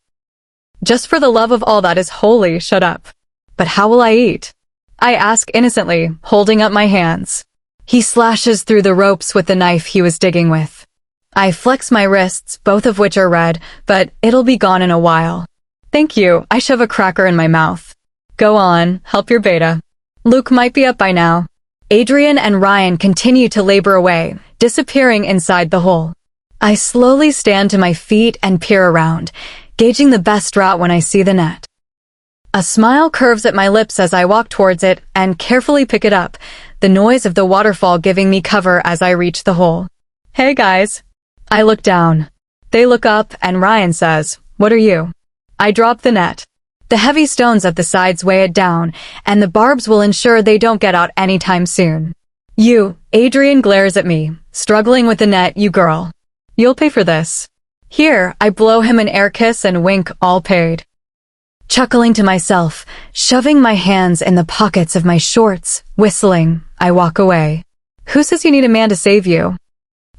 A: Just for the love of all that is holy, shut up. But how will I eat? I ask innocently, holding up my hands. He slashes through the ropes with the knife he was digging with. I flex my wrists, both of which are red, but it'll be gone in a while. Thank you, I shove a cracker in my mouth. Go on, help your beta. Luke might be up by now. Adrian and Ryan continue to labor away, disappearing inside the hole. I slowly stand to my feet and peer around, gauging the best route when I see the net. A smile curves at my lips as I walk towards it and carefully pick it up, the noise of the waterfall giving me cover as I reach the hole. Hey guys. I look down. They look up and Ryan says, what are you? I drop the net. The heavy stones at the sides weigh it down, and the barbs will ensure they don't get out anytime soon. You, Adrian glares at me, struggling with the net, you girl. You'll pay for this. Here, I blow him an air kiss and wink, all paid. Chuckling to myself, shoving my hands in the pockets of my shorts, whistling, I walk away. Who says you need a man to save you?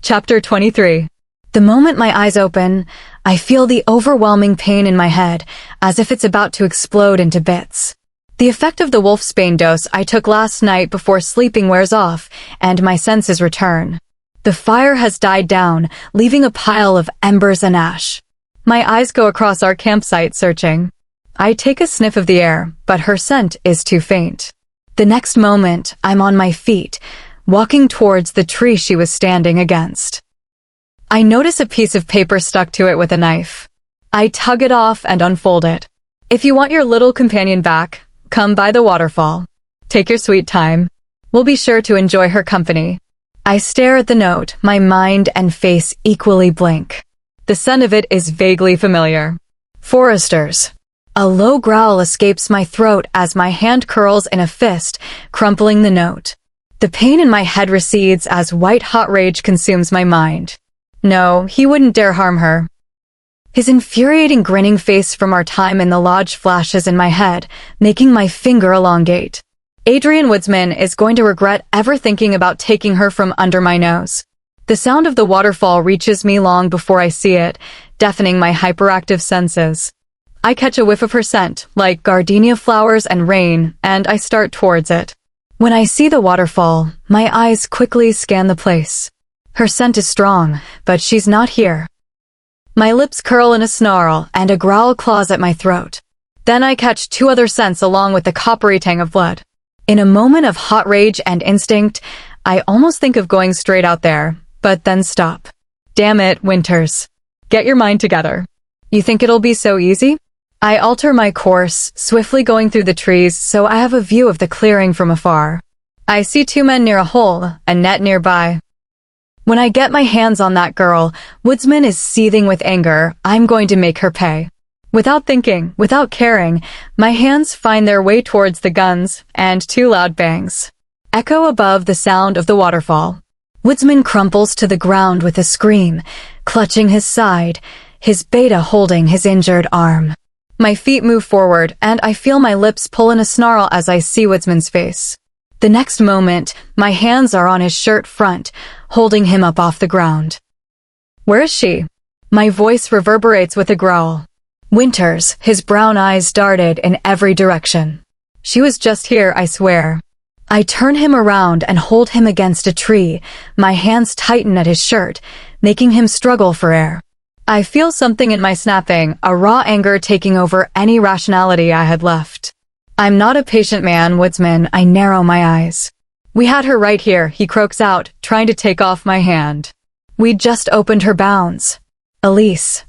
A: Chapter 23. The moment my eyes open, I feel the overwhelming pain in my head, as if it's about to explode into bits. The effect of the wolfsbane dose I took last night before sleeping wears off, and my senses return. The fire has died down, leaving a pile of embers and ash. My eyes go across our campsite searching. I take a sniff of the air, but her scent is too faint. The next moment, I'm on my feet, walking towards the tree she was standing against. I notice a piece of paper stuck to it with a knife. I tug it off and unfold it. If you want your little companion back, come by the waterfall. Take your sweet time. We'll be sure to enjoy her company. I stare at the note, my mind and face equally blank. The scent of it is vaguely familiar. Foresters. A low growl escapes my throat as my hand curls in a fist, crumpling the note. The pain in my head recedes as white-hot rage consumes my mind. No, he wouldn't dare harm her. His infuriating grinning face from our time in the lodge flashes in my head, making my finger elongate. Adrian Woodsman is going to regret ever thinking about taking her from under my nose. The sound of the waterfall reaches me long before I see it, deafening my hyperactive senses. I catch a whiff of her scent, like gardenia flowers and rain, and I start towards it. When I see the waterfall, my eyes quickly scan the place. Her scent is strong, but she's not here. My lips curl in a snarl, and a growl claws at my throat. Then I catch 2 other scents along with the coppery tang of blood. In a moment of hot rage and instinct, I almost think of going straight out there, but then stop. Damn it, Winters. Get your mind together. You think it'll be so easy? I alter my course, swiftly going through the trees so I have a view of the clearing from afar. I see two men near a hole, a net nearby. When I get my hands on that girl, Woodsman is seething with anger. I'm going to make her pay. Without thinking, without caring, my hands find their way towards the guns, and two loud bangs echo above the sound of the waterfall. Woodsman crumples to the ground with a scream, clutching his side, his beta holding his injured arm. My feet move forward, and I feel my lips pull in a snarl as I see Woodsman's face. The next moment, my hands are on his shirt front, holding him up off the ground. Where is she? My voice reverberates with a growl. Winters, his brown eyes darted in every direction. She was just here, I swear. I turn him around and hold him against a tree. My hands tighten at his shirt, making him struggle for air. I feel something in my snapping, a raw anger taking over any rationality I had left. I'm not a patient man, Woodsman. I narrow my eyes. We had her right here, he croaks out, trying to take off my hand. We'd just opened her bounds. Elise.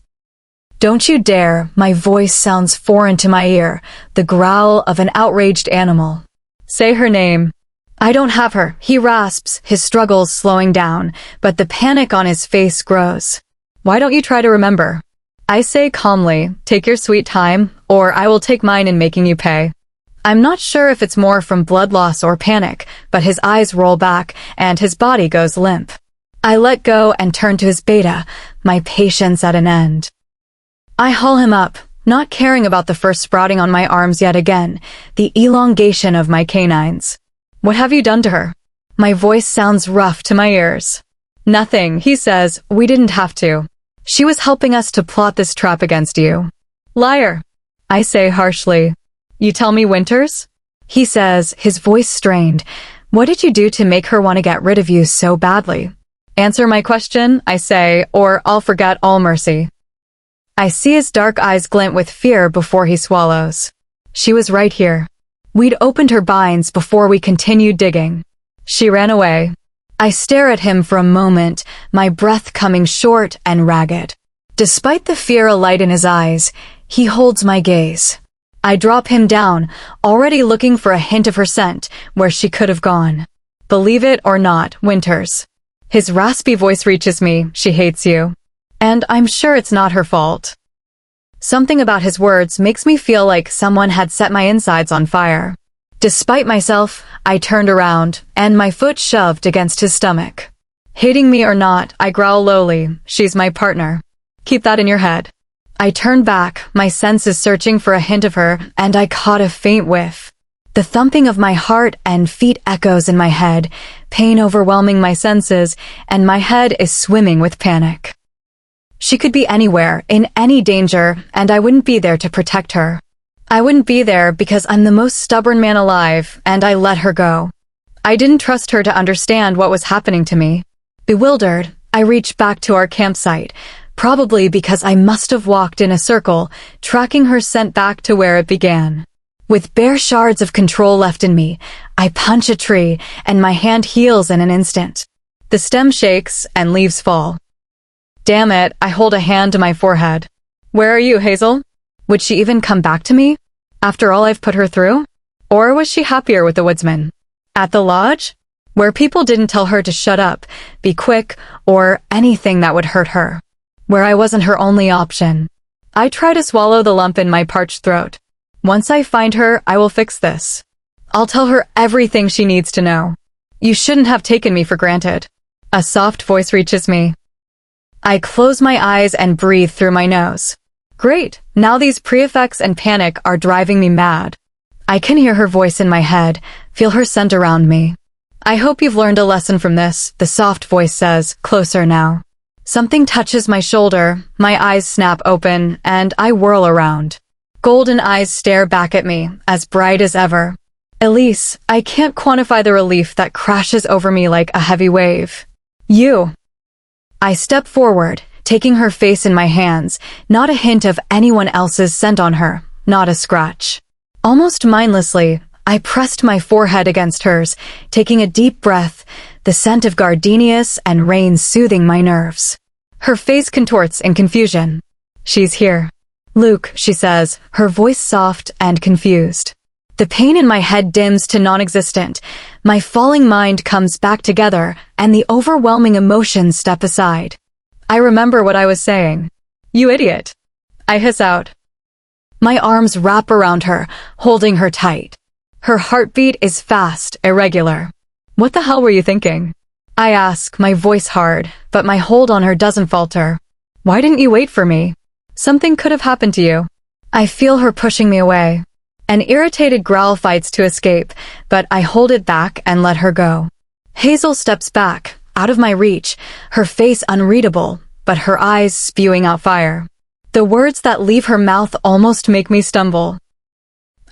A: Don't you dare, my voice sounds foreign to my ear, the growl of an outraged animal. Say her name. I don't have her, he rasps, his struggles slowing down, but the panic on his face grows. Why don't you try to remember? I say calmly, take your sweet time, or I will take mine in making you pay. I'm not sure if it's more from blood loss or panic, but his eyes roll back and his body goes limp. I let go and turn to his beta, my patience at an end. I haul him up, not caring about the first sprouting on my arms yet again, the elongation of my canines. What have you done to her? My voice sounds rough to my ears. Nothing, he says, we didn't have to. She was helping us to plot this trap against you. Liar, I say harshly. You tell me, Winters? He says, his voice strained. What did you do to make her want to get rid of you so badly? Answer my question, I say, or I'll forget all mercy. I see his dark eyes glint with fear before he swallows. She was right here. We'd opened her binds before we continued digging. She ran away. I stare at him for a moment, my breath coming short and ragged. Despite the fear alight in his eyes, he holds my gaze. I drop him down, already looking for a hint of her scent, where she could have gone. Believe it or not, Winters. His raspy voice reaches me, she hates you. And I'm sure it's not her fault. Something about his words makes me feel like someone had set my insides on fire. Despite myself, I turned around, and my foot shoved against his stomach. Hating me or not, I growl lowly, she's my partner. Keep that in your head. I turned back, my senses searching for a hint of her, and I caught a faint whiff. The thumping of my heart and feet echoes in my head, pain overwhelming my senses, and my head is swimming with panic. She could be anywhere, in any danger, and I wouldn't be there to protect her. I wouldn't be there because I'm the most stubborn man alive, and I let her go. I didn't trust her to understand what was happening to me. Bewildered, I reached back to our campsite, probably because I must have walked in a circle, tracking her scent back to where it began. With bare shards of control left in me, I punch a tree, and my hand heals in an instant. The stem shakes, and leaves fall. Damn it, I hold a hand to my forehead. Where are you, Hazel? Would she even come back to me? After all I've put her through? Or was she happier with the woodsman? At the lodge? Where people didn't tell her to shut up, be quick, or anything that would hurt her. Where I wasn't her only option. I try to swallow the lump in my parched throat. Once I find her, I will fix this. I'll tell her everything she needs to know. You shouldn't have taken me for granted. A soft voice reaches me. I close my eyes and breathe through my nose. Great, now these pre-effects and panic are driving me mad. I can hear her voice in my head, feel her scent around me. I hope you've learned a lesson from this, the soft voice says, closer now. Something touches my shoulder, my eyes snap open, and I whirl around. Golden eyes stare back at me, as bright as ever. Elise, I can't quantify the relief that crashes over me like a heavy wave. You. I step forward, taking her face in my hands, not a hint of anyone else's scent on her, not a scratch. Almost mindlessly, I pressed my forehead against hers, taking a deep breath, the scent of gardenias and rain soothing my nerves. Her face contorts in confusion. She's here. Luke, she says, her voice soft and confused. The pain in my head dims to non-existent. My falling mind comes back together, and the overwhelming emotions step aside. I remember what I was saying. You idiot. I hiss out. My arms wrap around her, holding her tight. Her heartbeat is fast, irregular. What the hell were you thinking? I ask, my voice hard, but my hold on her doesn't falter. Why didn't you wait for me? Something could have happened to you. I feel her pushing me away. An irritated growl fights to escape, but I hold it back and let her go. Hazel steps back, out of my reach, her face unreadable, but her eyes spewing out fire. The words that leave her mouth almost make me stumble.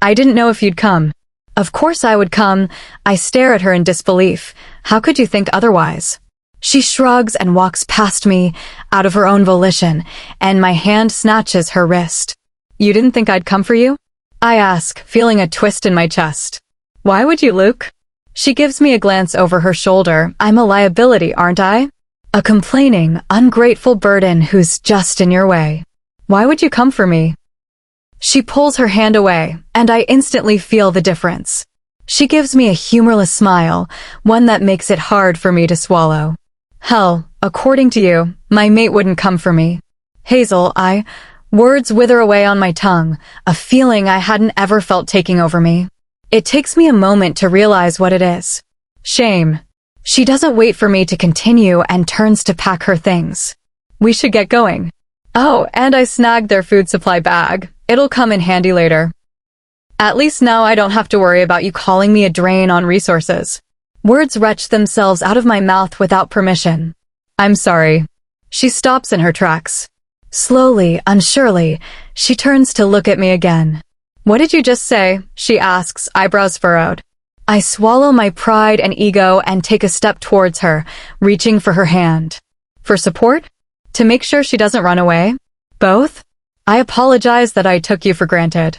A: I didn't know if you'd come. Of course I would come. I stare at her in disbelief. How could you think otherwise? She shrugs and walks past me, out of her own volition, and my hand snatches her wrist. You didn't think I'd come for you? I ask, feeling a twist in my chest. Why would you, Luke? She gives me a glance over her shoulder. I'm a liability, aren't I? A complaining, ungrateful burden who's just in your way. Why would you come for me? She pulls her hand away, and I instantly feel the difference. She gives me a humorless smile, one that makes it hard for me to swallow. Hell, according to you, my mate wouldn't come for me. Hazel, Words wither away on my tongue, a feeling I hadn't ever felt taking over me. It takes me a moment to realize what it is. Shame. She doesn't wait for me to continue and turns to pack her things. We should get going. Oh, and I snagged their food supply bag. It'll come in handy later. At least now I don't have to worry about you calling me a drain on resources. Words retch themselves out of my mouth without permission. I'm sorry. She stops in her tracks. Slowly, unsurely, she turns to look at me again. What did you just say? She asks, eyebrows furrowed. I swallow my pride and ego and take a step towards her, reaching for her hand. For support? To make sure she doesn't run away? Both? I apologize that I took you for granted.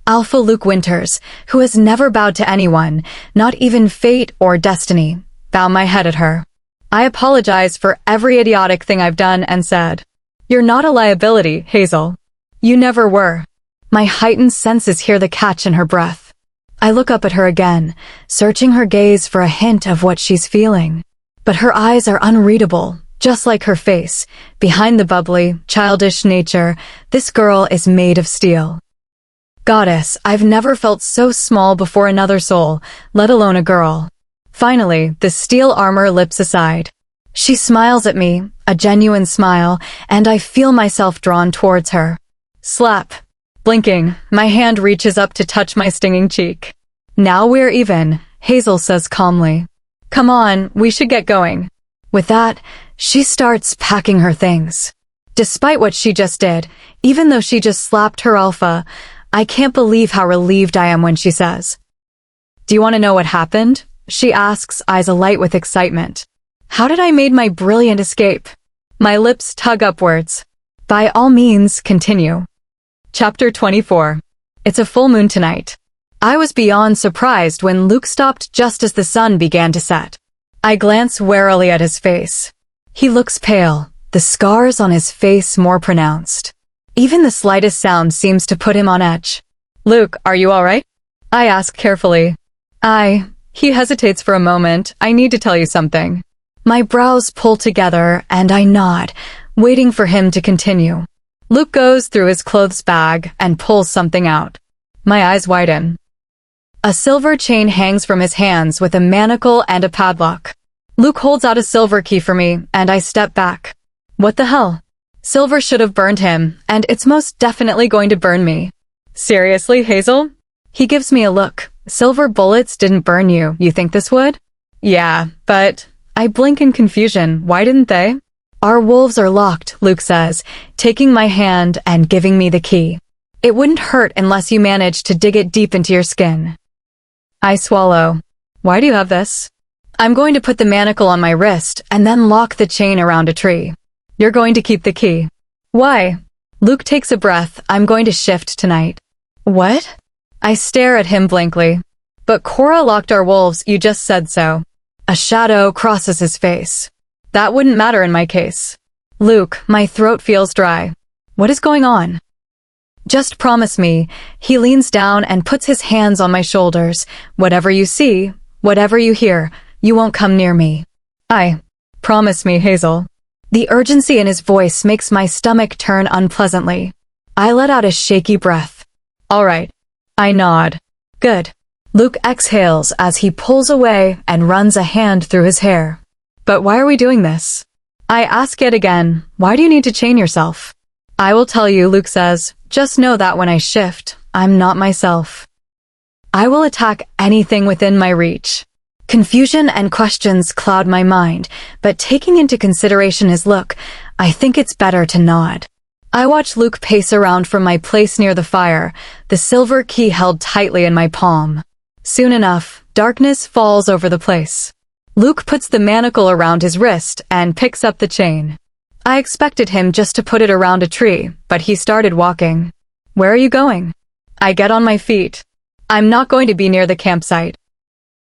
A: Alpha Luke Winters, who has never bowed to anyone, not even fate or destiny, bow my head at her. I apologize for every idiotic thing I've done and said. You're not a liability, Hazel. You never were. My heightened senses hear the catch in her breath. I look up at her again, searching her gaze for a hint of what she's feeling. But her eyes are unreadable, just like her face. Behind the bubbly, childish nature, this girl is made of steel. Goddess, I've never felt so small before another soul, let alone a girl. Finally, the steel armor lips aside. She smiles at me, a genuine smile, and I feel myself drawn towards her. Slap. Blinking, my hand reaches up to touch my stinging cheek. Now we're even, Hazel says calmly. Come on, we should get going. With that, she starts packing her things. Despite what she just did, even though she just slapped her alpha, I can't believe how relieved I am when she says, Do you want to know what happened? She asks, eyes alight with excitement. How did I made my brilliant escape? My lips tug upwards. By all means, continue. Chapter 24. It's a full moon tonight. I was beyond surprised when Luke stopped just as the sun began to set. I glance warily at his face. He looks pale, the scars on his face more pronounced. Even the slightest sound seems to put him on edge. Luke, are you all right? I ask carefully. He hesitates for a moment. I need to tell you something. My brows pull together and I nod, waiting for him to continue. Luke goes through his clothes bag and pulls something out. My eyes widen. A silver chain hangs from his hands with a manacle and a padlock. Luke holds out a silver key for me, and I step back. What the hell? Silver should have burned him, and it's most definitely going to burn me. Seriously, Hazel? He gives me a look. Silver bullets didn't burn you. You think this would? Yeah, but... I blink in confusion. Why didn't they? Our wolves are locked, Luke says, taking my hand and giving me the key. It wouldn't hurt unless you managed to dig it deep into your skin. I swallow. Why do you have this? I'm going to put the manacle on my wrist and then lock the chain around a tree. You're going to keep the key. Why? Luke takes a breath. I'm going to shift tonight. What? I stare at him blankly. But Cora locked our wolves, you just said so. A shadow crosses his face. That wouldn't matter in my case. Luke, my throat feels dry. What is going on? Just promise me. He leans down and puts his hands on my shoulders. Whatever you see, whatever you hear, you won't come near me. I promise me, Hazel. The urgency in his voice makes my stomach turn unpleasantly. I let out a shaky breath. All right. I nod. Good. Luke exhales as he pulls away and runs a hand through his hair. But why are we doing this? I ask yet again, why do you need to chain yourself? I will tell you, Luke says, just know that when I shift, I'm not myself. I will attack anything within my reach. Confusion and questions cloud my mind, but taking into consideration his look, I think it's better to nod. I watch Luke pace around from my place near the fire, the silver key held tightly in my palm. Soon enough, darkness falls over the place. Luke puts the manacle around his wrist and picks up the chain. I expected him just to put it around a tree, but he started walking. Where are you going? I get on my feet. I'm not going to be near the campsite.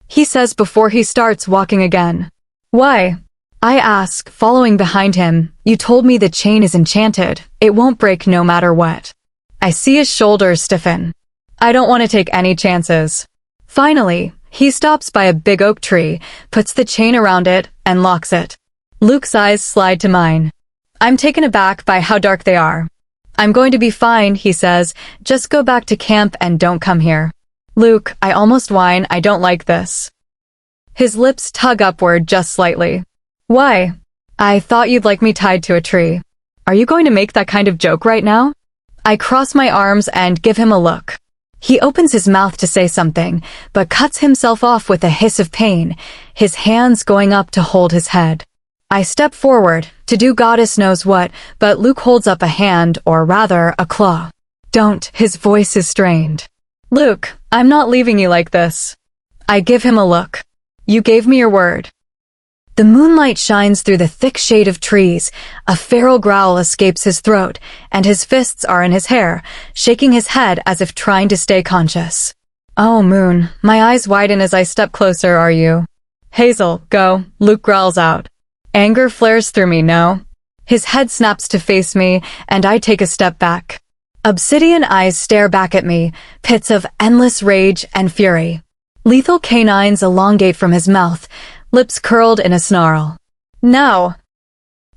A: He says before he starts walking again. Why? I ask, following behind him. You told me the chain is enchanted. It won't break no matter what. I see his shoulders stiffen. I don't want to take any chances. Finally, he stops by a big oak tree, puts the chain around it, and locks it. Luke's eyes slide to mine. I'm taken aback by how dark they are. I'm going to be fine, he says. Just go back to camp and don't come here. Luke, I almost whine, I don't like this. His lips tug upward just slightly. Why? I thought you'd like me tied to a tree. Are you going to make that kind of joke right now? I cross my arms and give him a look. He opens his mouth to say something, but cuts himself off with a hiss of pain, his hands going up to hold his head. I step forward, to do goddess knows what, but Luke holds up a hand, or rather, a claw. Don't, his voice is strained. Luke, I'm not leaving you like this. I give him a look. You gave me your word. The moonlight shines through the thick shade of trees, a feral growl escapes his throat, and his fists are in his hair, shaking his head as if trying to stay conscious. Oh, Moon, my eyes widen as I step closer, are you? Hazel, go, Luke growls out. Anger flares through me, no? His head snaps to face me, and I take a step back. Obsidian eyes stare back at me, pits of endless rage and fury. Lethal canines elongate from his mouth, lips curled in a snarl. No!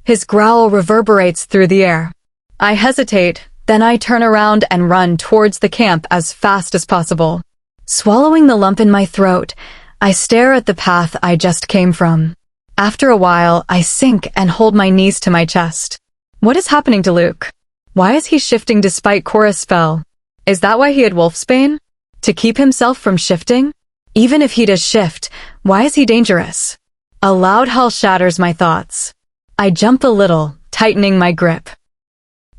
A: His growl reverberates through the air. I hesitate, then I turn around and run towards the camp as fast as possible. Swallowing the lump in my throat, I stare at the path I just came from. After a while, I sink and hold my knees to my chest. What is happening to Luke? Why is he shifting despite Cora's spell? Is that why he had Wolfsbane? To keep himself from shifting? Even if he does shift, why is he dangerous? A loud howl shatters my thoughts. I jump a little, tightening my grip.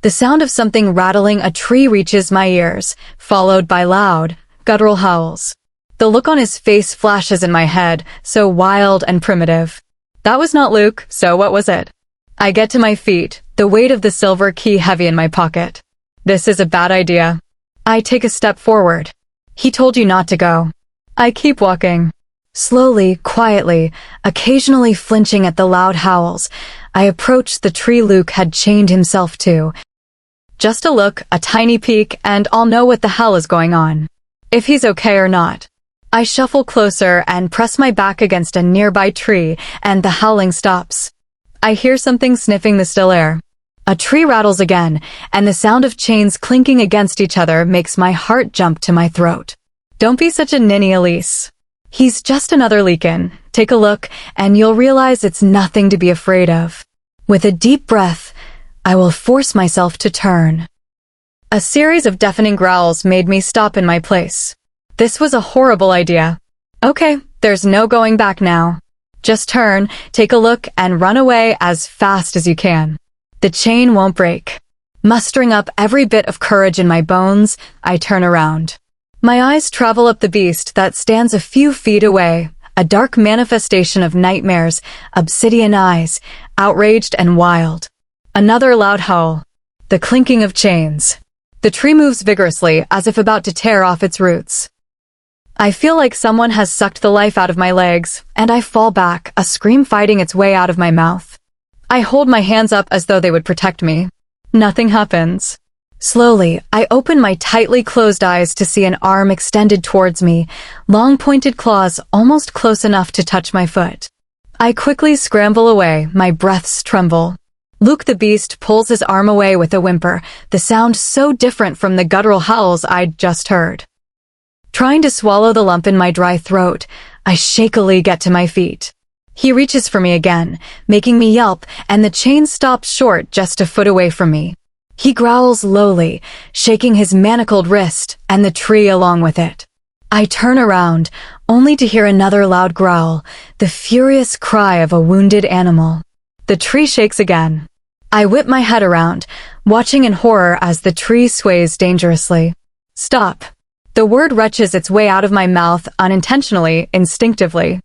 A: The sound of something rattling a tree reaches my ears, followed by loud, guttural howls. The look on his face flashes in my head, so wild and primitive. That was not Luke, so what was it? I get to my feet, the weight of the silver key heavy in my pocket. This is a bad idea. I take a step forward. He told you not to go. I keep walking. Slowly, quietly, occasionally flinching at the loud howls, I approach the tree Luke had chained himself to. Just a look, a tiny peek, and I'll know what the hell is going on. If he's okay or not. I shuffle closer and press my back against a nearby tree, and the howling stops. I hear something sniffing the still air. A tree rattles again, and the sound of chains clinking against each other makes my heart jump to my throat. Don't be such a ninny, Elise. He's just another Leakin. Take a look, and you'll realize it's nothing to be afraid of. With a deep breath, I will force myself to turn. A series of deafening growls made me stop in my place. This was a horrible idea. Okay, there's no going back now. Just turn, take a look, and run away as fast as you can. The chain won't break. Mustering up every bit of courage in my bones, I turn around. My eyes travel up the beast that stands a few feet away, a dark manifestation of nightmares, obsidian eyes, outraged and wild. Another loud howl. The clinking of chains. The tree moves vigorously, as if about to tear off its roots. I feel like someone has sucked the life out of my legs, and I fall back, a scream fighting its way out of my mouth. I hold my hands up as though they would protect me. Nothing happens. Slowly, I open my tightly closed eyes to see an arm extended towards me, long pointed claws almost close enough to touch my foot. I quickly scramble away, my breaths tremble. Luke the Beast pulls his arm away with a whimper, the sound so different from the guttural howls I'd just heard. Trying to swallow the lump in my dry throat, I shakily get to my feet. He reaches for me again, making me yelp, and the chain stops short just a foot away from me. He growls lowly, shaking his manacled wrist, and the tree along with it. I turn around, only to hear another loud growl, the furious cry of a wounded animal. The tree shakes again. I whip my head around, watching in horror as the tree sways dangerously. Stop. The word retches its way out of my mouth unintentionally, instinctively.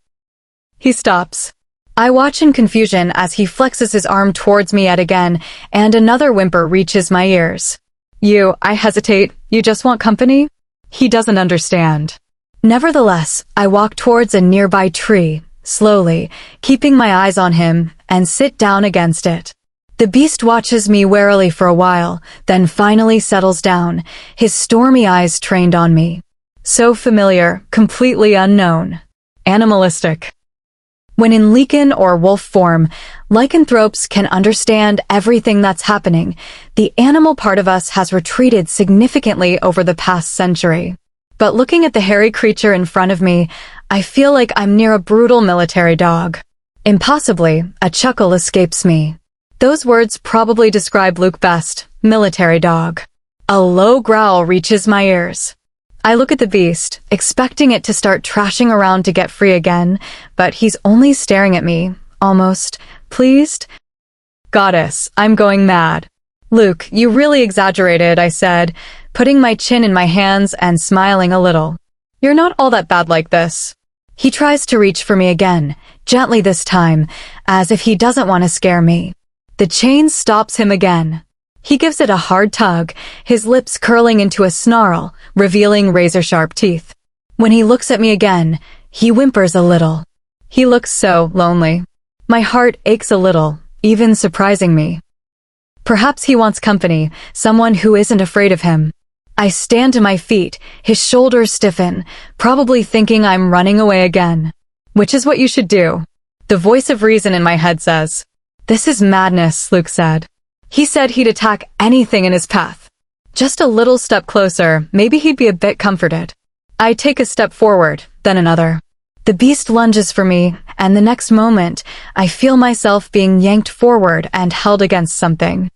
A: He stops. I watch in confusion as he flexes his arm towards me yet again, and another whimper reaches my ears. I hesitate. You just want company? He doesn't understand. Nevertheless, I walk towards a nearby tree, slowly, keeping my eyes on him, and sit down against it. The beast watches me warily for a while, then finally settles down, his stormy eyes trained on me. So familiar, completely unknown. Animalistic. When in lichen or wolf form, lycanthropes can understand everything that's happening. The animal part of us has retreated significantly over the past century. But looking at the hairy creature in front of me, I feel like I'm near a brutal military dog. Impossibly, a chuckle escapes me. Those words probably describe Luke best, military dog. A low growl reaches my ears. I look at the beast, expecting it to start trashing around to get free again, but he's only staring at me, almost pleased. Goddess, I'm going mad. Luke, you really exaggerated, I said, putting my chin in my hands and smiling a little. You're not all that bad like this. He tries to reach for me again, gently this time, as if he doesn't want to scare me. The chain stops him again. He gives it a hard tug, his lips curling into a snarl, revealing razor-sharp teeth. When he looks at me again, he whimpers a little. He looks so lonely. My heart aches a little, even surprising me. Perhaps he wants company, someone who isn't afraid of him. I stand to my feet, his shoulders stiffen, probably thinking I'm running away again. Which is what you should do. The voice of reason in my head says. This is madness, Luke said. He said he'd attack anything in his path. Just a little step closer, maybe he'd be a bit comforted. I take a step forward, then another. The beast lunges for me, and the next moment, I feel myself being yanked forward and held against something.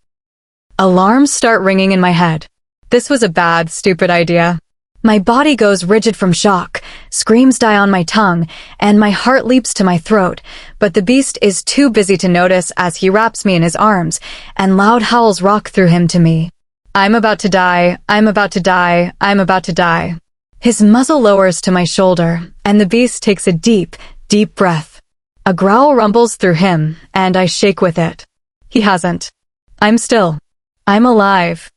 A: Alarms start ringing in my head. This was a bad, stupid idea. My body goes rigid from shock, screams die on my tongue, and my heart leaps to my throat, but the beast is too busy to notice as he wraps me in his arms, and loud howls rock through him to me. I'm about to die, I'm about to die, I'm about to die. His muzzle lowers to my shoulder, and the beast takes a deep, deep breath. A growl rumbles through him, and I shake with it. He hasn't. I'm still. I'm alive.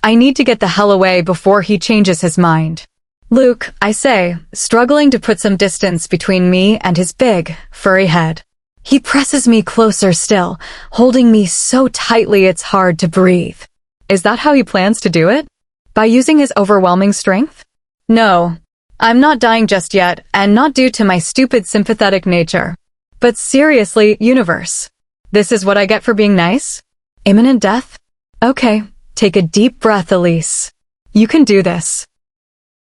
A: I need to get the hell away before he changes his mind. Luke, I say, struggling to put some distance between me and his big, furry head. He presses me closer still, holding me so tightly it's hard to breathe. Is that how he plans to do it? By using his overwhelming strength? No. I'm not dying just yet, and not due to my stupid sympathetic nature. But seriously, universe. This is what I get for being nice? Imminent death? Okay. Take a deep breath, Elise. You can do this.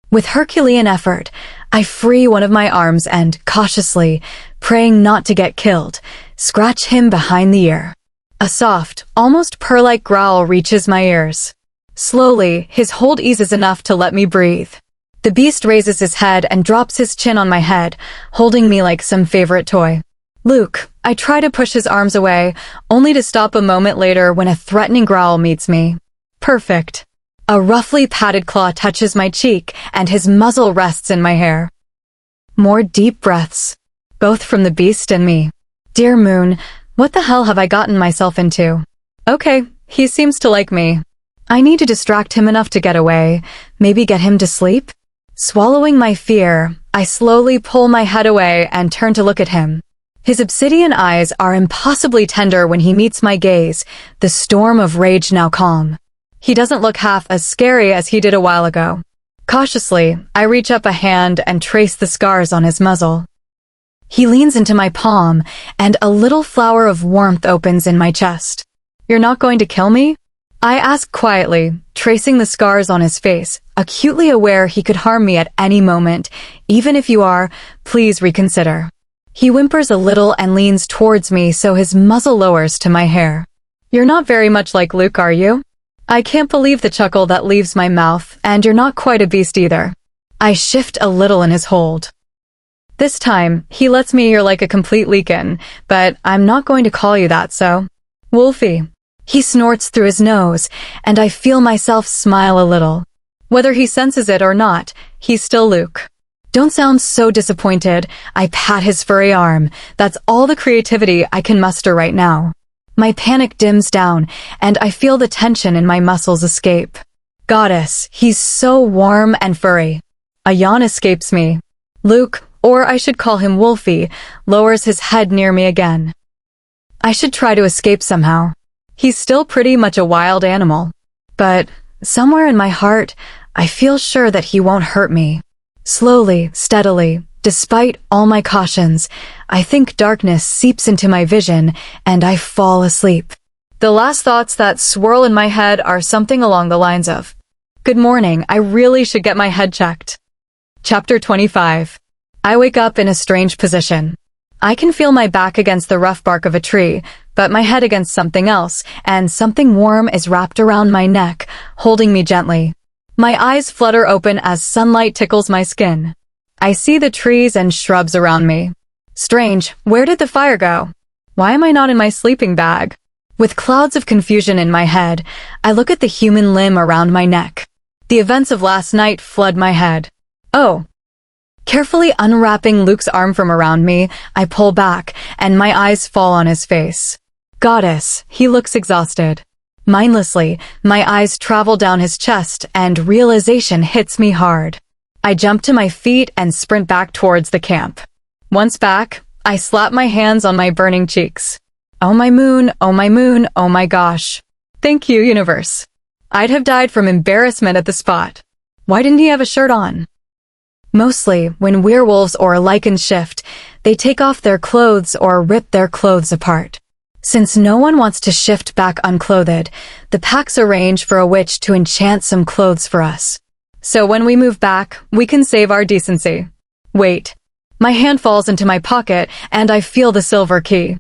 A: With Herculean effort, I free one of my arms and, cautiously, praying not to get killed, scratch him behind the ear. A soft, almost purr-like growl reaches my ears. Slowly, his hold eases enough to let me breathe. The beast raises his head and drops his chin on my head, holding me like some favorite toy. Luke, I try to push his arms away, only to stop a moment later when a threatening growl meets me. Perfect. A roughly padded claw touches my cheek, and his muzzle rests in my hair. More deep breaths, both from the beast and me. Dear Moon, what the hell have I gotten myself into? Okay, he seems to like me. I need to distract him enough to get away, maybe get him to sleep? Swallowing my fear, I slowly pull my head away and turn to look at him. His obsidian eyes are impossibly tender when he meets my gaze, the storm of rage now calm. He doesn't look half as scary as he did a while ago. Cautiously, I reach up a hand and trace the scars on his muzzle. He leans into my palm, and a little flower of warmth opens in my chest. "You're not going to kill me?" I ask quietly, tracing the scars on his face, acutely aware he could harm me at any moment. "Even if you are, please reconsider." He whimpers a little and leans towards me so his muzzle lowers to my hair. "You're not very much like Luke, are you?" I can't believe the chuckle that leaves my mouth, and you're not quite a beast either. I shift a little in his hold. This time, he lets me hear like a complete leak-in, but I'm not going to call you that, so. Wolfie. He snorts through his nose, and I feel myself smile a little. Whether he senses it or not, he's still Luke. Don't sound so disappointed. I pat his furry arm. That's all the creativity I can muster right now. My panic dims down, and I feel the tension in my muscles escape. Goddess, he's so warm and furry. A yawn escapes me. Luke, or I should call him Wolfie, lowers his head near me again. I should try to escape somehow. He's still pretty much a wild animal. But somewhere in my heart, I feel sure that he won't hurt me. Slowly, steadily, despite all my cautions, I think darkness seeps into my vision and I fall asleep. The last thoughts that swirl in my head are something along the lines of, "Good morning, I really should get my head checked." Chapter 25. I wake up in a strange position. I can feel my back against the rough bark of a tree, but my head against something else, and something warm is wrapped around my neck, holding me gently. My eyes flutter open as sunlight tickles my skin. I see the trees and shrubs around me. Strange, where did the fire go? Why am I not in my sleeping bag? With clouds of confusion in my head, I look at the human limb around my neck. The events of last night flood my head. Oh. Carefully unwrapping Luke's arm from around me, I pull back, and my eyes fall on his face. Goddess, he looks exhausted. Mindlessly, my eyes travel down his chest, and realization hits me hard. I jump to my feet and sprint back towards the camp. Once back, I slap my hands on my burning cheeks. Oh my moon, oh my moon, oh my gosh. Thank you, universe. I'd have died from embarrassment at the spot. Why didn't he have a shirt on? Mostly, when werewolves or lichens shift, they take off their clothes or rip their clothes apart. Since no one wants to shift back unclothed, the packs arrange for a witch to enchant some clothes for us. So when we move back, we can save our decency. Wait. My hand falls into my pocket, and I feel the silver key.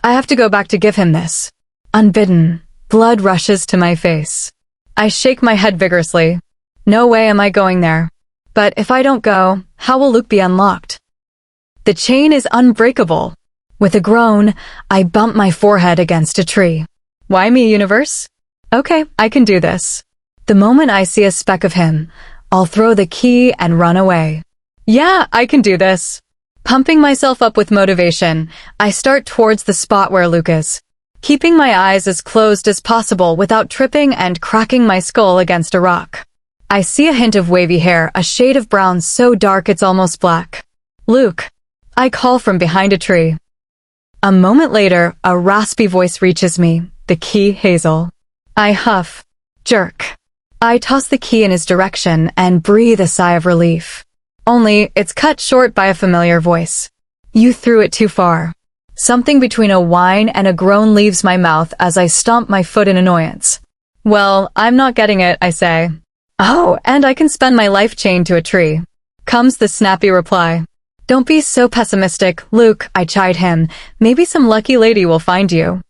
A: I have to go back to give him this. Unbidden, blood rushes to my face. I shake my head vigorously. No way am I going there. But if I don't go, how will Luke be unlocked? The chain is unbreakable. With a groan, I bump my forehead against a tree. Why me, universe? Okay, I can do this. The moment I see a speck of him, I'll throw the key and run away. Yeah, I can do this. Pumping myself up with motivation, I start towards the spot where Luke is, keeping my eyes as closed as possible without tripping and cracking my skull against a rock. I see a hint of wavy hair, a shade of brown so dark it's almost black. Luke, I call from behind a tree. A moment later, a raspy voice reaches me, the key Hazel. I huff, jerk. I toss the key in his direction and breathe a sigh of relief. Only, it's cut short by a familiar voice. You threw it too far. Something between a whine and a groan leaves my mouth as I stomp my foot in annoyance. Well, I'm not getting it, I say. Oh, and I can spend my life chained to a tree. Comes the snappy reply. Don't be so pessimistic, Luke, I chide him. Maybe some lucky lady will find you.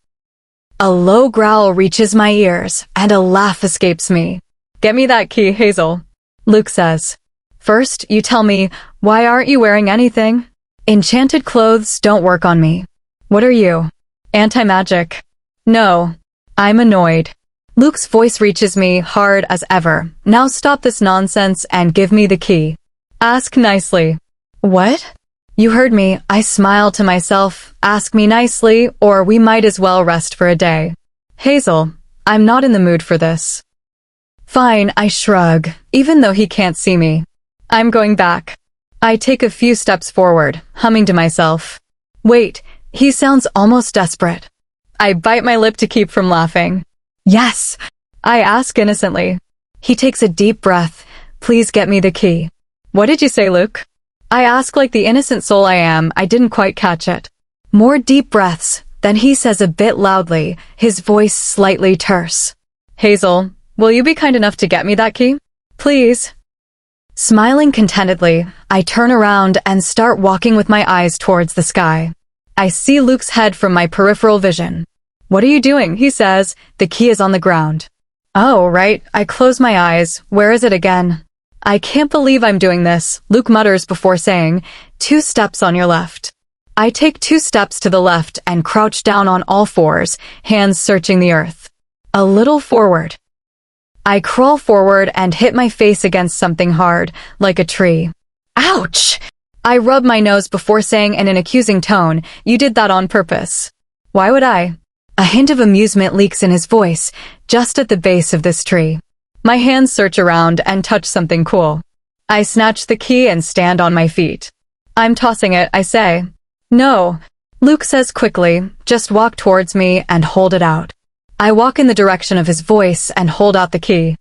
A: A low growl reaches my ears, and a laugh escapes me. Get me that key, Hazel. Luke says. First, you tell me, why aren't you wearing anything? Enchanted clothes don't work on me. What are you? Anti-magic. No. I'm annoyed. Luke's voice reaches me hard as ever. Now stop this nonsense and give me the key. Ask nicely. What? You heard me. I smile to myself. Ask me nicely, or we might as well rest for a day. Hazel, I'm not in the mood for this. Fine, I shrug, even though he can't see me. I'm going back. I take a few steps forward, humming to myself. Wait, He sounds almost desperate. I bite my lip to keep from laughing. Yes, I ask innocently. He takes a deep breath. Please get me the key. What did you say, Luke? I ask like the innocent soul I am. I didn't quite catch it. More deep breaths. Then he says a bit loudly, his voice slightly terse. Hazel, will you be kind enough to get me that key? Please. Smiling contentedly, I turn around and start walking with my eyes towards the sky. I see Luke's head from my peripheral vision. What are you doing? He says. The key is on the ground. Oh, right. I close my eyes. Where is it again? I can't believe I'm doing this, Luke mutters before saying, 2 steps on your left. I take 2 steps to the left and crouch down on all fours, hands searching the earth. A little forward. I crawl forward and hit my face against something hard, like a tree. Ouch! I rub my nose before saying in an accusing tone, you did that on purpose. Why would I? A hint of amusement leaks in his voice, just at the base of this tree. My hands search around and touch something cool. I snatch the key and stand on my feet. I'm tossing it, I say. No, Luke says quickly, just walk towards me and hold it out. I walk in the direction of his voice and hold out the key.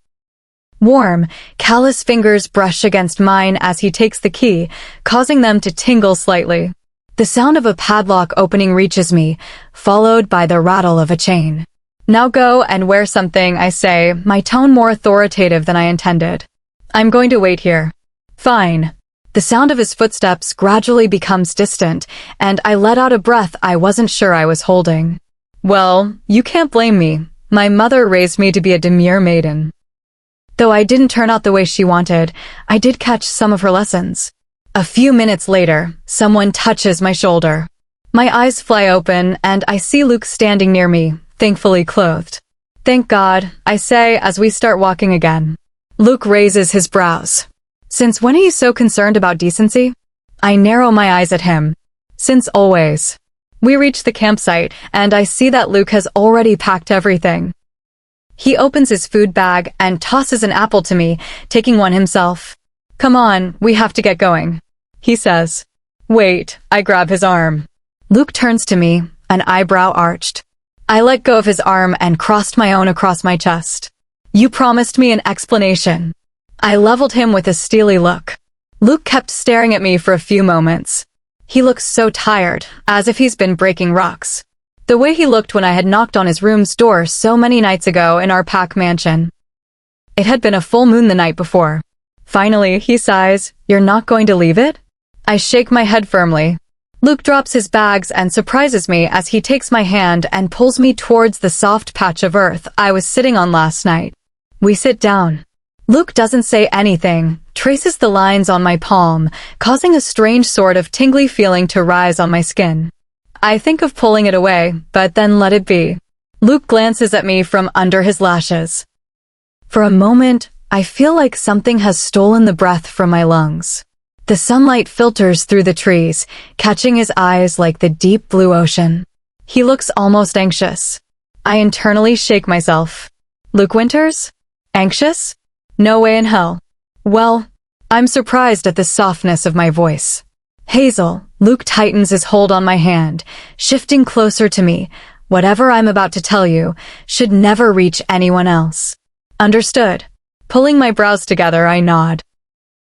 A: Warm, callous fingers brush against mine as he takes the key, causing them to tingle slightly. The sound of a padlock opening reaches me, followed by the rattle of a chain. Now go and wear something, I say, my tone more authoritative than I intended. I'm going to wait here. Fine. The sound of his footsteps gradually becomes distant, and I let out a breath I wasn't sure I was holding. Well, you can't blame me. My mother raised me to be a demure maiden. Though I didn't turn out the way she wanted, I did catch some of her lessons. A few minutes later, someone touches my shoulder. My eyes fly open, and I see Luke standing near me, thankfully clothed. Thank God, I say as we start walking again. Luke raises his brows. Since when are you so concerned about decency? I narrow my eyes at him. Since always. We reach the campsite, and I see that Luke has already packed everything. He opens his food bag and tosses an apple to me, taking one himself. Come on, we have to get going, he says. Wait, I grab his arm. Luke turns to me, an eyebrow arched. I let go of his arm and crossed my own across my chest. You promised me an explanation. I leveled him with a steely look. Luke kept staring at me for a few moments. He looks so tired, as if he's been breaking rocks. The way he looked when I had knocked on his room's door so many nights ago in our Pack mansion. It had been a full moon the night before. Finally, he sighs, You're not going to leave it? I shake my head firmly. Luke drops his bags and surprises me as he takes my hand and pulls me towards the soft patch of earth I was sitting on last night. We sit down. Luke doesn't say anything, traces the lines on my palm, causing a strange sort of tingly feeling to rise on my skin. I think of pulling it away, but then let it be. Luke glances at me from under his lashes. For a moment, I feel like something has stolen the breath from my lungs. The sunlight filters through the trees, catching his eyes like the deep blue ocean. He looks almost anxious. I internally shake myself. Luke Winters? Anxious? No way in hell. Well, I'm surprised at the softness of my voice. Hazel, Luke tightens his hold on my hand, shifting closer to me. Whatever I'm about to tell you should never reach anyone else. Understood. Pulling my brows together, I nod.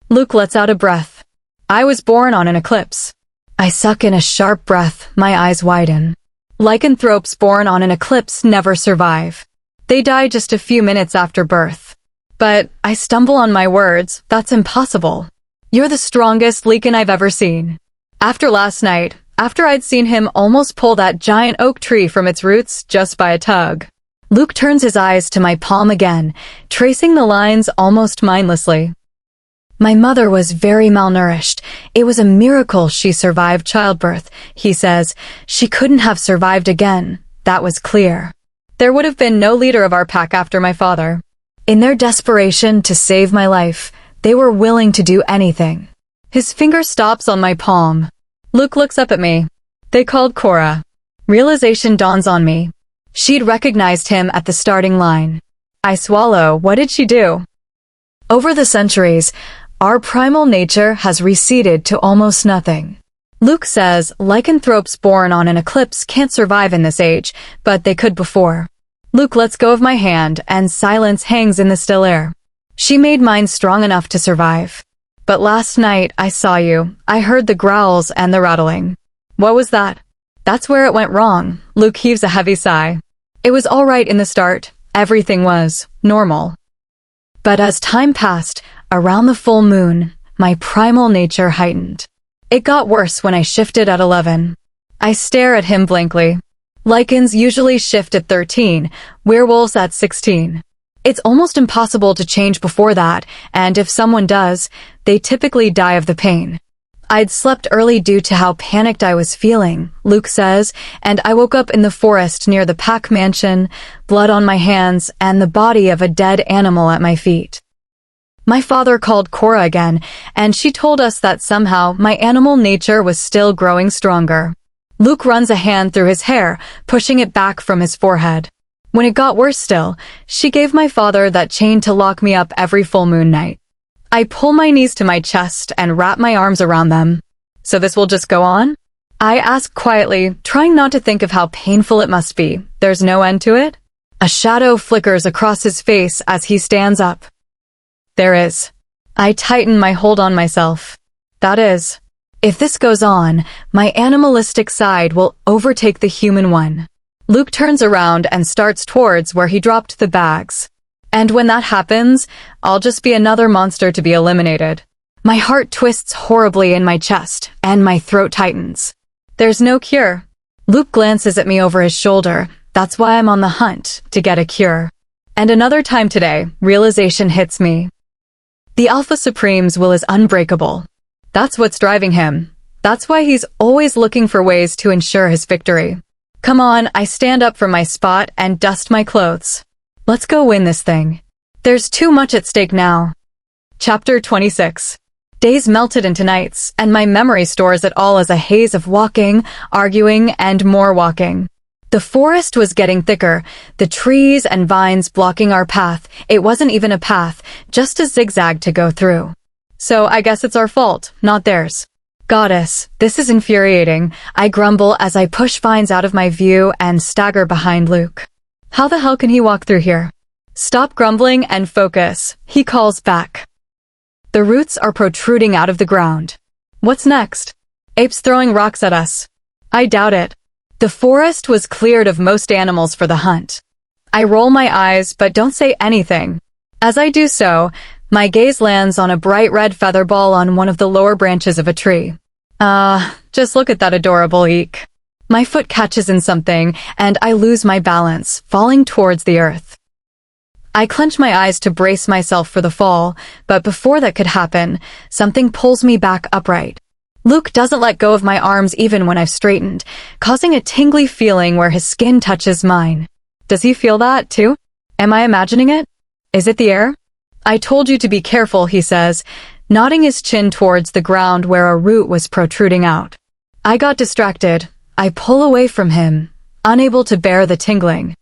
A: Luke lets out a breath. I was born on an eclipse. I suck in a sharp breath, my eyes widen. Lycanthropes born on an eclipse never survive. They die just a few minutes after birth. But I stumble on my words, that's impossible. You're the strongest Lycan I've ever seen. After last night, after I'd seen him almost pull that giant oak tree from its roots just by a tug. Luke turns his eyes to my palm again, tracing the lines almost mindlessly. My mother was very malnourished. It was a miracle she survived childbirth, he says. She couldn't have survived again. That was clear. There would have been no leader of our pack after my father. In their desperation to save my life, they were willing to do anything. His finger stops on my palm. Luke looks up at me. They called Cora. Realization dawns on me. She'd recognized him at the starting line. I swallow. What did she do? Over the centuries, our primal nature has receded to almost nothing. Luke says lycanthropes born on an eclipse can't survive in this age, but they could before. Luke lets go of my hand, and silence hangs in the still air. She made mine strong enough to survive. But last night, I saw you. I heard the growls and the rattling. What was that? That's where it went wrong. Luke heaves a heavy sigh. It was all right in the start. Everything was normal. But as time passed, around the full moon, my primal nature heightened. It got worse when I shifted at 11. I stare at him blankly. Lycans usually shift at 13, werewolves at 16. It's almost impossible to change before that, and if someone does, they typically die of the pain. I'd slept early due to how panicked I was feeling, Luke says, and I woke up in the forest near the Pack Mansion, blood on my hands, and the body of a dead animal at my feet. My father called Cora again, and she told us that somehow my animal nature was still growing stronger. Luke runs a hand through his hair, pushing it back from his forehead. When it got worse still, she gave my father that chain to lock me up every full moon night. I pull my knees to my chest and wrap my arms around them. So this will just go on? I ask quietly, trying not to think of how painful it must be. There's no end to it? A shadow flickers across his face as he stands up. There is. I tighten my hold on myself. That is. If this goes on, my animalistic side will overtake the human one. Luke turns around and starts towards where he dropped the bags. And when that happens, I'll just be another monster to be eliminated. My heart twists horribly in my chest, and my throat tightens. There's no cure. Luke glances at me over his shoulder. That's why I'm on the hunt, to get a cure. And another time today, realization hits me. The Alpha Supreme's will is unbreakable. That's what's driving him. That's why he's always looking for ways to ensure his victory. Come on, I stand up from my spot and dust my clothes. Let's go win this thing. There's too much at stake now. Chapter 26. Days melted into nights, and my memory stores it all as a haze of walking, arguing, and more walking. The forest was getting thicker, the trees and vines blocking our path. It wasn't even a path, just a zigzag to go through. So I guess it's our fault, not theirs. Goddess, this is infuriating. I grumble as I push vines out of my view and stagger behind Luke. How the hell can he walk through here? Stop grumbling and focus, he calls back. The roots are protruding out of the ground. What's next? Apes throwing rocks at us. I doubt it. The forest was cleared of most animals for the hunt. I roll my eyes but don't say anything. As I do so, my gaze lands on a bright red feather ball on one of the lower branches of a tree. Just look at that adorable eek. My foot catches in something, and I lose my balance, falling towards the earth. I clench my eyes to brace myself for the fall, but before that could happen, something pulls me back upright. Luke doesn't let go of my arms even when I've straightened, causing a tingly feeling where his skin touches mine. Does he feel that, too? Am I imagining it? Is it the air? I told you to be careful, he says, nodding his chin towards the ground where a root was protruding out. I got distracted. I pull away from him, unable to bear the tingling.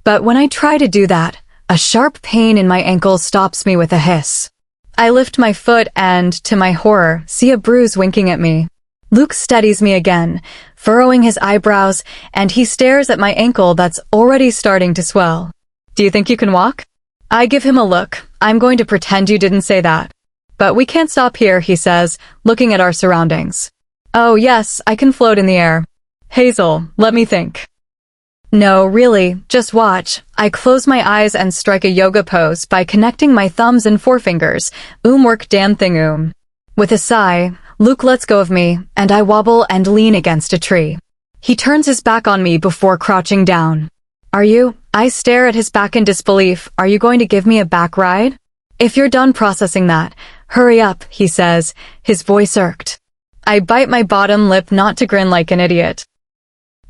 A: But when I try to do that, a sharp pain in my ankle stops me with a hiss. I lift my foot and, to my horror, see a bruise winking at me. Luke steadies me again, furrowing his eyebrows, and he stares at my ankle that's already starting to swell. Do you think you can walk? I give him a look. I'm going to pretend you didn't say that. But we can't stop here, he says, looking at our surroundings. Oh yes, I can float in the air. Hazel, let me think. No, really, just watch. I close my eyes and strike a yoga pose by connecting my thumbs and forefingers. Work damn thing. With a sigh, Luke lets go of me, and I wobble and lean against a tree. He turns his back on me before crouching down. Are you? I stare at his back in disbelief. Are you going to give me a back ride? If you're done processing that, hurry up, he says, his voice irked. I bite my bottom lip not to grin like an idiot.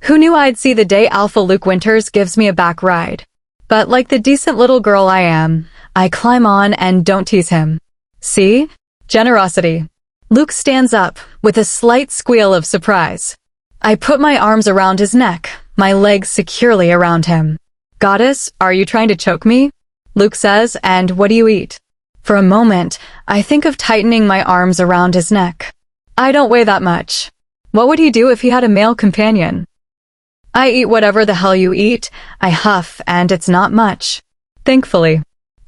A: Who knew I'd see the day Alpha Luke Winters gives me a back ride? But like the decent little girl I am, I climb on and don't tease him. See? Generosity. Luke stands up, with a slight squeal of surprise. I put my arms around his neck, my legs securely around him. Goddess, are you trying to choke me? Luke says, and what do you eat? For a moment, I think of tightening my arms around his neck. I don't weigh that much. What would he do if he had a male companion? I eat whatever the hell you eat, I huff, and it's not much. Thankfully.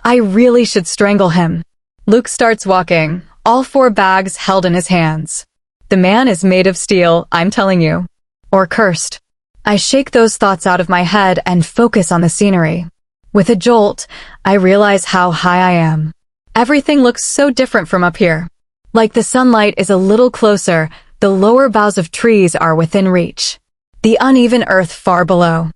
A: I really should strangle him. Luke starts walking, all 4 bags held in his hands. The man is made of steel, I'm telling you. Or cursed. I shake those thoughts out of my head and focus on the scenery. With a jolt, I realize how high I am. Everything looks so different from up here. Like the sunlight is a little closer, the lower boughs of trees are within reach. The uneven earth far below.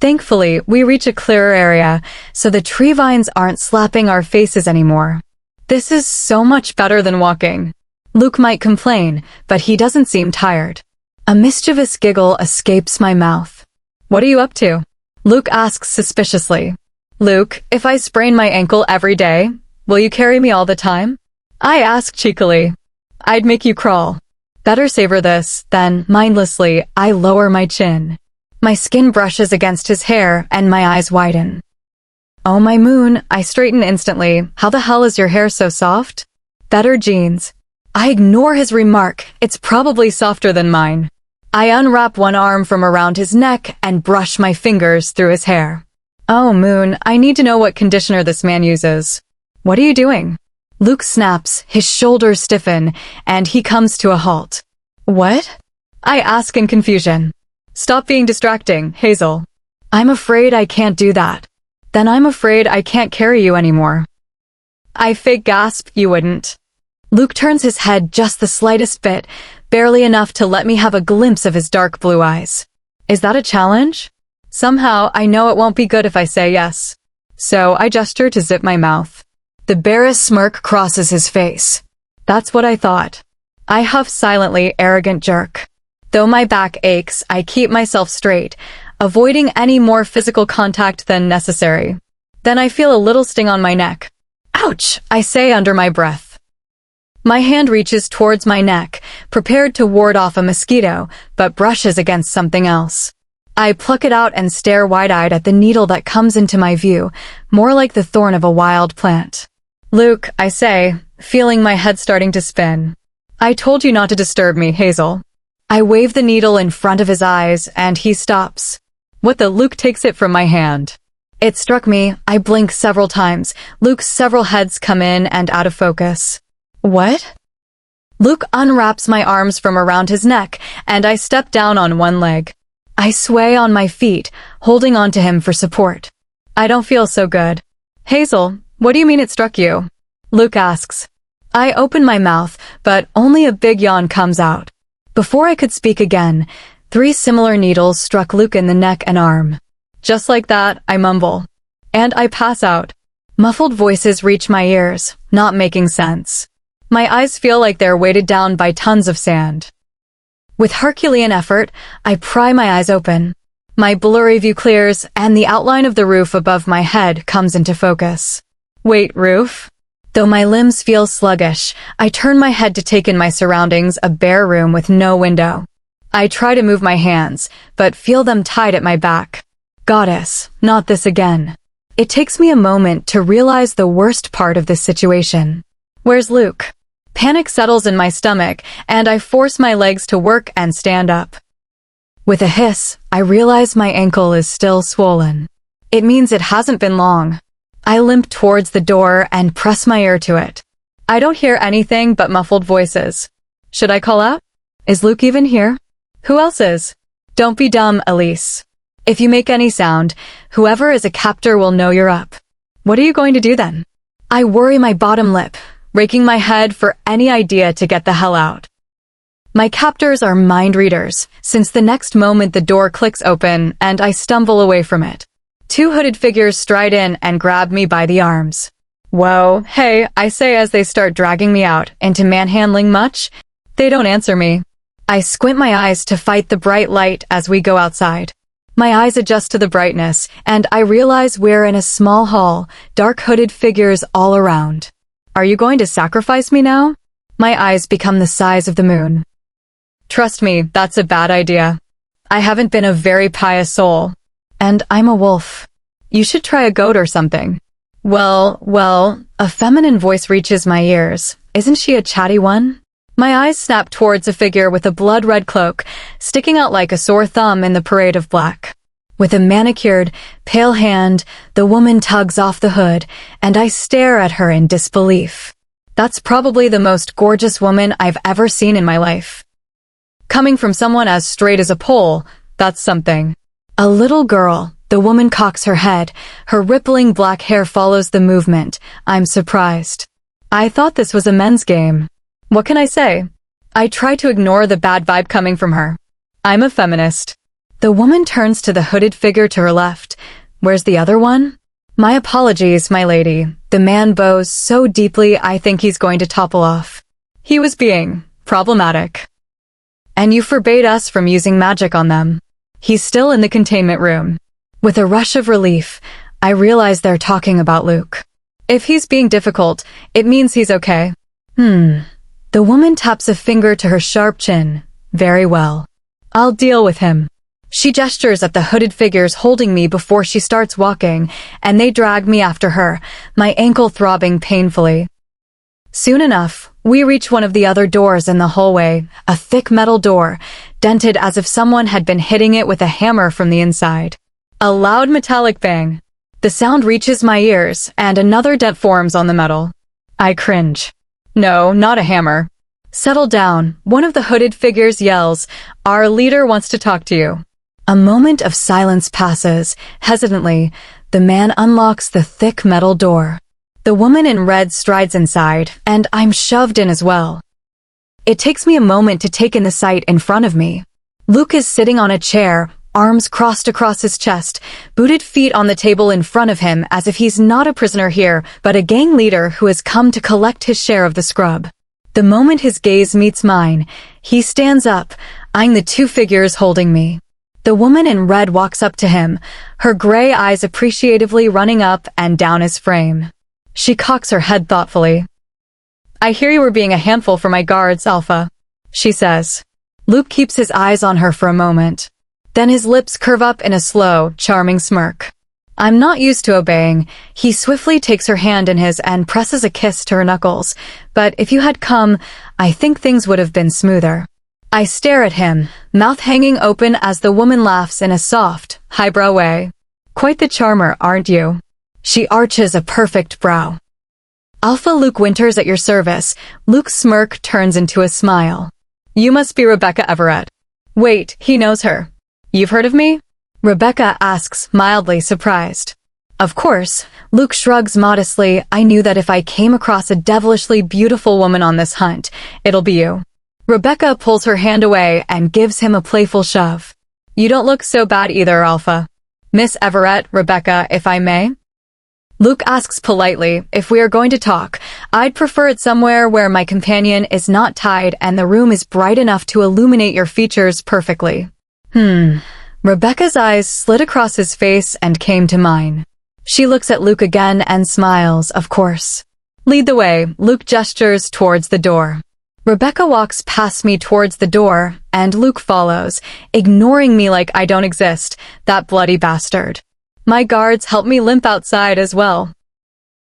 A: Thankfully, we reach a clearer area, so the tree vines aren't slapping our faces anymore. This is so much better than walking. Luke might complain, but he doesn't seem tired. A mischievous giggle escapes my mouth. What are you up to? Luke asks suspiciously. Luke, if I sprain my ankle every day, will you carry me all the time? I ask cheekily. I'd make you crawl. Better savor this, then, mindlessly, I lower my chin. My skin brushes against his hair, and my eyes widen. Oh my moon, I straighten instantly. How the hell is your hair so soft? Better jeans. I ignore his remark, it's probably softer than mine. I unwrap one arm from around his neck and brush my fingers through his hair. Oh moon, I need to know what conditioner this man uses. What are you doing? Luke snaps, his shoulders stiffen, and he comes to a halt. What? I ask in confusion. Stop being distracting, Hazel. I'm afraid I can't do that. Then I'm afraid I can't carry you anymore. I fake gasp, you wouldn't. Luke turns his head just the slightest bit, barely enough to let me have a glimpse of his dark blue eyes. Is that a challenge? Somehow, I know it won't be good if I say yes. So I gesture to zip my mouth. The barest smirk crosses his face. That's what I thought. I huff silently, arrogant jerk. Though my back aches, I keep myself straight, avoiding any more physical contact than necessary. Then I feel a little sting on my neck. Ouch, I say under my breath. My hand reaches towards my neck, prepared to ward off a mosquito, but brushes against something else. I pluck it out and stare wide-eyed at the needle that comes into my view, more like the thorn of a wild plant. Luke, I say, feeling my head starting to spin. I told you not to disturb me, Hazel. I wave the needle in front of his eyes, and he stops. What the Luke takes it from my hand. It struck me, I blink several times. Luke's several heads come in and out of focus. What? Luke unwraps my arms from around his neck, and I step down on one leg. I sway on my feet, holding onto him for support. I don't feel so good. Hazel, what do you mean it struck you? Luke asks. I open my mouth, but only a big yawn comes out. Before I could speak again, 3 similar needles struck Luke in the neck and arm. Just like that, I mumble. And I pass out. Muffled voices reach my ears, not making sense. My eyes feel like they're weighted down by tons of sand. With Herculean effort, I pry my eyes open. My blurry view clears, and the outline of the roof above my head comes into focus. Wait, roof? Though my limbs feel sluggish, I turn my head to take in my surroundings, a bare room with no window. I try to move my hands, but feel them tied at my back. Goddess, not this again. It takes me a moment to realize the worst part of this situation. Where's Luke? Panic settles in my stomach, and I force my legs to work and stand up. With a hiss, I realize my ankle is still swollen. It means it hasn't been long. I limp towards the door and press my ear to it. I don't hear anything but muffled voices. Should I call out? Is Luke even here? Who else is? Don't be dumb, Elise. If you make any sound, whoever is a captor will know you're up. What are you going to do then? I worry my bottom lip, raking my head for any idea to get the hell out. My captors are mind readers, since the next moment the door clicks open and I stumble away from it. 2 hooded figures stride in and grab me by the arms. Whoa, hey, I say as they start dragging me out. Into manhandling much? They don't answer me. I squint my eyes to fight the bright light as we go outside. My eyes adjust to the brightness, and I realize we're in a small hall, dark hooded figures all around. Are you going to sacrifice me now? My eyes become the size of the moon. Trust me, that's a bad idea. I haven't been a very pious soul. And I'm a wolf. You should try a goat or something. Well, a feminine voice reaches my ears. Isn't she a chatty one? My eyes snap towards a figure with a blood-red cloak, sticking out like a sore thumb in the parade of black. With a manicured, pale hand, the woman tugs off the hood, and I stare at her in disbelief. That's probably the most gorgeous woman I've ever seen in my life. Coming from someone as straight as a pole, that's something. A little girl, the woman cocks her head, her rippling black hair follows the movement. I'm surprised. I thought this was a men's game. What can I say? I try to ignore the bad vibe coming from her. I'm a feminist. The woman turns to the hooded figure to her left. Where's the other one? My apologies, my lady. The man bows so deeply I think he's going to topple off. He was being problematic. And you forbade us from using magic on them. He's still in the containment room. With a rush of relief, I realize they're talking about Luke. If he's being difficult, it means he's okay. The woman taps a finger to her sharp chin. Very well. I'll deal with him. She gestures at the hooded figures holding me before she starts walking, and they drag me after her, my ankle throbbing painfully. Soon enough, we reach one of the other doors in the hallway, a thick metal door, dented as if someone had been hitting it with a hammer from the inside. A loud metallic bang. The sound reaches my ears, and another dent forms on the metal. I cringe. No, not a hammer. Settle down, one of the hooded figures yells. Our leader wants to talk to you. A moment of silence passes. Hesitantly, the man unlocks the thick metal door. The woman in red strides inside, and I'm shoved in as well. It takes me a moment to take in the sight in front of me. Luke is sitting on a chair, arms crossed across his chest, booted feet on the table in front of him as if he's not a prisoner here, but a gang leader who has come to collect his share of the scrub. The moment his gaze meets mine, he stands up, eyeing the two figures holding me. The woman in red walks up to him, her gray eyes appreciatively running up and down his frame. She cocks her head thoughtfully. I hear you were being a handful for my guards, Alpha, she says. Luke keeps his eyes on her for a moment. Then his lips curve up in a slow, charming smirk. I'm not used to obeying. He swiftly takes her hand in his and presses a kiss to her knuckles. But if you had come, I think things would have been smoother. I stare at him, mouth hanging open as the woman laughs in a soft, highbrow way. Quite the charmer, aren't you? She arches a perfect brow. Alpha Luke Winters at your service. Luke's smirk turns into a smile. You must be Rebecca Everett. Wait, he knows her. You've heard of me? Rebecca asks, mildly surprised. Of course, Luke shrugs modestly. I knew that if I came across a devilishly beautiful woman on this hunt, it'll be you. Rebecca pulls her hand away and gives him a playful shove. You don't look so bad either, Alpha. Miss Everett, Rebecca, if I may? Luke asks politely, if we are going to talk, I'd prefer it somewhere where my companion is not tied and the room is bright enough to illuminate your features perfectly. Rebecca's eyes slid across his face and came to mine. She looks at Luke again and smiles, of course. Lead the way, Luke gestures towards the door. Rebecca walks past me towards the door, and Luke follows, ignoring me like I don't exist, that bloody bastard. My guards help me limp outside as well.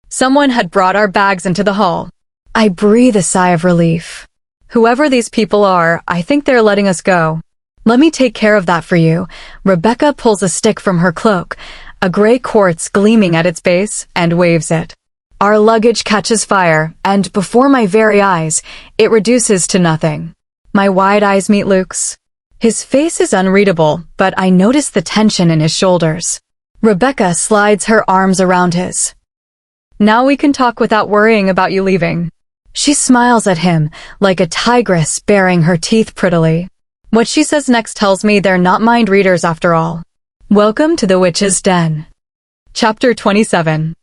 A: Someone had brought our bags into the hall. I breathe a sigh of relief. Whoever these people are, I think they're letting us go. Let me take care of that for you. Rebecca pulls a stick from her cloak, a gray quartz gleaming at its base, and waves it. Our luggage catches fire, and before my very eyes, it reduces to nothing. My wide eyes meet Luke's. His face is unreadable, but I notice the tension in his shoulders. Rebecca slides her arms around his. Now we can talk without worrying about you leaving. She smiles at him, like a tigress baring her teeth prettily. What she says next tells me they're not mind readers after all. Welcome to the witch's den. Chapter 27.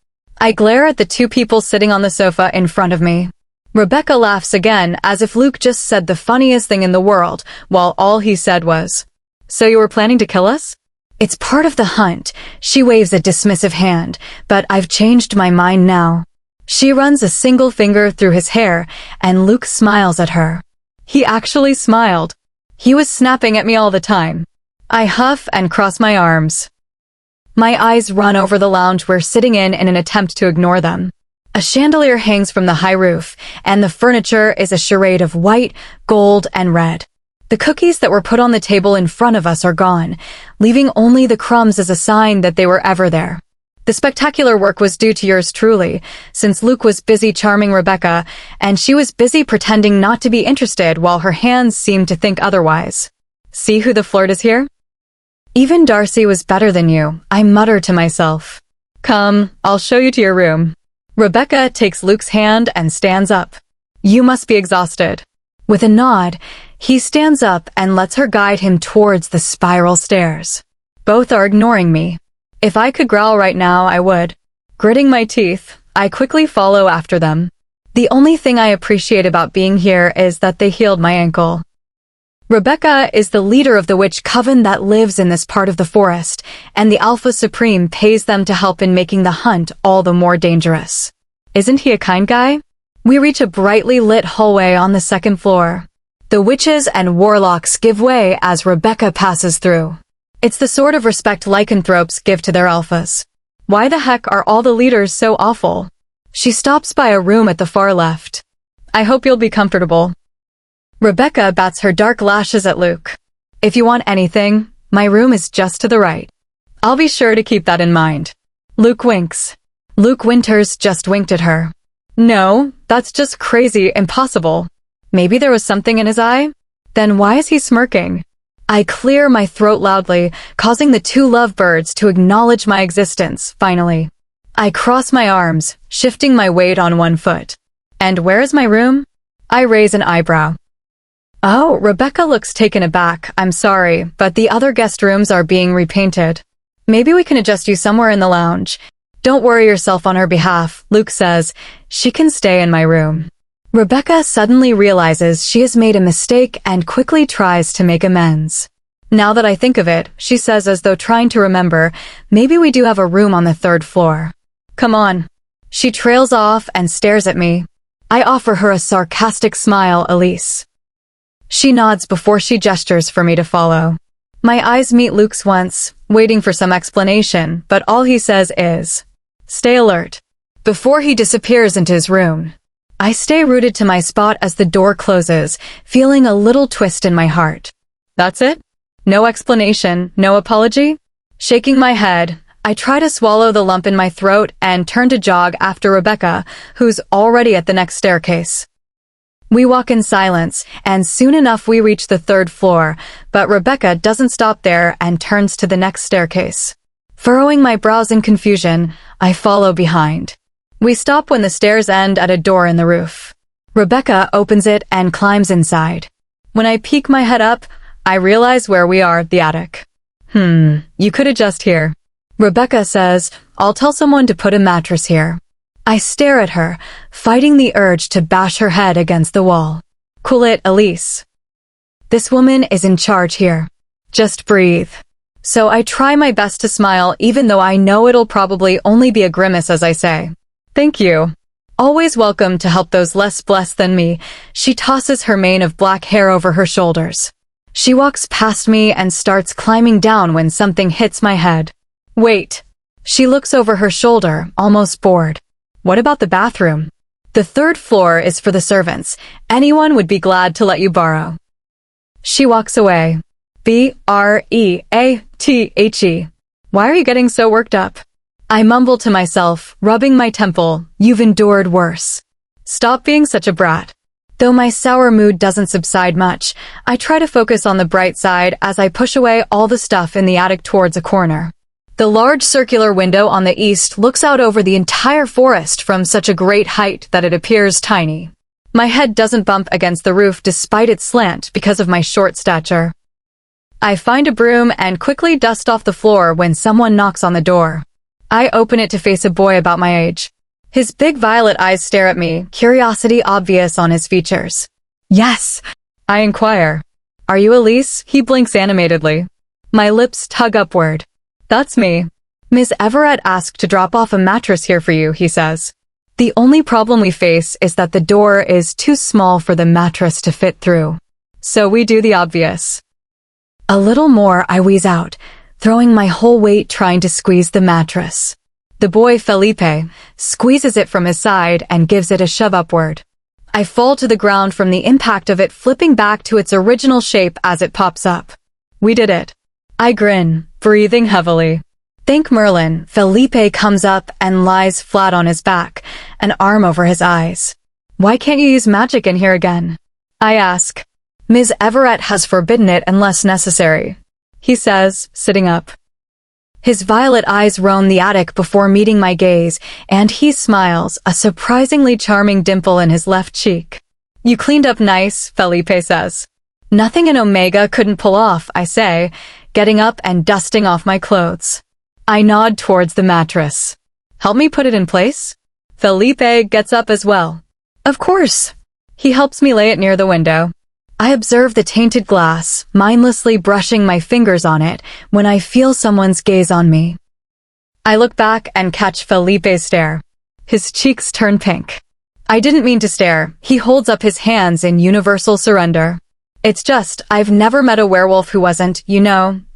A: I glare at the two people sitting on the sofa in front of me. Rebecca laughs again as if Luke just said the funniest thing in the world, while all he said was, "So you were planning to kill us?" It's part of the hunt. She waves a dismissive hand, but I've changed my mind now. She runs a single finger through his hair, and Luke smiles at her. He actually smiled. He was snapping at me all the time. I huff and cross my arms. My eyes run over the lounge we're sitting in an attempt to ignore them. A chandelier hangs from the high roof, and the furniture is a charade of white, gold, and red. The cookies that were put on the table in front of us are gone, leaving only the crumbs as a sign that they were ever there. The spectacular work was due to yours truly, since Luke was busy charming Rebecca, and she was busy pretending not to be interested while her hands seemed to think otherwise. See who the flirt is here? Even Darcy was better than you, I mutter to myself. Come, I'll show you to your room. Rebecca takes Luke's hand and stands up. You must be exhausted. With a nod, he stands up and lets her guide him towards the spiral stairs. Both are ignoring me. If I could growl right now, I would. Gritting my teeth, I quickly follow after them. The only thing I appreciate about being here is that they healed my ankle. Rebecca is the leader of the witch coven that lives in this part of the forest, and the Alpha Supreme pays them to help in making the hunt all the more dangerous. Isn't he a kind guy? We reach a brightly lit hallway on the second floor. The witches and warlocks give way as Rebecca passes through. It's the sort of respect lycanthropes give to their alphas. Why the heck are all the leaders so awful? She stops by a room at the far left. I hope you'll be comfortable. Rebecca bats her dark lashes at Luke. If you want anything, my room is just to the right. I'll be sure to keep that in mind. Luke winks. Luke Winters just winked at her. No, that's just crazy, impossible. Maybe there was something in his eye? Then why is he smirking? I clear my throat loudly, causing the two lovebirds to acknowledge my existence, finally. I cross my arms, shifting my weight on one foot. And where is my room? I raise an eyebrow. Oh, Rebecca looks taken aback. I'm sorry, but the other guest rooms are being repainted. Maybe we can adjust you somewhere in the lounge. Don't worry yourself on her behalf, Luke says. She can stay in my room. Rebecca suddenly realizes she has made a mistake and quickly tries to make amends. Now that I think of it, she says as though trying to remember, maybe we do have a room on the third floor. Come on. She trails off and stares at me. I offer her a sarcastic smile, Elise. She nods before she gestures for me to follow. My eyes meet Luke's once, waiting for some explanation, but all he says is, "Stay alert," before he disappears into his room. I stay rooted to my spot as the door closes, feeling a little twist in my heart. That's it? No explanation, no apology? Shaking my head, I try to swallow the lump in my throat and turn to jog after Rebecca, who's already at the next staircase. We walk in silence, and soon enough we reach the third floor, but Rebecca doesn't stop there and turns to the next staircase. Furrowing my brows in confusion, I follow behind. We stop when the stairs end at a door in the roof. Rebecca opens it and climbs inside. When I peek my head up, I realize where we are, the attic. You could adjust here. Rebecca says, I'll tell someone to put a mattress here. I stare at her, fighting the urge to bash her head against the wall. Cool it, Elise. This woman is in charge here. Just breathe. So I try my best to smile even though I know it'll probably only be a grimace as I say, "Thank you. Always welcome to help those less blessed than me." She tosses her mane of black hair over her shoulders. She walks past me and starts climbing down when something hits my head. Wait. She looks over her shoulder, almost bored. What about the bathroom? The third floor is for the servants. Anyone would be glad to let you borrow. She walks away. B-R-E-A-T-H-E. Why are you getting so worked up? I mumble to myself, rubbing my temple. You've endured worse. Stop being such a brat. Though my sour mood doesn't subside much, I try to focus on the bright side as I push away all the stuff in the attic towards a corner. The large circular window on the east looks out over the entire forest from such a great height that it appears tiny. My head doesn't bump against the roof despite its slant because of my short stature. I find a broom and quickly dust off the floor when someone knocks on the door. I open it to face a boy about my age. His big violet eyes stare at me, curiosity obvious on his features. Yes, I inquire. Are you Elise? He blinks animatedly. My lips tug upward. That's me. Miss Everett asked to drop off a mattress here for you, he says. The only problem we face is that the door is too small for the mattress to fit through. So we do the obvious. A little more, I wheeze out, throwing my whole weight trying to squeeze the mattress. The boy, Felipe, squeezes it from his side and gives it a shove upward. I fall to the ground from the impact of it flipping back to its original shape as it pops up. We did it. I grin, breathing heavily. Thank Merlin, Felipe comes up and lies flat on his back, an arm over his eyes. Why can't you use magic in here again? I ask. Ms. Everett has forbidden it unless necessary, he says, sitting up. His violet eyes roam the attic before meeting my gaze, and he smiles, a surprisingly charming dimple in his left cheek. You cleaned up nice, Felipe says. Nothing in Omega couldn't pull off, I say, getting up and dusting off my clothes. I nod towards the mattress. Help me put it in place? Felipe gets up as well. Of course. He helps me lay it near the window. I observe the tainted glass, mindlessly brushing my fingers on it when I feel someone's gaze on me. I look back and catch Felipe's stare. His cheeks turn pink. I didn't mean to stare. He holds up his hands in universal surrender. It's just, I've never met a werewolf who wasn't,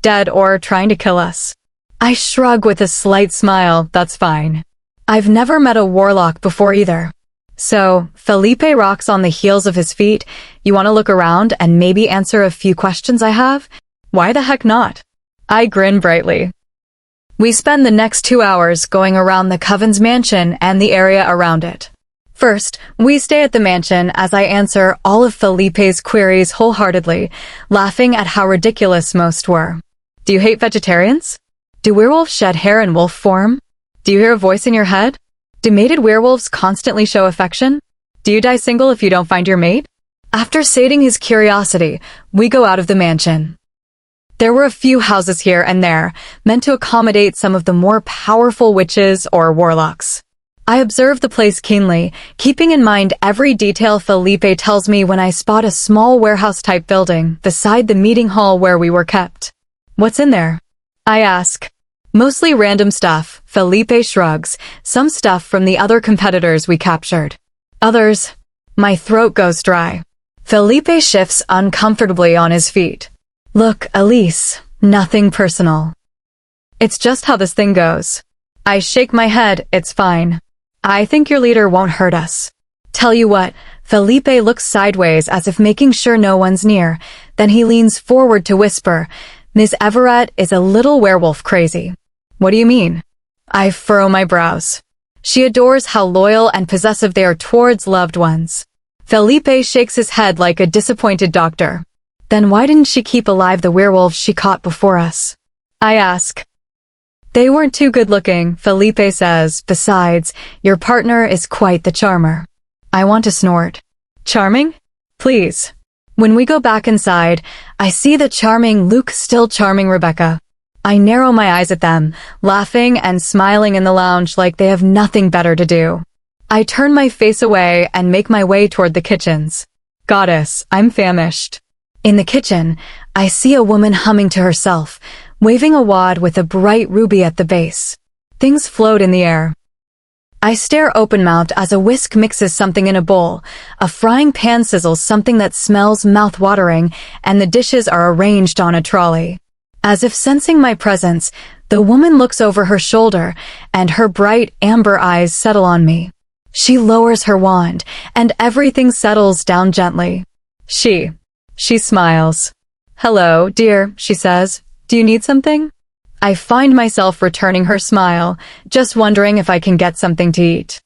A: dead or trying to kill us. I shrug with a slight smile, that's fine. I've never met a warlock before either. So, Felipe rocks on the heels of his feet. You want to look around and maybe answer a few questions I have? Why the heck not? I grin brightly. We spend the next 2 hours going around the Coven's mansion and the area around it. First, we stay at the mansion as I answer all of Felipe's queries wholeheartedly, laughing at how ridiculous most were. Do you hate vegetarians? Do werewolves shed hair in wolf form? Do you hear a voice in your head? Do mated werewolves constantly show affection? Do you die single if you don't find your mate? After sating his curiosity, we go out of the mansion. There were a few houses here and there, meant to accommodate some of the more powerful witches or warlocks. I observe the place keenly, keeping in mind every detail Felipe tells me when I spot a small warehouse-type building beside the meeting hall where we were kept. What's in there? I ask. Mostly random stuff, Felipe shrugs, some stuff from the other competitors we captured. Others. My throat goes dry. Felipe shifts uncomfortably on his feet. Look, Elise, nothing personal. It's just how this thing goes. I shake my head, it's fine. I think your leader won't hurt us. Tell you what, Felipe looks sideways as if making sure no one's near, then he leans forward to whisper, Ms. Everett is a little werewolf crazy. What do you mean? I furrow my brows. She adores how loyal and possessive they are towards loved ones. Felipe shakes his head like a disappointed doctor. Then why didn't she keep alive the werewolves she caught before us? I ask. They weren't too good looking, Felipe says. Besides, your partner is quite the charmer. I want to snort. Charming? Please. When we go back inside, I see the charming Luke still charming Rebecca. I narrow my eyes at them, laughing and smiling in the lounge like they have nothing better to do. I turn my face away and make my way toward the kitchens. Goddess, I'm famished. In the kitchen, I see a woman humming to herself, waving a wad with a bright ruby at the base. Things float in the air. I stare open-mouthed as a whisk mixes something in a bowl, a frying pan sizzles something that smells mouth-watering, and the dishes are arranged on a trolley. As if sensing my presence, the woman looks over her shoulder, and her bright amber eyes settle on me. She lowers her wand, and everything settles down gently. She smiles. Hello, dear, she says. Do you need something? I find myself returning her smile, just wondering if I can get something to eat.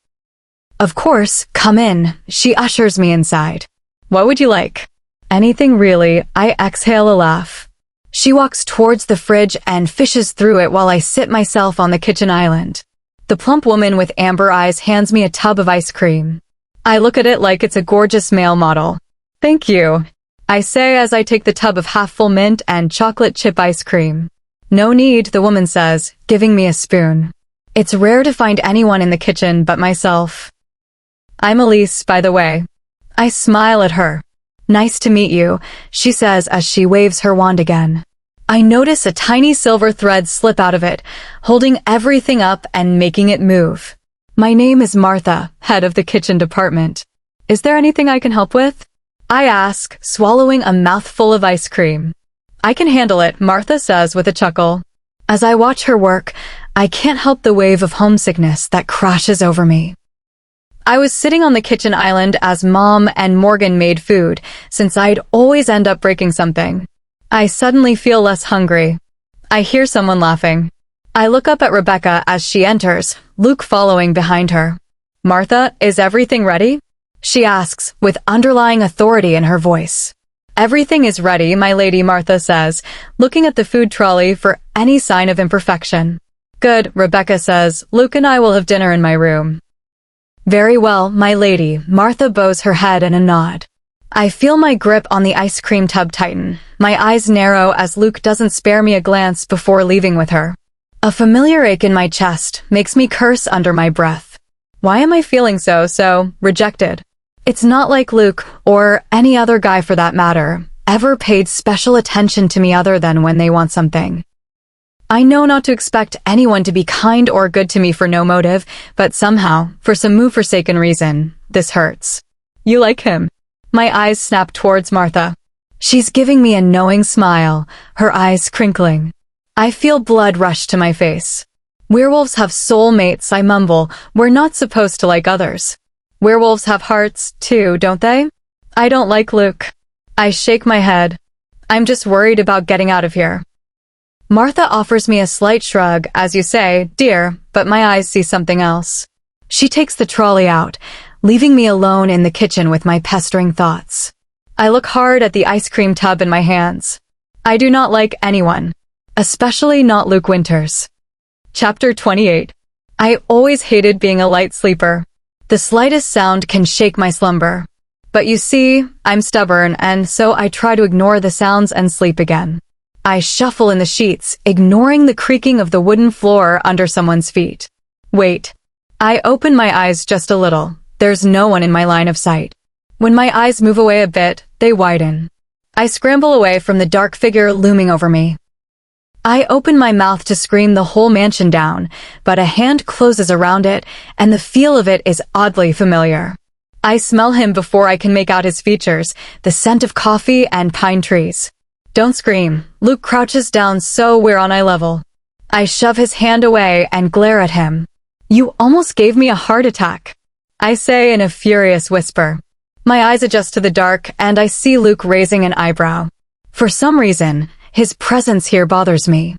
A: Of course, come in. She ushers me inside. What would you like? Anything really. I exhale a laugh. She walks towards the fridge and fishes through it while I sit myself on the kitchen island. The plump woman with amber eyes hands me a tub of ice cream. I look at it like it's a gorgeous male model. Thank you, I say as I take the tub of half-full mint and chocolate chip ice cream. No need, the woman says, giving me a spoon. It's rare to find anyone in the kitchen but myself. I'm Elise, by the way. I smile at her. Nice to meet you, she says as she waves her wand again. I notice a tiny silver thread slip out of it, holding everything up and making it move. My name is Martha, head of the kitchen department. Is there anything I can help with? I ask, swallowing a mouthful of ice cream. I can handle it, Martha says with a chuckle. As I watch her work, I can't help the wave of homesickness that crashes over me. I was sitting on the kitchen island as Mom and Morgan made food, since I'd always end up breaking something. I suddenly feel less hungry. I hear someone laughing. I look up at Rebecca as she enters, Luke following behind her. "Martha, is everything ready?" she asks, with underlying authority in her voice. "Everything is ready, my lady," Martha says, looking at the food trolley for any sign of imperfection. "Good," Rebecca says. "Luke and I will have dinner in my room." "Very well, my lady," Martha bows her head in a nod. I feel my grip on the ice cream tub tighten. My eyes narrow as Luke doesn't spare me a glance before leaving with her. A familiar ache in my chest makes me curse under my breath. Why am I feeling so rejected? It's not like Luke, or any other guy for that matter, ever paid special attention to me other than when they want something. I know not to expect anyone to be kind or good to me for no motive, but somehow, for some forsaken reason, this hurts. "You like him?" My eyes snap towards Martha. She's giving me a knowing smile, her eyes crinkling. I feel blood rush to my face. "Werewolves have soulmates," I mumble. "We're not supposed to like others." "Werewolves have hearts, too, don't they?" "I don't like Luke." I shake my head. "I'm just worried about getting out of here." Martha offers me a slight shrug, "As you say, dear," but my eyes see something else. She takes the trolley out, leaving me alone in the kitchen with my pestering thoughts. I look hard at the ice cream tub in my hands. I do not like anyone, especially not Luke Winters. Chapter 28. I always hated being a light sleeper. The slightest sound can shake my slumber. But you see, I'm stubborn, and so I try to ignore the sounds and sleep again. I shuffle in the sheets, ignoring the creaking of the wooden floor under someone's feet. Wait. I open my eyes just a little. There's no one in my line of sight. When my eyes move away a bit, they widen. I scramble away from the dark figure looming over me. I open my mouth to scream the whole mansion down, but a hand closes around it, and the feel of it is oddly familiar. I smell him before I can make out his features, the scent of coffee and pine trees. Don't scream. Luke crouches down so we're on eye level. I shove his hand away and glare at him. "You almost gave me a heart attack," I say in a furious whisper. My eyes adjust to the dark, and I see Luke raising an eyebrow. For some reason, his presence here bothers me.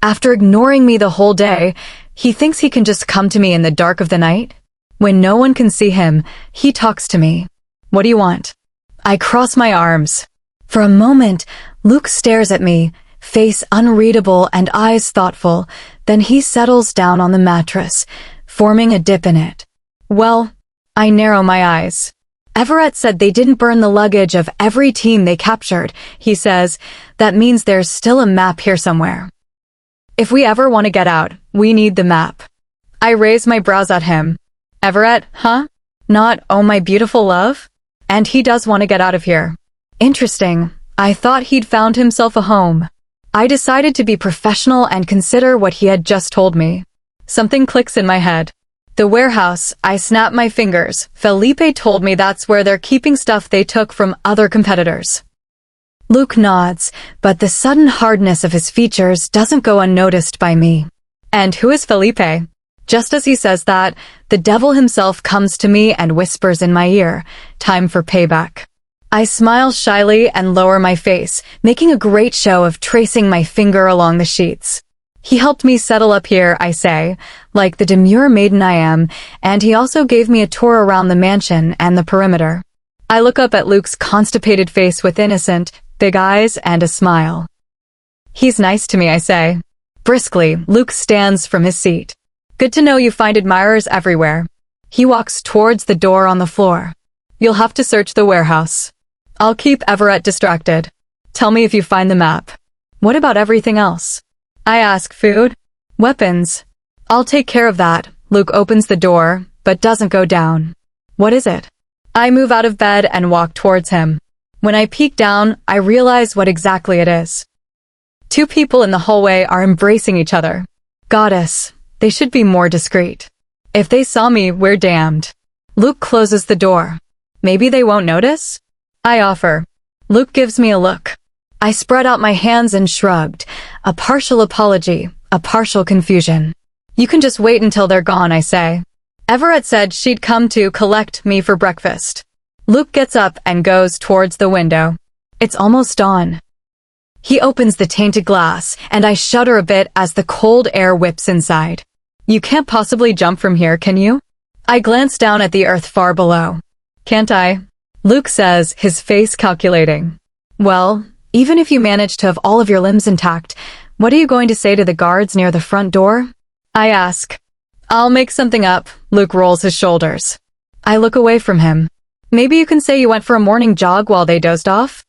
A: After ignoring me the whole day, he thinks he can just come to me in the dark of the night? When no one can see him, he talks to me. "What do you want?" I cross my arms. For a moment, Luke stares at me, face unreadable and eyes thoughtful, then he settles down on the mattress, forming a dip in it. "Well," I narrow my eyes. "Everett said they didn't burn the luggage of every team they captured," he says. "That means there's still a map here somewhere. If we ever want to get out, we need the map." I raise my brows at him. "Everett, huh? Not, oh my beautiful love? And he does want to get out of here. Interesting. I thought he'd found himself a home." I decided to be professional and consider what he had just told me. Something clicks in my head. "The warehouse," I snap my fingers. "Felipe told me that's where they're keeping stuff they took from other competitors." Luke nods, but the sudden hardness of his features doesn't go unnoticed by me. "And who is Felipe?" Just as he says that, the devil himself comes to me and whispers in my ear, "Time for payback." I smile shyly and lower my face, making a great show of tracing my finger along the sheets. "He helped me settle up here," I say, like the demure maiden I am, "and he also gave me a tour around the mansion and the perimeter." I look up at Luke's constipated face with innocent, big eyes and a smile. "He's nice to me," I say. Briskly, Luke stands from his seat. "Good to know you find admirers everywhere." He walks towards the door on the floor. "You'll have to search the warehouse. I'll keep Everett distracted. Tell me if you find the map." "What about everything else?" I ask. "Food? Weapons?" "I'll take care of that." Luke opens the door, but doesn't go down. "What is it?" I move out of bed and walk towards him. When I peek down, I realize what exactly it is. Two people in the hallway are embracing each other. Goddess, they should be more discreet. If they saw me, we're damned. Luke closes the door. "Maybe they won't notice?" I offer. Luke gives me a look. I spread out my hands and shrugged. A partial apology, a partial confusion. You can just wait until they're gone, I say. Everett said she'd come to collect me for breakfast. Luke gets up and goes towards the window. It's almost dawn. He opens the tainted glass, and I shudder a bit as the cold air whips inside. You can't possibly jump from here, can you? I glance down at the earth far below. Can't I? Luke says, his face calculating. Well, even if you manage to have all of your limbs intact, what are you going to say to the guards near the front door? I ask. I'll make something up. Luke rolls his shoulders. I look away from him. Maybe you can say you went for a morning jog while they dozed off?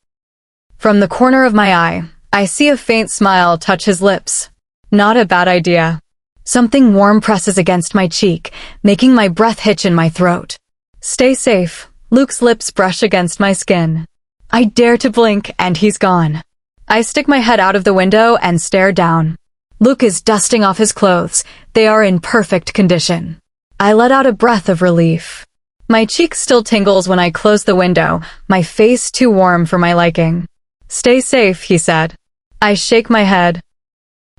A: From the corner of my eye, I see a faint smile touch his lips. Not a bad idea. Something warm presses against my cheek, making my breath hitch in my throat. Stay safe. Luke's lips brush against my skin. I dare to blink, and he's gone. I stick my head out of the window and stare down. Luke is dusting off his clothes. They are in perfect condition. I let out a breath of relief. My cheek still tingles when I close the window, my face too warm for my liking. Stay safe, he said. I shake my head.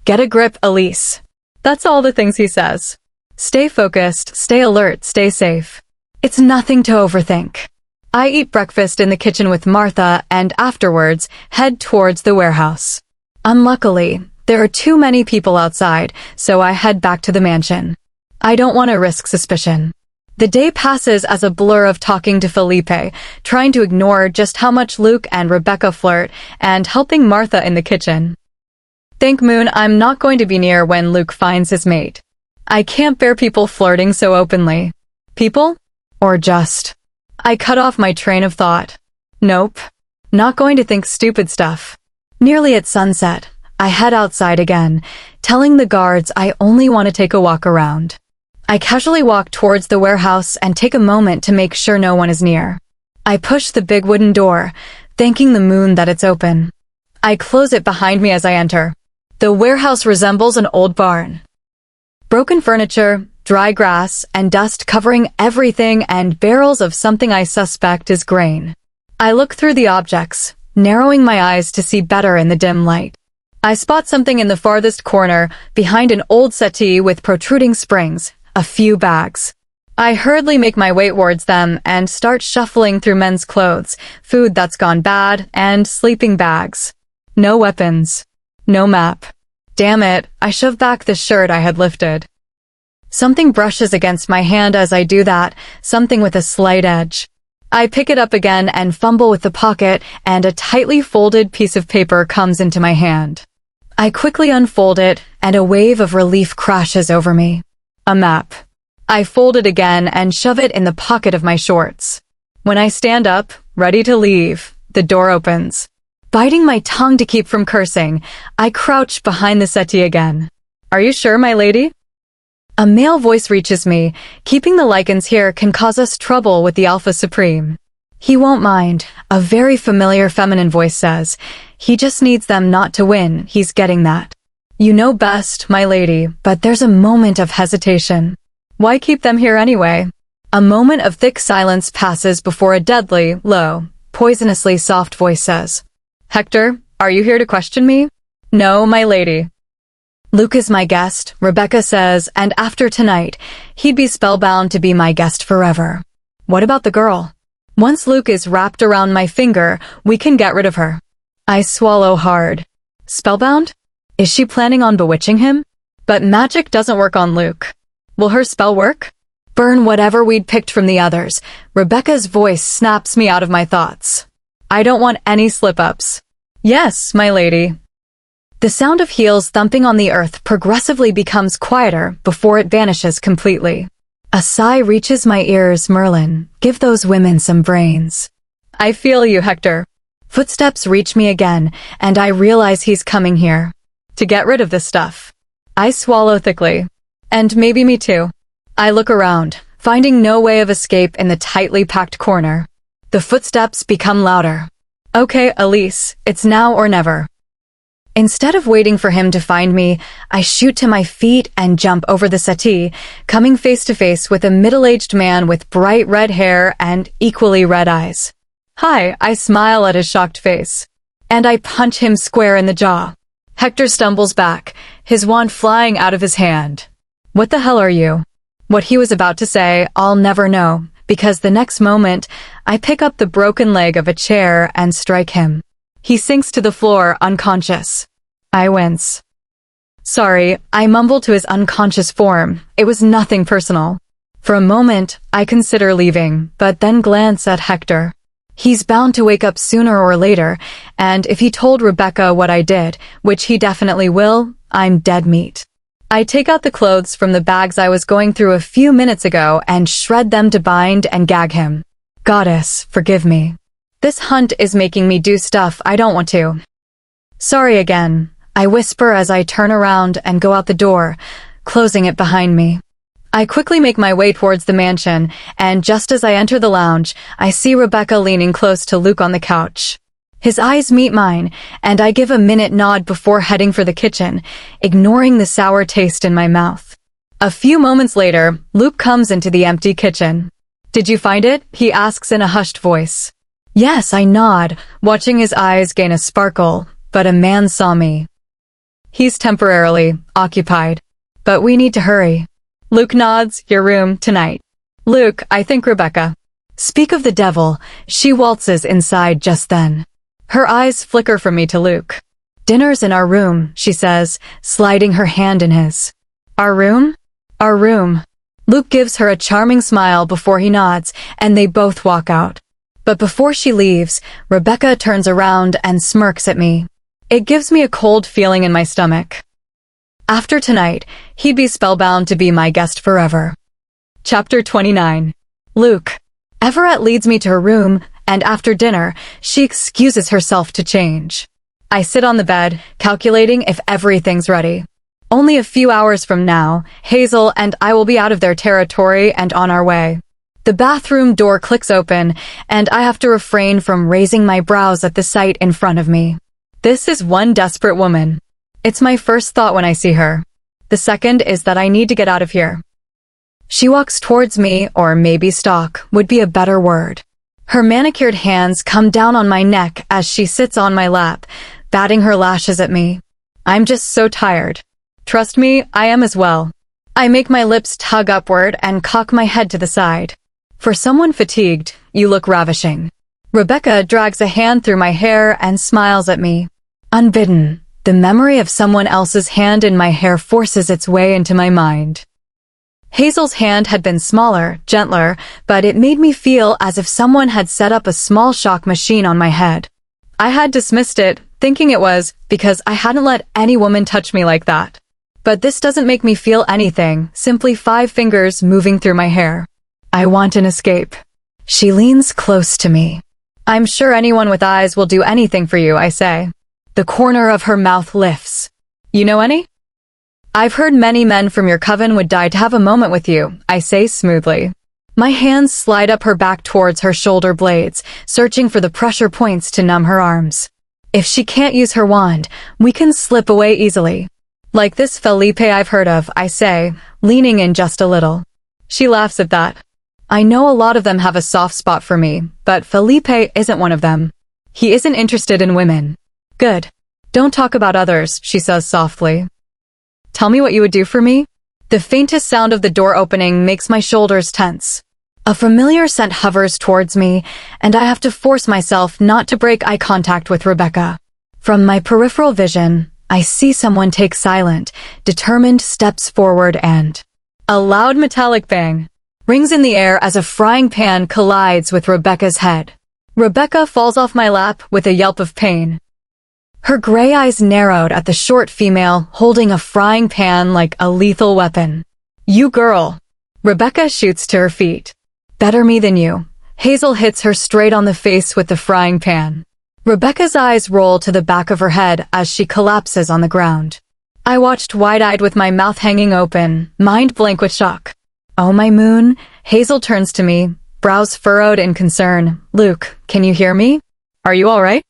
A: Get a grip, Elise. That's all the things he says. Stay focused, stay alert, stay safe. It's nothing to overthink. I eat breakfast in the kitchen with Martha and afterwards head towards the warehouse. Unluckily, there are too many people outside, so I head back to the mansion. I don't want to risk suspicion. The day passes as a blur of talking to Felipe, trying to ignore just how much Luke and Rebecca flirt, and helping Martha in the kitchen. Thank Moon I'm not going to be near when Luke finds his mate. I can't bear people flirting so openly. People? Or just... I cut off my train of thought. Nope. Not going to think stupid stuff. Nearly at sunset, I head outside again, telling the guards I only want to take a walk around. I casually walk towards the warehouse and take a moment to make sure no one is near. I push the big wooden door, thanking the moon that it's open. I close it behind me as I enter. The warehouse resembles an old barn. Broken furniture, dry grass, and dust covering everything, and barrels of something I suspect is grain. I look through the objects, narrowing my eyes to see better in the dim light. I spot something in the farthest corner, behind an old settee with protruding springs, a few bags. I hurriedly make my way towards them and start shuffling through men's clothes, food that's gone bad, and sleeping bags. No weapons. No map. Damn it, I shove back the shirt I had lifted. Something brushes against my hand as I do that, something with a slight edge. I pick it up again and fumble with the pocket, and a tightly folded piece of paper comes into my hand. I quickly unfold it, and a wave of relief crashes over me. A map. I fold it again and shove it in the pocket of my shorts. When I stand up, ready to leave, the door opens. Biting my tongue to keep from cursing, I crouch behind the settee again. Are you sure, my lady? A male voice reaches me. Keeping the lichens here can cause us trouble with the Alpha Supreme. He won't mind, a very familiar feminine voice says. He just needs them not to win, he's getting that. You know best, my lady, but there's a moment of hesitation. Why keep them here anyway? A moment of thick silence passes before a deadly, low, poisonously soft voice says, Hector, are you here to question me? No, my lady. Luke is my guest, Rebecca says, and after tonight, he'd be spellbound to be my guest forever. What about the girl? Once Luke is wrapped around my finger, we can get rid of her. I swallow hard. Spellbound? Is she planning on bewitching him? But magic doesn't work on Luke. Will her spell work? Burn whatever we'd picked from the others. Rebecca's voice snaps me out of my thoughts. I don't want any slip-ups. Yes, my lady. The sound of heels thumping on the earth progressively becomes quieter before it vanishes completely. A sigh reaches my ears. Merlin, give those women some brains. I feel you, Hector. Footsteps reach me again, and I realize he's coming here. To get rid of this stuff. I swallow thickly. And maybe me too. I look around, finding no way of escape in the tightly packed corner. The footsteps become louder. Okay, Elise, it's now or never. Instead of waiting for him to find me, I shoot to my feet and jump over the settee, coming face to face with a middle-aged man with bright red hair and equally red eyes. Hi, I smile at his shocked face. And I punch him square in the jaw. Hector stumbles back, his wand flying out of his hand. "What the hell are you?" What he was about to say, I'll never know, because the next moment, I pick up the broken leg of a chair and strike him. He sinks to the floor, unconscious. I wince. "Sorry," I mumble to his unconscious form. It was nothing personal. For a moment, I consider leaving, but then glance at Hector. He's bound to wake up sooner or later, and if he told Rebecca what I did, which he definitely will, I'm dead meat. I take out the clothes from the bags I was going through a few minutes ago and shred them to bind and gag him. Goddess, forgive me. This hunt is making me do stuff I don't want to. "Sorry again," I whisper as I turn around and go out the door, closing it behind me. I quickly make my way towards the mansion, and just as I enter the lounge, I see Rebecca leaning close to Luke on the couch. His eyes meet mine, and I give a minute nod before heading for the kitchen, ignoring the sour taste in my mouth. A few moments later, Luke comes into the empty kitchen. "Did you find it?" he asks in a hushed voice. Yes, I nod, watching his eyes gain a sparkle, but a man saw me. He's temporarily occupied, but we need to hurry. Luke nods. "Your room, tonight." "Luke, I think Rebecca." Speak of the devil, she waltzes inside just then. Her eyes flicker from me to Luke. "Dinner's in our room," she says, sliding her hand in his. "Our room?" "Our room." Luke gives her a charming smile before he nods, and they both walk out. But before she leaves, Rebecca turns around and smirks at me. It gives me a cold feeling in my stomach. After tonight, he'd be spellbound to be my guest forever. Chapter 29. Luke. Everett leads me to her room, and after dinner, she excuses herself to change. I sit on the bed, calculating if everything's ready. Only a few hours from now, Hazel and I will be out of their territory and on our way. The bathroom door clicks open, and I have to refrain from raising my brows at the sight in front of me. This is one desperate woman. It's my first thought when I see her. The second is that I need to get out of here. She walks towards me, or maybe stalk would be a better word. Her manicured hands come down on my neck as she sits on my lap, batting her lashes at me. I'm just so tired. Trust me, I am as well. I make my lips tug upward and cock my head to the side. For someone fatigued, you look ravishing. Rebecca drags a hand through my hair and smiles at me. Unbidden, the memory of someone else's hand in my hair forces its way into my mind. Hazel's hand had been smaller, gentler, but it made me feel as if someone had set up a small shock machine on my head. I had dismissed it, thinking it was because I hadn't let any woman touch me like that. But this doesn't make me feel anything, simply 5 fingers moving through my hair. I want an escape. She leans close to me. I'm sure anyone with eyes will do anything for you, I say. The corner of her mouth lifts. You know any? I've heard many men from your coven would die to have a moment with you, I say smoothly. My hands slide up her back towards her shoulder blades, searching for the pressure points to numb her arms. If she can't use her wand, we can slip away easily. Like this Felipe I've heard of, I say, leaning in just a little. She laughs at that. I know a lot of them have a soft spot for me, but Felipe isn't one of them. He isn't interested in women. Good. Don't talk about others, she says softly. Tell me what you would do for me? The faintest sound of the door opening makes my shoulders tense. A familiar scent hovers towards me, and I have to force myself not to break eye contact with Rebecca. From my peripheral vision, I see someone take silent, determined steps forward and... A loud metallic bang rings in the air as a frying pan collides with Rebecca's head. Rebecca falls off my lap with a yelp of pain. Her gray eyes narrowed at the short female holding a frying pan like a lethal weapon. You girl! Rebecca shoots to her feet. Better me than you. Hazel hits her straight on the face with the frying pan. Rebecca's eyes roll to the back of her head as she collapses on the ground. I watched wide-eyed with my mouth hanging open, mind blank with shock. Oh my moon, Hazel turns to me, brows furrowed in concern. Luke, can you hear me? Are you all right?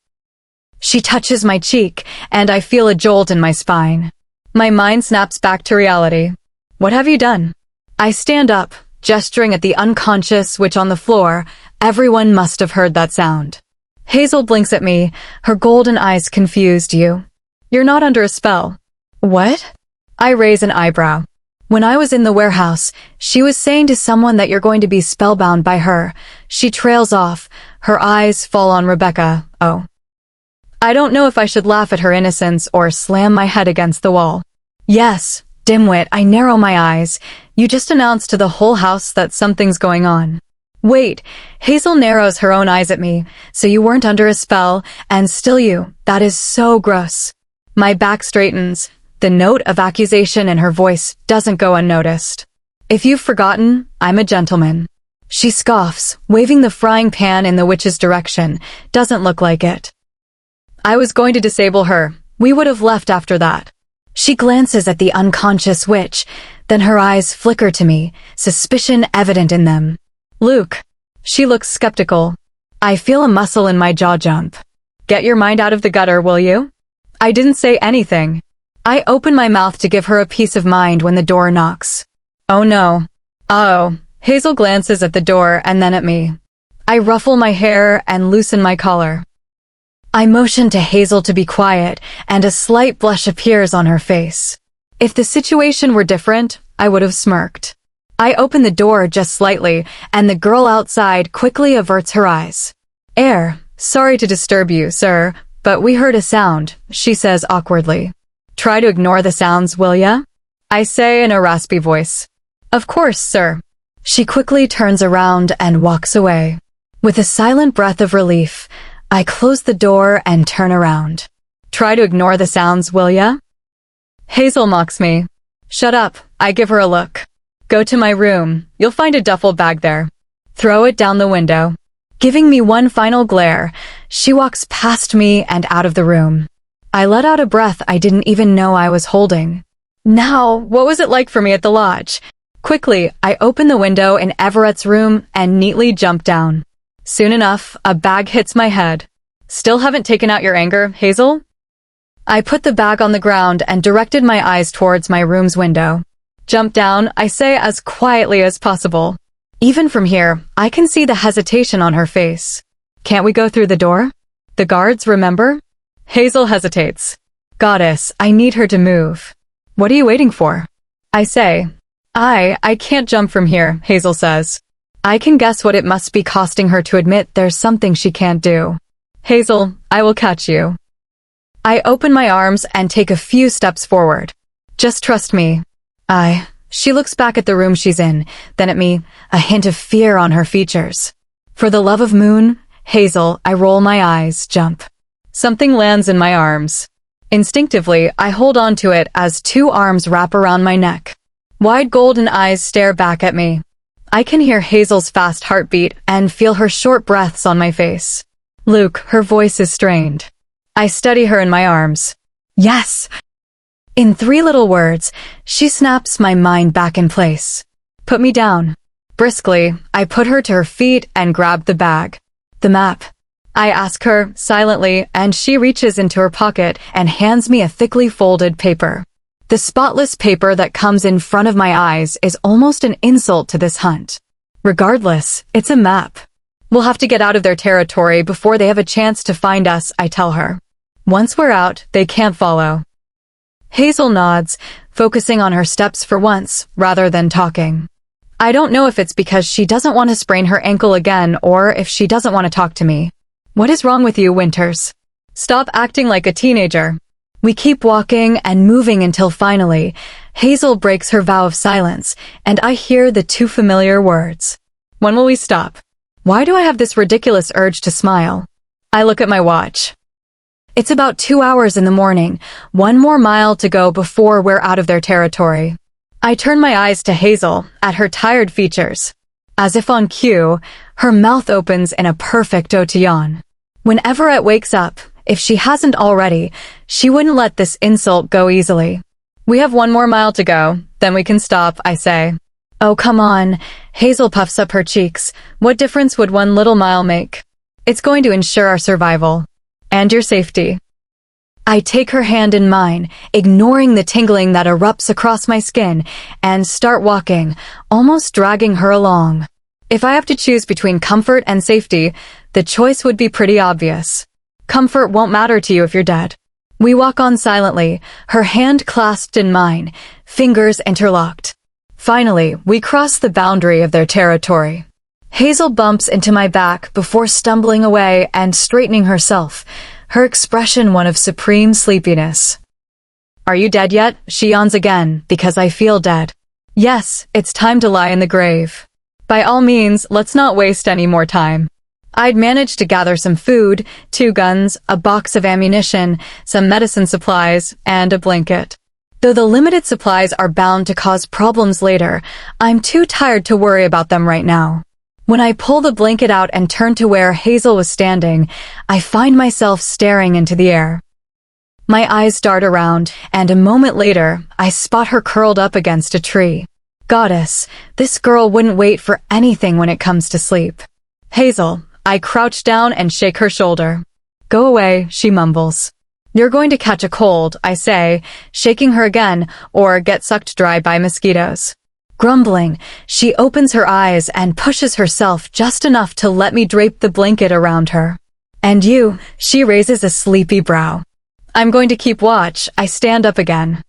A: She touches my cheek, and I feel a jolt in my spine. My mind snaps back to reality. What have you done? I stand up, gesturing at the unconscious which on the floor. Everyone must have heard that sound. Hazel blinks at me, her golden eyes confused. You're not under a spell. What? I raise an eyebrow. When I was in the warehouse, she was saying to someone that you're going to be spellbound by her. She trails off. Her eyes fall on Rebecca. Oh. I don't know if I should laugh at her innocence or slam my head against the wall. Yes, dimwit, I narrow my eyes. You just announced to the whole house that something's going on. Wait, Hazel narrows her own eyes at me. So you weren't under a spell, and still you. That is so gross. My back straightens. The note of accusation in her voice doesn't go unnoticed. If you've forgotten, I'm a gentleman. She scoffs, waving the frying pan in the witch's direction. Doesn't look like it. I was going to disable her. We would have left after that. She glances at the unconscious witch, then her eyes flicker to me, suspicion evident in them. Luke. She looks skeptical. I feel a muscle in my jaw jump. Get your mind out of the gutter, will you? I didn't say anything. I open my mouth to give her a piece of mind when the door knocks. Oh no. Oh. Hazel glances at the door and then at me. I ruffle my hair and loosen my collar. I motion to Hazel to be quiet, and a slight blush appears on her face. If the situation were different, I would have smirked. I open the door just slightly, and the girl outside quickly averts her eyes. Sorry to disturb you, sir, but we heard a sound, she says awkwardly. Try to ignore the sounds, will ya? I say in a raspy voice. Of course, sir. She quickly turns around and walks away. With a silent breath of relief, I close the door and turn around. Try to ignore the sounds, will ya? Hazel mocks me. Shut up, I give her a look. Go to my room, you'll find a duffel bag there. Throw it down the window. Giving me one final glare, she walks past me and out of the room. I let out a breath I didn't even know I was holding. Now, what was it like for me at the lodge? Quickly, I open the window in Everett's room and neatly jump down. Soon enough, a bag hits my head. Still haven't taken out your anger, Hazel? I put the bag on the ground and directed my eyes towards my room's window. Jump down, I say as quietly as possible. Even from here, I can see the hesitation on her face. Can't we go through the door? The guards, remember? Hazel hesitates. Goddess, I need her to move. What are you waiting for? I say. I can't jump from here, Hazel says. I can guess what it must be costing her to admit there's something she can't do. Hazel, I will catch you. I open my arms and take a few steps forward. Just trust me. She looks back at the room she's in, then at me, a hint of fear on her features. For the love of Moon, Hazel, I roll my eyes, jump. Something lands in my arms. Instinctively, I hold on to it as two arms wrap around my neck. Wide golden eyes stare back at me. I can hear Hazel's fast heartbeat and feel her short breaths on my face. Luke, her voice is strained. I steady her in my arms. Yes! In 3 little words, she snaps my mind back in place. Put me down. Briskly, I put her to her feet and grab the bag. The map. I ask her, silently, and she reaches into her pocket and hands me a thickly folded paper. The spotless paper that comes in front of my eyes is almost an insult to this hunt. Regardless, it's a map. We'll have to get out of their territory before they have a chance to find us, I tell her. Once we're out, they can't follow. Hazel nods, focusing on her steps for once, rather than talking. I don't know if it's because she doesn't want to sprain her ankle again or if she doesn't want to talk to me. What is wrong with you, Winters? Stop acting like a teenager. We keep walking and moving until finally, Hazel breaks her vow of silence, and I hear the 2 familiar words. When will we stop? Why do I have this ridiculous urge to smile? I look at my watch. It's about 2 hours in the morning, 1 more mile to go before we're out of their territory. I turn my eyes to Hazel, at her tired features. As if on cue, her mouth opens in a perfect yawn. When Everett wakes up, if she hasn't already, she wouldn't let this insult go easily. We have 1 more mile to go, then we can stop, I say. Oh, come on. Hazel puffs up her cheeks. What difference would 1 little mile make? It's going to ensure our survival. And your safety. I take her hand in mine, ignoring the tingling that erupts across my skin, and start walking, almost dragging her along. If I have to choose between comfort and safety, the choice would be pretty obvious. Comfort won't matter to you if you're dead. We walk on silently, her hand clasped in mine, fingers interlocked. Finally, we cross the boundary of their territory. Hazel bumps into my back before stumbling away and straightening herself, her expression one of supreme sleepiness. "Are you dead yet?" She yawns again, because I feel dead. Yes, it's time to lie in the grave. By all means, let's not waste any more time. I'd managed to gather some food, 2 guns, a box of ammunition, some medicine supplies, and a blanket. Though the limited supplies are bound to cause problems later, I'm too tired to worry about them right now. When I pull the blanket out and turn to where Hazel was standing, I find myself staring into the air. My eyes dart around, and a moment later, I spot her curled up against a tree. Goddess, this girl wouldn't wait for anything when it comes to sleep. "Hazel," I crouch down and shake her shoulder. "Go away," she mumbles. "You're going to catch a cold," I say, shaking her again, "or get sucked dry by mosquitoes." Grumbling, she opens her eyes and pushes herself just enough to let me drape the blanket around her. "And you," she raises a sleepy brow. "I'm going to keep watch." I stand up again.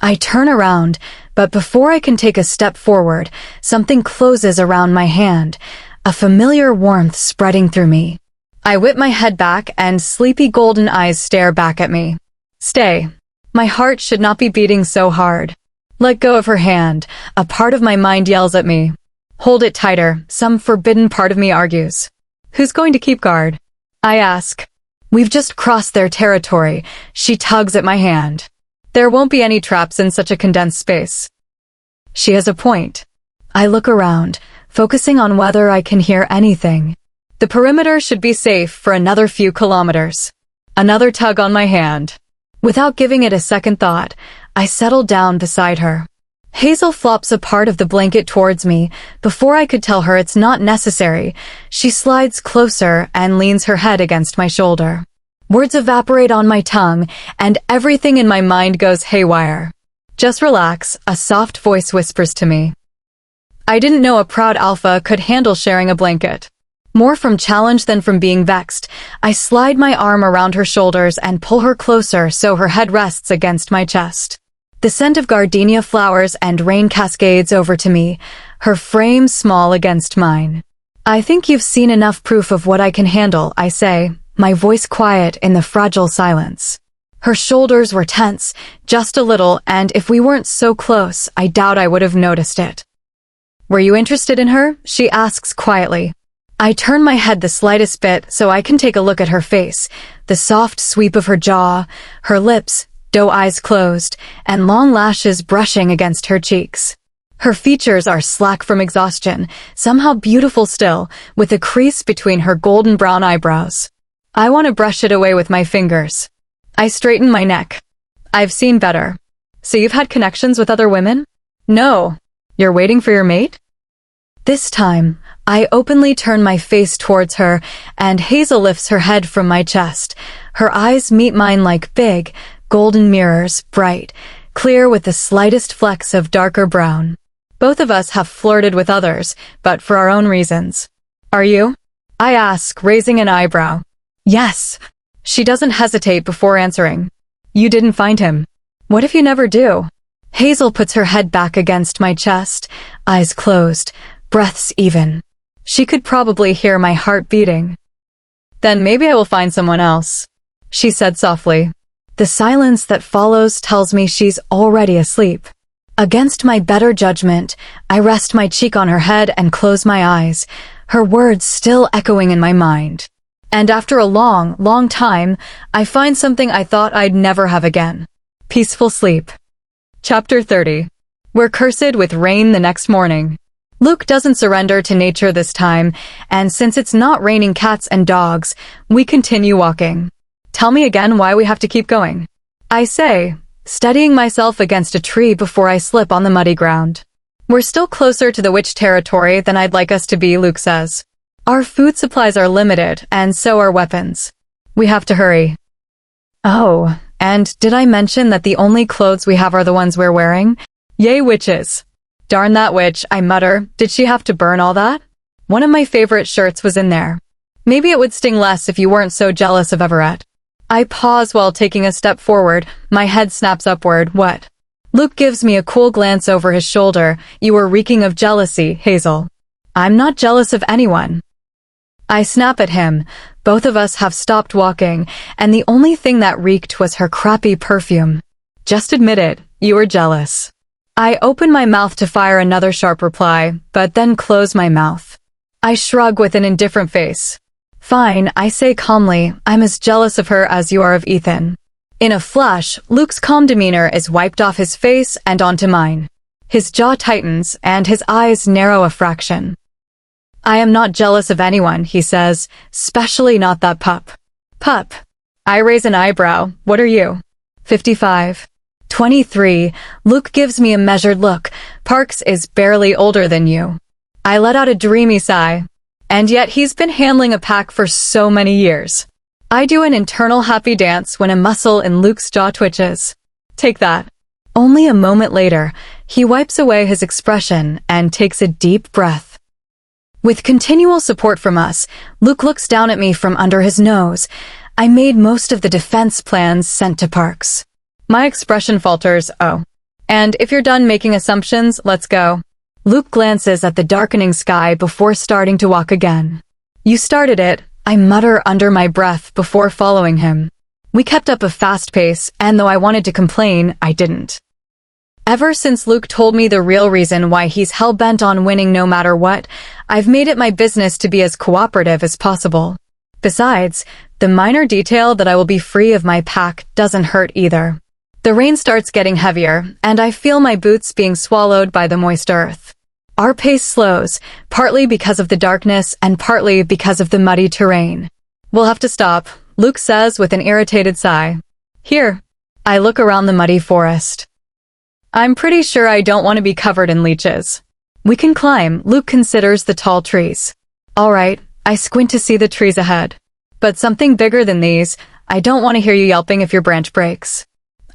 A: I turn around, but before I can take a step forward, something closes around my hand, a familiar warmth spreading through me. I whip my head back and sleepy golden eyes stare back at me. "Stay. My heart should not be beating so hard." Let go of her hand. A part of my mind yells at me. "Hold it tighter," some forbidden part of me argues. "Who's going to keep guard?" I ask. "We've just crossed their territory." She tugs at my hand. "There won't be any traps in such a condensed space." She has a point. I look around, focusing on whether I can hear anything. The perimeter should be safe for another few kilometers. Another tug on my hand. Without giving it a second thought, I settle down beside her. Hazel flops a part of the blanket towards me. Before I could tell her it's not necessary, she slides closer and leans her head against my shoulder. Words evaporate on my tongue, and everything in my mind goes haywire. "Just relax," a soft voice whispers to me. I didn't know a proud alpha could handle sharing a blanket. More from challenge than from being vexed, I slide my arm around her shoulders and pull her closer so her head rests against my chest. The scent of gardenia flowers and rain cascades over to me, her frame small against mine. "I think you've seen enough proof of what I can handle," I say, my voice quiet in the fragile silence. Her shoulders were tense, just a little, and if we weren't so close, I doubt I would have noticed it. "Were you interested in her?" she asks quietly. I turn my head the slightest bit so I can take a look at her face, the soft sweep of her jaw, her lips, doe eyes closed, and long lashes brushing against her cheeks. Her features are slack from exhaustion, somehow beautiful still, with a crease between her golden brown eyebrows. I want to brush it away with my fingers. I straighten my neck. "I've seen better." "So you've had connections with other women?" "No." "You're waiting for your mate?" This time, I openly turn my face towards her, and Hazel lifts her head from my chest. Her eyes meet mine like big, golden mirrors, bright, clear with the slightest flecks of darker brown. Both of us have flirted with others, but for our own reasons. "Are you?" I ask, raising an eyebrow. "Yes." She doesn't hesitate before answering. "You didn't find him. What if you never do?" Hazel puts her head back against my chest, eyes closed, breaths even. She could probably hear my heart beating. "Then maybe I will find someone else," she said softly. The silence that follows tells me she's already asleep. Against my better judgment, I rest my cheek on her head and close my eyes, her words still echoing in my mind. And after a long, long time, I find something I thought I'd never have again. Peaceful sleep. Chapter 30. We're cursed with rain the next morning. Luke doesn't surrender to nature this time, and since it's not raining cats and dogs, we continue walking. "Tell me again why we have to keep going," I say, steadying myself against a tree before I slip on the muddy ground. "We're still closer to the witch territory than I'd like us to be," Luke says. "Our food supplies are limited, and so are weapons. We have to hurry." "Oh, and did I mention that the only clothes we have are the ones we're wearing? Yay, witches." "Darn that witch," I mutter. "Did she have to burn all that? One of my favorite shirts was in there. Maybe it would sting less if you weren't so jealous of Everett." I pause while taking a step forward. My head snaps upward. What? Luke gives me a cool glance over his shoulder. You are reeking of jealousy, Hazel. I'm not jealous of anyone. I snap at him. Both of us have stopped walking, and the only thing that reeked was her crappy perfume. Just admit it, you were jealous. I open my mouth to fire another sharp reply, but then close my mouth. I shrug with an indifferent face. Fine, I say calmly, I'm as jealous of her as you are of Ethan. In a flash, Luke's calm demeanor is wiped off his face and onto mine. His jaw tightens, and his eyes narrow a fraction. I am not jealous of anyone, he says, especially not that pup. Pup. I raise an eyebrow. What are you? 55. 23. Luke gives me a measured look. Parks is barely older than you. I let out a dreamy sigh. And yet he's been handling a pack for so many years. I do an internal happy dance when a muscle in Luke's jaw twitches. Take that. Only a moment later, he wipes away his expression and takes a deep breath. With continual support from us, Luke looks down at me from under his nose. I made most of the defense plans sent to Parks. My expression falters, oh. And if you're done making assumptions, let's go. Luke glances at the darkening sky before starting to walk again. You started it, I mutter under my breath before following him. We kept up a fast pace, and though I wanted to complain, I didn't. Ever since Luke told me the real reason why he's hell-bent on winning no matter what, I've made it my business to be as cooperative as possible. Besides, the minor detail that I will be free of my pack doesn't hurt either. The rain starts getting heavier, and I feel my boots being swallowed by the moist earth. Our pace slows, partly because of the darkness and partly because of the muddy terrain. We'll have to stop, Luke says with an irritated sigh. Here. I look around the muddy forest. I'm pretty sure I don't want to be covered in leeches. We can climb, Luke considers the tall trees. All right, I squint to see the trees ahead. But something bigger than these, I don't want to hear you yelping if your branch breaks.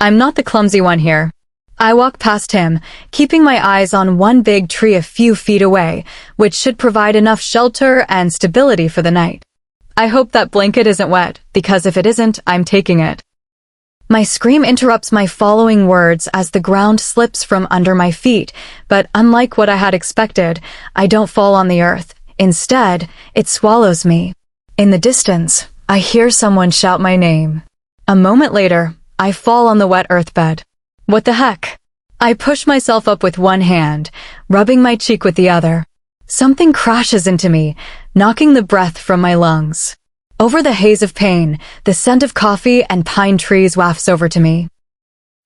A: I'm not the clumsy one here. I walk past him, keeping my eyes on one big tree a few feet away, which should provide enough shelter and stability for the night. I hope that blanket isn't wet, because if it isn't, I'm taking it. My scream interrupts my following words as the ground slips from under my feet, but unlike what I had expected, I don't fall on the earth. Instead, it swallows me. In the distance, I hear someone shout my name. A moment later, I fall on the wet earth bed. What the heck? I push myself up with one hand, rubbing my cheek with the other. Something crashes into me, knocking the breath from my lungs. Over the haze of pain, the scent of coffee and pine trees wafts over to me.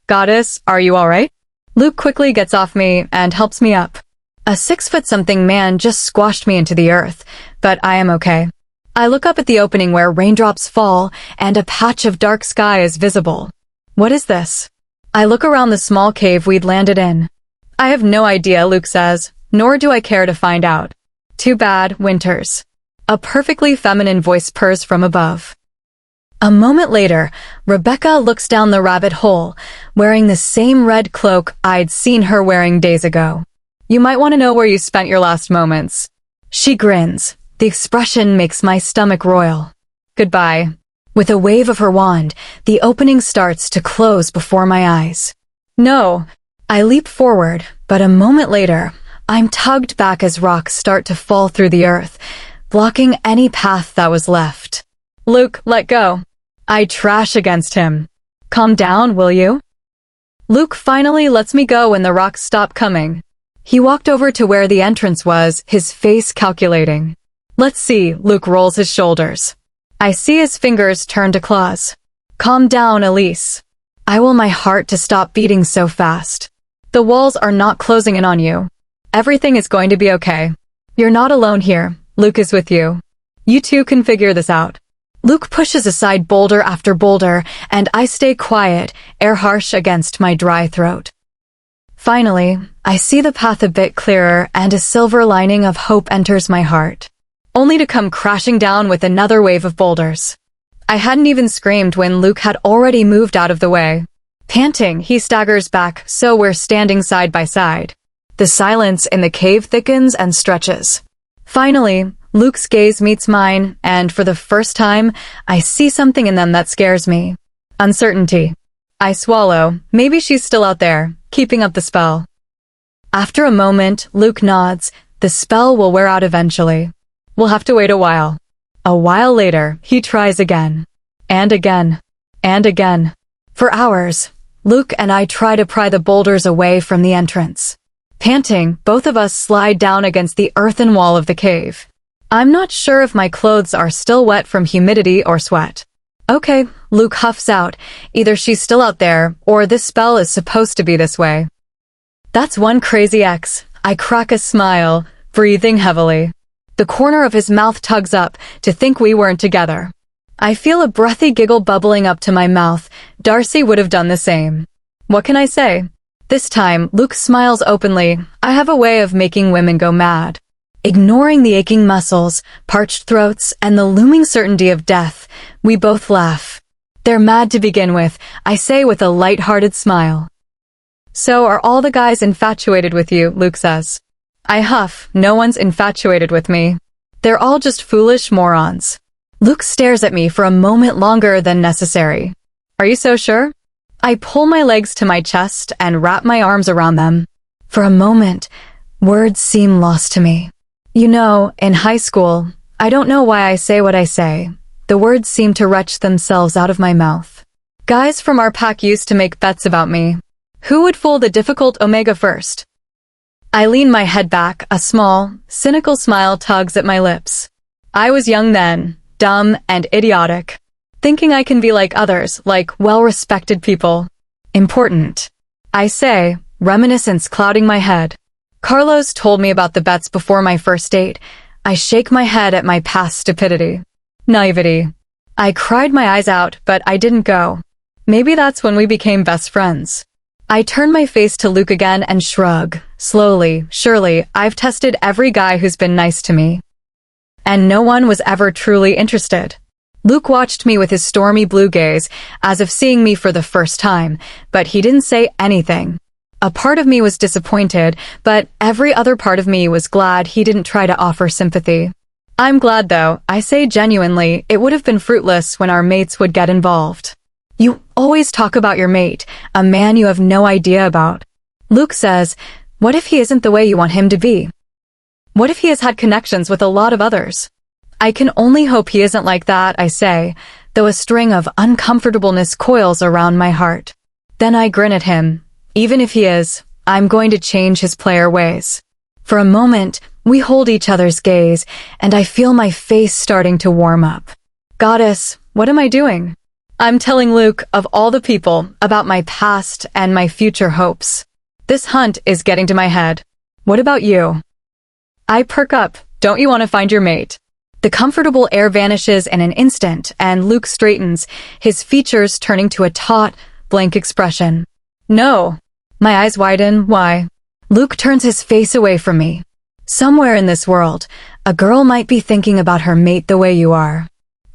A: Goddess, are you all right? Luke quickly gets off me and helps me up. A 6-foot-something man just squashed me into the earth, but I am okay. I look up at the opening where raindrops fall and a patch of dark sky is visible. What is this? I look around the small cave we'd landed in. I have no idea, Luke says, nor do I care to find out. Too bad, Winters. A perfectly feminine voice purrs from above. A moment later, Rebecca looks down the rabbit hole, wearing the same red cloak I'd seen her wearing days ago. You might want to know where you spent your last moments. She grins. The expression makes my stomach roil. Goodbye. With a wave of her wand, the opening starts to close before my eyes. No. I leap forward, but a moment later, I'm tugged back as rocks start to fall through the earth, blocking any path that was left. Luke, let go. I trash against him. Calm down, will you? Luke finally lets me go when the rocks stop coming. He walked over to where the entrance was, his face calculating. Let's see, Luke rolls his shoulders. I see his fingers turn to claws. Calm down, Elise. I will my heart to stop beating so fast. The walls are not closing in on you. Everything is going to be okay. You're not alone here. Luke is with you. You two can figure this out. Luke pushes aside boulder after boulder, and I stay quiet, air harsh against my dry throat. Finally, I see the path a bit clearer and a silver lining of hope enters my heart. Only to come crashing down with another wave of boulders. I hadn't even screamed when Luke had already moved out of the way. Panting, he staggers back, so we're standing side by side. The silence in the cave thickens and stretches. Finally, Luke's gaze meets mine, and for the first time, I see something in them that scares me. Uncertainty. I swallow. Maybe she's still out there, keeping up the spell. After a moment, Luke nods. The spell will wear out eventually. We'll have to wait a while. A while later, he tries again. And again. And again. For hours, Luke and I try to pry the boulders away from the entrance. Panting, both of us slide down against the earthen wall of the cave. I'm not sure if my clothes are still wet from humidity or sweat. Okay, Luke huffs out. Either she's still out there, or this spell is supposed to be this way. That's one crazy ex. I crack a smile, breathing heavily. The corner of his mouth tugs up to think we weren't together. I feel a breathy giggle bubbling up to my mouth. Darcy would have done the same. What can I say? This time, Luke smiles openly. I have a way of making women go mad. Ignoring the aching muscles, parched throats, and the looming certainty of death, we both laugh. They're mad to begin with, I say with a light-hearted smile. So are all the guys infatuated with you, Luke says. I huff, no one's infatuated with me. They're all just foolish morons. Luke stares at me for a moment longer than necessary. Are you so sure? I pull my legs to my chest and wrap my arms around them. For a moment, words seem lost to me. You know, in high school, I don't know why I say what I say. The words seem to retch themselves out of my mouth. Guys from our pack used to make bets about me. Who would fool the difficult Omega first? I lean my head back, a small, cynical smile tugs at my lips. I was young then, dumb and idiotic, thinking I can be like others, like well-respected people. Important. I say, reminiscence clouding my head. Carlos told me about the bets before my first date. I shake my head at my past stupidity. Naivety. I cried my eyes out, but I didn't go. Maybe that's when we became best friends. I turn my face to Luke again and shrug. Slowly, surely, I've tested every guy who's been nice to me. And no one was ever truly interested. Luke watched me with his stormy blue gaze, as if seeing me for the first time, but he didn't say anything. A part of me was disappointed, but every other part of me was glad he didn't try to offer sympathy. I'm glad though, I say genuinely, it would have been fruitless when our mates would get involved. You always talk about your mate, a man you have no idea about. Luke says, what if he isn't the way you want him to be? What if he has had connections with a lot of others? I can only hope he isn't like that, I say, though a string of uncomfortableness coils around my heart. Then I grin at him. Even if he is, I'm going to change his player ways. For a moment, we hold each other's gaze, and I feel my face starting to warm up. Goddess, what am I doing? I'm telling Luke, of all the people, about my past and my future hopes. This hunt is getting to my head. What about you? I perk up. Don't you want to find your mate? The comfortable air vanishes in an instant, and Luke straightens, his features turning to a taut, blank expression. No. My eyes widen. Why? Luke turns his face away from me. Somewhere in this world, a girl might be thinking about her mate the way you are.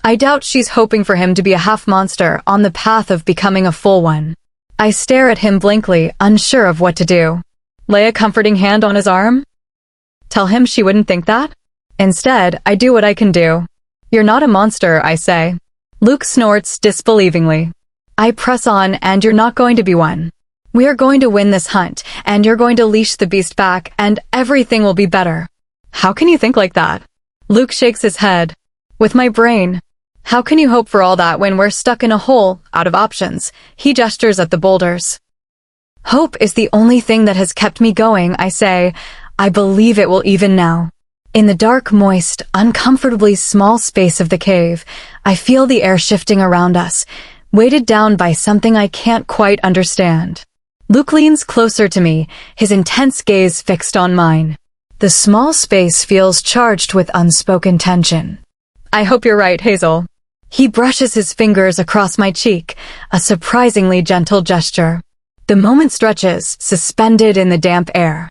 A: I doubt she's hoping for him to be a half-monster on the path of becoming a full one. I stare at him blankly, unsure of what to do. Lay a comforting hand on his arm? Tell him she wouldn't think that? Instead, I do what I can do. You're not a monster, I say. Luke snorts disbelievingly. I press on, and you're not going to be one. We are going to win this hunt, and you're going to leash the beast back, and everything will be better. How can you think like that? Luke shakes his head. With my brain. How can you hope for all that when we're stuck in a hole, out of options? He gestures at the boulders. Hope is the only thing that has kept me going, I say. I believe it will even now. In the dark, moist, uncomfortably small space of the cave, I feel the air shifting around us, weighted down by something I can't quite understand. Luke leans closer to me, his intense gaze fixed on mine. The small space feels charged with unspoken tension. I hope you're right, Hazel. He brushes his fingers across my cheek, a surprisingly gentle gesture. The moment stretches, suspended in the damp air.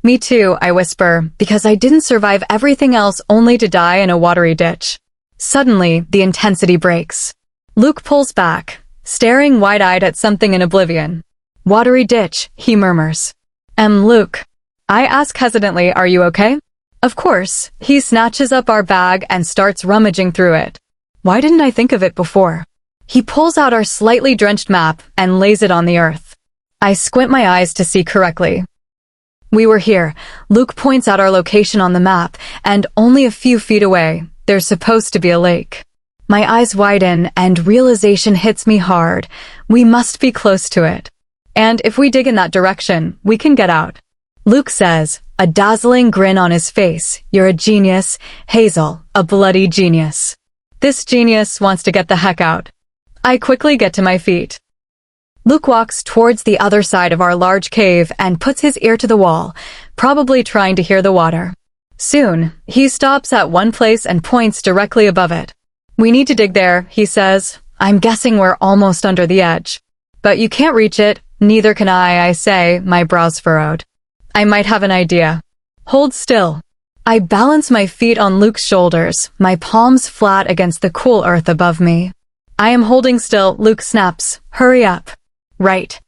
A: Me too, I whisper, because I didn't survive everything else only to die in a watery ditch. Suddenly, the intensity breaks. Luke pulls back, staring wide-eyed at something in oblivion. Watery ditch, he murmurs. Luke. I ask hesitantly, are you okay? Of course, he snatches up our bag and starts rummaging through it. Why didn't I think of it before? He pulls out our slightly drenched map and lays it on the earth. I squint my eyes to see correctly. We were here. Luke points out our location on the map, and only a few feet away, there's supposed to be a lake. My eyes widen and realization hits me hard. We must be close to it. And if we dig in that direction, we can get out. Luke says, a dazzling grin on his face, "You're a genius, Hazel, a bloody genius." This genius wants to get the heck out. I quickly get to my feet. Luke walks towards the other side of our large cave and puts his ear to the wall, probably trying to hear the water. Soon, he stops at one place and points directly above it. "We need to dig there," he says. I'm guessing we're almost under the edge. "But you can't reach it, neither can I say, my brows furrowed. "I might have an idea." "Hold still." I balance my feet on Luke's shoulders, my palms flat against the cool earth above me. I am holding still. Luke snaps, "Hurry up." "Right."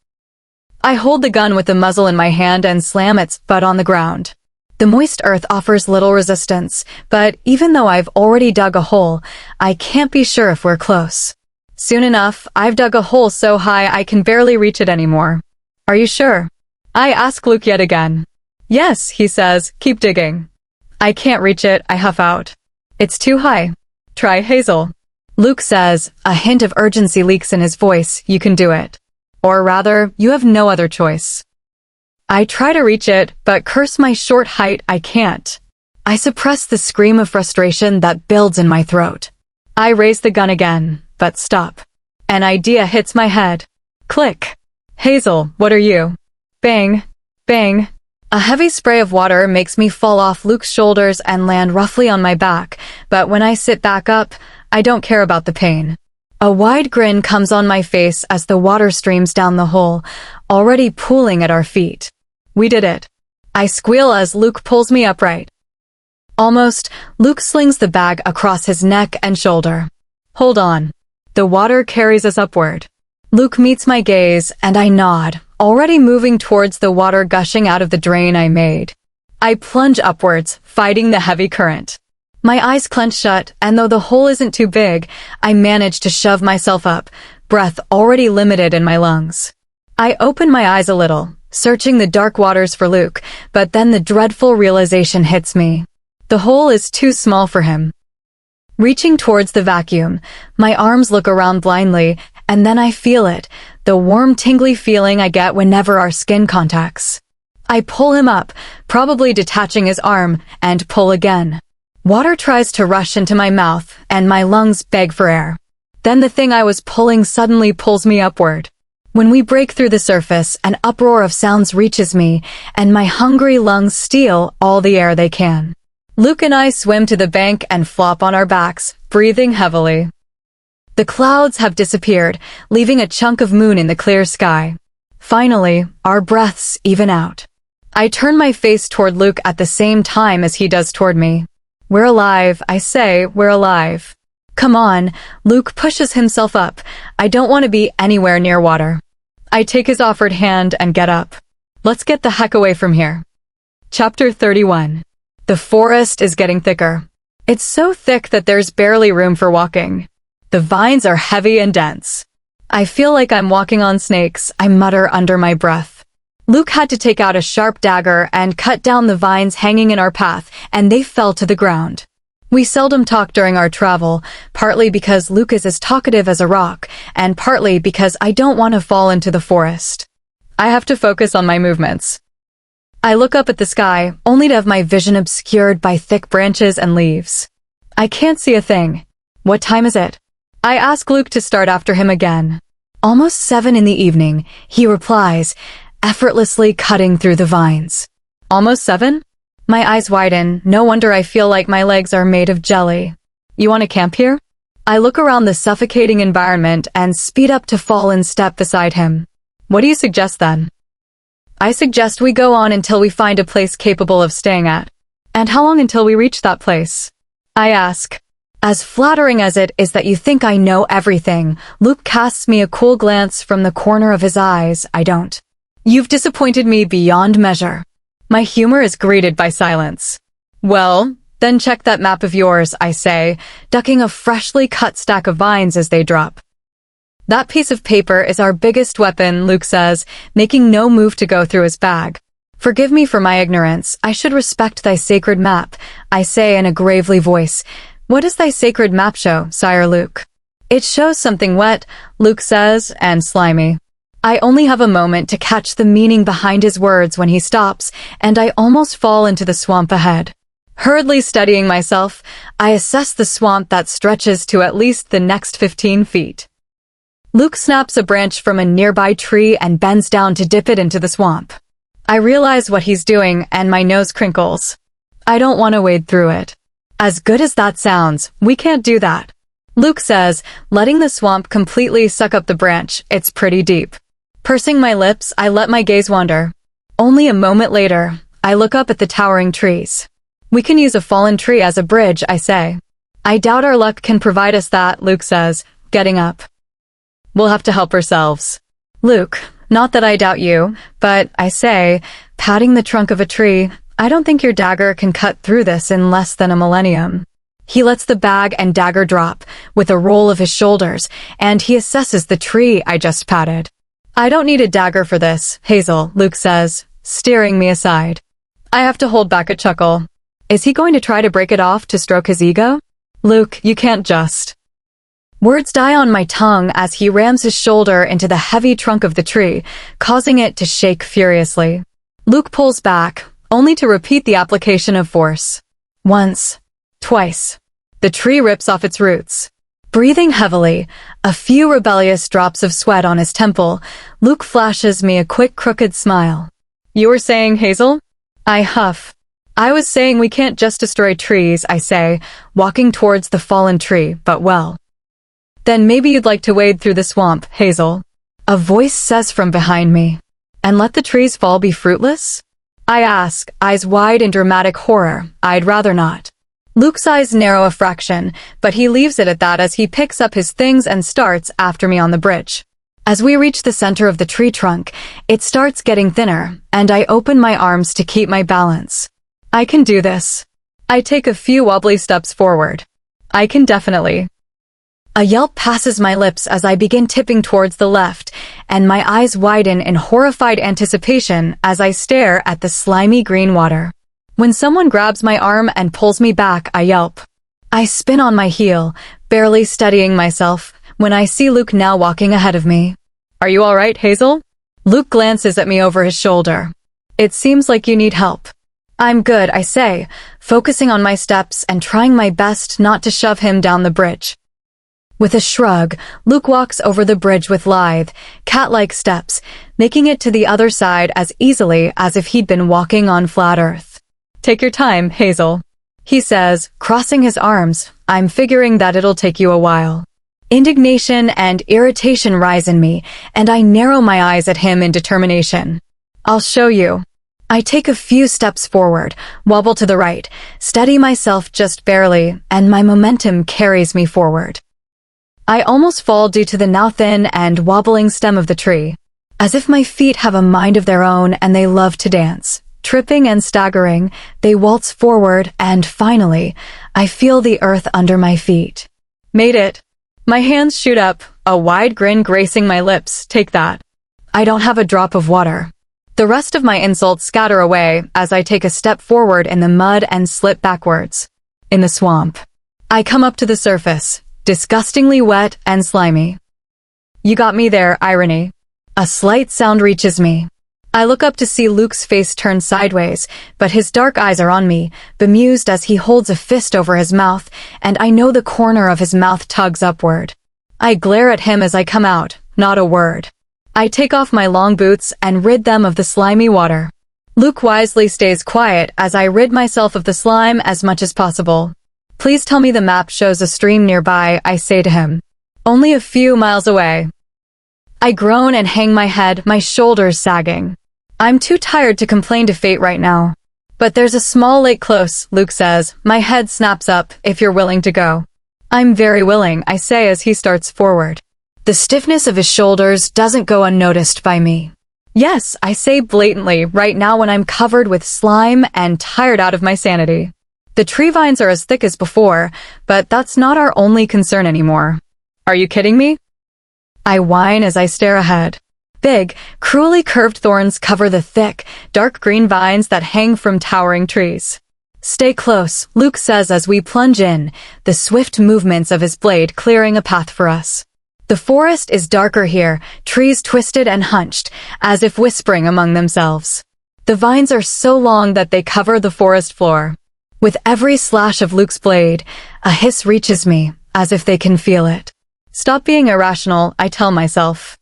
A: I hold the gun with the muzzle in my hand and slam its butt on the ground. The moist earth offers little resistance, but even though I've already dug a hole, I can't be sure if we're close. Soon enough, I've dug a hole so high I can barely reach it anymore. "Are you sure?" I ask Luke yet again. "Yes," he says, "keep digging." I can't reach it, I huff out. "It's too high. Try Hazel." Luke says, a hint of urgency leaks in his voice, "You can do it. Or rather, you have no other choice." I try to reach it, but curse my short height, I can't. I suppress the scream of frustration that builds in my throat. I raise the gun again, but stop. An idea hits my head. Click. "Hazel, what are you?" Bang. Bang. A heavy spray of water makes me fall off Luke's shoulders and land roughly on my back, but when I sit back up, I don't care about the pain. A wide grin comes on my face as the water streams down the hole, already pooling at our feet. We did it. I squeal as Luke pulls me upright. Almost, Luke slings the bag across his neck and shoulder. Hold on. The water carries us upward. Luke meets my gaze, and I nod, already moving towards the water gushing out of the drain I made. I plunge upwards, fighting the heavy current. My eyes clench shut, and though the hole isn't too big, I manage to shove myself up, breath already limited in my lungs. I open my eyes a little, searching the dark waters for Luke, but then the dreadful realization hits me. The hole is too small for him. Reaching towards the vacuum, my arms look around blindly, and then I feel it, the warm tingly feeling I get whenever our skin contacts. I pull him up, probably detaching his arm, and pull again. Water tries to rush into my mouth, and my lungs beg for air. Then the thing I was pulling suddenly pulls me upward. When we break through the surface, an uproar of sounds reaches me, and my hungry lungs steal all the air they can. Luke and I swim to the bank and flop on our backs, breathing heavily. The clouds have disappeared, leaving a chunk of moon in the clear sky. Finally, our breaths even out. I turn my face toward Luke at the same time as he does toward me. "We're alive," I say, "we're alive." "Come on." Luke pushes himself up. I don't want to be anywhere near water. I take his offered hand and get up. Let's get the heck away from here. Chapter 31. The forest is getting thicker. It's so thick that there's barely room for walking. The vines are heavy and dense. I feel like I'm walking on snakes, I mutter under my breath. Luke had to take out a sharp dagger and cut down the vines hanging in our path, and they fell to the ground. We seldom talk during our travel, partly because Luke is as talkative as a rock, and partly because I don't want to fall into the forest. I have to focus on my movements. I look up at the sky, only to have my vision obscured by thick branches and leaves. I can't see a thing. What time is it? I ask Luke to start after him again. Almost 7 in the evening, he replies, effortlessly cutting through the vines. Almost 7? My eyes widen, no wonder I feel like my legs are made of jelly. You want to camp here? I look around the suffocating environment and speed up to fall in step beside him. What do you suggest then? I suggest we go on until we find a place capable of staying at. And how long until we reach that place? I ask. As flattering as it is that you think I know everything, Luke casts me a cool glance from the corner of his eyes. I don't. You've disappointed me beyond measure. My humor is greeted by silence. Well, then check that map of yours, I say, ducking a freshly cut stack of vines as they drop. That piece of paper is our biggest weapon, Luke says, making no move to go through his bag. Forgive me for my ignorance. I should respect thy sacred map, I say in a gravely voice. What does thy sacred map show, Sire Luke? It shows something wet, Luke says, and slimy. I only have a moment to catch the meaning behind his words when he stops, and I almost fall into the swamp ahead. Hurriedly steadying myself, I assess the swamp that stretches to at least the next 15 feet. Luke snaps a branch from a nearby tree and bends down to dip it into the swamp. I realize what he's doing and my nose crinkles. I don't want to wade through it. As good as that sounds, we can't do that. Luke says, letting the swamp completely suck up the branch. It's pretty deep. Pursing my lips, I let my gaze wander. Only a moment later, I look up at the towering trees. We can use a fallen tree as a bridge, I say. I doubt our luck can provide us that, Luke says, getting up. We'll have to help ourselves. Luke, not that I doubt you, but I say, patting the trunk of a tree, I don't think your dagger can cut through this in less than a millennium. He lets the bag and dagger drop, with a roll of his shoulders, and he assesses the tree I just patted. I don't need a dagger for this, Hazel, Luke says, steering me aside. I have to hold back a chuckle. Is he going to try to break it off to stroke his ego? Luke, you can't just. Words die on my tongue as he rams his shoulder into the heavy trunk of the tree, causing it to shake furiously. Luke pulls back, only to repeat the application of force. Once. Twice. The tree rips off its roots. Breathing heavily, a few rebellious drops of sweat on his temple, Luke flashes me a quick crooked smile. You were saying, Hazel? I huff. I was saying we can't just destroy trees, I say, walking towards the fallen tree, but well. Then maybe you'd like to wade through the swamp, Hazel. A voice says from behind me. And let the trees fall be fruitless? I ask, eyes wide in dramatic horror. I'd rather not. Luke's eyes narrow a fraction, but he leaves it at that as he picks up his things and starts after me on the bridge. As we reach the center of the tree trunk, it starts getting thinner, and I open my arms to keep my balance. I can do this. I take a few wobbly steps forward. I can definitely. A yelp passes my lips as I begin tipping towards the left, and my eyes widen in horrified anticipation as I stare at the slimy green water. When someone grabs my arm and pulls me back, I yelp. I spin on my heel, barely steadying myself, when I see Luke now walking ahead of me. Are you all right, Hazel? Luke glances at me over his shoulder. It seems like you need help. I'm good, I say, focusing on my steps and trying my best not to shove him down the bridge. With a shrug, Luke walks over the bridge with lithe, cat-like steps, making it to the other side as easily as if he'd been walking on flat earth. Take your time, Hazel, he says, crossing his arms. I'm figuring that it'll take you a while. Indignation and irritation rise in me, and I narrow my eyes at him in determination. I'll show you. I take a few steps forward, wobble to the right, steady myself just barely, and my momentum carries me forward. I almost fall due to the now thin and wobbling stem of the tree. As if my feet have a mind of their own and they love to dance. Tripping and staggering, they waltz forward, and finally, I feel the earth under my feet. Made it. My hands shoot up, a wide grin gracing my lips. Take that. I don't have a drop of water. The rest of my insults scatter away as I take a step forward in the mud and slip backwards. In the swamp. I come up to the surface, disgustingly wet and slimy. You got me there, irony. A slight sound reaches me. I look up to see Luke's face turn sideways, but his dark eyes are on me, bemused as he holds a fist over his mouth, and I know the corner of his mouth tugs upward. I glare at him as I come out, not a word. I take off my long boots and rid them of the slimy water. Luke wisely stays quiet as I rid myself of the slime as much as possible. Please tell me the map shows a stream nearby, I say to him. Only a few miles away. I groan and hang my head, my shoulders sagging. I'm too tired to complain to fate right now. But there's a small lake close, Luke says. My head snaps up, if you're willing to go. I'm very willing, I say as he starts forward. The stiffness of his shoulders doesn't go unnoticed by me. Yes, I say blatantly, right now when I'm covered with slime and tired out of my sanity. The tree vines are as thick as before, but that's not our only concern anymore. Are you kidding me? I whine as I stare ahead. Big, cruelly curved thorns cover the thick, dark green vines that hang from towering trees. Stay close, Luke says as we plunge in, the swift movements of his blade clearing a path for us. The forest is darker here, trees twisted and hunched, as if whispering among themselves. The vines are so long that they cover the forest floor. With every slash of Luke's blade, a hiss reaches me, as if they can feel it. Stop being irrational, I tell myself.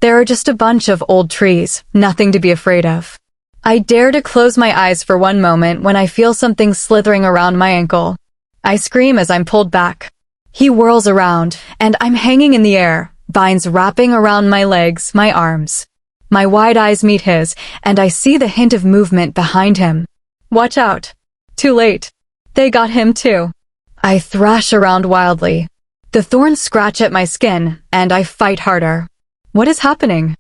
A: There are just a bunch of old trees, nothing to be afraid of. I dare to close my eyes for one moment when I feel something slithering around my ankle. I scream as I'm pulled back. He whirls around, and I'm hanging in the air, vines wrapping around my legs, my arms. My wide eyes meet his, and I see the hint of movement behind him. Watch out. Too late. They got him too. I thrash around wildly. The thorns scratch at my skin, and I fight harder. What is happening?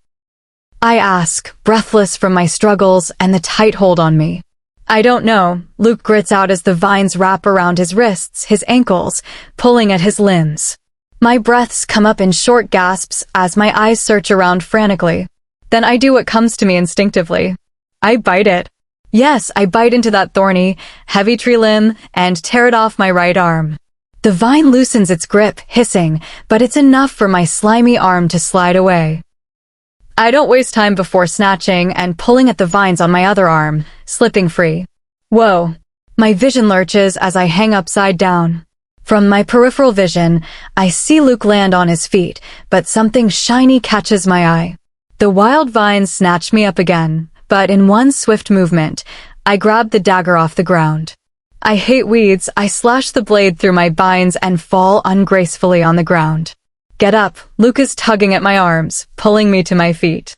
A: I ask, breathless from my struggles and the tight hold on me. I don't know, Luke grits out as the vines wrap around his wrists, his ankles, pulling at his limbs. My breaths come up in short gasps as my eyes search around frantically. Then I do what comes to me instinctively. I bite it. Yes, I bite into that thorny, heavy tree limb and tear it off my right arm. The vine loosens its grip, hissing, but it's enough for my slimy arm to slide away. I don't waste time before snatching and pulling at the vines on my other arm, slipping free. Whoa! My vision lurches as I hang upside down. From my peripheral vision, I see Luke land on his feet, but something shiny catches my eye. The wild vines snatch me up again, but in one swift movement, I grab the dagger off the ground. I hate weeds, I slash the blade through my vines and fall ungracefully on the ground. Get up, Luke is tugging at my arms, pulling me to my feet.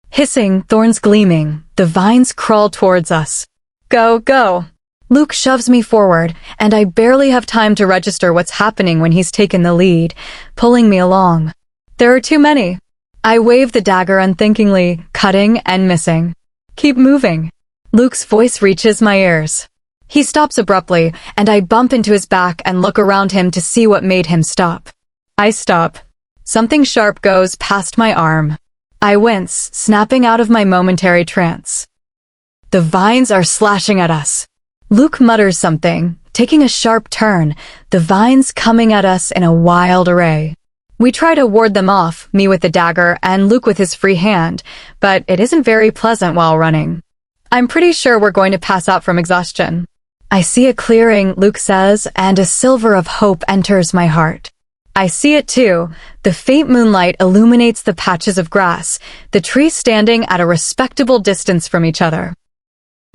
A: Hissing, thorns gleaming, the vines crawl towards us. Go, go! Luke shoves me forward, and I barely have time to register what's happening when he's taken the lead, pulling me along. There are too many. I wave the dagger unthinkingly, cutting and missing. Keep moving. Luke's voice reaches my ears. He stops abruptly, and I bump into his back and look around him to see what made him stop. I stop. Something sharp goes past my arm. I wince, snapping out of my momentary trance. The vines are slashing at us. Luke mutters something, taking a sharp turn, the vines coming at us in a wild array. We try to ward them off, me with the dagger and Luke with his free hand, but it isn't very pleasant while running. I'm pretty sure we're going to pass out from exhaustion. I see a clearing, Luke says, and a silver of hope enters my heart. I see it too. The faint moonlight illuminates the patches of grass, the trees standing at a respectable distance from each other.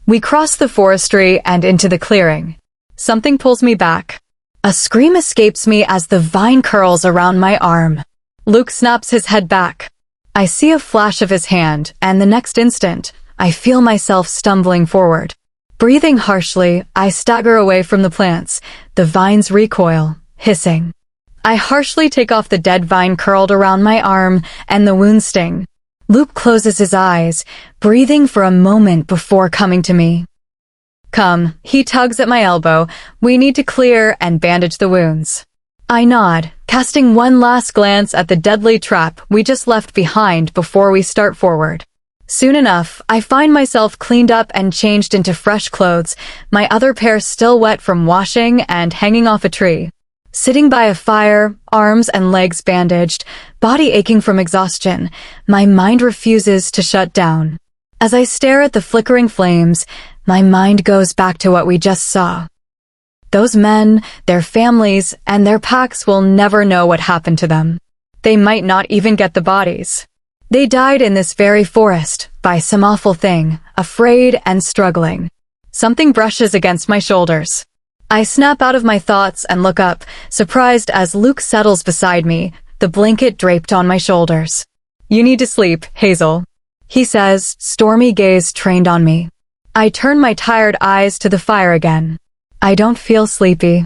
A: We cross the forestry and into the clearing. Something pulls me back. A scream escapes me as the vine curls around my arm. Luke snaps his head back. I see a flash of his hand, and the next instant, I feel myself stumbling forward. Breathing harshly, I stagger away from the plants. The vines recoil, hissing. I harshly take off the dead vine curled around my arm, and the wound sting. Luke closes his eyes, breathing for a moment before coming to me. Come, he tugs at my elbow. We need to clear and bandage the wounds. I nod, casting one last glance at the deadly trap we just left behind before we start forward. Soon enough, I find myself cleaned up and changed into fresh clothes, my other pair still wet from washing and hanging off a tree. Sitting by a fire, arms and legs bandaged, body aching from exhaustion, my mind refuses to shut down. As I stare at the flickering flames, my mind goes back to what we just saw. Those men, their families, and their packs will never know what happened to them. They might not even get the bodies. They died in this very forest, by some awful thing, afraid and struggling. Something brushes against my shoulders. I snap out of my thoughts and look up, surprised as Luke settles beside me, the blanket draped on my shoulders. You need to sleep, Hazel, he says, stormy gaze trained on me. I turn my tired eyes to the fire again. I don't feel sleepy.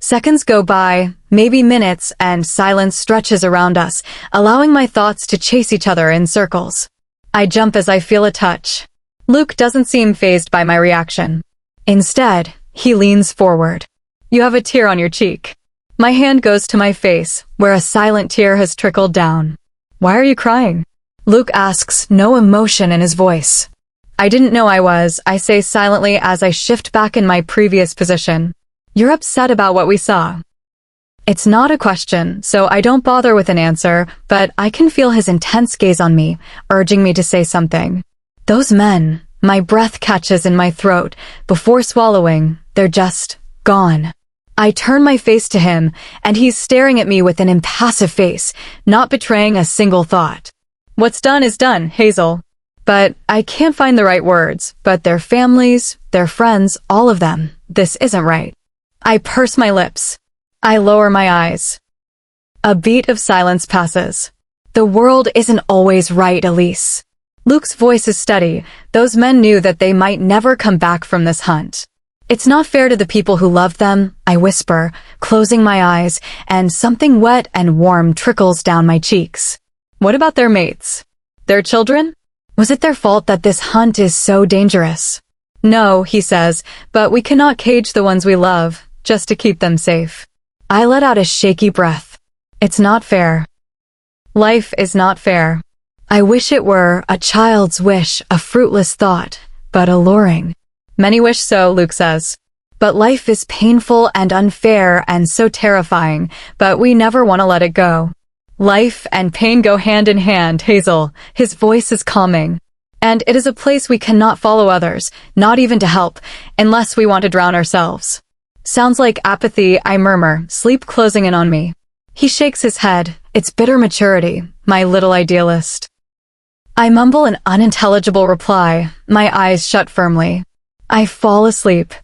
A: Seconds go by, maybe minutes, and silence stretches around us, allowing my thoughts to chase each other in circles. I jump as I feel a touch. Luke doesn't seem fazed by my reaction. Instead, He leans forward. You have a tear on your cheek. My hand goes to my face, where a silent tear has trickled down. Why are you crying? Luke asks, no emotion in his voice. I didn't know I was, I say silently as I shift back in my previous position. You're upset about what we saw. It's not a question, so I don't bother with an answer, but I can feel his intense gaze on me, urging me to say something. Those men, my breath catches in my throat. Before swallowing, they're just gone. I turn my face to him, and he's staring at me with an impassive face, not betraying a single thought. What's done is done, Hazel. But I can't find the right words, but their families, their friends, all of them. This isn't right. I purse my lips. I lower my eyes. A beat of silence passes. The world isn't always right, Elise. Luke's voice is steady. Those men knew that they might never come back from this hunt. It's not fair to the people who loved them, I whisper, closing my eyes, and something wet and warm trickles down my cheeks. What about their mates? Their children? Was it their fault that this hunt is so dangerous? No, he says, but we cannot cage the ones we love, just to keep them safe. I let out a shaky breath. It's not fair. Life is not fair. I wish it were, a child's wish, a fruitless thought, but alluring. Many wish so, Luke says. But life is painful and unfair and so terrifying, but we never want to let it go. Life and pain go hand in hand, Hazel. His voice is calming. And it is a place we cannot follow others, not even to help, unless we want to drown ourselves. Sounds like apathy, I murmur, sleep closing in on me. He shakes his head. It's bitter maturity, my little idealist. I mumble an unintelligible reply, my eyes shut firmly. I fall asleep.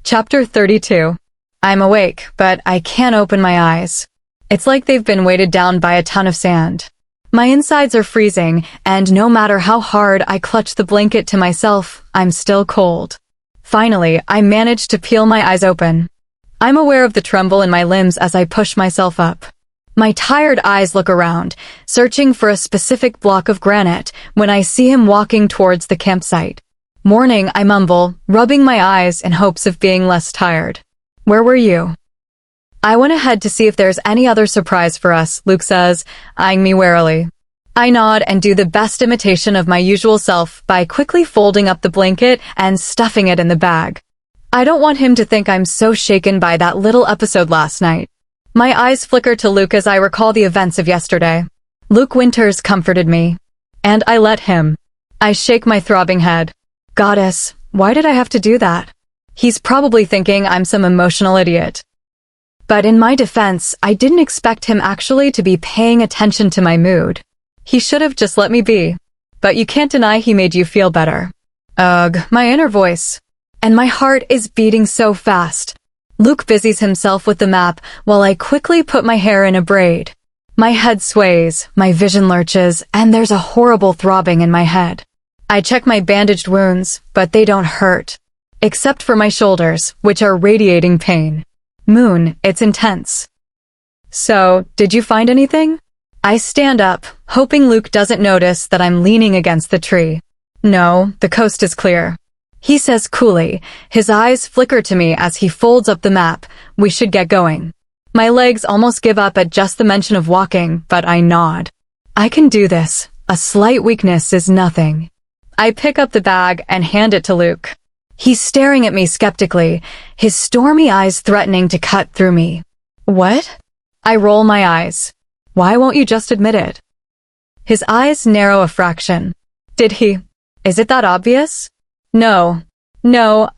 A: Chapter 32. I'm awake, but I can't open my eyes. It's like they've been weighted down by a ton of sand. My insides are freezing, and no matter how hard I clutch the blanket to myself, I'm still cold. Finally, I manage to peel my eyes open. I'm aware of the tremble in my limbs as I push myself up. My tired eyes look around, searching for a specific block of granite, when I see him walking towards the campsite. Morning, I mumble, rubbing my eyes in hopes of being less tired. Where were you? I went ahead to see if there's any other surprise for us, Luke says, eyeing me warily. I nod and do the best imitation of my usual self by quickly folding up the blanket and stuffing it in the bag. I don't want him to think I'm so shaken by that little episode last night. My eyes flicker to Luke as I recall the events of yesterday. Luke Winters comforted me. And I let him. I shake my throbbing head. Goddess, why did I have to do that? He's probably thinking I'm some emotional idiot. But in my defense, I didn't expect him actually to be paying attention to my mood. He should have just let me be. But you can't deny he made you feel better. Ugh, my inner voice. And my heart is beating so fast. Luke busies himself with the map while I quickly put my hair in a braid. My head sways, my vision lurches, and there's a horrible throbbing in my head. I check my bandaged wounds, but they don't hurt. Except for my shoulders, which are radiating pain. Moon, it's intense. So, did you find anything? I stand up, hoping Luke doesn't notice that I'm leaning against the tree. No, the coast is clear. He says coolly, his eyes flicker to me as he folds up the map. We should get going. My legs almost give up at just the mention of walking, but I nod. I can do this. A slight weakness is nothing. I pick up the bag and hand it to Luke. He's staring at me skeptically, his stormy eyes threatening to cut through me. What? I roll my eyes. Why won't you just admit it? His eyes narrow a fraction. Did he? Is it that obvious? No,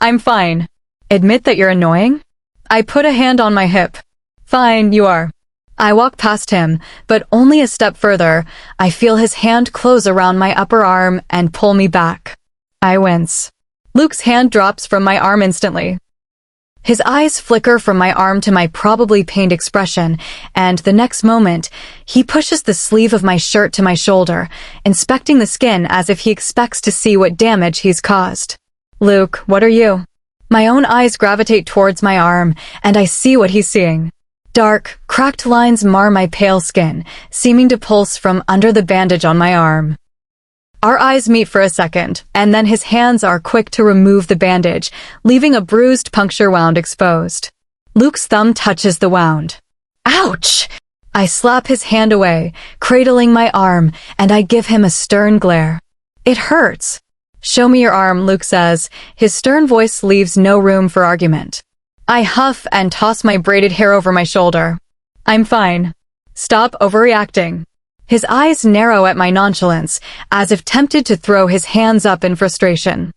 A: I'm fine. Admit that you're annoying? I put a hand on my hip. Fine, you are. I walk past him, but only a step further. I feel his hand close around my upper arm and pull me back. I wince. Luke's hand drops from my arm instantly. His eyes flicker from my arm to my probably pained expression, and the next moment, he pushes the sleeve of my shirt to my shoulder, inspecting the skin as if he expects to see what damage he's caused. Luke, what are you? My own eyes gravitate towards my arm, and I see what he's seeing. Dark, cracked lines mar my pale skin, seeming to pulse from under the bandage on my arm. Our eyes meet for a second, and then his hands are quick to remove the bandage, leaving a bruised puncture wound exposed. Luke's thumb touches the wound. Ouch! I slap his hand away, cradling my arm, and I give him a stern glare. It hurts. Show me your arm, Luke says. His stern voice leaves no room for argument. I huff and toss my braided hair over my shoulder. I'm fine. Stop overreacting. His eyes narrow at my nonchalance, as if tempted to throw his hands up in frustration.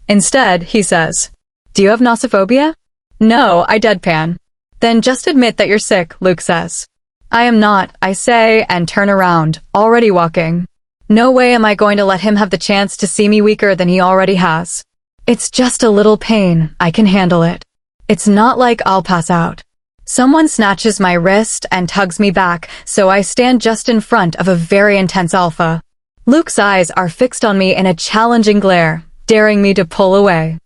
A: Instead, he says, "Do you have nossophobia?" "No," I deadpan. "Then just admit that you're sick," Luke says. "I am not," I say, and turn around, already walking. No way am I going to let him have the chance to see me weaker than he already has. It's just a little pain. I can handle it. It's not like I'll pass out. Someone snatches my wrist and tugs me back, so I stand just in front of a very intense alpha. Luke's eyes are fixed on me in a challenging glare, daring me to pull away.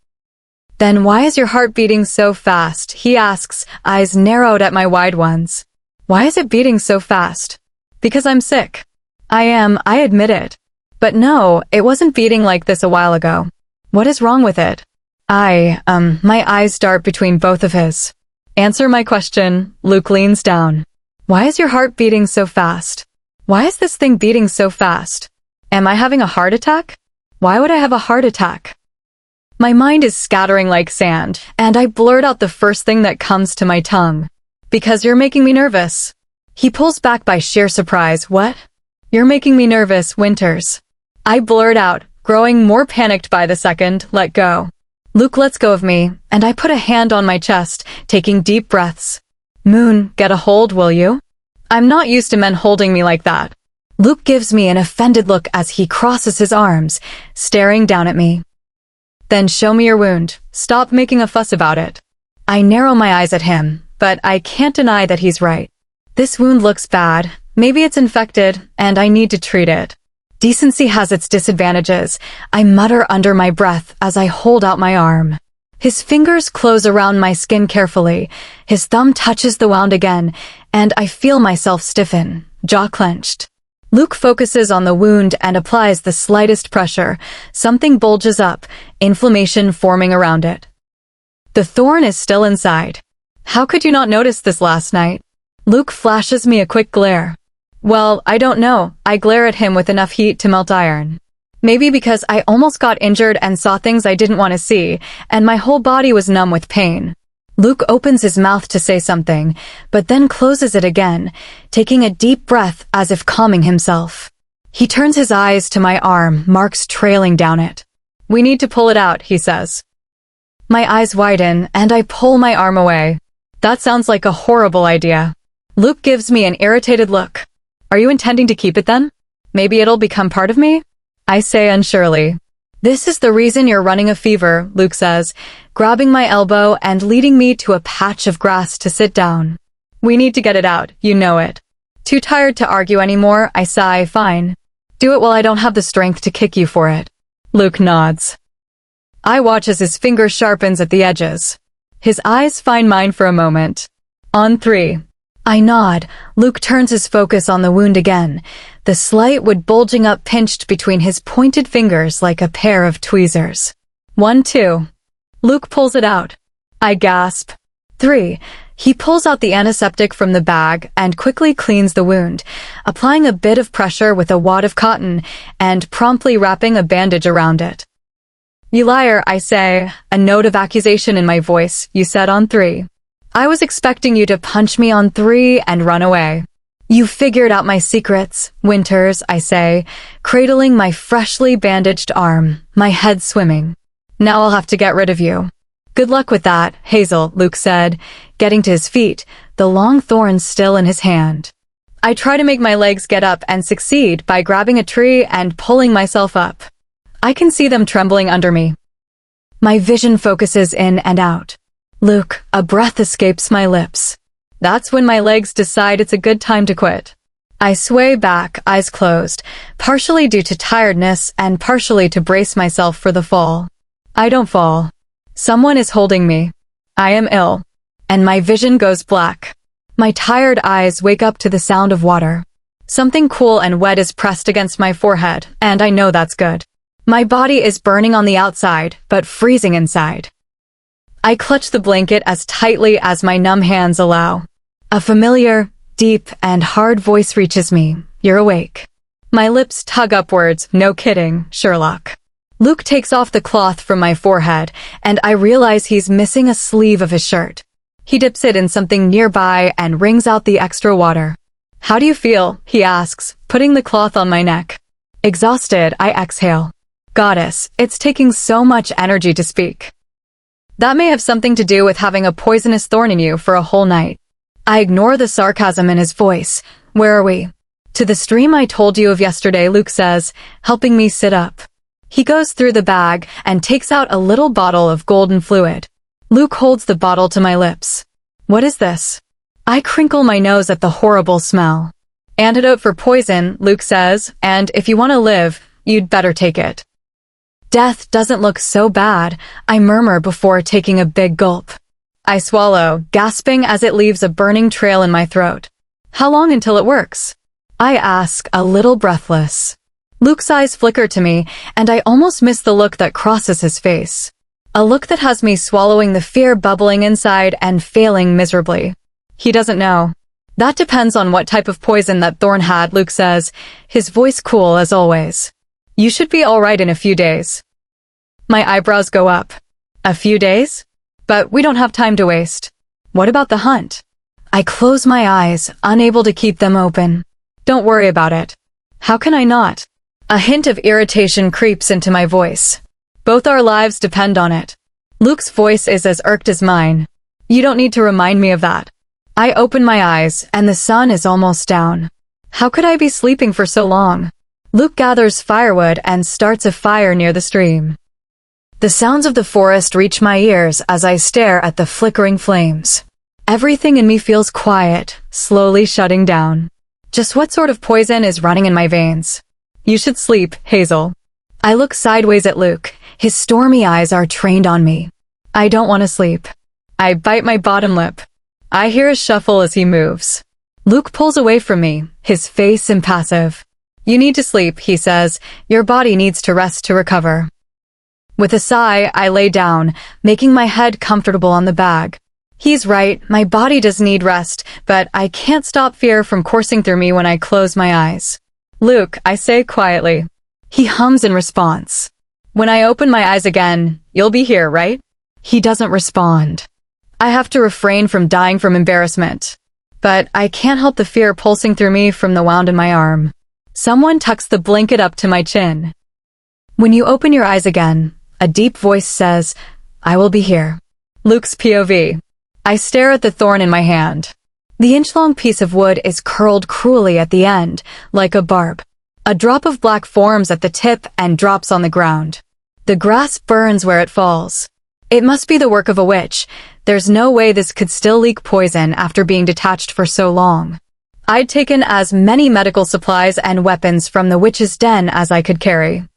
A: "Then why is your heart beating so fast?" he asks, eyes narrowed at my wide ones. "Why is it beating so fast?" "Because I'm sick." I admit it. But no, it wasn't beating like this a while ago. What is wrong with it? My eyes dart between both of his. "Answer my question." Luke leans down. "Why is your heart beating so fast? Why is this thing beating so fast? Am I having a heart attack? Why would I have a heart attack?" My mind is scattering like sand, and I blurt out the first thing that comes to my tongue. "Because you're making me nervous." He pulls back by sheer surprise. "What?" "You're making me nervous, Winters." I blurt out, growing more panicked by the second. "Let go." Luke lets go of me, and I put a hand on my chest, taking deep breaths. "Moon, get a hold, will you?" I'm not used to men holding me like that. Luke gives me an offended look as he crosses his arms, staring down at me. "Then show me your wound. Stop making a fuss about it." I narrow my eyes at him, but I can't deny that he's right. This wound looks bad. Maybe it's infected, and I need to treat it. Decency has its disadvantages, I mutter under my breath as I hold out my arm. His fingers close around my skin carefully, his thumb touches the wound again, and I feel myself stiffen, jaw clenched. Luke focuses on the wound and applies the slightest pressure. Something bulges up, inflammation forming around it. The thorn is still inside. "How could you not notice this last night?" Luke flashes me a quick glare. "Well, I don't know." I glare at him with enough heat to melt iron. Maybe because I almost got injured and saw things I didn't want to see, and my whole body was numb with pain. Luke opens his mouth to say something, but then closes it again, taking a deep breath as if calming himself. He turns his eyes to my arm, marks trailing down it. "We need to pull it out," he says. My eyes widen, and I pull my arm away. "That sounds like a horrible idea." Luke gives me an irritated look. "Are you intending to keep it then? Maybe it'll become part of me?" I say unsurely. "This is the reason you're running a fever," Luke says, grabbing my elbow and leading me to a patch of grass to sit down. "We need to get it out, you know it." Too tired to argue anymore, I sigh. "Fine. Do it while I don't have the strength to kick you for it." Luke nods. I watch as his finger sharpens at the edges. His eyes find mine for a moment. "On 3. I nod. Luke turns his focus on the wound again, the slight wood bulging up pinched between his pointed fingers like a pair of tweezers. 1, 2. Luke pulls it out. I gasp. 3. He pulls out the antiseptic from the bag and quickly cleans the wound, applying a bit of pressure with a wad of cotton and promptly wrapping a bandage around it. "You liar," I say, a note of accusation in my voice. "You said on 3. I was expecting you to punch me on 3 and run away." "You figured out my secrets, Winters," I say, cradling my freshly bandaged arm, my head swimming. "Now I'll have to get rid of you." "Good luck with that, Hazel," Luke said, getting to his feet, the long thorn still in his hand. I try to make my legs get up and succeed by grabbing a tree and pulling myself up. I can see them trembling under me. My vision focuses in and out. "Luke," a breath escapes my lips. That's when my legs decide it's a good time to quit. I sway back, eyes closed, partially due to tiredness and partially to brace myself for the fall. I don't fall. Someone is holding me. I am ill. And my vision goes black. My tired eyes wake up to the sound of water. Something cool and wet is pressed against my forehead, and I know that's good. My body is burning on the outside, but freezing inside. I clutch the blanket as tightly as my numb hands allow. A familiar, deep, and hard voice reaches me. You're awake. My lips tug upwards, no kidding, Sherlock. Luke takes off the cloth from my forehead, and I realize he's missing a sleeve of his shirt. He dips it in something nearby and wrings out the extra water. How do you feel? He asks, putting the cloth on my neck. Exhausted, I exhale. Goddess, it's taking so much energy to speak. That may have something to do with having a poisonous thorn in you for a whole night. I ignore the sarcasm in his voice. Where are we? To the stream I told you of yesterday, Luke says, helping me sit up. He goes through the bag and takes out a little bottle of golden fluid. Luke holds the bottle to my lips. What is this? I crinkle my nose at the horrible smell. Antidote for poison, Luke says, and if you want to live, you'd better take it. Death doesn't look so bad, I murmur before taking a big gulp. I swallow, gasping as it leaves a burning trail in my throat. How long until it works? I ask, a little breathless. Luke's eyes flicker to me, and I almost miss the look that crosses his face. A look that has me swallowing the fear bubbling inside and failing miserably. He doesn't know. That depends on what type of poison that thorn had, Luke says, his voice cool as always. You should be all right in a few days. My eyebrows go up. A few days? But we don't have time to waste. What about the hunt? I close my eyes, unable to keep them open. Don't worry about it. How can I not? A hint of irritation creeps into my voice. Both our lives depend on it. Luke's voice is as irked as mine. You don't need to remind me of that. I open my eyes, and the sun is almost down. How could I be sleeping for so long? Luke gathers firewood and starts a fire near the stream. The sounds of the forest reach my ears as I stare at the flickering flames. Everything in me feels quiet, slowly shutting down. Just what sort of poison is running in my veins? You should sleep, Hazel. I look sideways at Luke. His stormy eyes are trained on me. I don't want to sleep. I bite my bottom lip. I hear a shuffle as he moves. Luke pulls away from me, his face impassive. You need to sleep, he says. Your body needs to rest to recover. With a sigh, I lay down, making my head comfortable on the bag. He's right, my body does need rest, but I can't stop fear from coursing through me when I close my eyes. Luke, I say quietly. He hums in response. When I open my eyes again, you'll be here, right? He doesn't respond. I have to refrain from dying from embarrassment. But I can't help the fear pulsing through me from the wound in my arm. Someone tucks the blanket up to my chin. When you open your eyes again, a deep voice says, I will be here. Luke's POV. I stare at the thorn in my hand. The inch-long piece of wood is curled cruelly at the end, like a barb. A drop of black forms at the tip and drops on the ground. The grass burns where it falls. It must be the work of a witch. There's no way this could still leak poison after being detached for so long. I'd taken as many medical supplies and weapons from the witch's den as I could carry.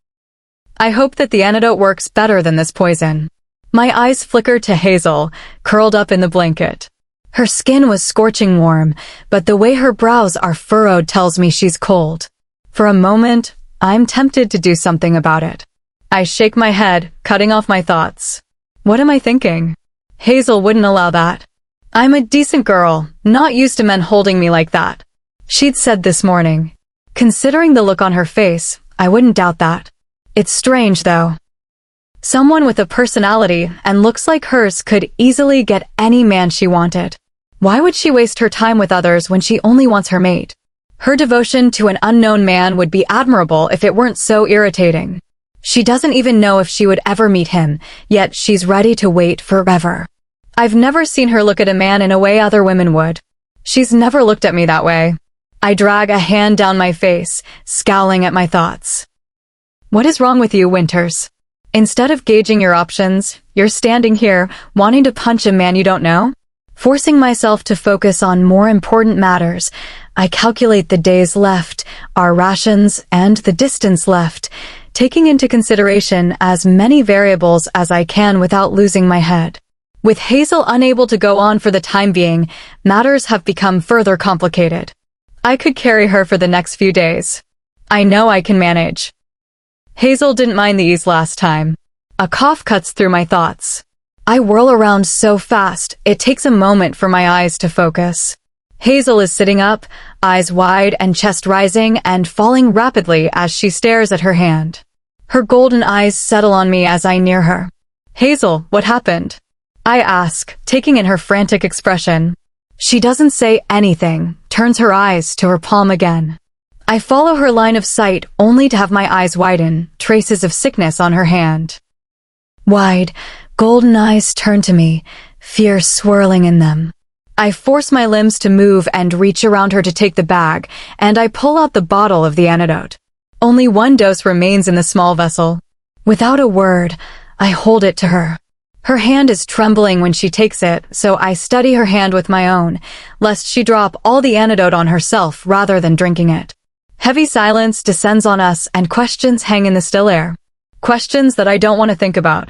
A: I hope that the antidote works better than this poison. My eyes flicker to Hazel, curled up in the blanket. Her skin was scorching warm, but the way her brows are furrowed tells me she's cold. For a moment, I'm tempted to do something about it. I shake my head, cutting off my thoughts. What am I thinking? Hazel wouldn't allow that. I'm a decent girl, not used to men holding me like that. She'd said this morning. Considering the look on her face, I wouldn't doubt that. It's strange, though. Someone with a personality and looks like hers could easily get any man she wanted. Why would she waste her time with others when she only wants her mate? Her devotion to an unknown man would be admirable if it weren't so irritating. She doesn't even know if she would ever meet him, yet she's ready to wait forever. I've never seen her look at a man in a way other women would. She's never looked at me that way. I drag a hand down my face, scowling at my thoughts. What is wrong with you, Winters? Instead of gauging your options, you're standing here, wanting to punch a man you don't know? Forcing myself to focus on more important matters, I calculate the days left, our rations, and the distance left, taking into consideration as many variables as I can without losing my head. With Hazel unable to go on for the time being, matters have become further complicated. I could carry her for the next few days. I know I can manage. Hazel didn't mind the ease last time. A cough cuts through my thoughts. I whirl around so fast, it takes a moment for my eyes to focus. Hazel is sitting up, eyes wide and chest rising and falling rapidly as she stares at her hand. Her golden eyes settle on me as I near her. Hazel, what happened? I ask, taking in her frantic expression. She doesn't say anything, turns her eyes to her palm again. I follow her line of sight only to have my eyes widen, traces of sickness on her hand. Wide, golden eyes turn to me, fear swirling in them. I force my limbs to move and reach around her to take the bag, and I pull out the bottle of the antidote. Only one dose remains in the small vessel. Without a word, I hold it to her. Her hand is trembling when she takes it, so I steady her hand with my own, lest she drop all the antidote on herself rather than drinking it. Heavy silence descends on us and questions hang in the still air. Questions that I don't want to think about.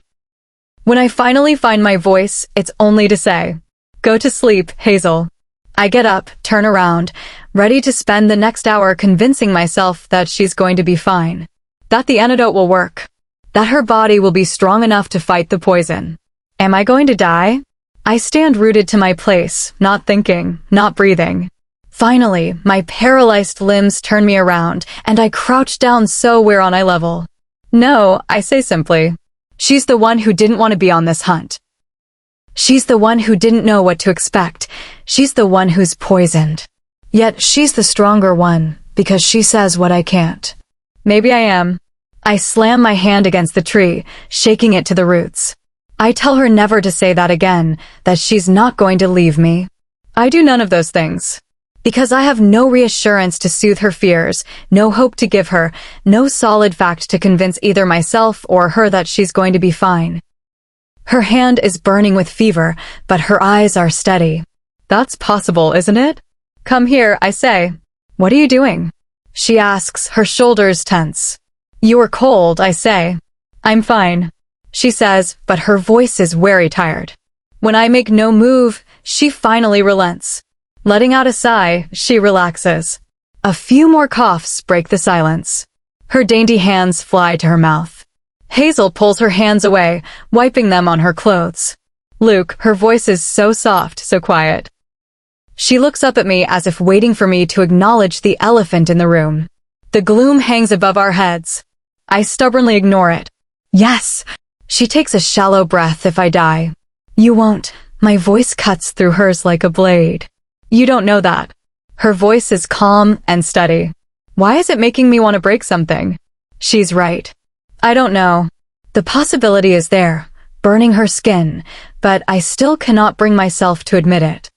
A: When I finally find my voice, it's only to say, "Go to sleep, Hazel." I get up, turn around, ready to spend the next hour convincing myself that she's going to be fine, that the antidote will work, that her body will be strong enough to fight the poison. Am I going to die? I stand rooted to my place, not thinking, not breathing. Finally, my paralyzed limbs turn me around, and I crouch down so we're on eye level. No, I say simply. She's the one who didn't want to be on this hunt. She's the one who didn't know what to expect. She's the one who's poisoned. Yet she's the stronger one, because she says what I can't. Maybe I am. I slam my hand against the tree, shaking it to the roots. I tell her never to say that again, that she's not going to leave me. I do none of those things. Because I have no reassurance to soothe her fears, no hope to give her, no solid fact to convince either myself or her that she's going to be fine. Her hand is burning with fever, but her eyes are steady. That's possible, isn't it? Come here, I say. What are you doing? She asks, her shoulders tense. You are cold, I say. I'm fine, she says, but her voice is very tired. When I make no move, she finally relents. Letting out a sigh, she relaxes. A few more coughs break the silence. Her dainty hands fly to her mouth. Hazel pulls her hands away, wiping them on her clothes. Luke, her voice is so soft, so quiet. She looks up at me as if waiting for me to acknowledge the elephant in the room. The gloom hangs above our heads. I stubbornly ignore it. Yes! She takes a shallow breath. If I die. You won't. My voice cuts through hers like a blade. You don't know that. Her voice is calm and steady. Why is it making me want to break something? She's right. I don't know. The possibility is there, burning her skin, but I still cannot bring myself to admit it.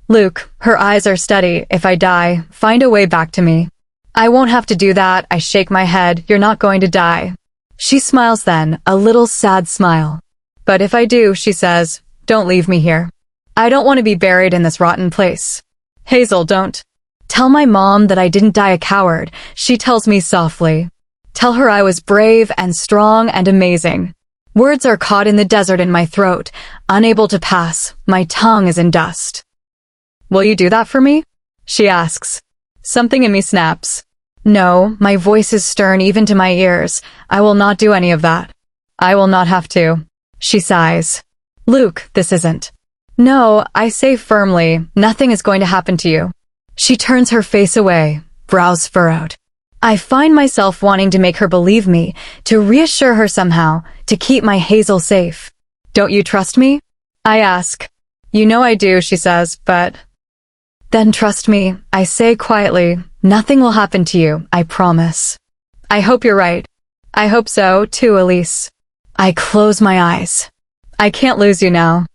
A: Luke, her eyes are steady. If I die, find a way back to me. I won't have to do that. I shake my head. You're not going to die. She smiles then, a little sad smile. But if I do, she says, don't leave me here. I don't want to be buried in this rotten place. Hazel, don't. Tell my mom that I didn't die a coward, she tells me softly. Tell her I was brave and strong and amazing. Words are caught in the desert in my throat, unable to pass. My tongue is in dust. Will you do that for me? She asks. Something in me snaps. No, my voice is stern even to my ears. I will not do any of that. I will not have to. She sighs. Luke, this isn't. No, I say firmly, nothing is going to happen to you. She turns her face away, brows furrowed. I find myself wanting to make her believe me, to reassure her somehow, to keep my Hazel safe. Don't you trust me? I ask. You know I do, she says, but... Then trust me, I say quietly, nothing will happen to you, I promise. I hope you're right. I hope so, too, Elise. I close my eyes. I can't lose you now.